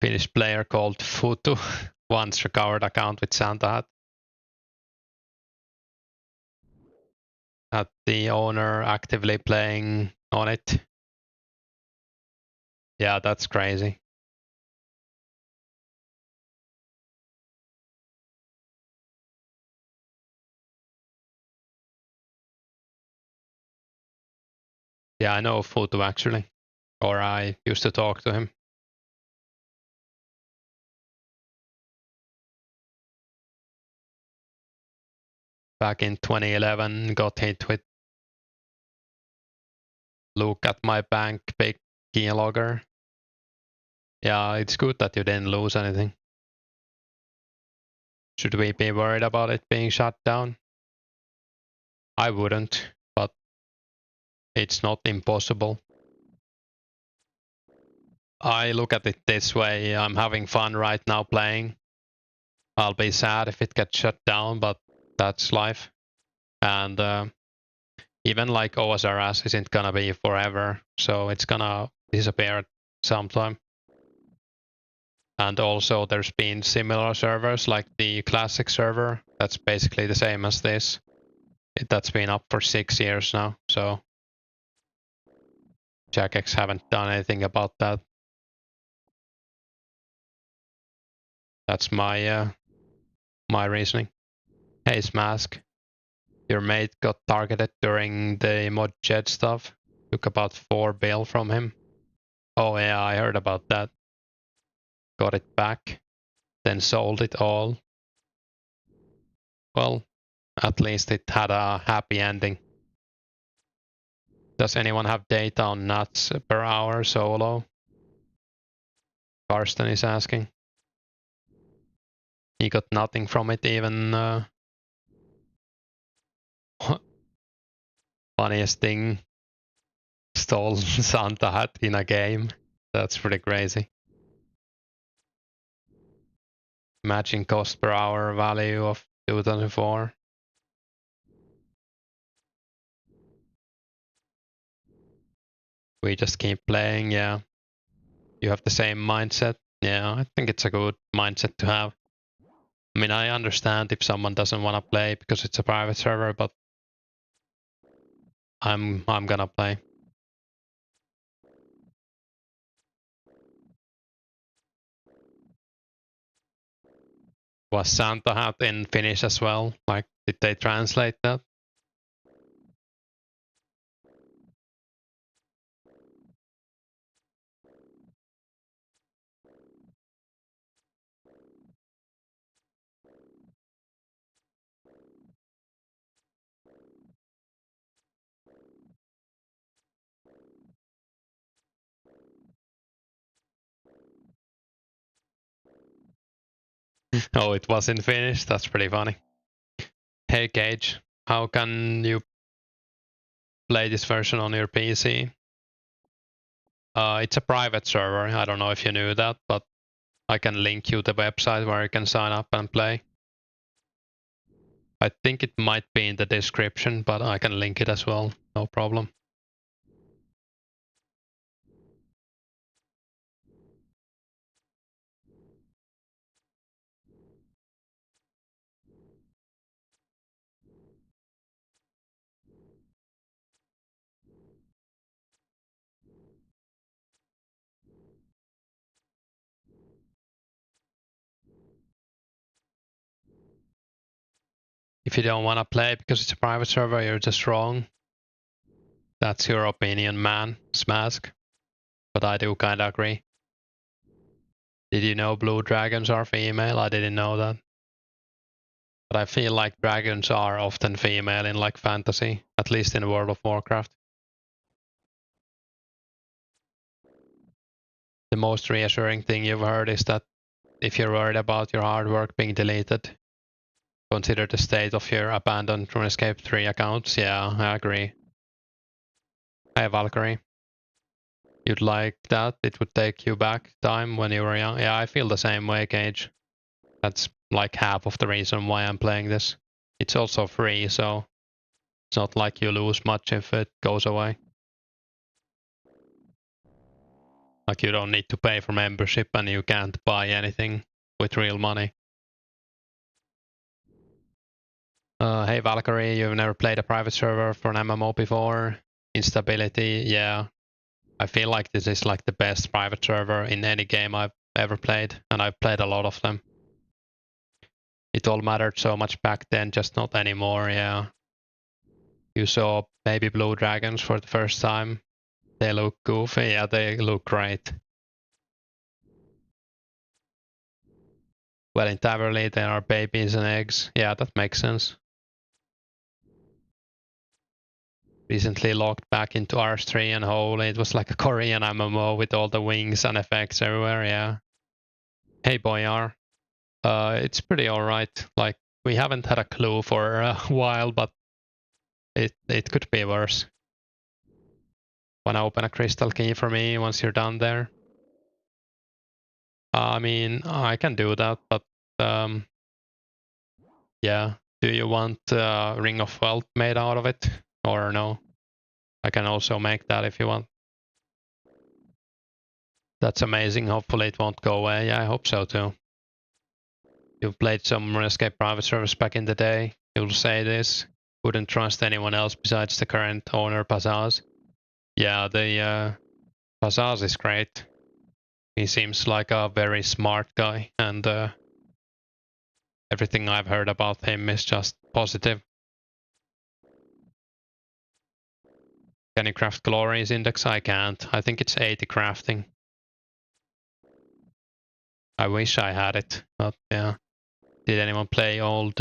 Finnish player called Futu once recovered account with Santa hat. Had the owner actively playing on it. Yeah, that's crazy. Yeah, I know Futu actually, or I used to talk to him. Back in 2011, got hit with look at my bank big keylogger. Yeah, it's good that you didn't lose anything. Should we be worried about it being shut down? I wouldn't, but it's not impossible. I look at it this way, I'm having fun right now playing. I'll be sad if it gets shut down, but that's life. And even like OSRS isn't gonna be forever, so it's gonna disappear sometime. And also there's been similar servers like the classic server, that's basically the same as this. That's been up for 6 years now, so Jagex haven't done anything about that. That's my my reasoning. Hey Smask, your mate got targeted during the mod jet stuff. Took about 4 bill from him. Oh yeah, I heard about that. Got it back, then sold it all. Well, at least it had a happy ending. Does anyone have data on nuts per hour solo? Karsten is asking. He got nothing from it even. Funniest thing, stole Santa hat in a game. That's pretty crazy. Matching cost per hour value of 2004. We just keep playing, yeah. You have the same mindset. Yeah, I think it's a good mindset to have. I mean, I understand if someone doesn't want to play because it's a private server, but I'm gonna play. Was Santa hat in Finnish as well? Like, did they translate that? Oh, it was in Finnish? That's pretty funny. Hey Cage, how can you play this version on your PC? It's a private server. I don't know if you knew that, but I can link you the website where you can sign up and play. I think it might be in the description, but I can link it as well. No problem. If you don't want to play because it's a private server, you're just wrong. That's your opinion, man. Smask. But I do kinda agree. Did you know blue dragons are female? I didn't know that. But I feel like dragons are often female in like fantasy, at least in World of Warcraft. The most reassuring thing you've heard is that if you're worried about your hard work being deleted, consider the state of your abandoned Runescape 3 accounts. Yeah, I agree. Hey Valkyrie. You'd like that? It would take you back time when you were young. Yeah, I feel the same way, Cage. That's like half of the reason why I'm playing this. It's also free, so it's not like you lose much if it goes away. Like you don't need to pay for membership and you can't buy anything with real money. Hey Valkyrie, you've never played a private server for an MMO before? Instability, yeah. I feel like this is like the best private server in any game I've ever played, and I've played a lot of them. It all mattered so much back then, just not anymore, yeah. You saw baby blue dragons for the first time. They look goofy, yeah, they look great. Well, in Taverley there are babies and eggs. Yeah, that makes sense. Recently logged back into R3 and holy, it was like a Korean MMO with all the wings and effects everywhere, yeah. Hey Boyar. It's pretty alright. Like, we haven't had a clue for a while, but it could be worse. Wanna open a crystal key for me once you're done there? I mean, I can do that, but yeah. Do you want Ring of Wealth made out of it? Or no? I can also make that if you want. That's amazing. Hopefully it won't go away. Yeah, I hope so too. You've played some Runescape private servers back in the day. You'll say this. Wouldn't trust anyone else besides the current owner, Pazaz. Yeah, the Pazaz is great. He seems like a very smart guy, and everything I've heard about him is just positive. Can you craft Glory's index? I can't. I think it's 80 crafting. I wish I had it, but yeah. Did anyone play old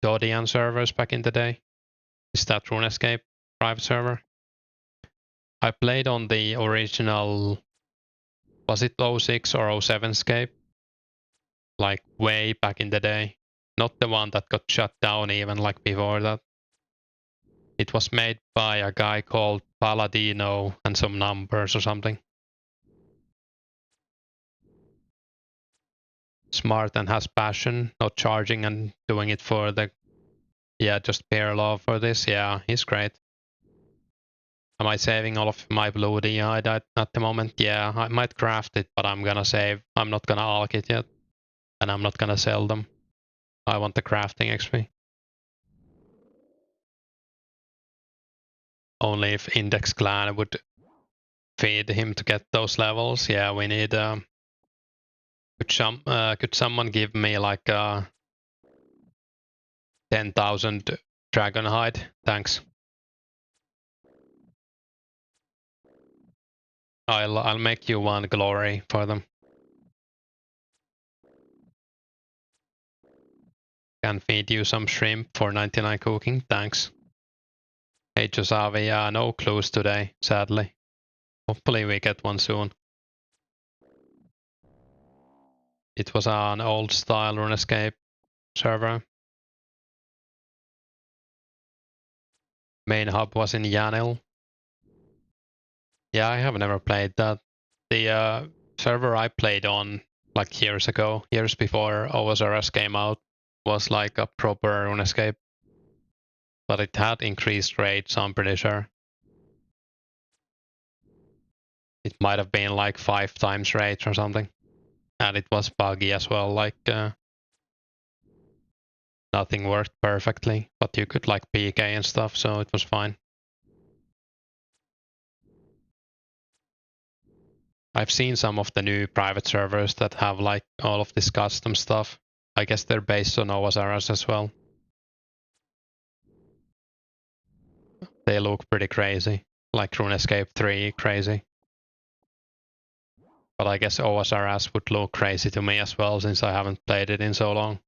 Dodian servers back in the day. Is that Runescape private server? I played on the original, was it 06 or 07scape? Like way back in the day. Not the one that got shut down even like before that. It was made by a guy called Paladino and some numbers or something. Smart and has passion, not charging and doing it for the, yeah, just pure love for this. Yeah, he's great. Am I saving all of my blue DI at the moment? Yeah, I might craft it, but I'm gonna save. I'm not gonna alk it yet. And I'm not gonna sell them. I want the crafting XP. Only if Index Clan would feed him to get those levels. Yeah, we need. Could someone give me like 10,000 dragon hide? Thanks. I'll make you one glory for them. Can feed you some shrimp for 99 cooking. Thanks. Hey Josavi, no clues today, sadly. Hopefully we get one soon. It was an old style Runescape server. Main hub was in Yanil. Yeah, I have never played that. The server I played on like years ago, years before OSRS came out, was like a proper Runescape. But it had increased rates, I'm pretty sure. It might have been like 5 times rates or something. And it was buggy as well, like nothing worked perfectly, but you could like PK and stuff, so it was fine. I've seen some of the new private servers that have like all of this custom stuff. I guess they're based on OSRS as well. They look pretty crazy, like RuneScape 3 crazy. But I guess OSRS would look crazy to me as well, since I haven't played it in so long.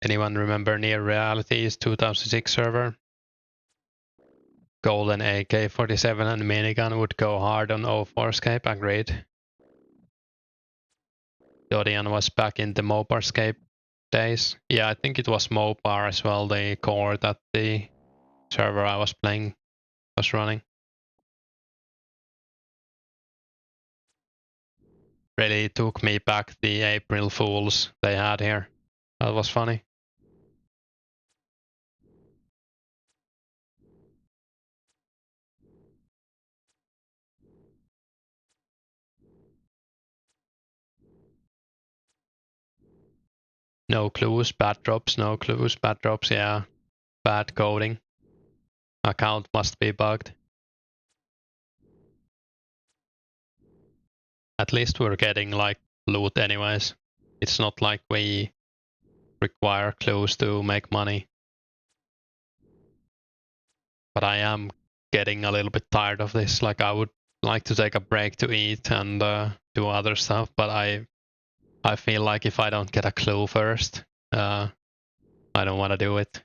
Anyone remember Near Reality's 2006 server? Golden AK-47 and minigun would go hard on 2004scape, agreed. Dodian was back in the Moparscape days. Yeah, I think it was Mopar as well, the core that the server I was playing was running. Really took me back the April Fools they had here. That was funny. No clues, bad drops, no clues, bad drops, yeah. Bad coding. Account must be bugged. At least we're getting like loot anyways. It's not like we require clues to make money. But I am getting a little bit tired of this. Like I would like to take a break to eat and do other stuff, but I feel like if I don't get a clue first, I don't want to do it.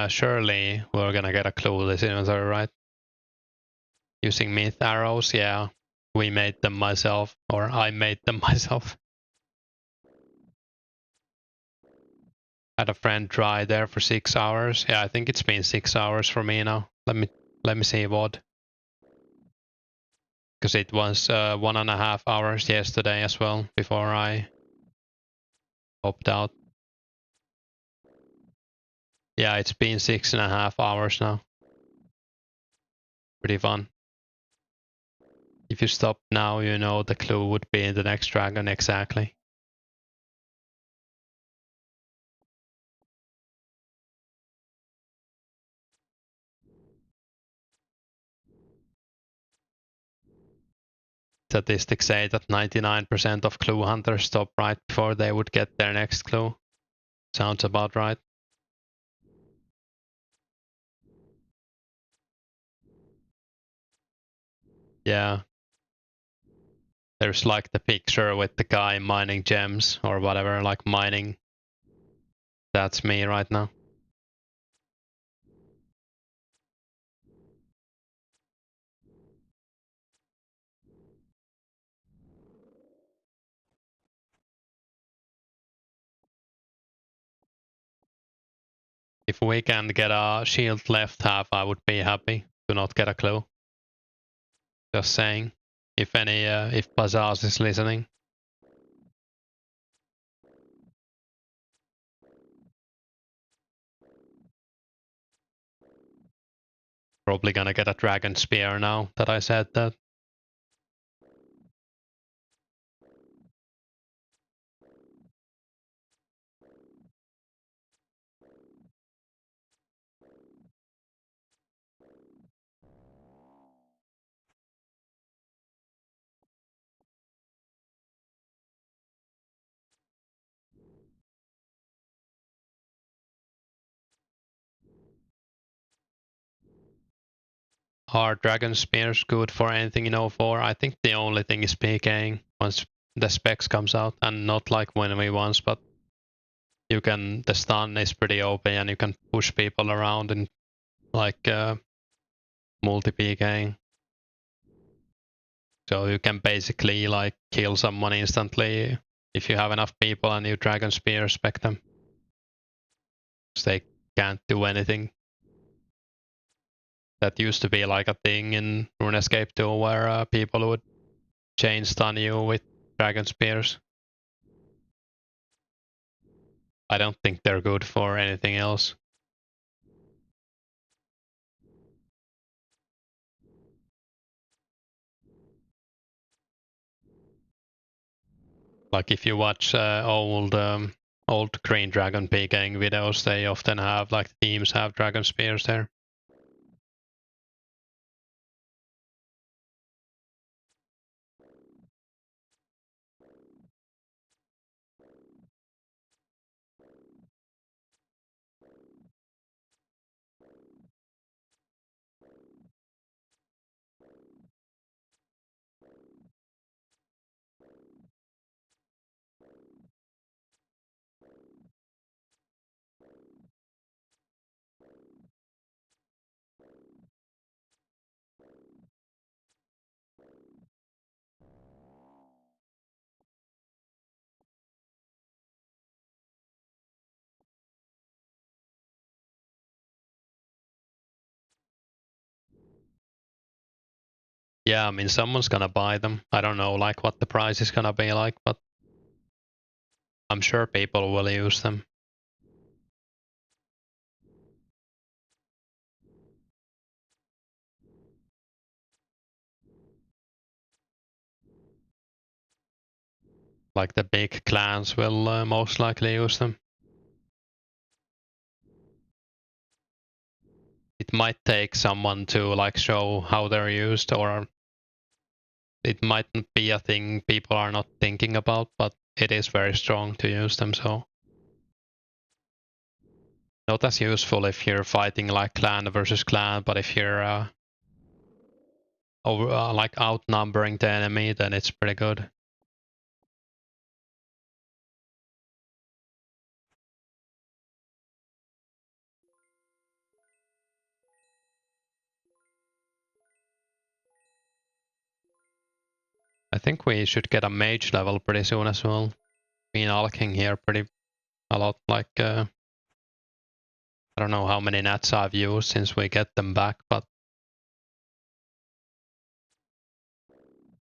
Surely we're gonna get a clue this inventory, right? Using myth arrows, yeah. We made them myself, or I made them myself. Had a friend try there for 6 hours. Yeah, I think it's been 6 hours for me now. Let me see what. Because it was 1.5 hours yesterday as well before I hopped out. Yeah, it's been 6.5 hours now. Pretty fun. If you stop now, you know the clue would be in the next dragon exactly. statistics say that 99% of clue hunters stop right before they would get their next clue. Sounds about right. Yeah. There's like the picture with the guy mining gems or whatever, like mining. That's me right now. If we can get a shield left half, I would be happy to not get a clue. Just saying. If any, if Bazaz is listening. Probably gonna get a dragon spear now that I said that. Are dragon spears good for anything in 04? I think the only thing is PKing once the specs comes out, and not like when we once, but you can, the stun is pretty OP and you can push people around in like multi PKing. So you can basically like kill someone instantly if you have enough people and you dragon spear spec them. So they can't do anything. That used to be like a thing in Runescape too, where people would chain stun you with dragon spears. I don't think they're good for anything else. Like if you watch old Green Dragon PKing videos, they often have like teams have dragon spears there. Yeah, I mean someone's gonna buy them. I don't know like what the price is gonna be like, but I'm sure people will use them. Like the big clans will most likely use them. It might take someone to like show how they're used, or it mightn't be a thing people are not thinking about, but it is very strong to use them, so not as useful if you're fighting like clan versus clan, but if you're like outnumbering the enemy, then it's pretty good. I think we should get a mage level pretty soon as well. Been alking here pretty a lot, like I don't know how many nats I've used since we get them back, but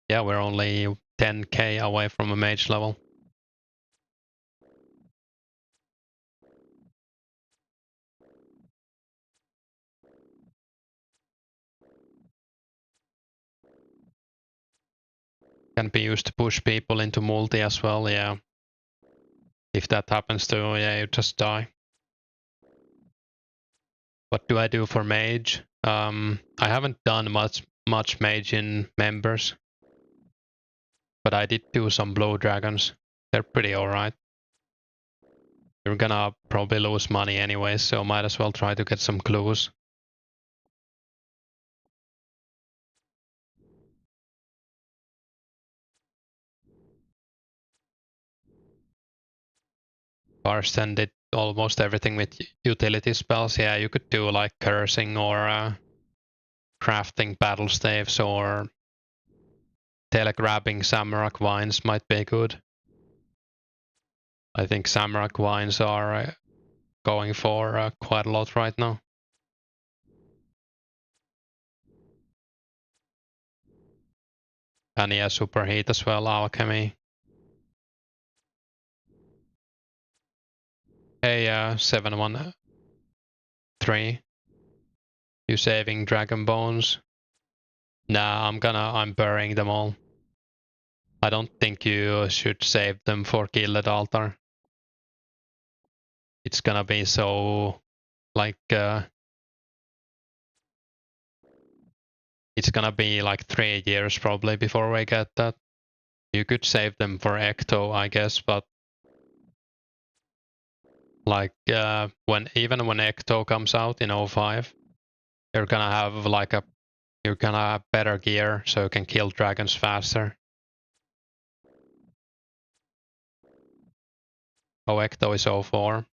yeah, we're only 10k away from a mage level. Can be used to push people into multi as well, yeah. If that happens to, yeah, you just die. What do I do for mage? I haven't done much mage in members. But I did do some blue dragons. They're pretty alright. You're gonna probably lose money anyways, so might as well try to get some clues. Barsten did almost everything with utility spells. Yeah, you could do like cursing or crafting battle staves or telegrabbing Samrak vines might be good. I think Samrak vines are going for quite a lot right now. And yeah, superheat as well, alchemy. Hey, 713. You saving dragon bones? Nah, I'm burying them all. I don't think you should save them for Gilded Altar. It's gonna be so like it's gonna be like 3 years probably before we get that. You could save them for Ecto, I guess, but like when Ecto comes out in 05, you're gonna have better gear so you can kill dragons faster. Oh, Ecto is 04.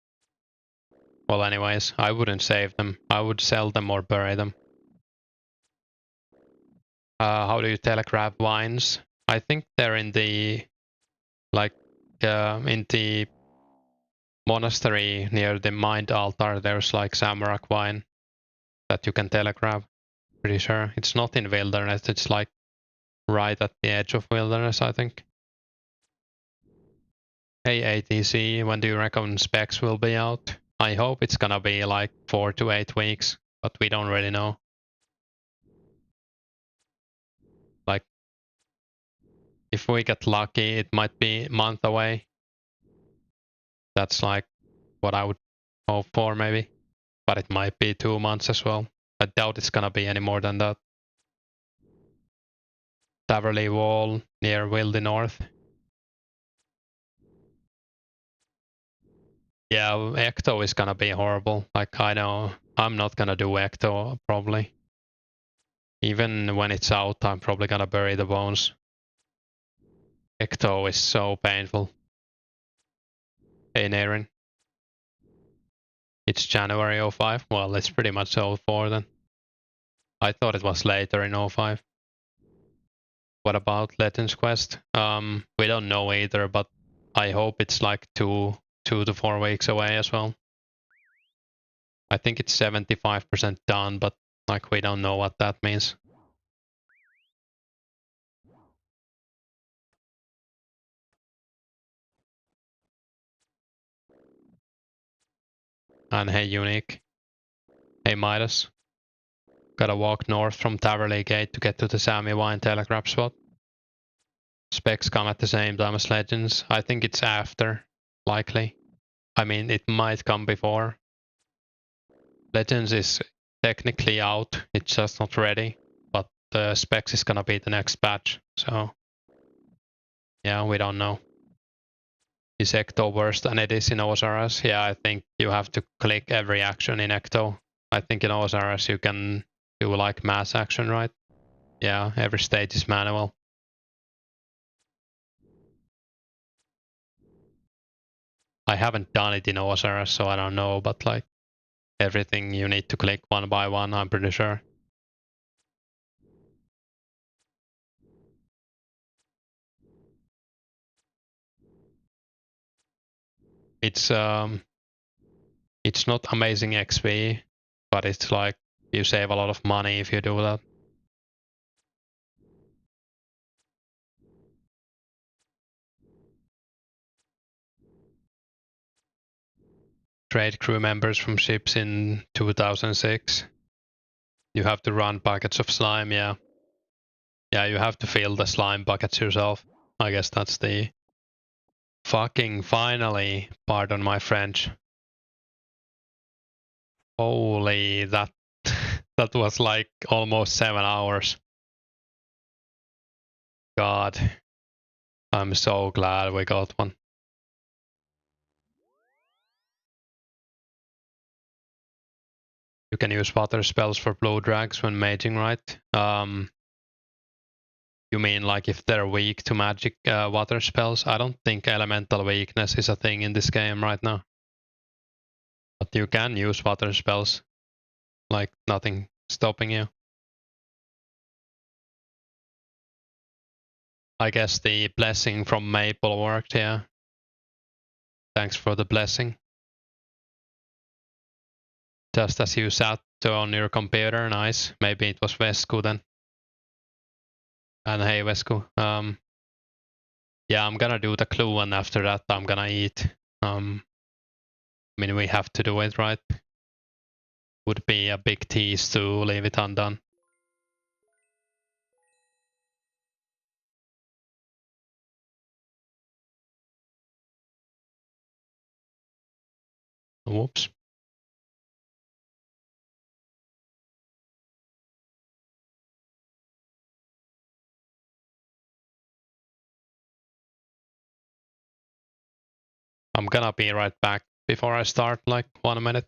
Well, anyways, I wouldn't save them. I would sell them or bury them. How do you telegraph vines? I think they're in the in the monastery near the mind altar. There's like Samarak vine that you can telegraph. Pretty sure it's not in wilderness. It's like right at the edge of wilderness, I think. Hey ATC, when do you reckon specs will be out? I hope it's gonna be like 4 to 8 weeks, but we don't really know. Like, if we get lucky, it might be a month away. That's like what I would hope for, maybe. But it might be 2 months as well. I doubt it's gonna be any more than that. Taverley Wall near Wildy North. Yeah, Ecto is gonna be horrible. Like, I know I'm not gonna do Ecto probably. Even when it's out, I'm probably gonna bury the bones. Ecto is so painful. Hey Naren. It's January 05. Well, it's pretty much 04 then. I thought it was later in 05. What about Legends Quest? We don't know either, but I hope it's like 2 to 4 weeks away as well. I think it's 75% done, but like we don't know what that means. And hey Unique. Hey Midas. Gotta walk north from Taverley Gate to get to the Sami Wine telegraph spot. Specs come at the same time as Legends. I think it's after, likely. I mean, it might come before. Legends is technically out, it's just not ready. But the Specs is gonna be the next patch, so yeah, we don't know. Is Ecto worse than it is in OSRS? Yeah, I think you have to click every action in Ecto. I think in OSRS you can do like mass action, right? Yeah, every stage is manual. I haven't done it in OSRS, so I don't know, but like everything you need to click one by one, I'm pretty sure. It's not amazing XP, but it's like you save a lot of money if you do that. Trade crew members from ships in 2006. You have to run buckets of slime, yeah. Yeah, you have to fill the slime buckets yourself. I guess that's the fucking finally, pardon my French. Holy, that that was like almost 7 hours. God. I'm so glad we got one. You can use water spells for blow drags when maging, right? You mean like if they're weak to magic water spells? I don't think elemental weakness is a thing in this game right now. But you can use water spells. Like nothing stopping you. I guess the blessing from Maple worked here. Thanks for the blessing. Just as you sat on your computer, nice. Maybe it was Vesku then. And hey Vesku. Yeah, I'm gonna do the clue and after that I'm gonna eat. I mean we have to do it, right? Would be a big tease to leave it undone. Whoops. I'm gonna be right back before I start, like 1 minute.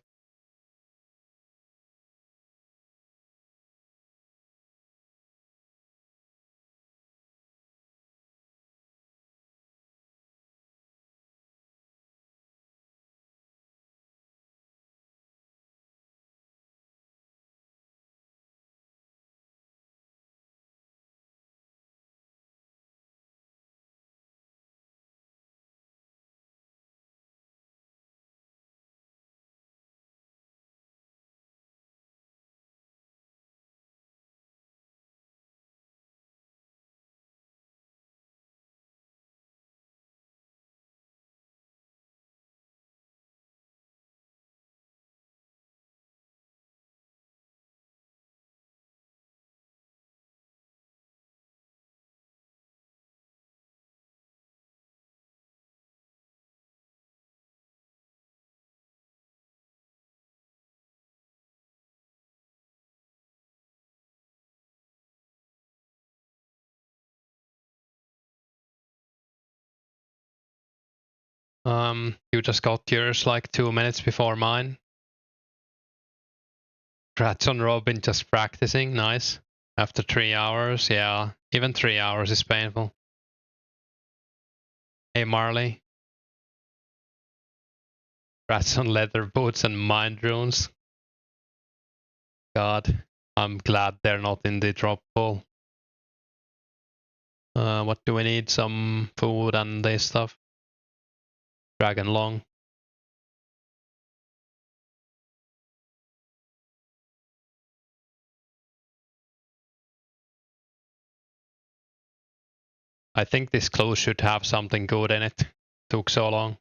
You just got yours like 2 minutes before mine. Rats on Robin just practicing, nice. After 3 hours, yeah, even 3 hours is painful. Hey Marley. Rats on leather boots and mind runes. God, I'm glad they're not in the drop pool. What do we need? Some food and this stuff. Dragon Long. I think this clue should have something good in it. Took so long.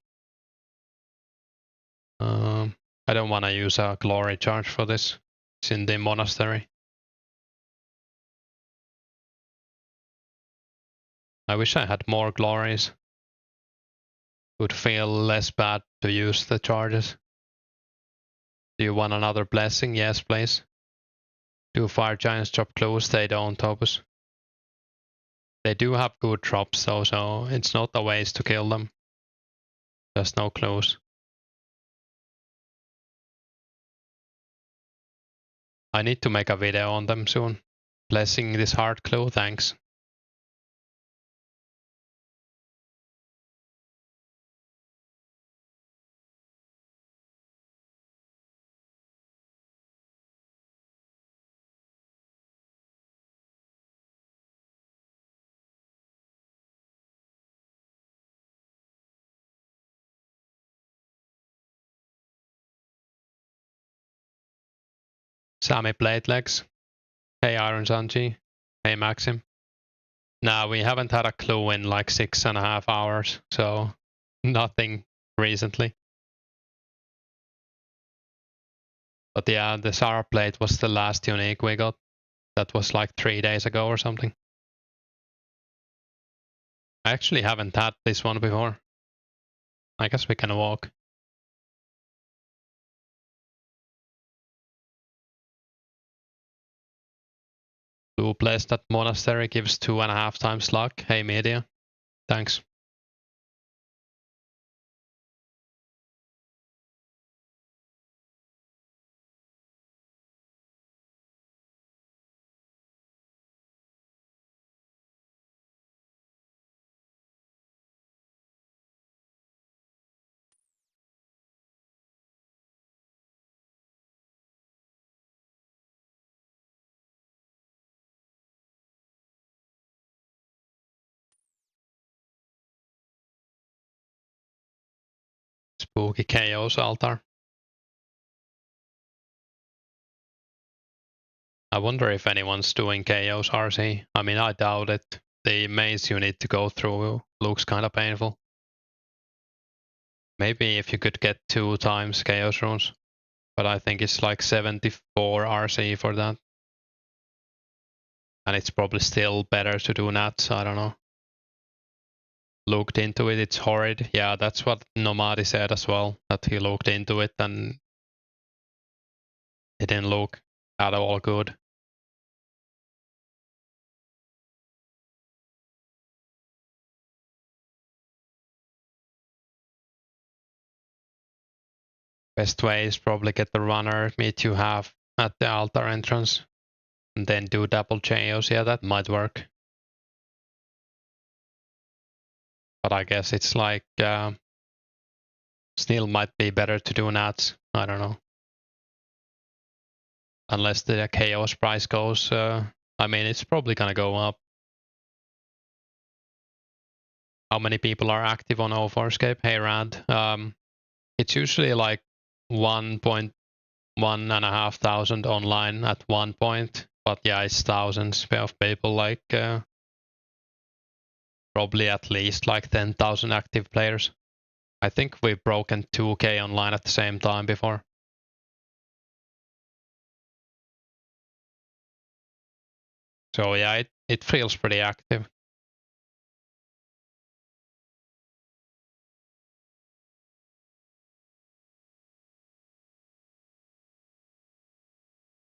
I don't want to use a glory charge for this. It's in the monastery. I wish I had more glories. Would feel less bad to use the charges. Do you want another blessing? Yes, please. Do fire giants drop clues? They don't, Opus. They do have good drops though, so it's not a waste to kill them. There's no clues. I need to make a video on them soon. Blessing this hard clue, thanks. Sammy Bladelegs. Hey Iron Sanji. Hey Maxim. Nah, we haven't had a clue in like 6.5 hours, so nothing recently. But yeah, the Sarah plate was the last unique we got. That was like 3 days ago or something. I actually haven't had this one before. I guess we can walk. Blue Blessed at Monastery gives 2.5 times luck. Hey Media. Thanks. Spooky Chaos altar. I wonder if anyone's doing Chaos RC. I mean, I doubt it. The maze you need to go through looks kind of painful. Maybe if you could get 2 times Chaos runes. But I think it's like 74 RC for that. And it's probably still better to do nats, I don't know. Looked into it, it's horrid. Yeah, that's what Nomadi said as well, that he looked into it and it didn't look at all good. Best way is probably get the runner meet you have at the altar entrance and then do double chaos. Yeah, that might work. But I guess it's like still might be better to do nats. I don't know. Unless the chaos price goes, I mean, it's probably gonna go up. How many people are active on 2004scape? Hey, Rand. It's usually like 1,500 online at one point, but yeah, it's thousands of people, like probably at least like 10,000 active players. I think we've broken 2K online at the same time before. So yeah, it feels pretty active.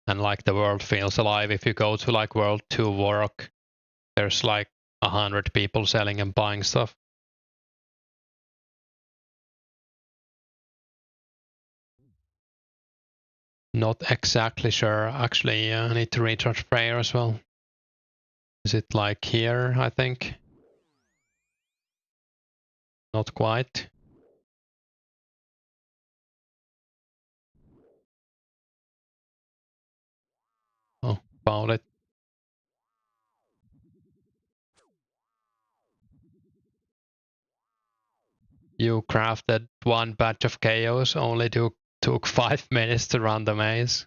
And like the world feels alive. If you go to like World 2 Warrock, there's like 100 people selling and buying stuff. Not exactly sure. Actually, I need to recharge prayer as well. Is it like here, I think? Not quite. Oh, found it. You crafted one batch of chaos, only took 5 minutes to run the maze.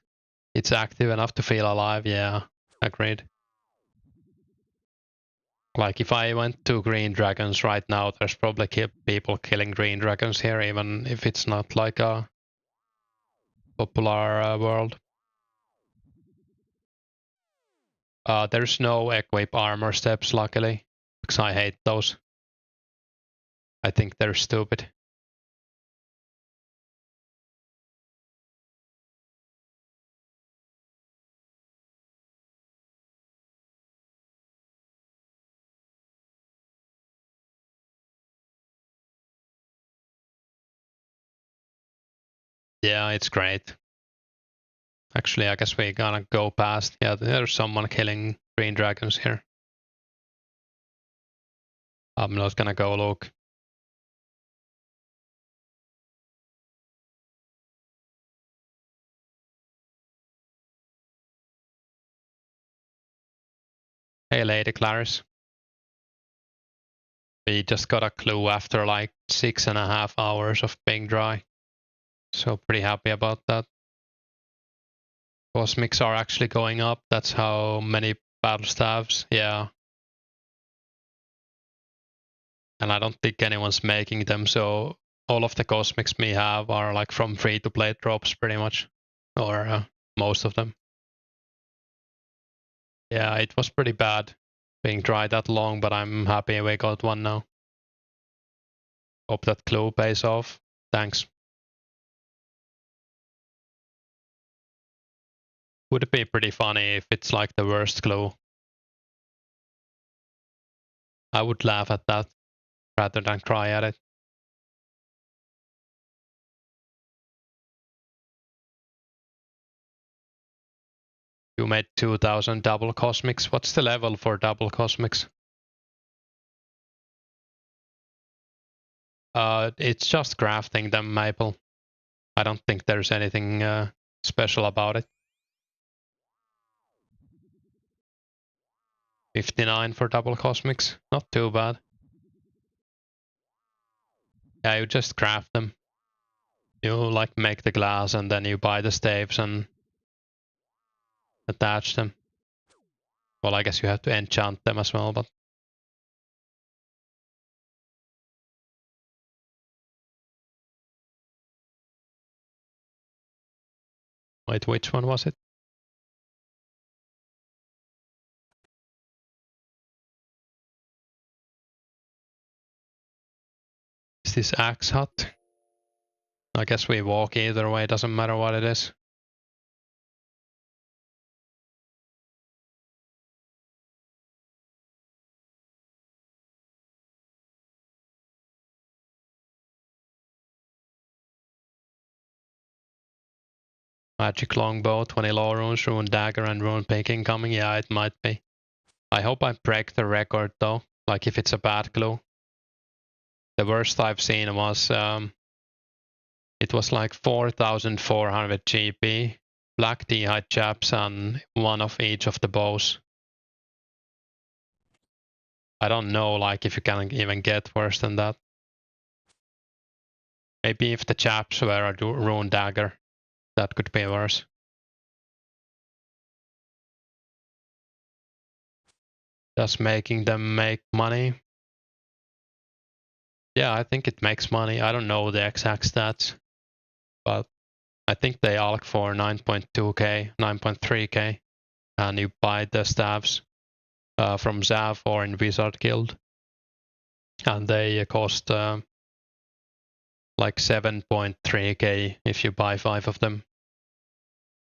It's active enough to feel alive, yeah, agreed. Like if I went to green dragons right now, there's probably people killing green dragons here, even if it's not like a popular world. There's no equip armor steps, luckily, because I hate those. I think they're stupid. Yeah, it's great. Actually, I guess we're gonna go past. Yeah, there's someone killing green dragons here. I'm not gonna go look. Hey, Lady Clarice. We just got a clue after like 6.5 hours of being dry. So pretty happy about that. Cosmics are actually going up. That's how many battle staves. Yeah. And I don't think anyone's making them. So all of the cosmics we have are like from free to play drops pretty much. Or most of them. Yeah, it was pretty bad being dry that long, but I'm happy we got one now. Hope that clue pays off. Thanks. Would it be pretty funny if it's like the worst clue? I would laugh at that. rather than cry at it. You made 2000 double cosmics. What's the level for double cosmics? It's just crafting them, Maple. I don't think there's anything special about it. 59 for double cosmics. Not too bad. Yeah, you just craft them. You like make the glass and then you buy the staves and attach them. Well, I guess you have to enchant them as well, but wait, which one was it? Is this axe hut? I guess we walk either way, doesn't matter what it is. Magic longbow, 20 law runes, rune dagger, and rune pick incoming. Yeah, it might be. I hope I break the record though, like if it's a bad clue. The worst I've seen was, it was like 4,400 GP, black D-hide chaps, and one of each of the bows. I don't know like if you can even get worse than that. Maybe if the chaps were a rune dagger, that could be worse. Just making them make money. Yeah, I think it makes money. I don't know the exact stats, but I think they alk for 9.2k, 9.3k, and you buy the staves from Zav or in Wizard Guild, and they cost like 7.3k if you buy 5 of them.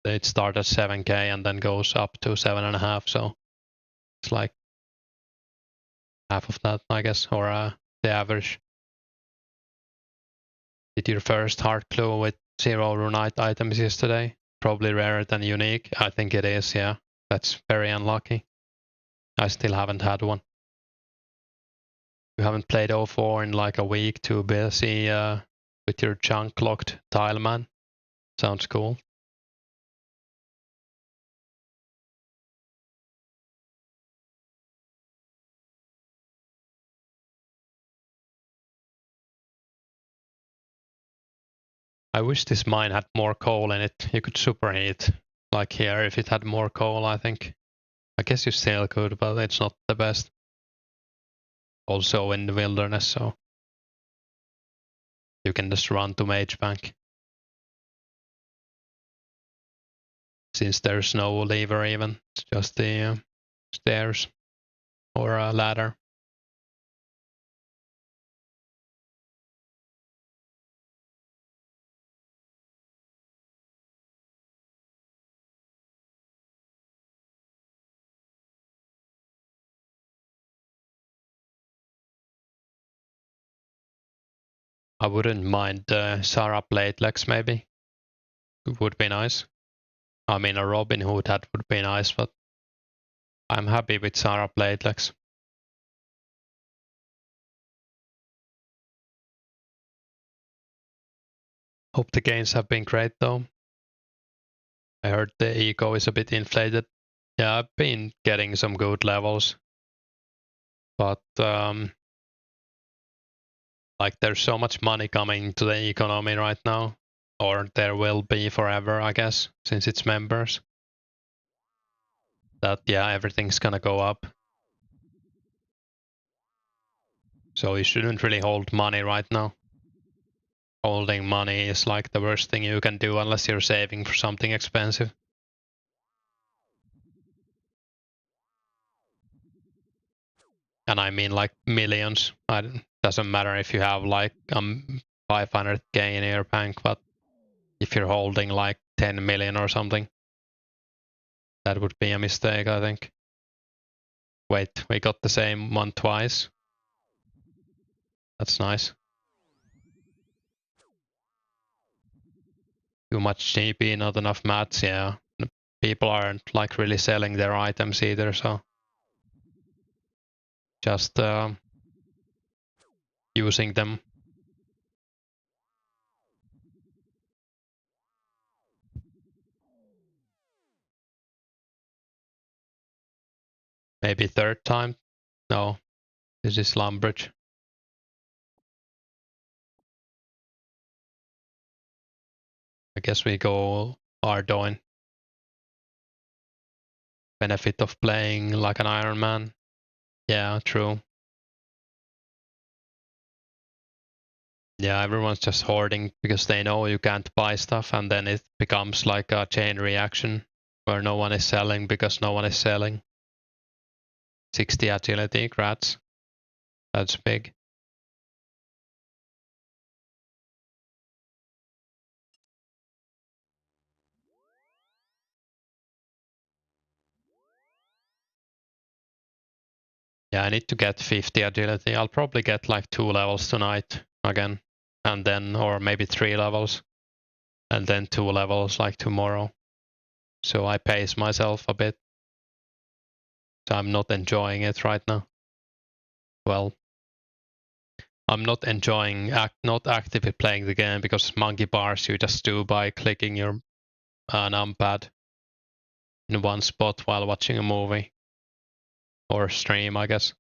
It starts at 7k and then goes up to 7.5, so it's like half of that, I guess, or the average. Did your first hard clue with 0 runite items yesterday? Probably rarer than unique. I think it is, yeah. That's very unlucky. I still haven't had one. You haven't played 04 in like a week, too busy with your chunk locked tileman. Sounds cool. I wish this mine had more coal in it. You could superheat. Like here, if it had more coal, I think. I guess you still could, but it's not the best. Also in the wilderness, so you can just run to Mage Bank. Since there's no lever even, it's just the stairs or a ladder. I wouldn't mind Sarah Platelets maybe. It would be nice. I mean, a Robin Hood hat would be nice, but I'm happy with Sarah Platelets. Hope the gains have been great though. I heard the ego is a bit inflated. Yeah, I've been getting some good levels, but like there's so much money coming to the economy right now, or there will be forever, I guess, since it's members. That yeah, everything's gonna go up. So you shouldn't really hold money right now. Holding money is like the worst thing you can do unless you're saving for something expensive. And I mean like millions. Doesn't matter if you have like 500k in your bank, but if you're holding like 10 million or something, that would be a mistake, I think. Wait, we got the same one twice. That's nice. Too much GP, not enough mats, yeah. People aren't like really selling their items either, so just using them. Maybe third time? No, this is Lumbridge. I guess we go Ardoin. Benefit of playing like an Iron Man. Yeah, true. Yeah, everyone's just hoarding because they know you can't buy stuff, and then it becomes like a chain reaction where no one is selling because no one is selling. 60 agility, grats. That's big. Yeah, I need to get 50 agility. I'll probably get like 2 levels tonight again, and then, or maybe 3 levels, and then 2 levels like tomorrow. So I pace myself a bit. So I'm not enjoying it right now. Well, I'm not enjoying, not actively playing the game because monkey bars you just do by clicking your numpad in one spot while watching a movie or stream, I guess.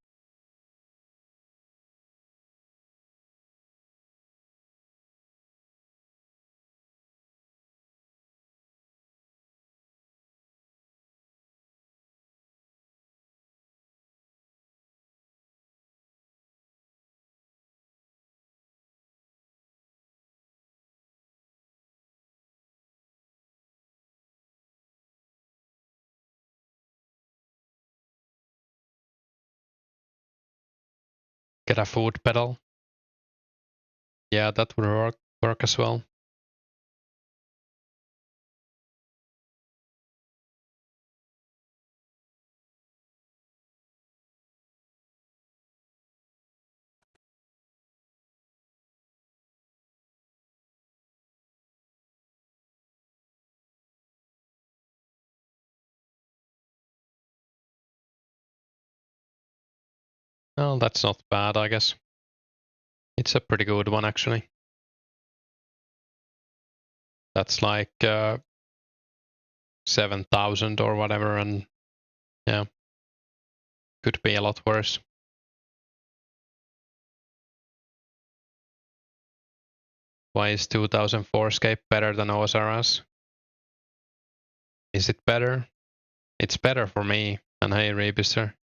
Get a food pedal. Yeah, that would work as well. Well, that's not bad, I guess. It's a pretty good one, actually. That's like 7,000 or whatever, and yeah, could be a lot worse. Why is 2004scape better than OSRS? Is it better? It's better for me. And hey, Rebuster.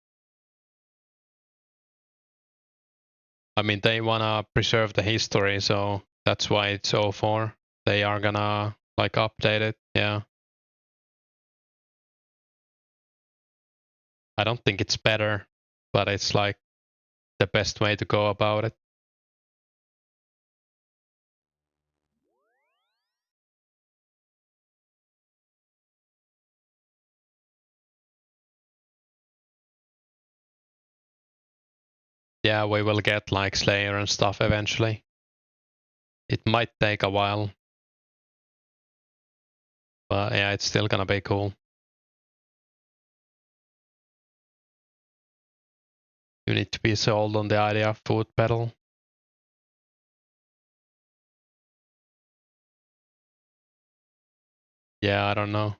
I mean, they wanna preserve the history, so that's why it's 04. They are gonna like update it, yeah. I don't think it's better, but it's like the best way to go about it. Yeah, we will get like Slayer and stuff eventually. It might take a while, but yeah, it's still gonna be cool. You need to be sold on the idea of food pedal. Yeah, I don't know.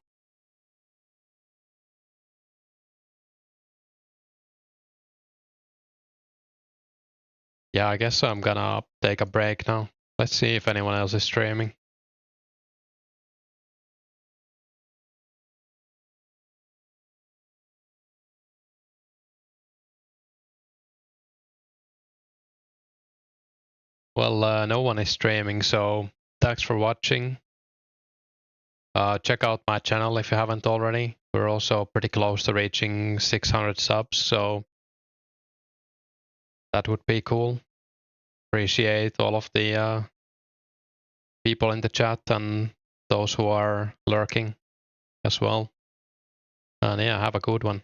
Yeah, I guess I'm gonna take a break now. Let's see if anyone else is streaming. Well, no one is streaming, so thanks for watching. Check out my channel if you haven't already. We're also pretty close to reaching 600 subs, so that would be cool. Appreciate all of the people in the chat and those who are lurking as well. And yeah, have a good one.